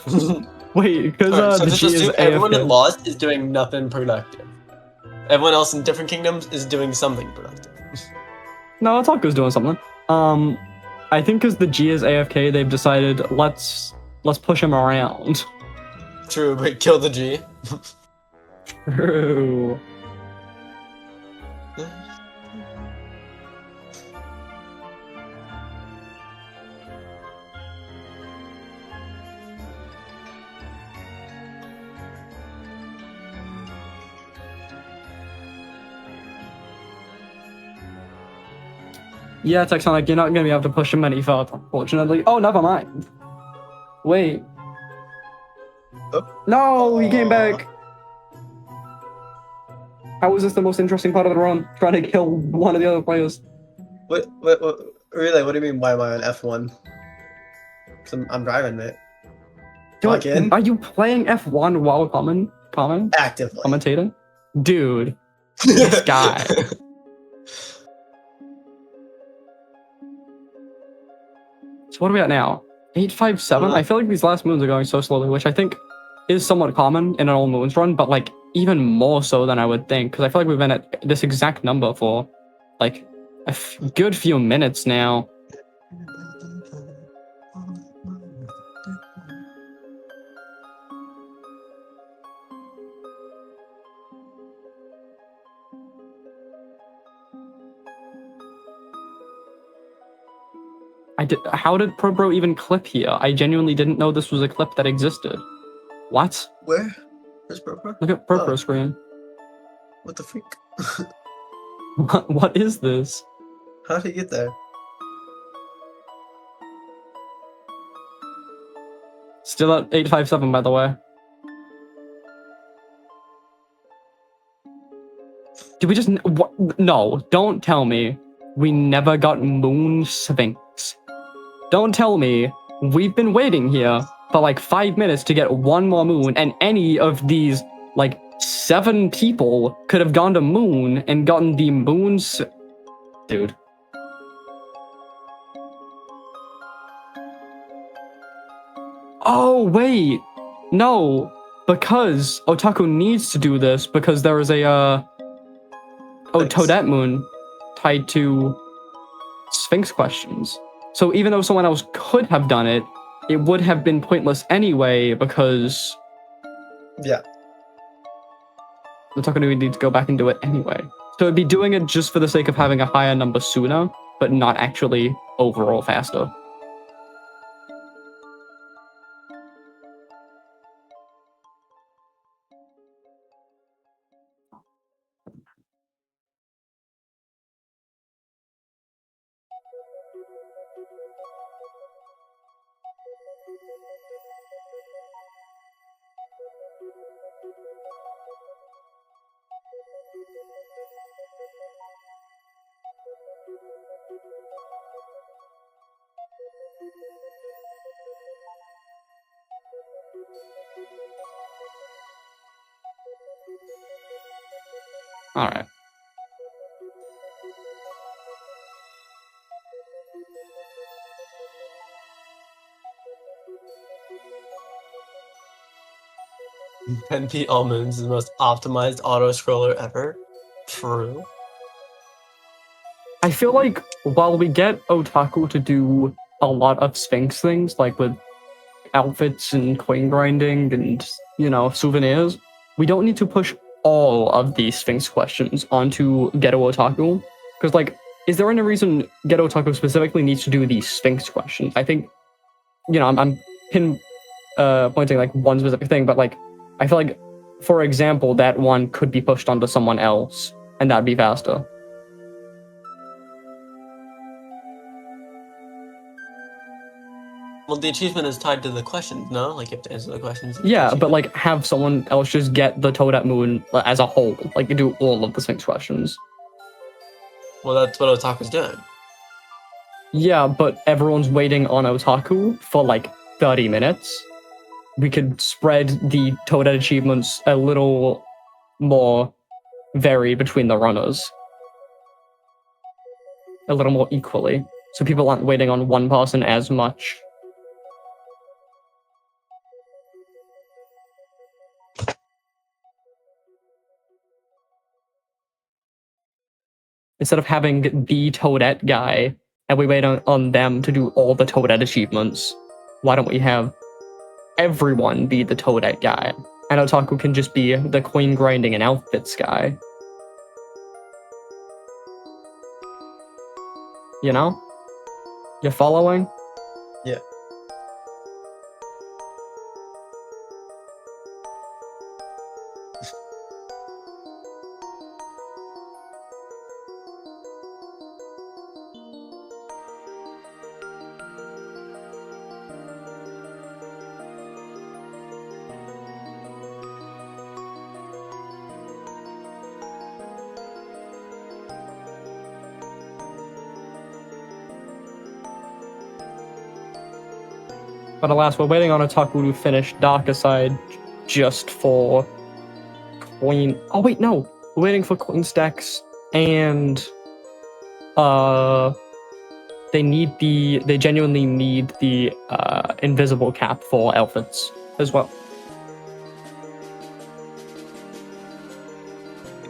wait, because Alright, so the just G is assume everyone in AFK. Lost is doing nothing productive. Everyone else in different kingdoms is doing something productive. No, Otaku's doing something. I think because the G is AFK, they've decided let's push him around. True, but kill the G. True. Yeah, Texonic, you're not gonna be able to push him any further, unfortunately. Oh, never mind. Wait. Oh. No, he came back. How is this the most interesting part of the run? Trying to kill one of the other players. What, really, what do you mean, why am I on F1? 'Cause I'm driving it. Lock in? Are you playing F1 while Actively. commentating? Dude, this guy. So what are we at now? 857? I feel like these last moons are going so slowly, which I think is somewhat common in an All Moons run, but like even more so than I would think, because I feel like we've been at this exact number for like a good few minutes now. How did ProBro even clip here? I genuinely didn't know this was a clip that existed. What? Where? Where's ProBro? Look at ProBro screen. What the freak? What is this? How did he get there? Still at 857, by the way. Did we just... What? No, don't tell me we never got Moon Sphinx. Don't tell me we've been waiting here for like 5 minutes to get one more moon, and any of these, like, 7 people could have gone to Moon and gotten the moons. Dude. Oh, wait. No. Because Otaku needs to do this because there is a, Toadette moon tied to Sphinx questions. So even though someone else could have done it, it would have been pointless anyway because... Yeah. Otaku would need to go back and do it anyway. So it'd be doing it just for the sake of having a higher number sooner, but not actually overall faster. Alright. NP All Moons is the most optimized auto-scroller ever. True. I feel like while we get Otaku to do a lot of Sphinx things, like with outfits and coin grinding and, you know, souvenirs, we don't need to push all of these Sphinx questions onto Ghetto Otaku. Because, like, is there any reason Ghetto Otaku specifically needs to do these Sphinx questions? I think, you know, I'm pointing, like, one specific thing, but, like, I feel like, for example, that one could be pushed onto someone else, and that'd be faster. Well, the achievement is tied to the questions, no? Like, you have to answer the questions. Yeah, but, like, have someone else just get the Toadette Moon as a whole. Like, do all of the Sphinx questions. Well, that's what Otaku's doing. Yeah, but everyone's waiting on Otaku for like 30 minutes. We could spread the Toadette achievements a little more varied between the runners. A little more equally. So people aren't waiting on one person as much. Instead of having the Toadette guy, and we wait on them to do all the Toadette achievements, why don't we have everyone be the Toadette guy? And Otaku can just be the coin grinding and outfits guy. You know? You're following? Yeah. But alas, we're waiting on Otaku to finish Darker Side just for coin. Oh wait, no. We're waiting for coin stacks and they genuinely need the invisible cap for outfits as well.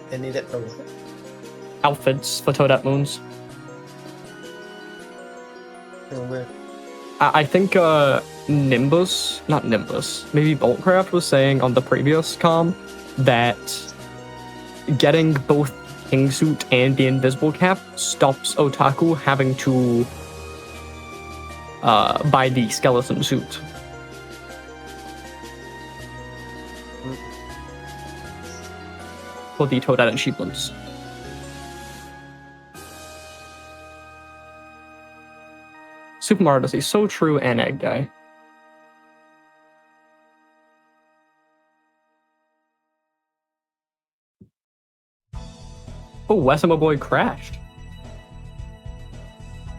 They need it for what? Outfits for Toadette Moons. Oh, I think Nimbus, not Nimbus, maybe Boltcraft was saying on the previous comm that getting both King Suit and the Invisible Cap stops Otaku having to buy the Skeleton Suit. For the Toadette achievements. Super Mario Odyssey, so true, and Egg Guy. Oh, SMO Boy crashed.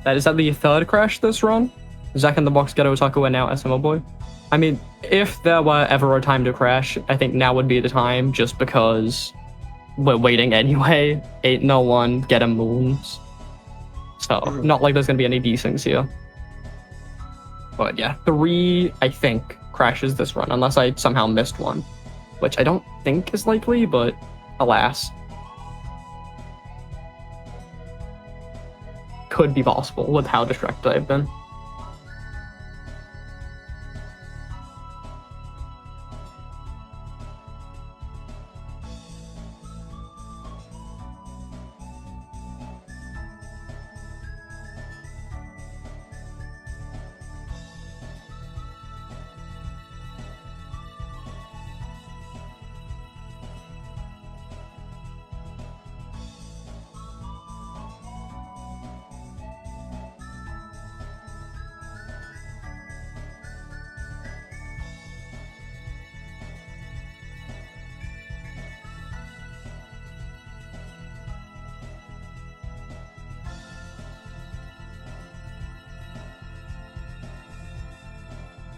Is that the third crash this run? Zack in the Box, Ghetto Otaku, and now SMO Boy? I mean, if there were ever a time to crash, I think now would be the time, just because we're waiting anyway. Ain't no one getting moons. So, not like there's gonna be any desyncs here. But yeah, 3, I think, crashes this run, unless I somehow missed one. Which I don't think is likely, but alas. Could be possible with how distracted I've been.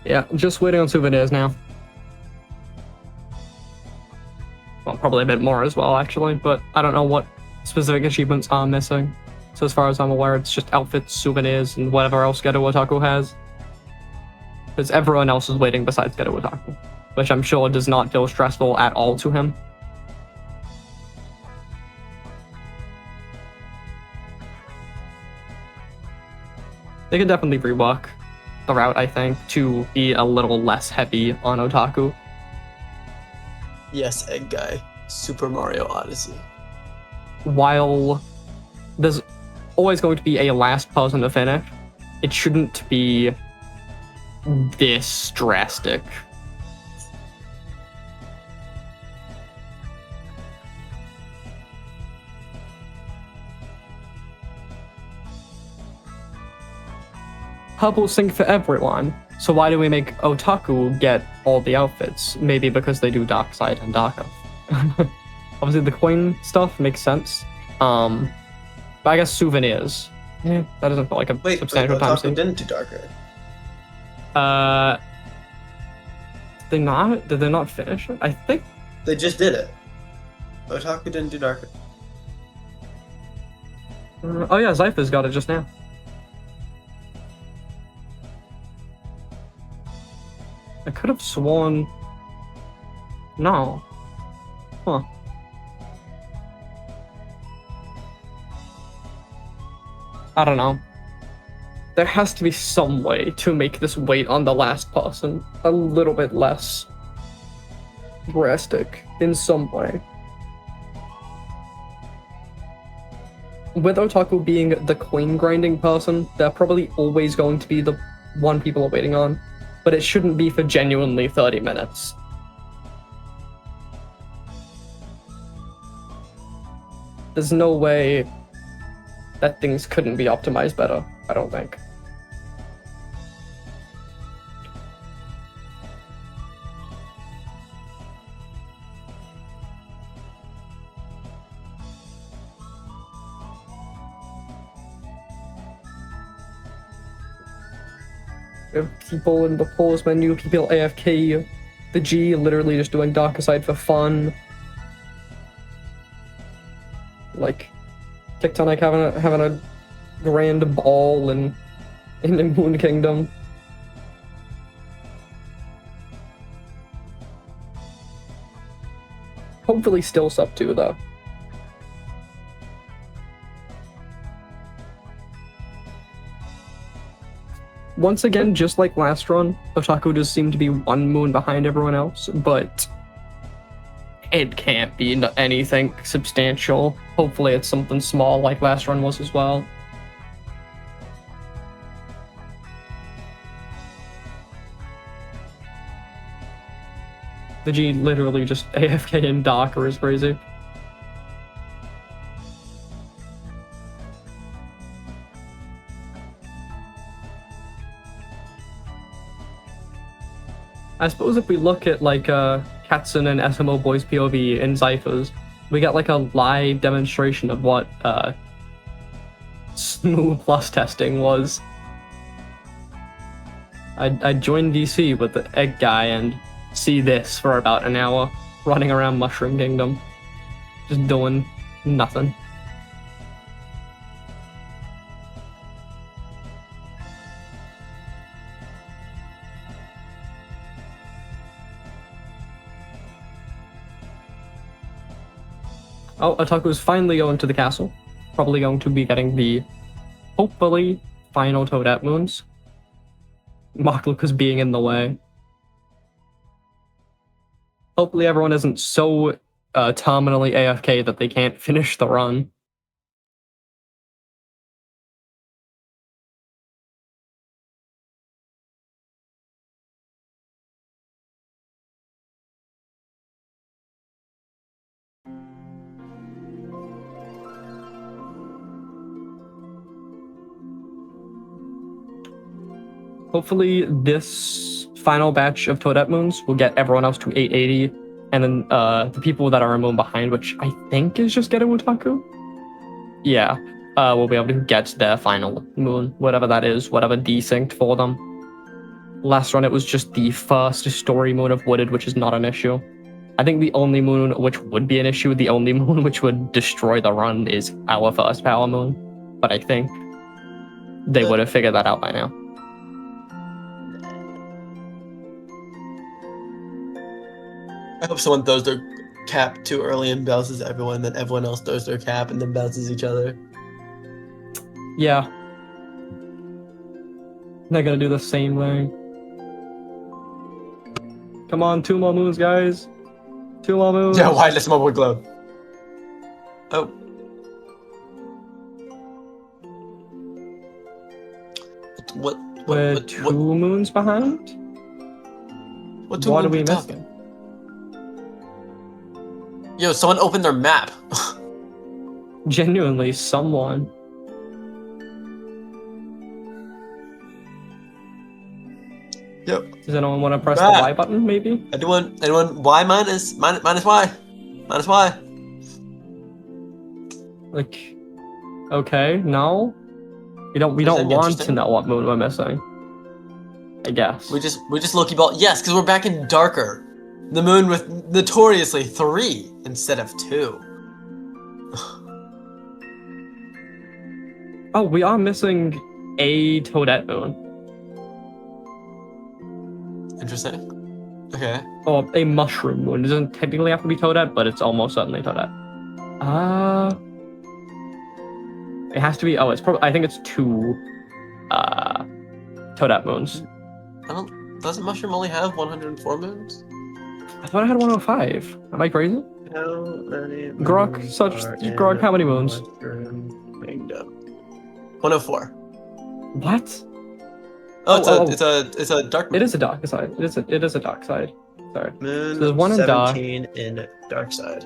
Yeah, just waiting on souvenirs now. Well, probably a bit more as well, actually, but I don't know what specific achievements are missing. So as far as I'm aware, it's just outfits, souvenirs, and whatever else Ghetto Otaku has. Because everyone else is waiting besides Ghetto Otaku, which I'm sure does not feel stressful at all to him. They could definitely rework the route, I think, to be a little less heavy on Otaku. Yes, Egg Guy. Super Mario Odyssey. While there's always going to be a last person to finish, it shouldn't be this drastic. Hub will sync for everyone, so why do we make Otaku get all the outfits? Maybe because they do Dark Side and Dark Elf. Obviously the coin stuff makes sense. But I guess souvenirs Yeah, that doesn't feel like a Wait, substantial time Otaku sink. didn't do darker. Did they not finish it? I think. They just did it. Otaku didn't do darker. Oh yeah, Zypher's got it just now. I could have sworn. No. Huh. I don't know. There has to be some way to make this wait on the last person a little bit less drastic in some way. With Otaku being the coin grinding person, they're probably always going to be the one people are waiting on, but it shouldn't be for genuinely 30 minutes. There's no way that things couldn't be optimized better, I don't think. We have people in the pause menu, people AFK, the G literally just doing Darker Side for fun. Like, Tectonic having a grand ball in the Moon Kingdom. Hopefully still sub 2 though. Once again, just like last run, Otaku does seem to be one moon behind everyone else, but it can't be anything substantial. Hopefully it's something small like last run was as well. The G literally just AFK in Darker is crazy. I suppose if we look at like Katzen and SMO Boys POV in Zyphers, we get like a live demonstration of what SMO Plus testing was. I joined DC with the egg guy and see this for about an hour, running around Mushroom Kingdom, just doing nothing. Oh, Otaku's finally going to the castle. Probably going to be getting the, hopefully, final Toadette moons. Mark Lucas being in the way. Hopefully everyone isn't so terminally AFK that they can't finish the run. Hopefully this final batch of Toadette moons will get everyone else to 880, and then the people that are a moon behind, which I think is just Geto Otaku, yeah, will be able to get their final moon, whatever that is, whatever desynced for them. Last run it was just the first story moon of Wooded, which is not an issue. I think the only moon which would be an issue, the only moon which would destroy the run is our first power moon, but I think they would have figured that out by now. I hope someone throws their cap too early and bounces everyone, then everyone else throws their cap and then bounces each other. Yeah. They're gonna do the same thing. Come on, 2 more moons, guys. 2 more moons. Yeah, why does mobile glow? Oh. We're 2 moons behind? What are we missing? Yo, someone opened their map. Genuinely, someone. Yep. Does anyone want to press the Y button, maybe? Anyone, Y minus Y? Minus Y. Like, okay, no? We don't Does that be want to interesting? know what moon we're missing. I guess. We just Loki ball. Yes, because we're back in darker. The moon with notoriously 3 instead of 2. Oh, we are missing a Toadette moon. Interesting. Okay. Or a mushroom moon. It doesn't technically have to be Toadette, but it's almost certainly Toadette. It has to be. Oh, it's probably. I think it's 2 Toadette moons. Doesn't Mushroom only have 104 moons? I thought I had 105. Am I crazy? Grok, Grok, how many moons? 104. What? Oh, it's a dark moon. It is a dark side. It is a dark side. Sorry. Moon So there's one in dark. 17 in dark side.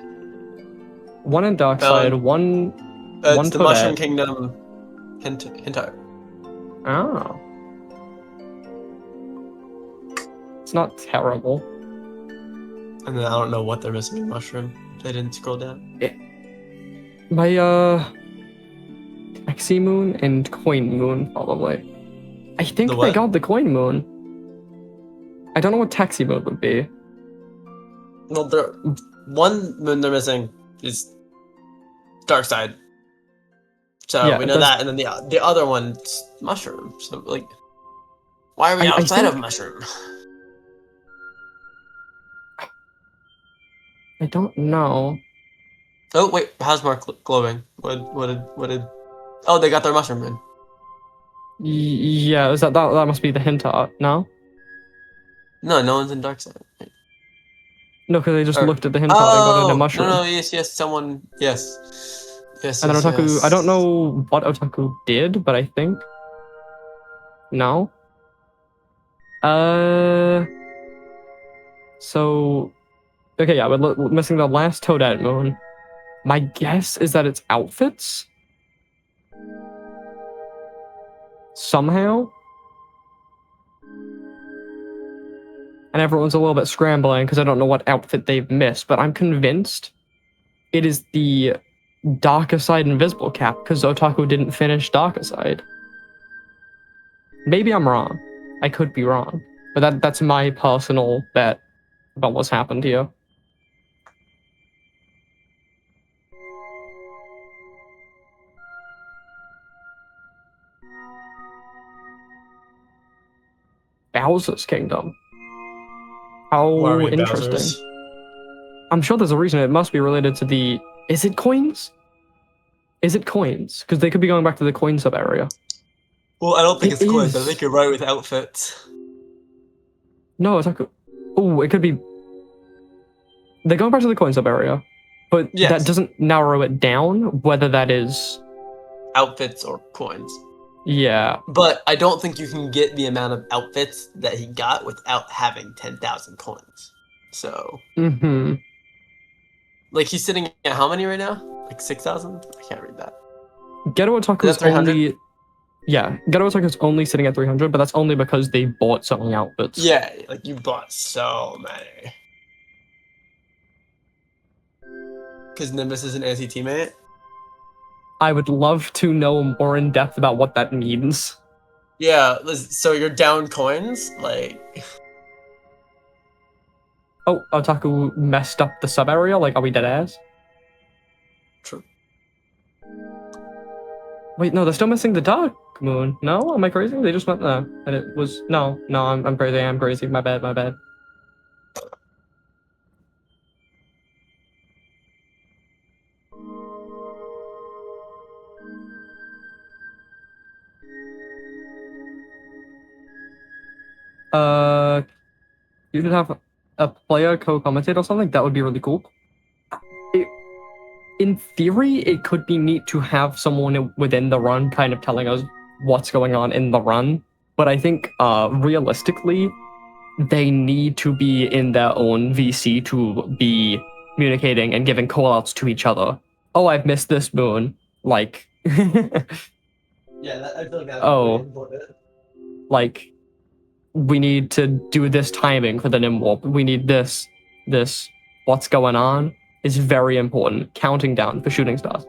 One in dark side. One It's the Toadette. Mushroom Kingdom Hentai. Oh. It's not terrible. And then I don't know what they're missing in Mushroom. They didn't scroll down. My Taxi Moon and Coin Moon probably. I think The they what? got the Coin Moon. I don't know what Taxi Moon would be. Well, one moon they're missing is Dark Side. So Yeah, we know that's- that, and then the other one's Mushroom. So like, why are we I outside of think- Mushroom? I don't know. Oh wait, how's Mark glowing? What did? Oh, they got their Mushroom moon. Yeah, is that must be the hint art, no? No, no one's in Dark Side. No, because they just Or- looked at the hint art and got into Mushroom. No, yes, someone, yes. And then Otaku, yes. I don't know what Otaku did, but I think... No? So... Okay, yeah, we're missing the last Toadette moon. My guess is that it's outfits? Somehow? And everyone's a little bit scrambling because I don't know what outfit they've missed, but I'm convinced it is the Darker Side Invisible Cap because Otaku didn't finish Darker Side. Maybe I'm wrong. I could be wrong. But that's my personal bet about what's happened here. Bowser's Kingdom. How Worry, interesting. Bowsers. I'm sure there's a reason. It must be related to the... Is it coins? Is it coins? Because they could be going back to the coin sub area. Well, I don't think It it's coins. I is. think you're right with outfits. No, it's like... Oh, it could be... They're going back to the coin sub area. But Yes. that doesn't narrow it down whether that is... Outfits or coins. Yeah. But I don't think you can get the amount of outfits that he got without having 10,000 coins. So, Mm-hmm. like, he's sitting at how many right now? Like 6,000? I can't read that. Ghetto Otaku is 300? only... Yeah, Ghetto Otaku is only sitting at 300, but that's only because they bought so many outfits. Yeah, like, you bought so many. Because Nimbus is an anti-teammate? I would love to know more in depth about what that means. Yeah, so you're down coins? Like... Oh, Otaku messed up the sub area? Like, are we dead ass? True. Wait, no, they're still missing the dark moon. No? Am I crazy? They just went there. And it was... No, I'm crazy. I'm crazy. My bad. You could have a player co-commentate or something. That would be really cool. In theory, it could be neat to have someone within the run kind of telling us what's going on in the run. But I think realistically, they need to be in their own VC to be communicating and giving callouts to each other. Oh, I've missed this moon. Like, Yeah, I feel like that's Oh. really important. like, we need to do this timing for the Nimwarp. We need this. What's going on is very important. Counting down for shooting stars.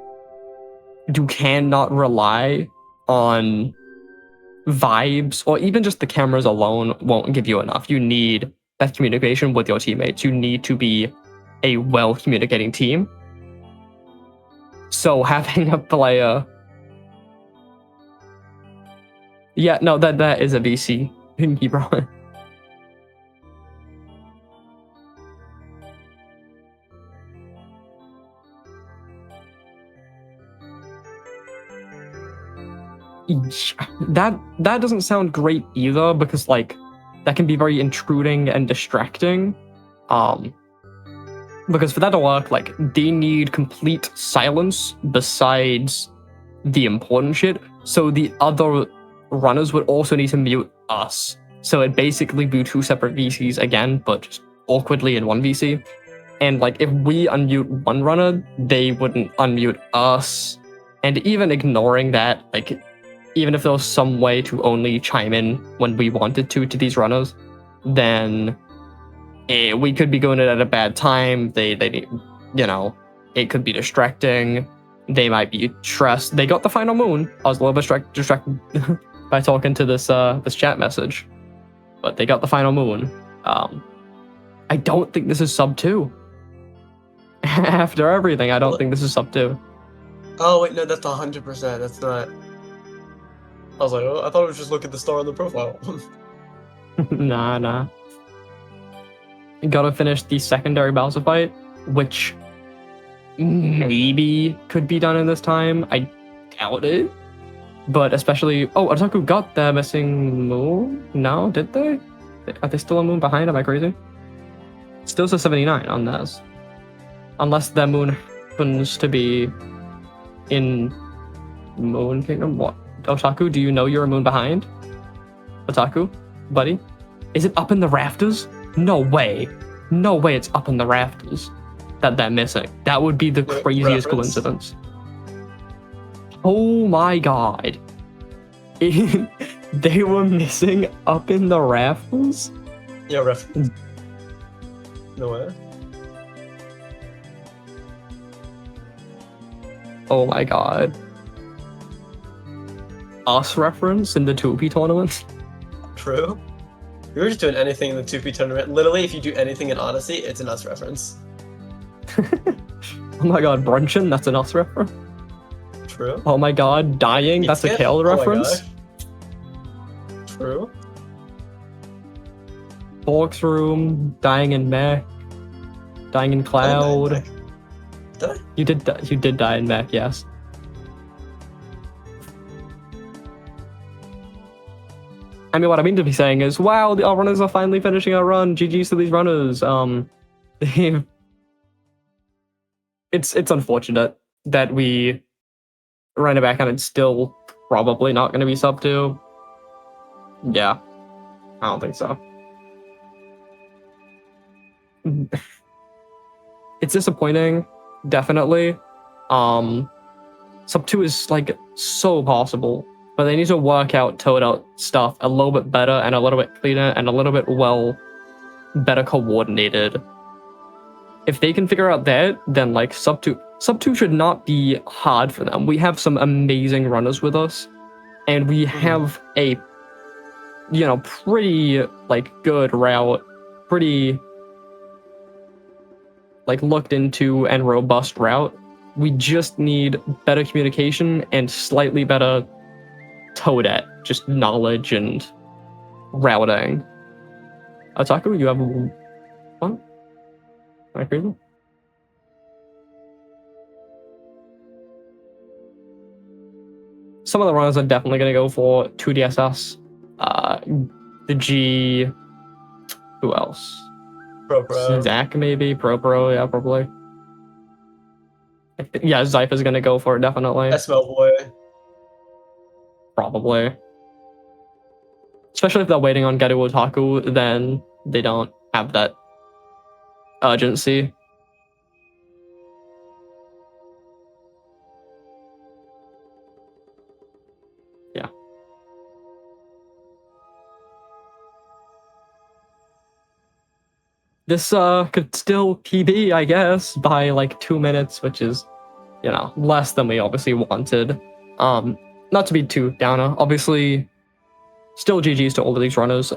You cannot rely on vibes, or even just the cameras alone won't give you enough. You need that communication with your teammates. You need to be a well communicating team. So having a player, yeah, no, that is a VC. He brought it. That doesn't sound great either, because like that can be very intruding and distracting. Because for that to work, like they need complete silence besides the important shit. So the other runners would also need to mute us. So it'd basically be 2 separate VCs again, but just awkwardly in one VC. And like if we unmute one runner, they wouldn't unmute us. And even ignoring that, like even if there was some way to only chime in when we wanted to these runners, then we could be going in at a bad time. They you know, it could be distracting. They might be stressed. They got the final moon. I was a little bit distracted by talking to this this chat message, but they got the final moon. I don't think this is sub 2. After everything, I don't think this is sub 2. Oh wait, no, that's 100%. That's not. I was like, oh, I thought it was just look at the star on the profile. Nah. Gotta finish the secondary Bowser fight, which maybe could be done in this time. I doubt it. But especially, oh, Otaku got the missing moon? No, did they? Are they still a moon behind? Am I crazy? Still says 79 on this. Unless their moon happens to be in Moon Kingdom. What? Otaku, do you know you're a moon behind? Otaku, buddy? Is it up in the rafters? No way. No way it's up in the rafters that they're missing. That would be the craziest coincidence. Oh my god. They were missing up in the rafters? Yeah, reference. No way. Oh my god. Us reference in the 2P tournament? True. We were just doing anything in the 2P tournament. Literally, if you do anything in Odyssey, it's an us reference. Oh my god, Brunchin, that's an us reference. True. Oh my god, dying, that's a Kale reference. True. Forks room, dying in mech, dying in cloud. Did I? You did die in mech, yes. I mean, what I mean to be saying is, wow, our runners are finally finishing our run. GG's to these runners. It's unfortunate that we ran it back and it's still probably not going to be sub 2. Yeah, I don't think so. It's disappointing, definitely. Sub 2 is like so possible, but they need to work out Toad stuff a little bit better and a little bit cleaner and a little bit better coordinated. If they can figure out that, then like sub 2 should not be hard for them. We have some amazing runners with us, and we have a, you know, pretty like good route, pretty like looked into and robust route. We just need better communication and slightly better Toadette, just knowledge and routing. Otaku, you have what? Am I crazy? Some of the runners are definitely going to go for 2DSS. The G... Who else? Pro. Zach, maybe? Pro, yeah, probably. Yeah, Zypha's going to go for it, definitely. SMO boy. Probably. Especially if they're waiting on Garu Otaku, then they don't have that urgency. Yeah. This could still PB, I guess, by like 2 minutes, which is, you know, less than we obviously wanted. not to be too downer, obviously, still GG's to all of these runners.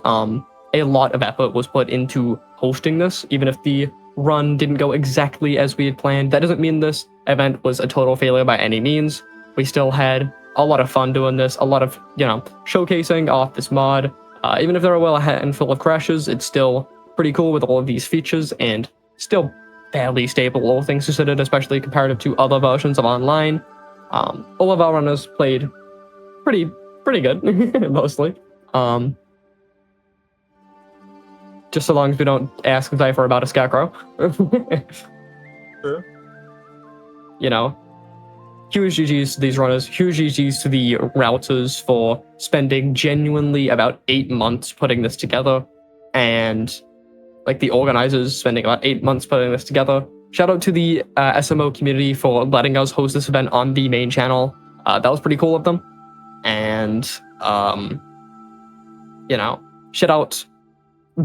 A lot of effort was put into hosting this, even if the run didn't go exactly as we had planned. That doesn't mean this event was a total failure by any means. We still had a lot of fun doing this, a lot of, showcasing off this mod. Even if there are a handful of crashes, it's still pretty cool with all of these features and still fairly stable, all things considered, especially comparative to other versions of online. All of our runners played pretty good, mostly. Just so long as we don't ask Cypher about a scarecrow. True. Huge GG's to these runners, huge GG's to the routers for spending genuinely about 8 months putting this together, and the organizers spending about 8 months putting this together. Shout out to the SMO community for letting us host this event on the main channel. That was pretty cool of them. And,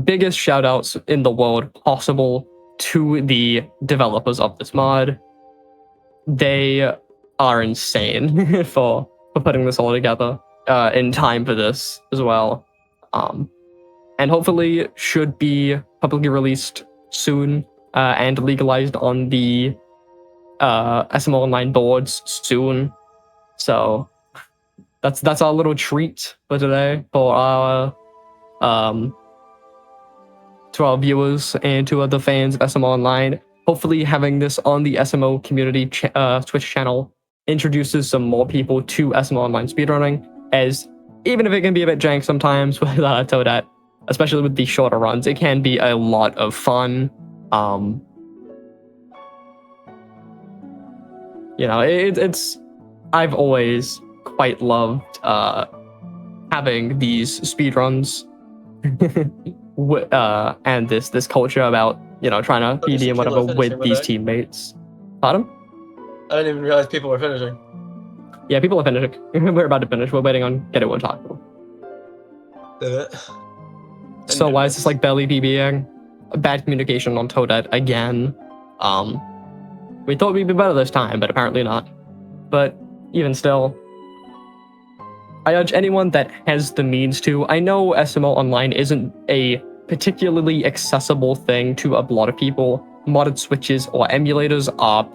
biggest shout outs in the world possible to the developers of this mod. They are insane for putting this all together in time for this as well. And hopefully should be publicly released soon and legalized on the SMO Online boards soon. So that's our little treat for today for our to our viewers and to other fans of SMO Online. Hopefully having this on the SMO community Twitch channel introduces some more people to SMO Online speedrunning, as even if it can be a bit jank sometimes with Toadette, especially with the shorter runs, it can be a lot of fun. It's I've always quite loved having these speedruns and this culture about trying to PB and whatever with these teammates. Pardon? I didn't even realize people were finishing. Yeah, people are finishing. We're about to finish. We're waiting on Get It One Taco. Did it? So why is this barely PBing? Bad communication on Toadette again. We thought we'd be better this time, but apparently not. But even still, I urge anyone that has the means to. I know SMO Online isn't a particularly accessible thing to a lot of people. Modded switches or emulators are...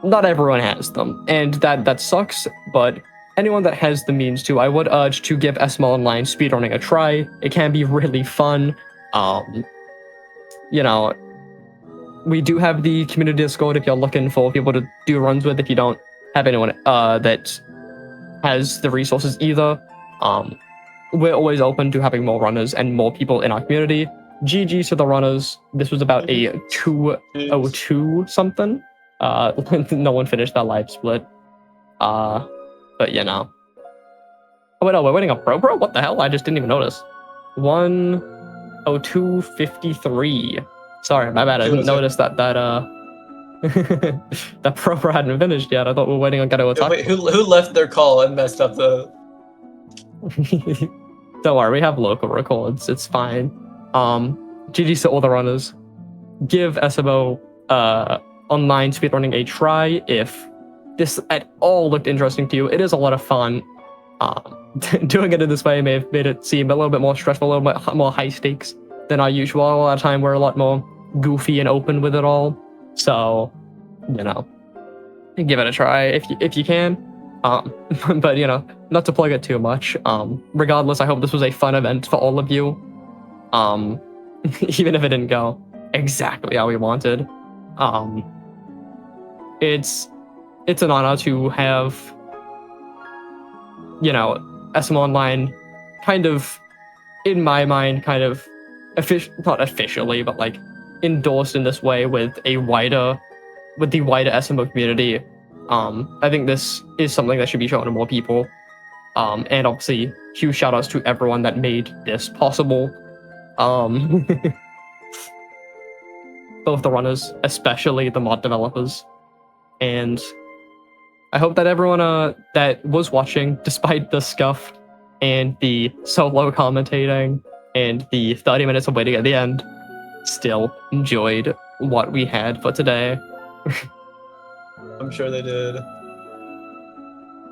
Not everyone has them, and that sucks, but anyone that has the means to, I would urge to give SMO Online speedrunning a try. It can be really fun. We do have the community Discord if you're looking for people to do runs with, if you don't have anyone that has the resources either. We're always open to having more runners and more people in our community. GG to the runners. This was about a 202 something. No one finished that live split. But Oh wait, no, we're waiting on Pro. What the hell? I just didn't even notice. 102.53. Sorry, my bad. I didn't notice that that Pro hadn't finished yet. I thought we were waiting on Gato Otaku. Wait, who left their call and messed up the... Don't worry, we have local records. It's fine. GG's to all the runners. Give SMO Online speedrunning a try if this at all looked interesting to you. It is a lot of fun. Doing it in this way may have made it seem a little bit more stressful, a little bit more high stakes than our usual. A lot of time we're a lot more goofy and open with it all. So, give it a try if you can. But not to plug it too much. Regardless, I hope this was a fun event for all of you. Even if it didn't go exactly how we wanted. It's an honor to have SMO Online kind of, in my mind, kind of not officially, but endorsed in this way with the wider SMO community. I think this is something that should be shown to more people. And obviously, huge shout outs to everyone that made this possible. Both the runners, especially the mod developers. And I hope that everyone that was watching, despite the scuff and the solo commentating and the 30 minutes of waiting at the end, still enjoyed what we had for today. I'm sure they did.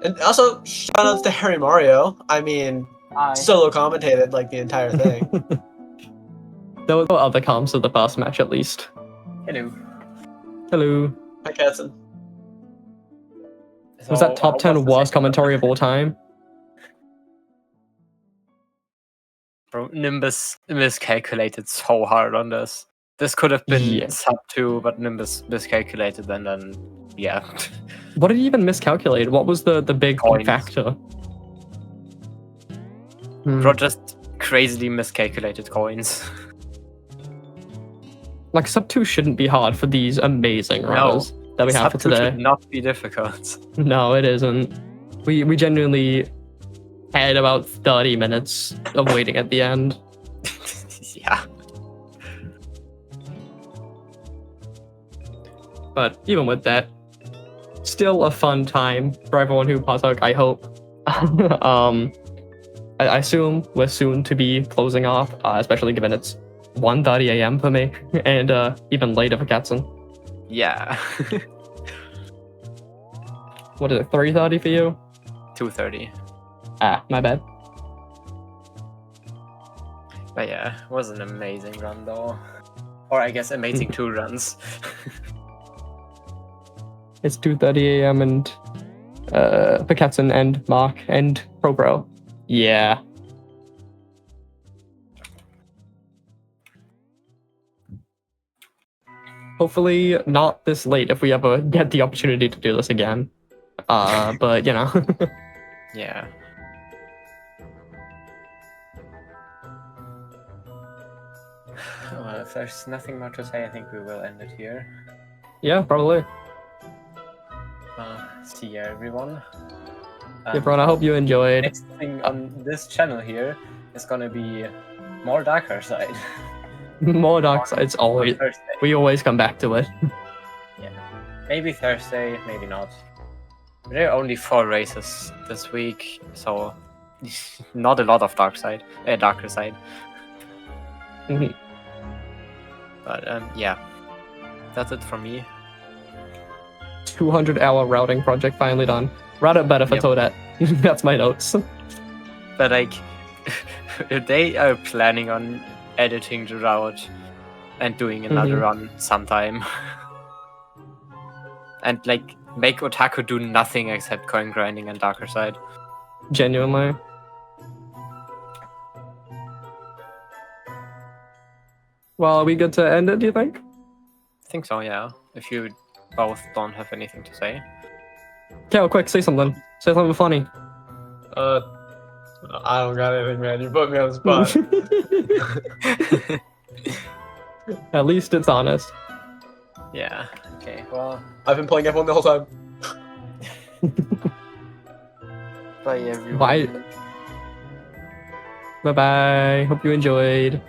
And also, shout outs to Harry Mario. I mean, solo commentated like the entire thing. There were other comps of the first match at least. Hello. Hello. Hi, Katzen. Was that top 10 worst commentary of all time? Bro, Nimbus miscalculated so hard on this. This could have been Yeah. sub 2, but Nimbus miscalculated, and then, yeah. What did he even miscalculate? What was the big Coins. factor? Bro, just crazily miscalculated coins. Like, sub 2 shouldn't be hard for these amazing runners that we have for Sub 2 today. should not be difficult. No, it isn't. We genuinely had about 30 minutes of waiting at the end. Yeah. But even with that, still a fun time for everyone who partook, I hope. I assume we're soon to be closing off, especially given it's 1:30 a.m. for me, and even later for Katzen. Yeah. What is it, 3:30 for you? 2:30. Ah, my bad. But yeah, it was an amazing run though. Or I guess amazing 2 runs. It's 2:30 a.m. and for Katzen and Mark and ProBro. Yeah. Hopefully not this late if we ever get the opportunity to do this again. But you know. Yeah. Well, if there's nothing more to say, I think we will end it here. Yeah, probably. See ya, everyone. Yeah, bro, I hope you enjoyed. Next thing on this channel here is gonna be more Darker Side. More Dark Sides always. Thursday. We always come back to it. Yeah. Maybe Thursday, maybe not. There are only 4 races this week, so not a lot of Darker Side. Mhm. But yeah, that's it from me. 200-hour routing project finally done. Route it better for Yep. Toadette. That's my notes. But like, they are planning on editing the route and doing another run sometime. And like, make Otaku do nothing except coin grinding and Darker Side. Genuinely. Well, are we good to end it, do you think? I think so, yeah. If you both don't have anything to say. Kale, quick, say something. Say something funny. I don't got anything, man. You put me on the spot. At least it's honest. Yeah, okay, well, I've been playing F1 the whole time. bye everyone. Bye. Bye-bye. Hope you enjoyed.